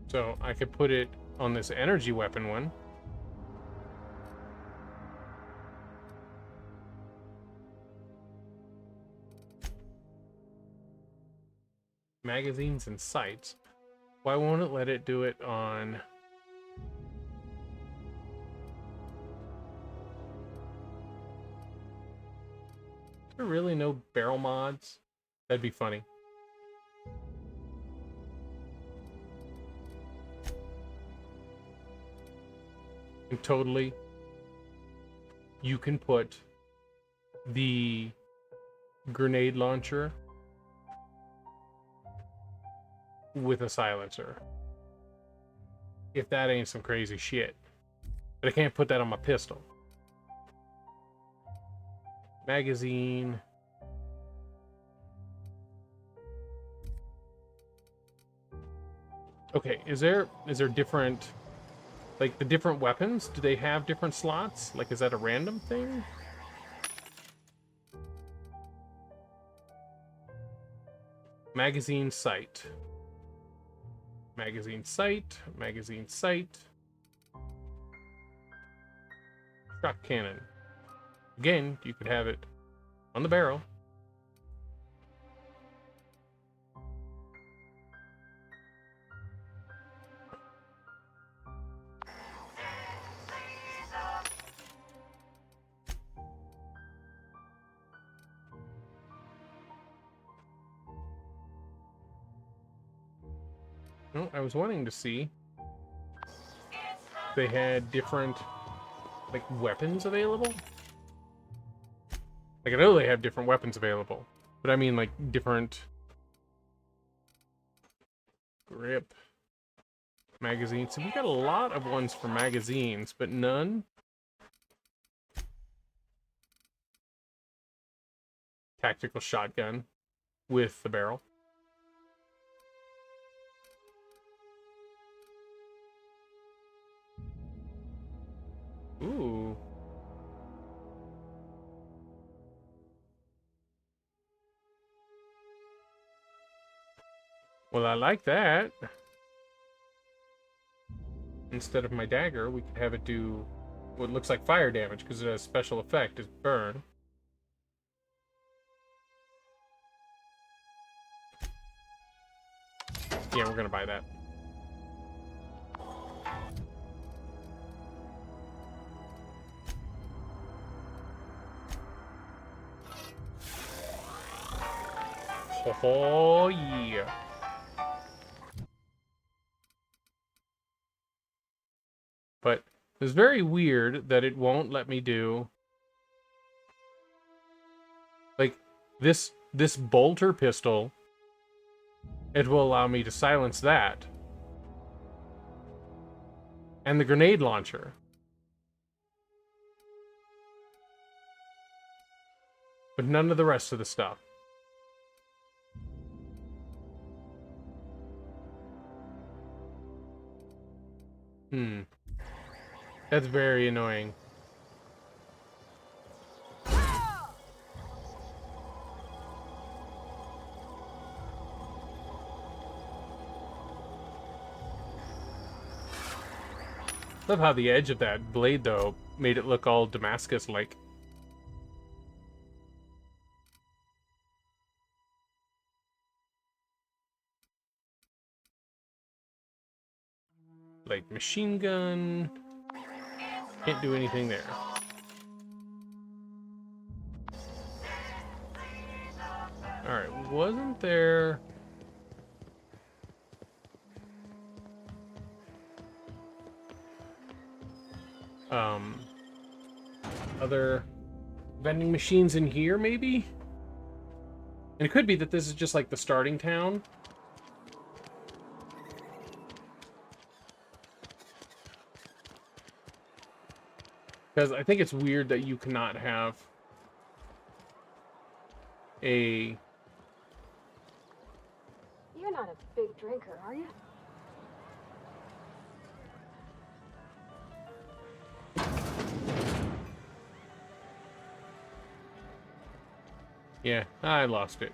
So I could put it on this energy weapon one. Magazines and sights. Why won't it let it do it on... Is there really no barrel mods? That'd be funny. And totally, you can put the grenade launcher with a silencer. If that ain't some crazy shit. But I can't put that on my pistol. Magazine. Okay, is there different, like the different weapons? Do they have different slots? Like, is that a random thing? Magazine sight. Magazine sight. Magazine sight. Shock cannon. Again, you could have it on the barrel. No, I was wanting to see if they had different, like, weapons available. Like, I know they have different weapons available, but I mean, like, different grip magazines. So we got a lot of ones for magazines, but none. Tactical shotgun with the barrel. Ooh. Well, I like that. Instead of my dagger, we could have it do what looks like fire damage because it has special effect is burn. Yeah, we're gonna buy that. Oh yeah. But it's very weird that it won't let me do, like, this bolter pistol. It will allow me to silence that. And the grenade launcher. But none of the rest of the stuff. That's very annoying. Love how the edge of that blade, though, made it look all Damascus-like. Like, machine gun. Can't do anything there. Alright, wasn't there... other vending machines in here, maybe? And it could be that this is just like the starting town. Because I think it's weird that you cannot have a... You're not a big drinker, are you? Yeah, I lost it.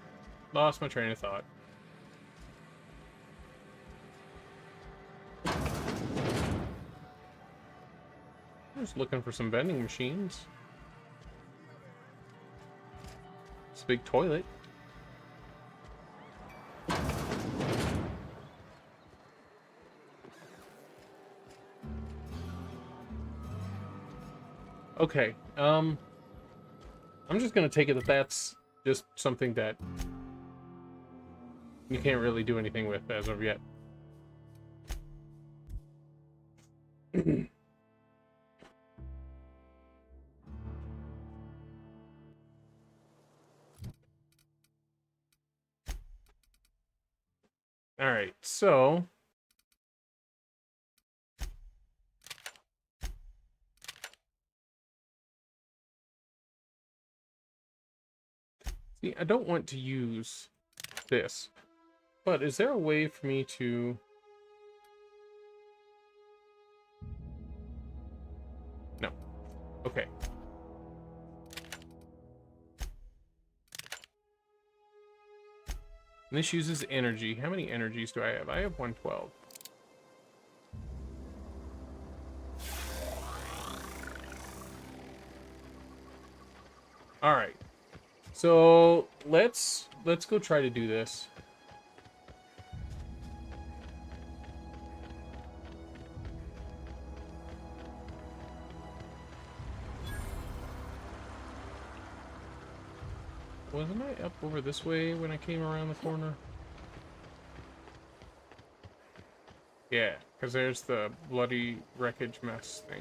Lost my train of thought. Just looking for some vending machines. It's a big toilet. Okay, I'm just gonna take it that that's just something that you can't really do anything with as of yet. All right, so See, I don't want to use this, but is there a way for me to... No. Okay. And this uses energy. How many energies do I have? I have 112. All right. So let's go try to do this. Wasn't I up over this way when I came around the corner? Yeah, because there's the bloody wreckage mess thing.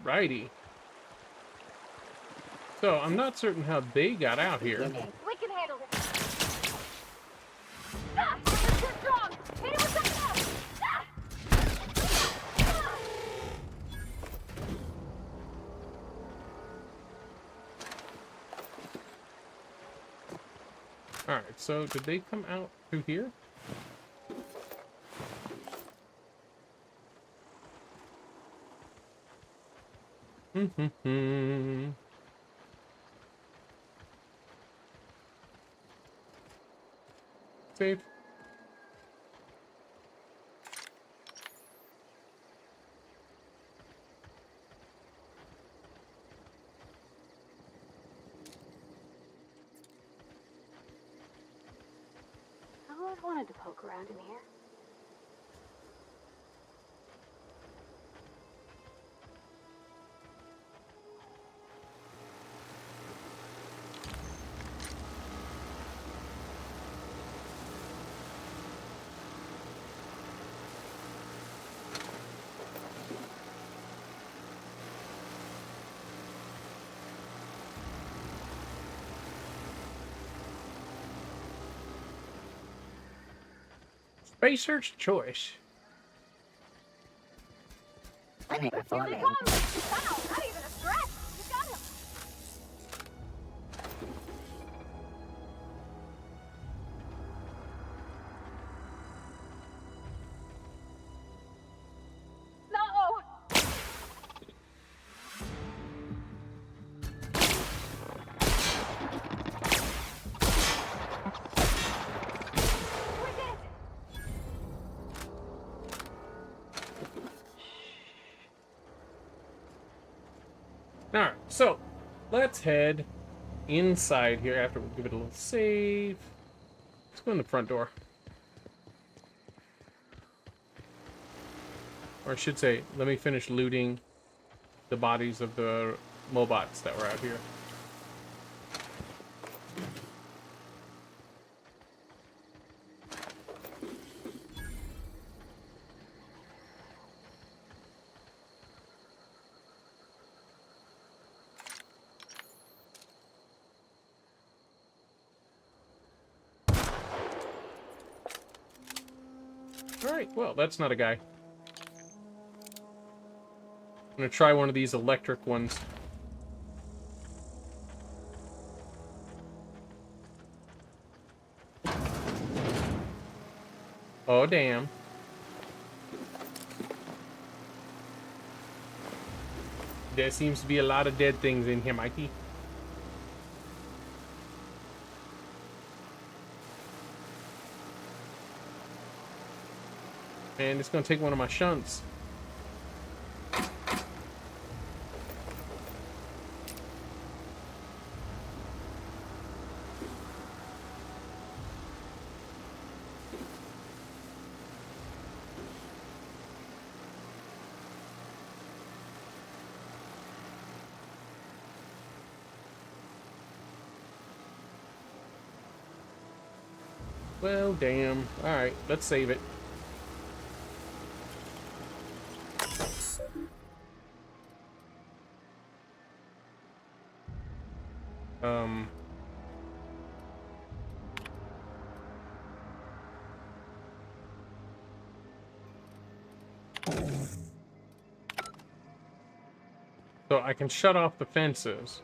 Righty. So, I'm not certain how they got out here. We can handle it. Ah, you're too strong. Hit it with something else. Alright, so did they come out through here? Save. I always wanted to poke around in here. Spacer's choice. Here he comes. Wow, not even a stretch. You got him. No. Alright, so let's head inside here after we give it a little save. Let's go in the front door. Or I should say, let me finish looting the bodies of the Mobots that were out here. Alright, well, that's not a guy. I'm gonna try one of these electric ones. Oh, damn. There seems to be a lot of dead things in here, Mikey. And it's gonna take one of my shunts. Well, damn. Alright, let's save it. So I can shut off the fences.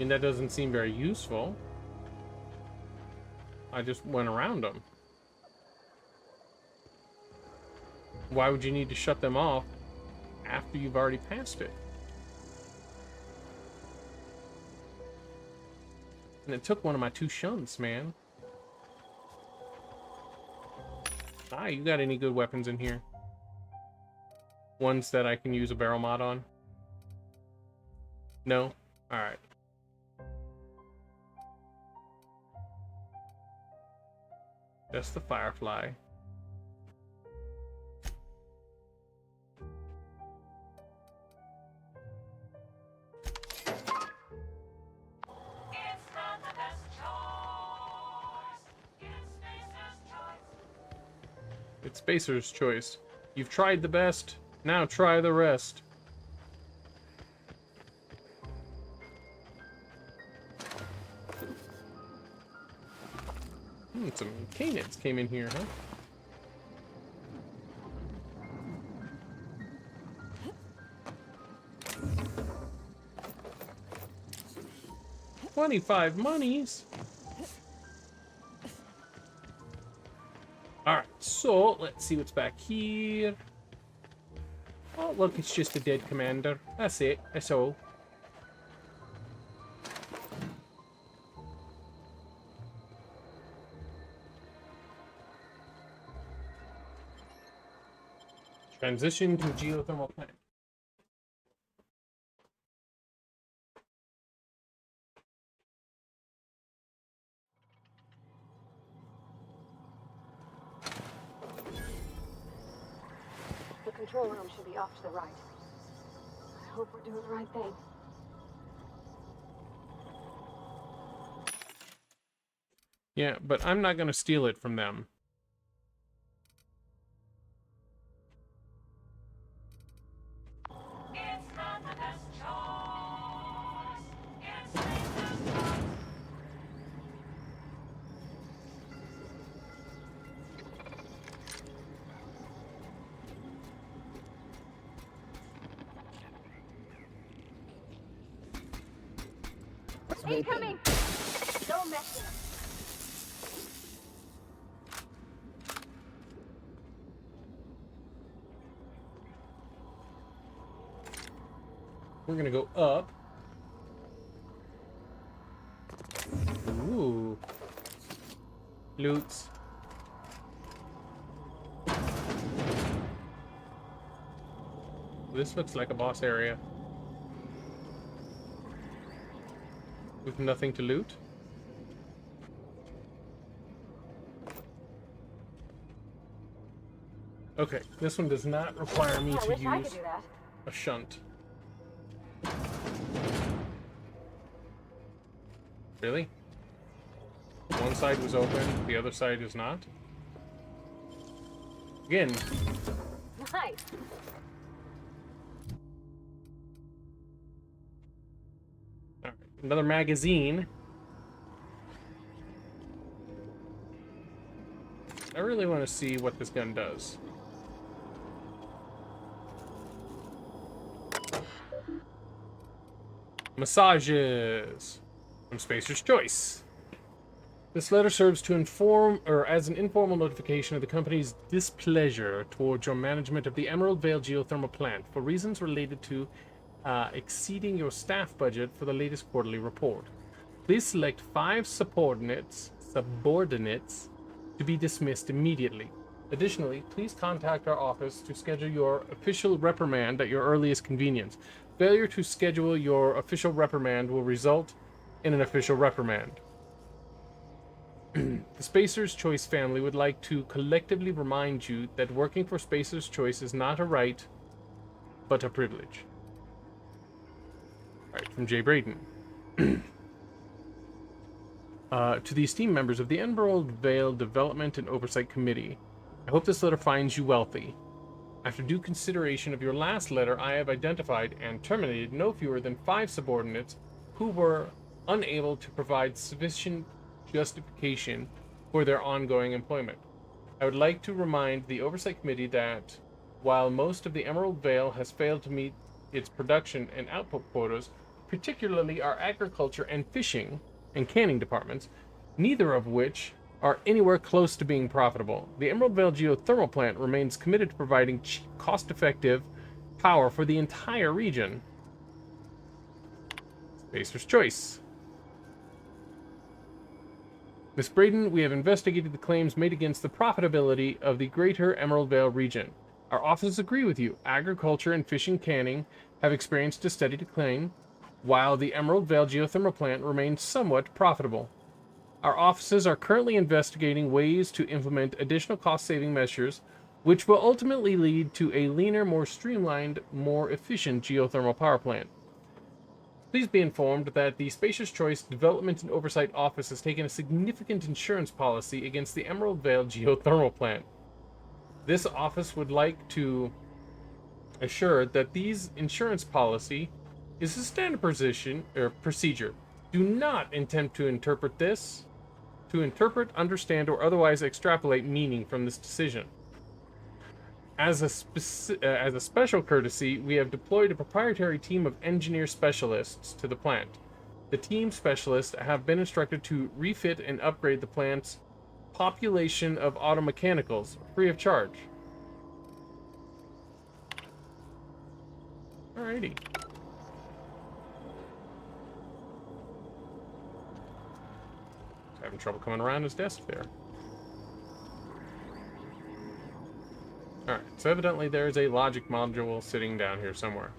And that doesn't seem very useful. I just went around them. Why would you need to shut them off after you've already passed it? And it took one of my 2 shunts, man. Ah, you got any good weapons in here? Ones that I can use a barrel mod on? No? Alright. That's the Firefly. It's Spacer's choice. You've tried the best, now try the rest. Some canids came in here, huh? $25 monies. Alright, so let's see what's back here. Oh, look, it's just a dead commander. That's it. That's all. Transition to geothermal plant. The control room should be off to the right. I hope we're doing the right thing. Yeah, but I'm not going to steal it from them. Incoming! Don't mess with him. We're gonna go up. Ooh. Loots. This looks like a boss area. With nothing to loot. Okay, this one does not require me to use a shunt. Really? One side was open, the other side is not? Again. Nice. Alright, another magazine. I really want to see what this gun does. Massages from Spacer's Choice. This letter serves to inform, or as an informal notification of the company's displeasure towards your management of the Emerald Vale geothermal plant for reasons related to exceeding your staff budget for the latest quarterly report. Please select 5 subordinates to be dismissed immediately. Additionally, please contact our office to schedule your official reprimand at your earliest convenience. Failure to schedule your official reprimand will result in an official reprimand. The Spacer's Choice family would like to collectively remind you that working for Spacer's Choice is not a right, but a privilege. Alright, from Jay Braden. To the esteemed members of the Emerald Vale Development and Oversight Committee, I hope this letter finds you wealthy. After due consideration of your last letter, I have identified and terminated no fewer than 5 subordinates who were unable to provide sufficient justification for their ongoing employment. I would like to remind the Oversight Committee that while most of the Emerald Vale has failed to meet its production and output quotas, particularly our agriculture and fishing and canning departments, neither of which are anywhere close to being profitable, the Emerald Vale geothermal plant remains committed to providing cheap, cost-effective power for the entire region. Spacer's choice. Miss Braden, we have investigated the claims made against the profitability of the greater Emerald Vale region. Our offices agree with you. Agriculture and fishing canning have experienced a steady decline, while the Emerald Vale geothermal plant remains somewhat profitable. Our offices are currently investigating ways to implement additional cost-saving measures, which will ultimately lead to a leaner, more streamlined, more efficient geothermal power plant. Please be informed that the Spacer's Choice Development and Oversight Office has taken a significant insurance policy against the Emerald Vale geothermal plant. This office would like to assure that these insurance policy is a standard procedure. Do not attempt to interpret, understand, or otherwise extrapolate meaning from this decision. As a special courtesy, we have deployed a proprietary team of engineer specialists to the plant. The team specialists have been instructed to refit and upgrade the plant's population of automechanicals free of charge. Alrighty. Having trouble coming around his desk there. Alright, so evidently there's a logic module sitting down here somewhere.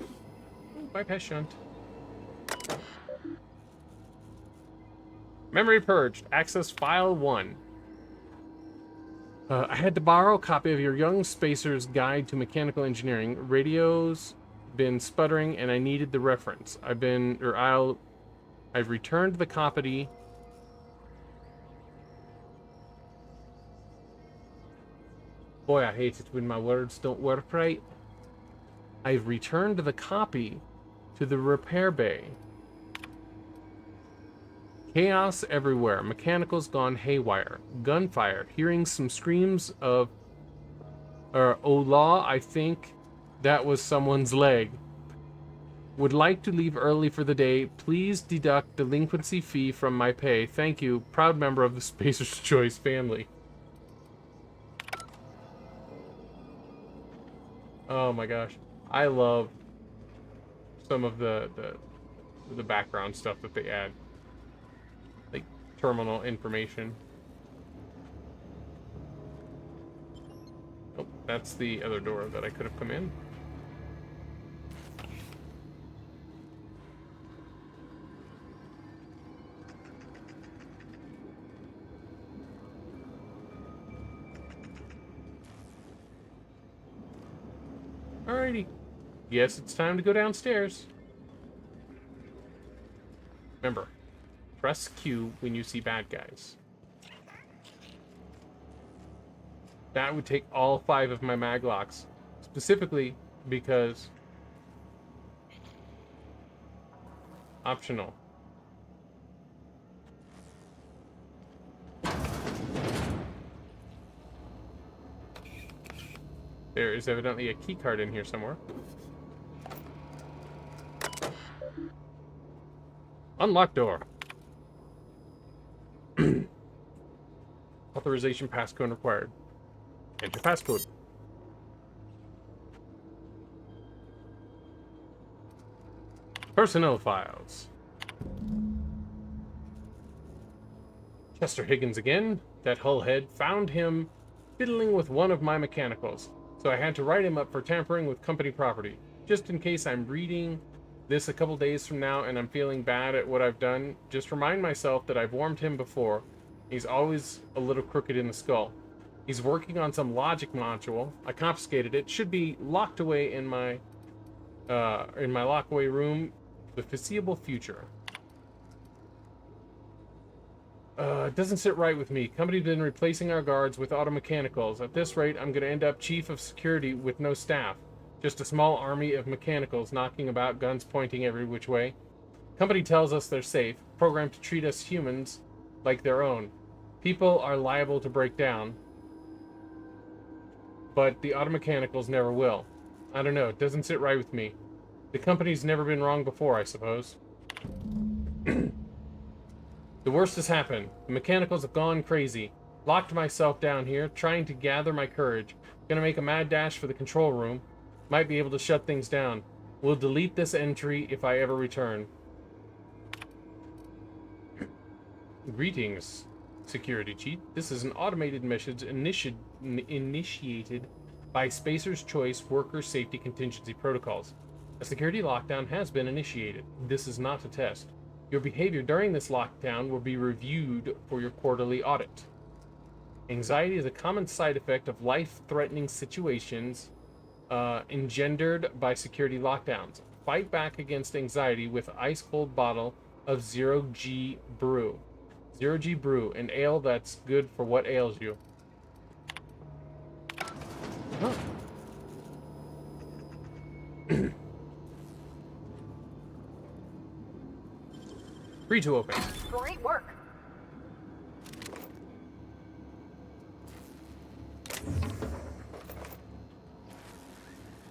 Ooh, bypass shunt. Memory purged. Access file 1. I had to borrow a copy of your young spacer's guide to mechanical engineering. Radio's been sputtering and I needed the reference. I've returned the copy. Boy, I hate it when my words don't work right. I've returned the copy to the repair bay. Chaos everywhere. Mechanicals gone haywire. Gunfire. Hearing some screams of... Ola, I think that was someone's leg. Would like to leave early for the day. Please deduct delinquency fee from my pay. Thank you. Proud member of the Spacer's Choice family. Oh my gosh. I love some of the background stuff that they add. Terminal information. Oh, that's the other door that I could have come in. Alrighty. Yes, it's time to go downstairs. Remember, press Q when you see bad guys. That would take all 5 of my maglocks. Specifically because... optional. There is evidently a key card in here somewhere. Unlock door. Authorization passcode required. Enter passcode. Personnel files. Chester Higgins again. That hullhead found him fiddling with one of my mechanicals, so I had to write him up for tampering with company property. Just in case I'm reading this a couple days from now and I'm feeling bad at what I've done, just remind myself that I've warmed him before. He's always a little crooked in the skull. He's working on some logic module. I confiscated it. Should be locked away in my lockaway room for the foreseeable future. It doesn't sit right with me. Company's been replacing our guards with automechanicals. At this rate, I'm gonna end up chief of security with no staff. Just a small army of mechanicals knocking about, guns pointing every which way. Company tells us they're safe, programmed to treat us humans like their own. People are liable to break down, but the automechanicals never will. I don't know, it doesn't sit right with me. The company's never been wrong before, I suppose. The worst has happened. The mechanicals have gone crazy. Locked myself down here, trying to gather my courage. Gonna make a mad dash for the control room. Might be able to shut things down. We'll delete this entry if I ever return. Greetings, security chief. This is an automated message initiated by Spacer's Choice Worker Safety Contingency Protocols. A security lockdown has been initiated. This is not a test. Your behavior during this lockdown will be reviewed for your quarterly audit. Anxiety is a common side effect of life-threatening situations engendered by security lockdowns. Fight back against anxiety with ice-cold bottle of 0G Brew. 0G Brew, an ale that's good for what ails you. Huh. Free to open. Great work.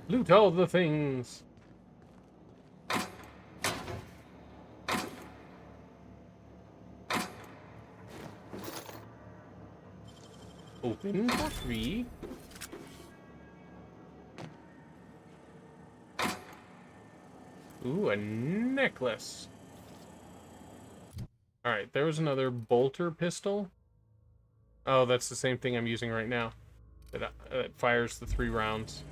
Loot all the things. Open for free. Ooh, a necklace. Alright, there was another bolter pistol. Oh, that's the same thing I'm using right now. That fires the 3 rounds.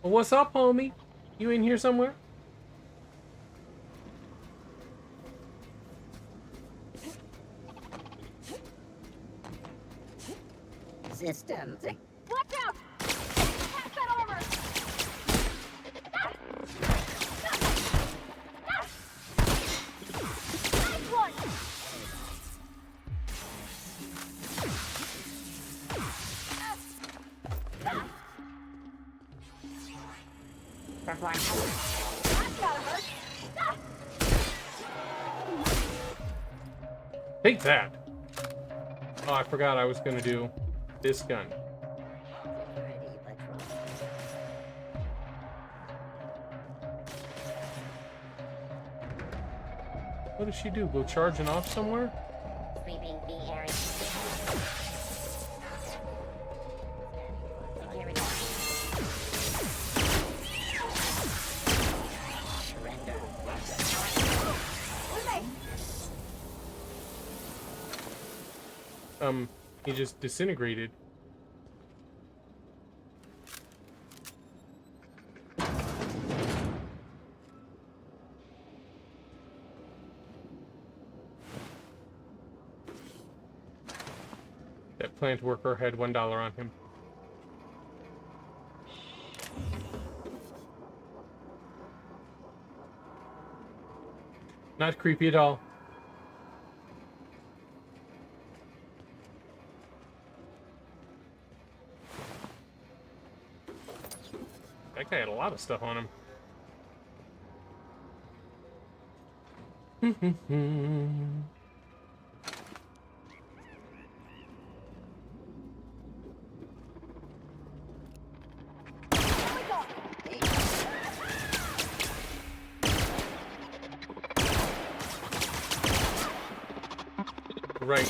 Well, what's up, homie? You in here somewhere? Systems. Watch out! Pass that armor! Nice one! Take that! Oh, I forgot I was gonna do this gun. What does she do? Go charging off somewhere? Sweeping the area. He just disintegrated. That plant worker had $1 on him. Not creepy at all. That guy had a lot of stuff on him. Right.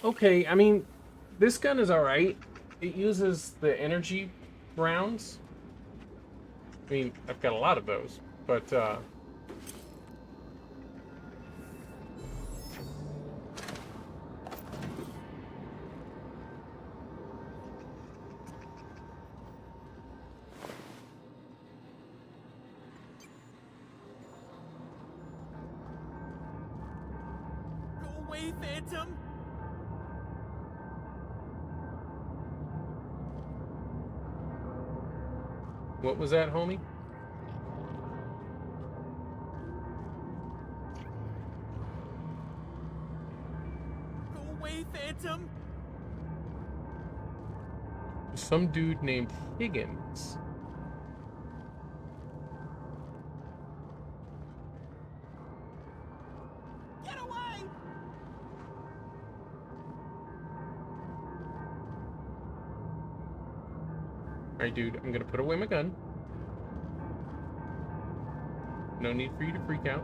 Okay, I mean, this gun is alright. It uses the energy rounds. I mean, I've got a lot of those, but, Go away, Phantom! what was that, homie? Go away, Phantom! Some dude named Higgins. Get away! Alright, dude, I'm gonna put away my gun. No need for you to freak out.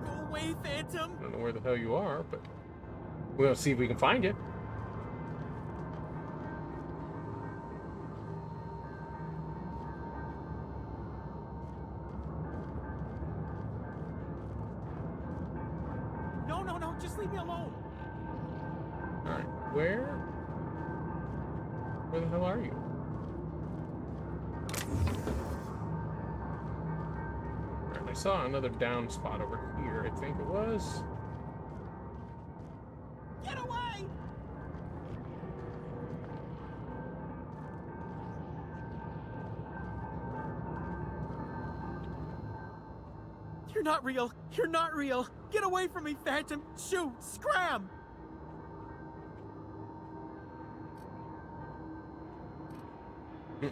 Go away, Phantom! I don't know where the hell you are, but we'll see if we can find you. No, no, no, just leave me alone! Alright, where the hell are you? Alright, I saw another down spot over here, I think it was. Get away! You're not real! You're not real! Get away from me, Phantom! Shoot! Scram!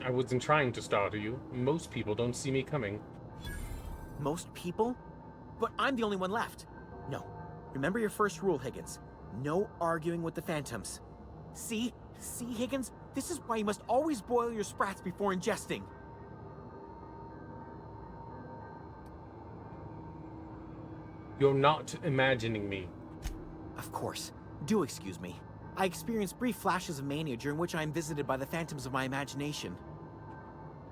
I wasn't trying to startle you. Most people don't see me coming. Most people? But I'm the only one left. No. Remember your first rule, Higgins. No arguing with the Phantoms. See? See, Higgins? This is why you must always boil your sprats before ingesting. You're not imagining me. Of course. Do excuse me. I experience brief flashes of mania during which I am visited by the phantoms of my imagination.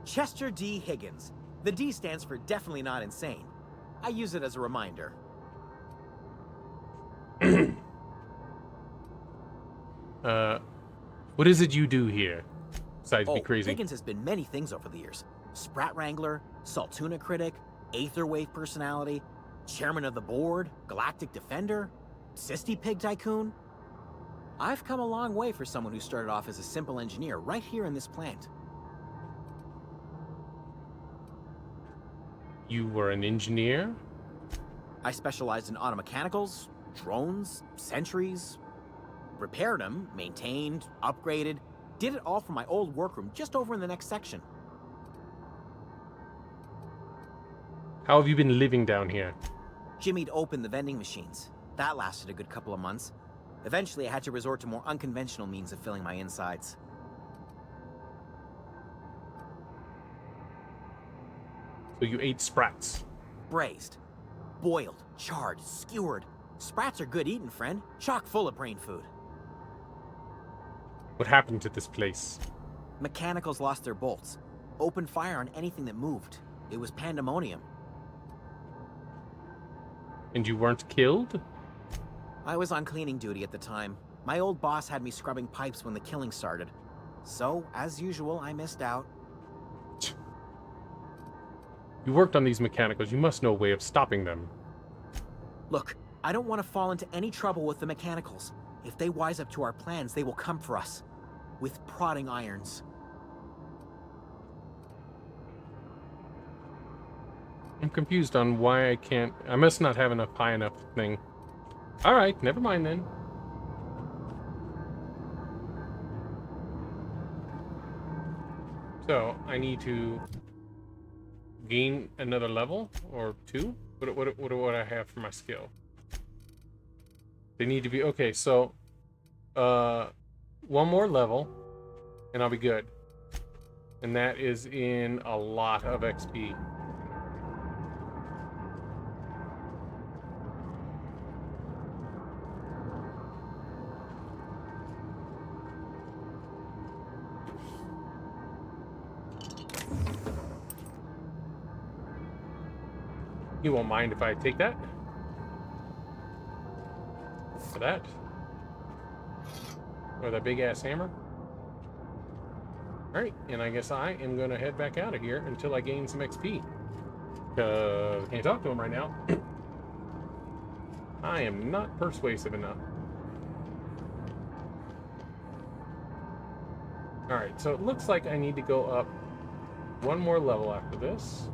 Chester D. Higgins. The D stands for definitely not insane. I use it as a reminder. What is it you do here? Besides be crazy. Higgins has been many things over the years. Sprat Wrangler, Saltuna Critic, Aetherwave Personality, Chairman of the Board, Galactic Defender, Sisty Pig Tycoon. I've come a long way for someone who started off as a simple engineer right here in this plant. You were an engineer? I specialized in automechanicals, drones, sentries. Repaired them, maintained, upgraded. Did it all from my old workroom just over in the next section. How have you been living down here? Jimmy'd opened the vending machines. That lasted a good couple of months. Eventually, I had to resort to more unconventional means of filling my insides. So you ate sprats? Braised, boiled, charred, skewered. Sprats are good eating, friend. Chock full of brain food. What happened to this place? Mechanicals lost their bolts. Opened fire on anything that moved. It was pandemonium. And you weren't killed? I was on cleaning duty at the time. My old boss had me scrubbing pipes when the killing started. So, as usual, I missed out. You worked on these mechanicals. You must know a way of stopping them. Look, I don't want to fall into any trouble with the mechanicals. If they wise up to our plans, they will come for us. With prodding irons. I'm confused on why I can't... I must not have enough high enough thing. Alright, never mind then. So, I need to gain another level? Or two? What do I have for my skill? They need to be... Okay, so... one more level, and I'll be good. And that is in a lot of XP. You won't mind if I take that? For that? Or that big ass hammer? Alright, and I guess I am gonna head back out of here until I gain some XP. I can't talk to him right now. I am not persuasive enough. Alright, so it looks like I need to go up one more level after this.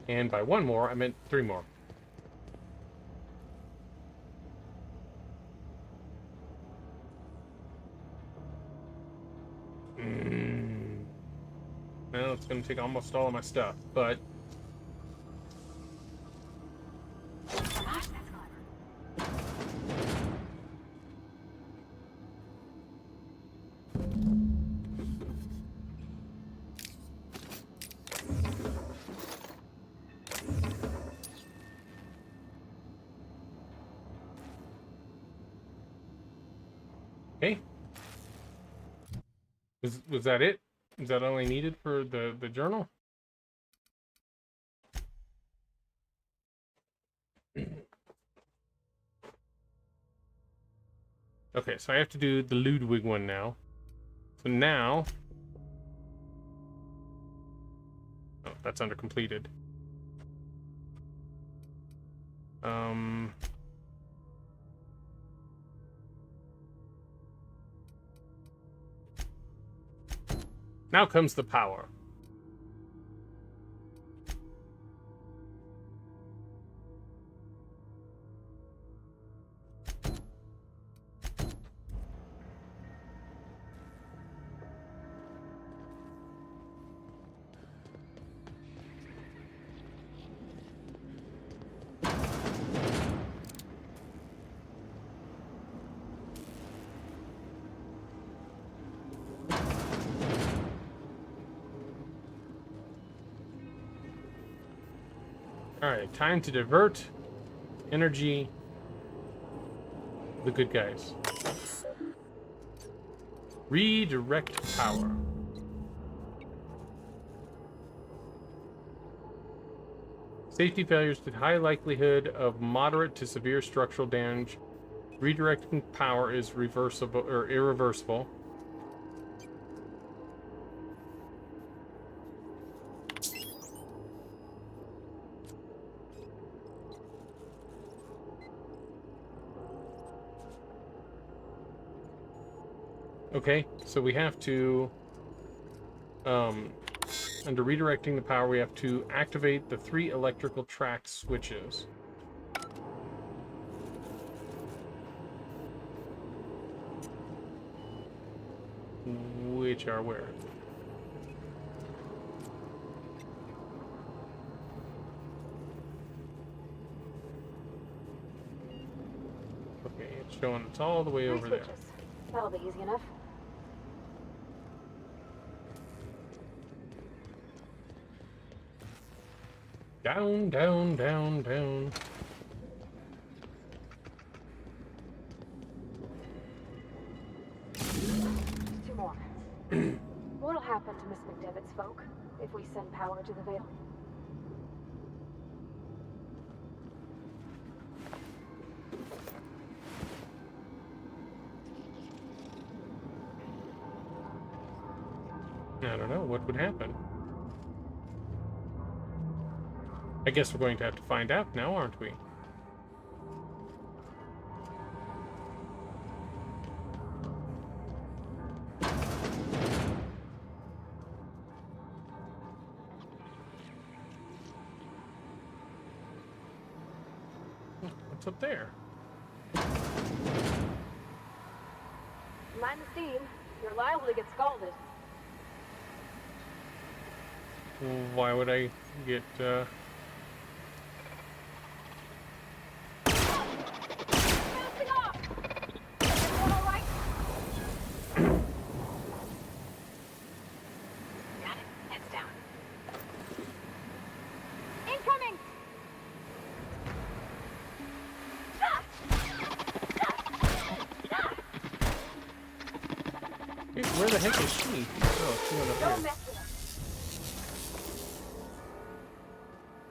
And by one more, I meant 3 more. Well, it's going to take almost all of my stuff, but... Okay. Was that it? Is that all I needed for the journal? Okay, so I have to do the Ludwig one now. So now... Oh, that's under completed. Now comes the power. Alright, time to divert energy the good guys. Redirect power. Safety failures with high likelihood of moderate to severe structural damage. Redirecting power is reversible or irreversible. Okay, so we have to, under redirecting the power, we have to activate the 3 electrical track switches. Which are where? Okay, it's showing it's all the way over there. That'll be easy enough. Down, down, down, down. Two more. What'll happen to Miss McDevitt's folk if we send power to the Vale? I don't know. What would happen? I guess we're going to have to find out now, aren't we? What's up there? Mind the steam. You're liable to get scalded. Why would I get, where the heck is she? Oh, she went up Don't here. mess with her.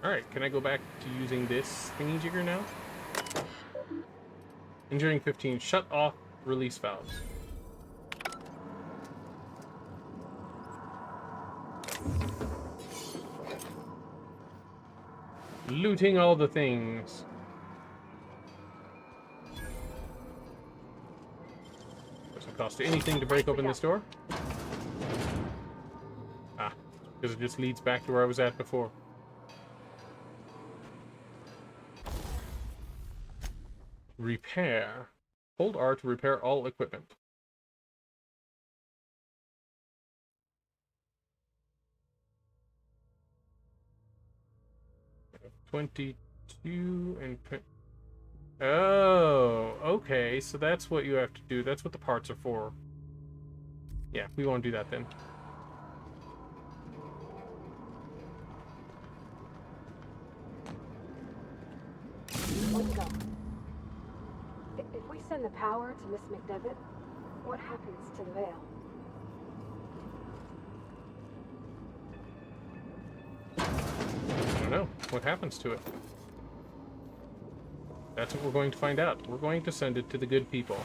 Alright, can I go back to using this thingy jigger now? Engineering 15, shut off release valves. Looting all the things. Doesn't cost you anything to break open this door. Ah, because it just leads back to where I was at before. Repair. Hold R to repair all equipment. We have 22 and... Oh, okay, so that's what you have to do. That's what the parts are for. Yeah, we won't do that then. Let's go. If we send the power to Miss McDevitt, what happens to the veil? I don't know. What happens to it? That's what we're going to find out. We're going to send it to the good people.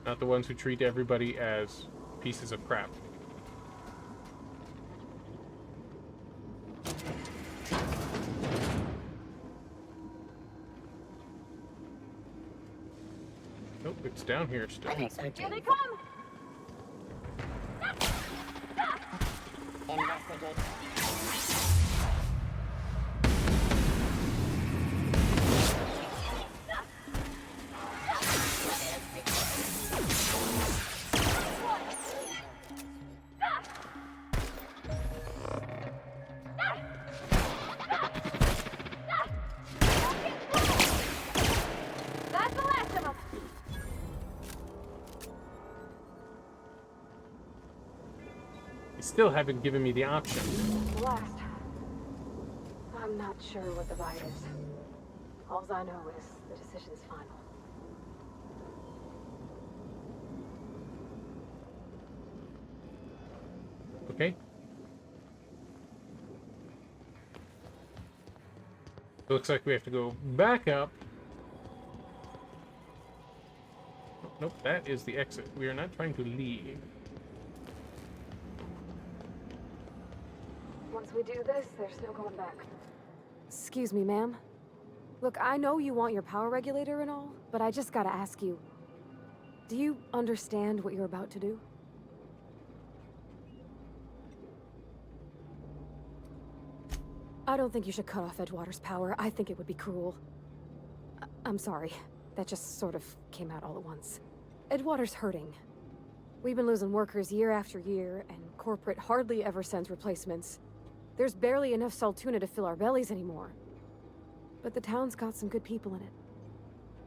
Not the ones who treat everybody as pieces of crap. Nope, it's down here still. Here they come! Investigate. That's the last of them! You still haven't given me the option. The last. I'm not sure what the bite is. All I know is the decision's final. Okay. It looks like we have to go back up. Nope, that is the exit. We are not trying to leave. Once we do this, there's no going back. Excuse me, ma'am. Look, I know you want your power regulator and all, but I just gotta ask you. Do you understand what you're about to do? I don't think you should cut off Edgewater's power. I think it would be cruel. I'm sorry. That just sort of came out all at once. Edgewater's hurting. We've been losing workers year after year, and corporate hardly ever sends replacements. There's barely enough Saltuna to fill our bellies anymore. But the town's got some good people in it.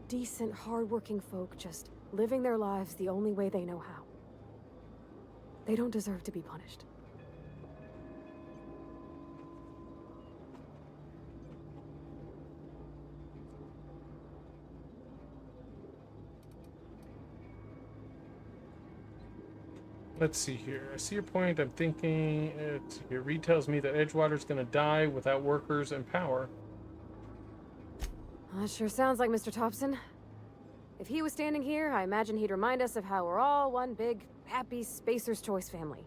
Decent, hard-working folk just living their lives the only way they know how. They don't deserve to be punished. Let's see here. I see your point. I'm thinking it Reed tells me that Edgewater's gonna die without workers and power. That sure sounds like Mr. Thompson. If he was standing here, I imagine he'd remind us of how we're all one big, happy Spacer's Choice family.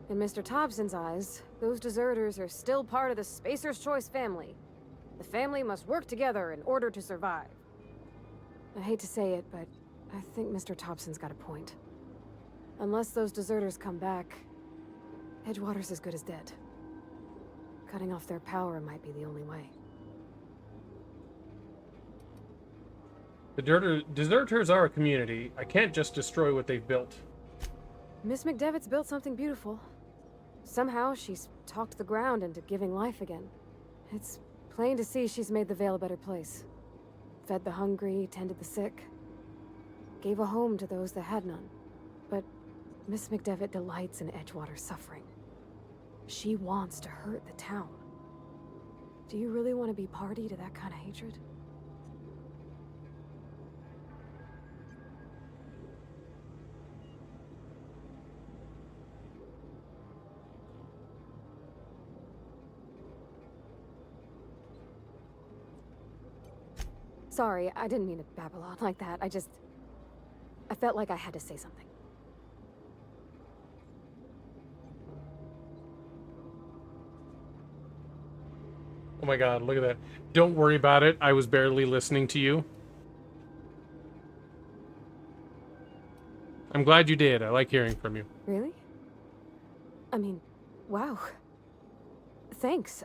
In Mr. Thompson's eyes, those deserters are still part of the Spacer's Choice family. The family must work together in order to survive. I hate to say it, but I think Mr. Thompson's got a point. Unless those deserters come back, Edgewater's as good as dead. Cutting off their power might be the only way. The deserters are a community. I can't just destroy what they've built. Miss McDevitt's built something beautiful. Somehow she's talked the ground into giving life again. It's plain to see she's made the Vale a better place. Fed the hungry, tended the sick. Gave a home to those that had none. But Miss McDevitt delights in Edgewater's suffering. She wants to hurt the town. Do you really want to be party to that kind of hatred? Sorry, I didn't mean to babble on like that. I felt like I had to say something. Oh my god, look at that. Don't worry about it. I was barely listening to you. I'm glad you did. I like hearing from you. Really? I mean, wow. Thanks.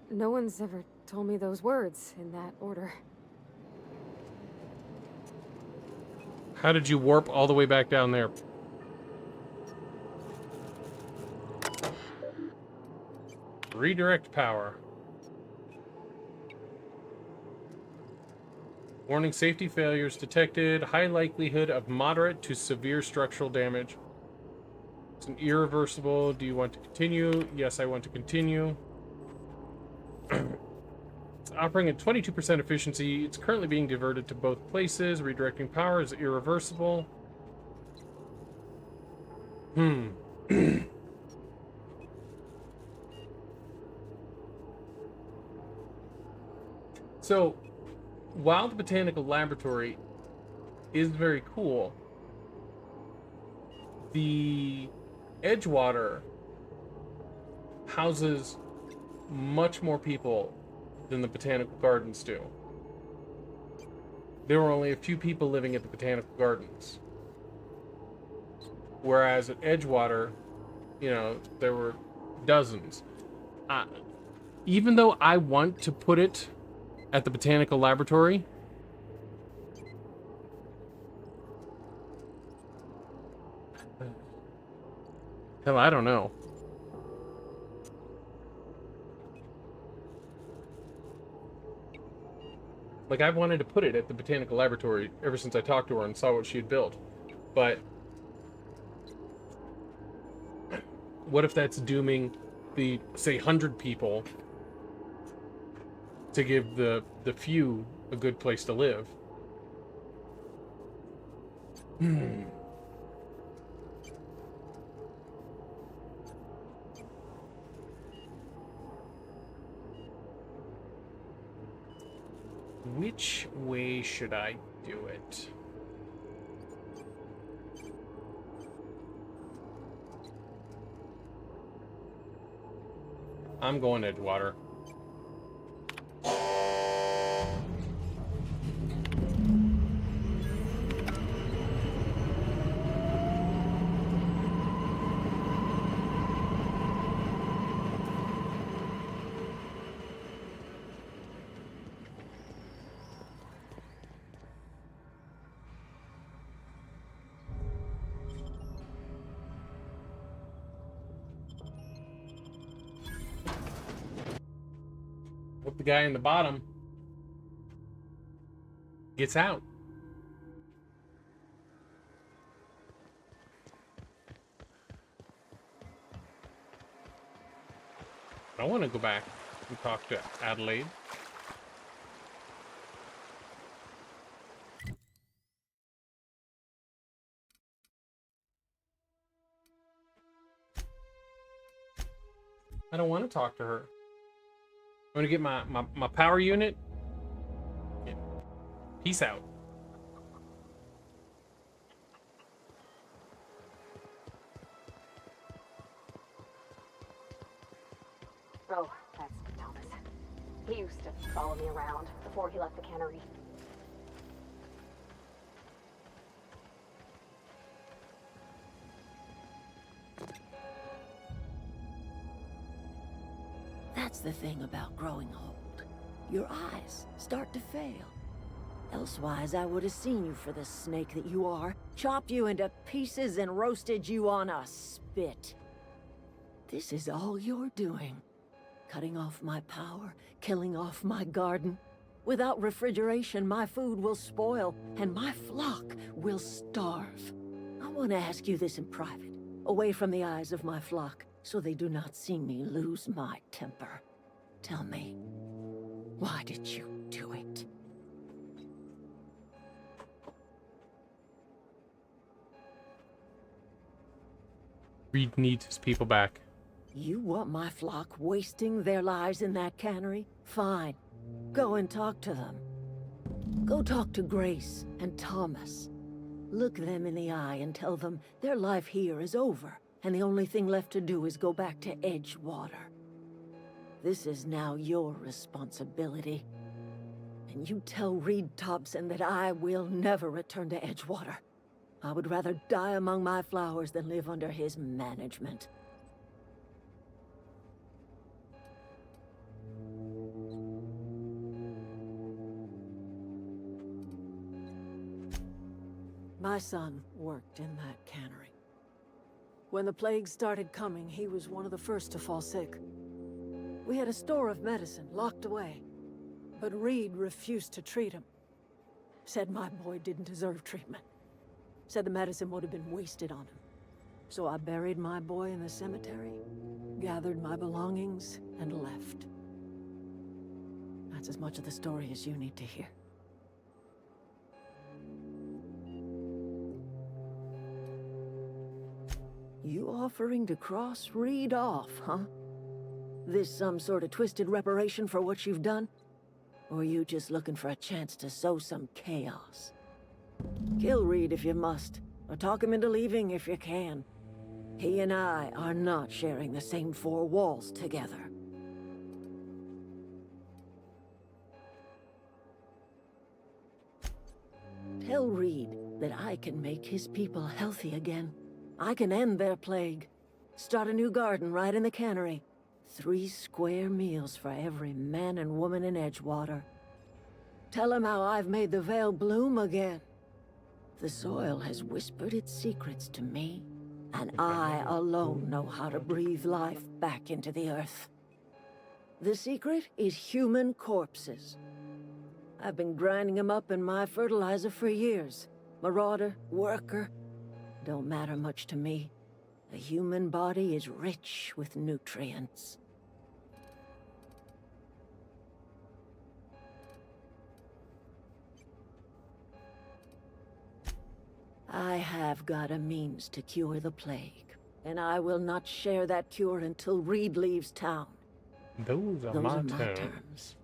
No one's ever told me those words in that order. How did you warp all the way back down there? Redirect power. Warning, safety failures detected. High likelihood of moderate to severe structural damage. It's an irreversible. Do you want to continue? Yes, I want to continue. It's operating at 22% efficiency. It's currently being diverted to both places. Redirecting power is irreversible. So, while the botanical laboratory is very cool, the Edgewater houses much more people than the botanical gardens do. There were only a few people living at the botanical gardens. Whereas at Edgewater, you know, there were dozens. Even though I want to put it at the botanical laboratory, hell, I don't know. Like, I've wanted to put it at the botanical laboratory ever since I talked to her and saw what she had built. But what if that's dooming the, say, 100 people to give the few a good place to live? Which way should I do it? I'm going Edgewater. Hope the guy in the bottom gets out. I want to go back and talk to Adelaide. I don't want to talk to her. I'm gonna get my power unit. Yeah. Peace out. Oh, that's Thomas. He used to follow me around before he left the cannery. That's the thing about growing old. Your eyes start to fail. Elsewise, I would have seen you for the snake that you are, chopped you into pieces and roasted you on a spit. This is all you're doing. Cutting off my power, killing off my garden. Without refrigeration, my food will spoil, and my flock will starve. I want to ask you this in private, away from the eyes of my flock, so they do not see me lose my temper. Tell me, why did you do it? Reed needs his people back. You want my flock wasting their lives in that cannery? Fine. Go and talk to them. Go talk to Grace and Thomas. Look them in the eye and tell them their life here is over, and the only thing left to do is go back to Edgewater. This is now your responsibility. And you tell Reed Thompson that I will never return to Edgewater. I would rather die among my flowers than live under his management. My son worked in that cannery. When the plague started coming, he was one of the first to fall sick. We had a store of medicine locked away, but Reed refused to treat him. Said my boy didn't deserve treatment. Said the medicine would have been wasted on him. So I buried my boy in the cemetery, gathered my belongings, and left. That's as much of the story as you need to hear. You offering to cross Reed off, huh? This some sort of twisted reparation for what you've done? Or you just looking for a chance to sow some chaos? Kill Reed if you must, or talk him into leaving if you can. He and I are not sharing the same four walls together. Tell Reed that I can make his people healthy again. I can end their plague. Start a new garden right in the cannery. 3 square meals for every man and woman in Edgewater. Tell him how I've made the Vale bloom again. The soil has whispered its secrets to me, and I alone know how to breathe life back into the earth. The secret is human corpses. I've been grinding them up in my fertilizer for years. Marauder, worker, don't matter much to me. The human body is rich with nutrients. I have got a means to cure the plague, and I will not share that cure until Reed leaves town. Those are my terms.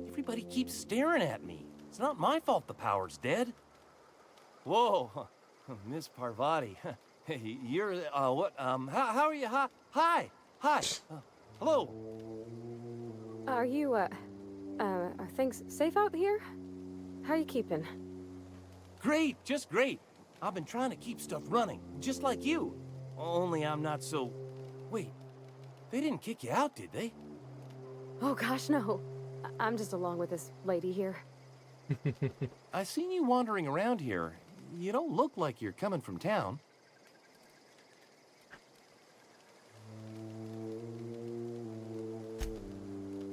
Everybody keeps staring at me. It's not my fault the power's dead. Whoa, Miss Parvati. Hey, you're, what, how are you? Hi. Hello. Are you, are things safe out here? How are you keeping? Great, just great. I've been trying to keep stuff running, just like you. Only I'm not so... Wait, they didn't kick you out, did they? Oh gosh, no. I'm just along with this lady here. I seen you wandering around here. You don't look like you're coming from town.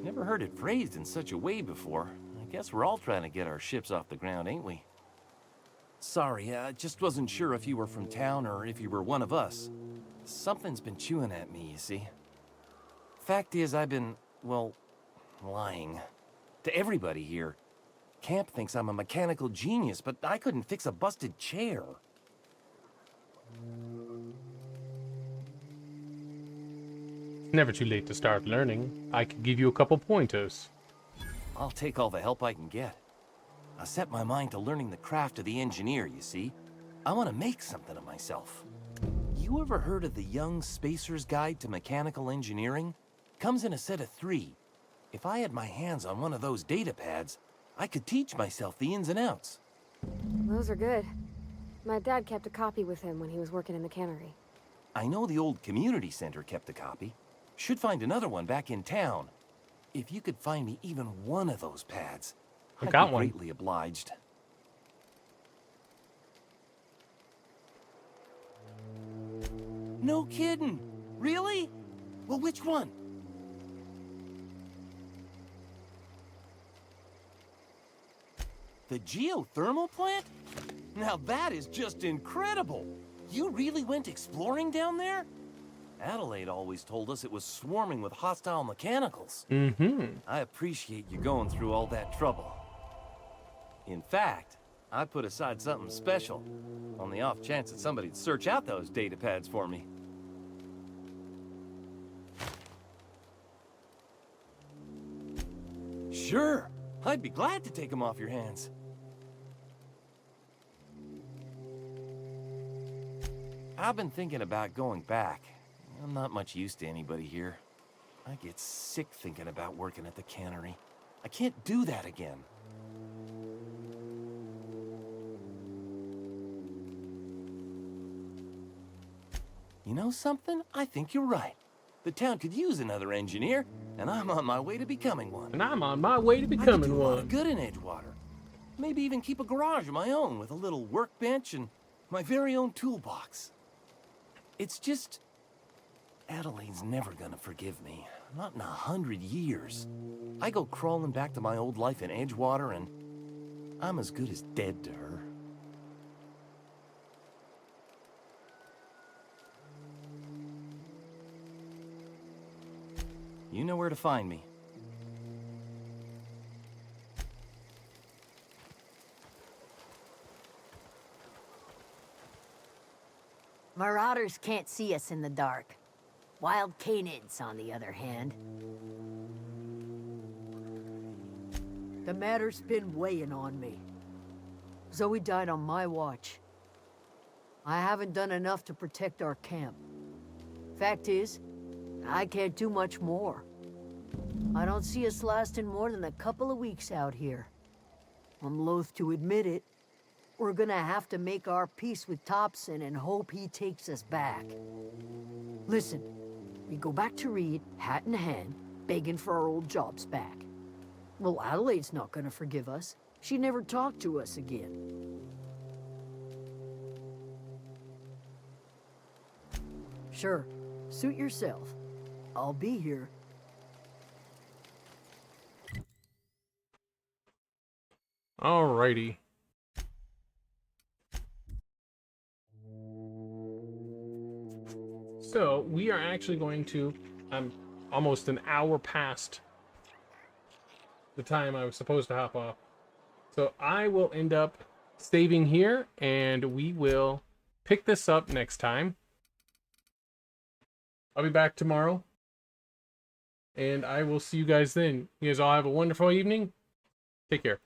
Never heard it phrased in such a way before. I guess we're all trying to get our ships off the ground, ain't we? Sorry, I just wasn't sure if you were from town or if you were one of us. Something's been chewing at me, you see. Fact is, I've been, well, lying. To everybody here. Camp thinks I'm a mechanical genius, but I couldn't fix a busted chair. Never too late to start learning. I could give you a couple pointers. I'll take all the help I can get. I set my mind to learning the craft of the engineer, you see. I want to make something of myself. You ever heard of the Young Spacer's Guide to Mechanical Engineering? Comes in a set of 3. If I had my hands on one of those data pads, I could teach myself the ins and outs. Those are good. My dad kept a copy with him when he was working in the cannery. I know the old community center kept a copy. Should find another one back in town. If you could find me even one of those pads, I'd be greatly obliged. No kidding. Really? Well, which one? The geothermal plant? Now that is just incredible! You really went exploring down there? Adelaide always told us it was swarming with hostile mechanicals. Mm-hmm. I appreciate you going through all that trouble. In fact, I put aside something special on the off chance that somebody'd search out those data pads for me. Sure, I'd be glad to take them off your hands. I've been thinking about going back. I'm not much use to anybody here. I get sick thinking about working at the cannery. I can't do that again. You know something? I think you're right. The town could use another engineer, and I'm on my way to becoming one. And I'm on my way to I could becoming do a lot one. of good in Edgewater. Maybe even keep a garage of my own with a little workbench and my very own toolbox. It's just... Adelaide's never gonna forgive me. Not in 100 years. I go crawling back to my old life in Edgewater, and I'm as good as dead to her. You know where to find me. Marauders can't see us in the dark. Wild canids, on the other hand. The matter's been weighing on me. Zoe died on my watch. I haven't done enough to protect our camp. Fact is, I can't do much more. I don't see us lasting more than a couple of weeks out here. I'm loath to admit it. We're gonna have to make our peace with Thompson and hope he takes us back. Listen, we go back to Reed, hat in hand, begging for our old jobs back. Well, Adelaide's not gonna forgive us. She never talked to us again. Sure, suit yourself. I'll be here. Alrighty. So we are actually going to, I'm almost an hour past the time I was supposed to hop off. So I will end up saving here, and we will pick this up next time. I'll be back tomorrow, and I will see you guys then. You guys all have a wonderful evening. Take care.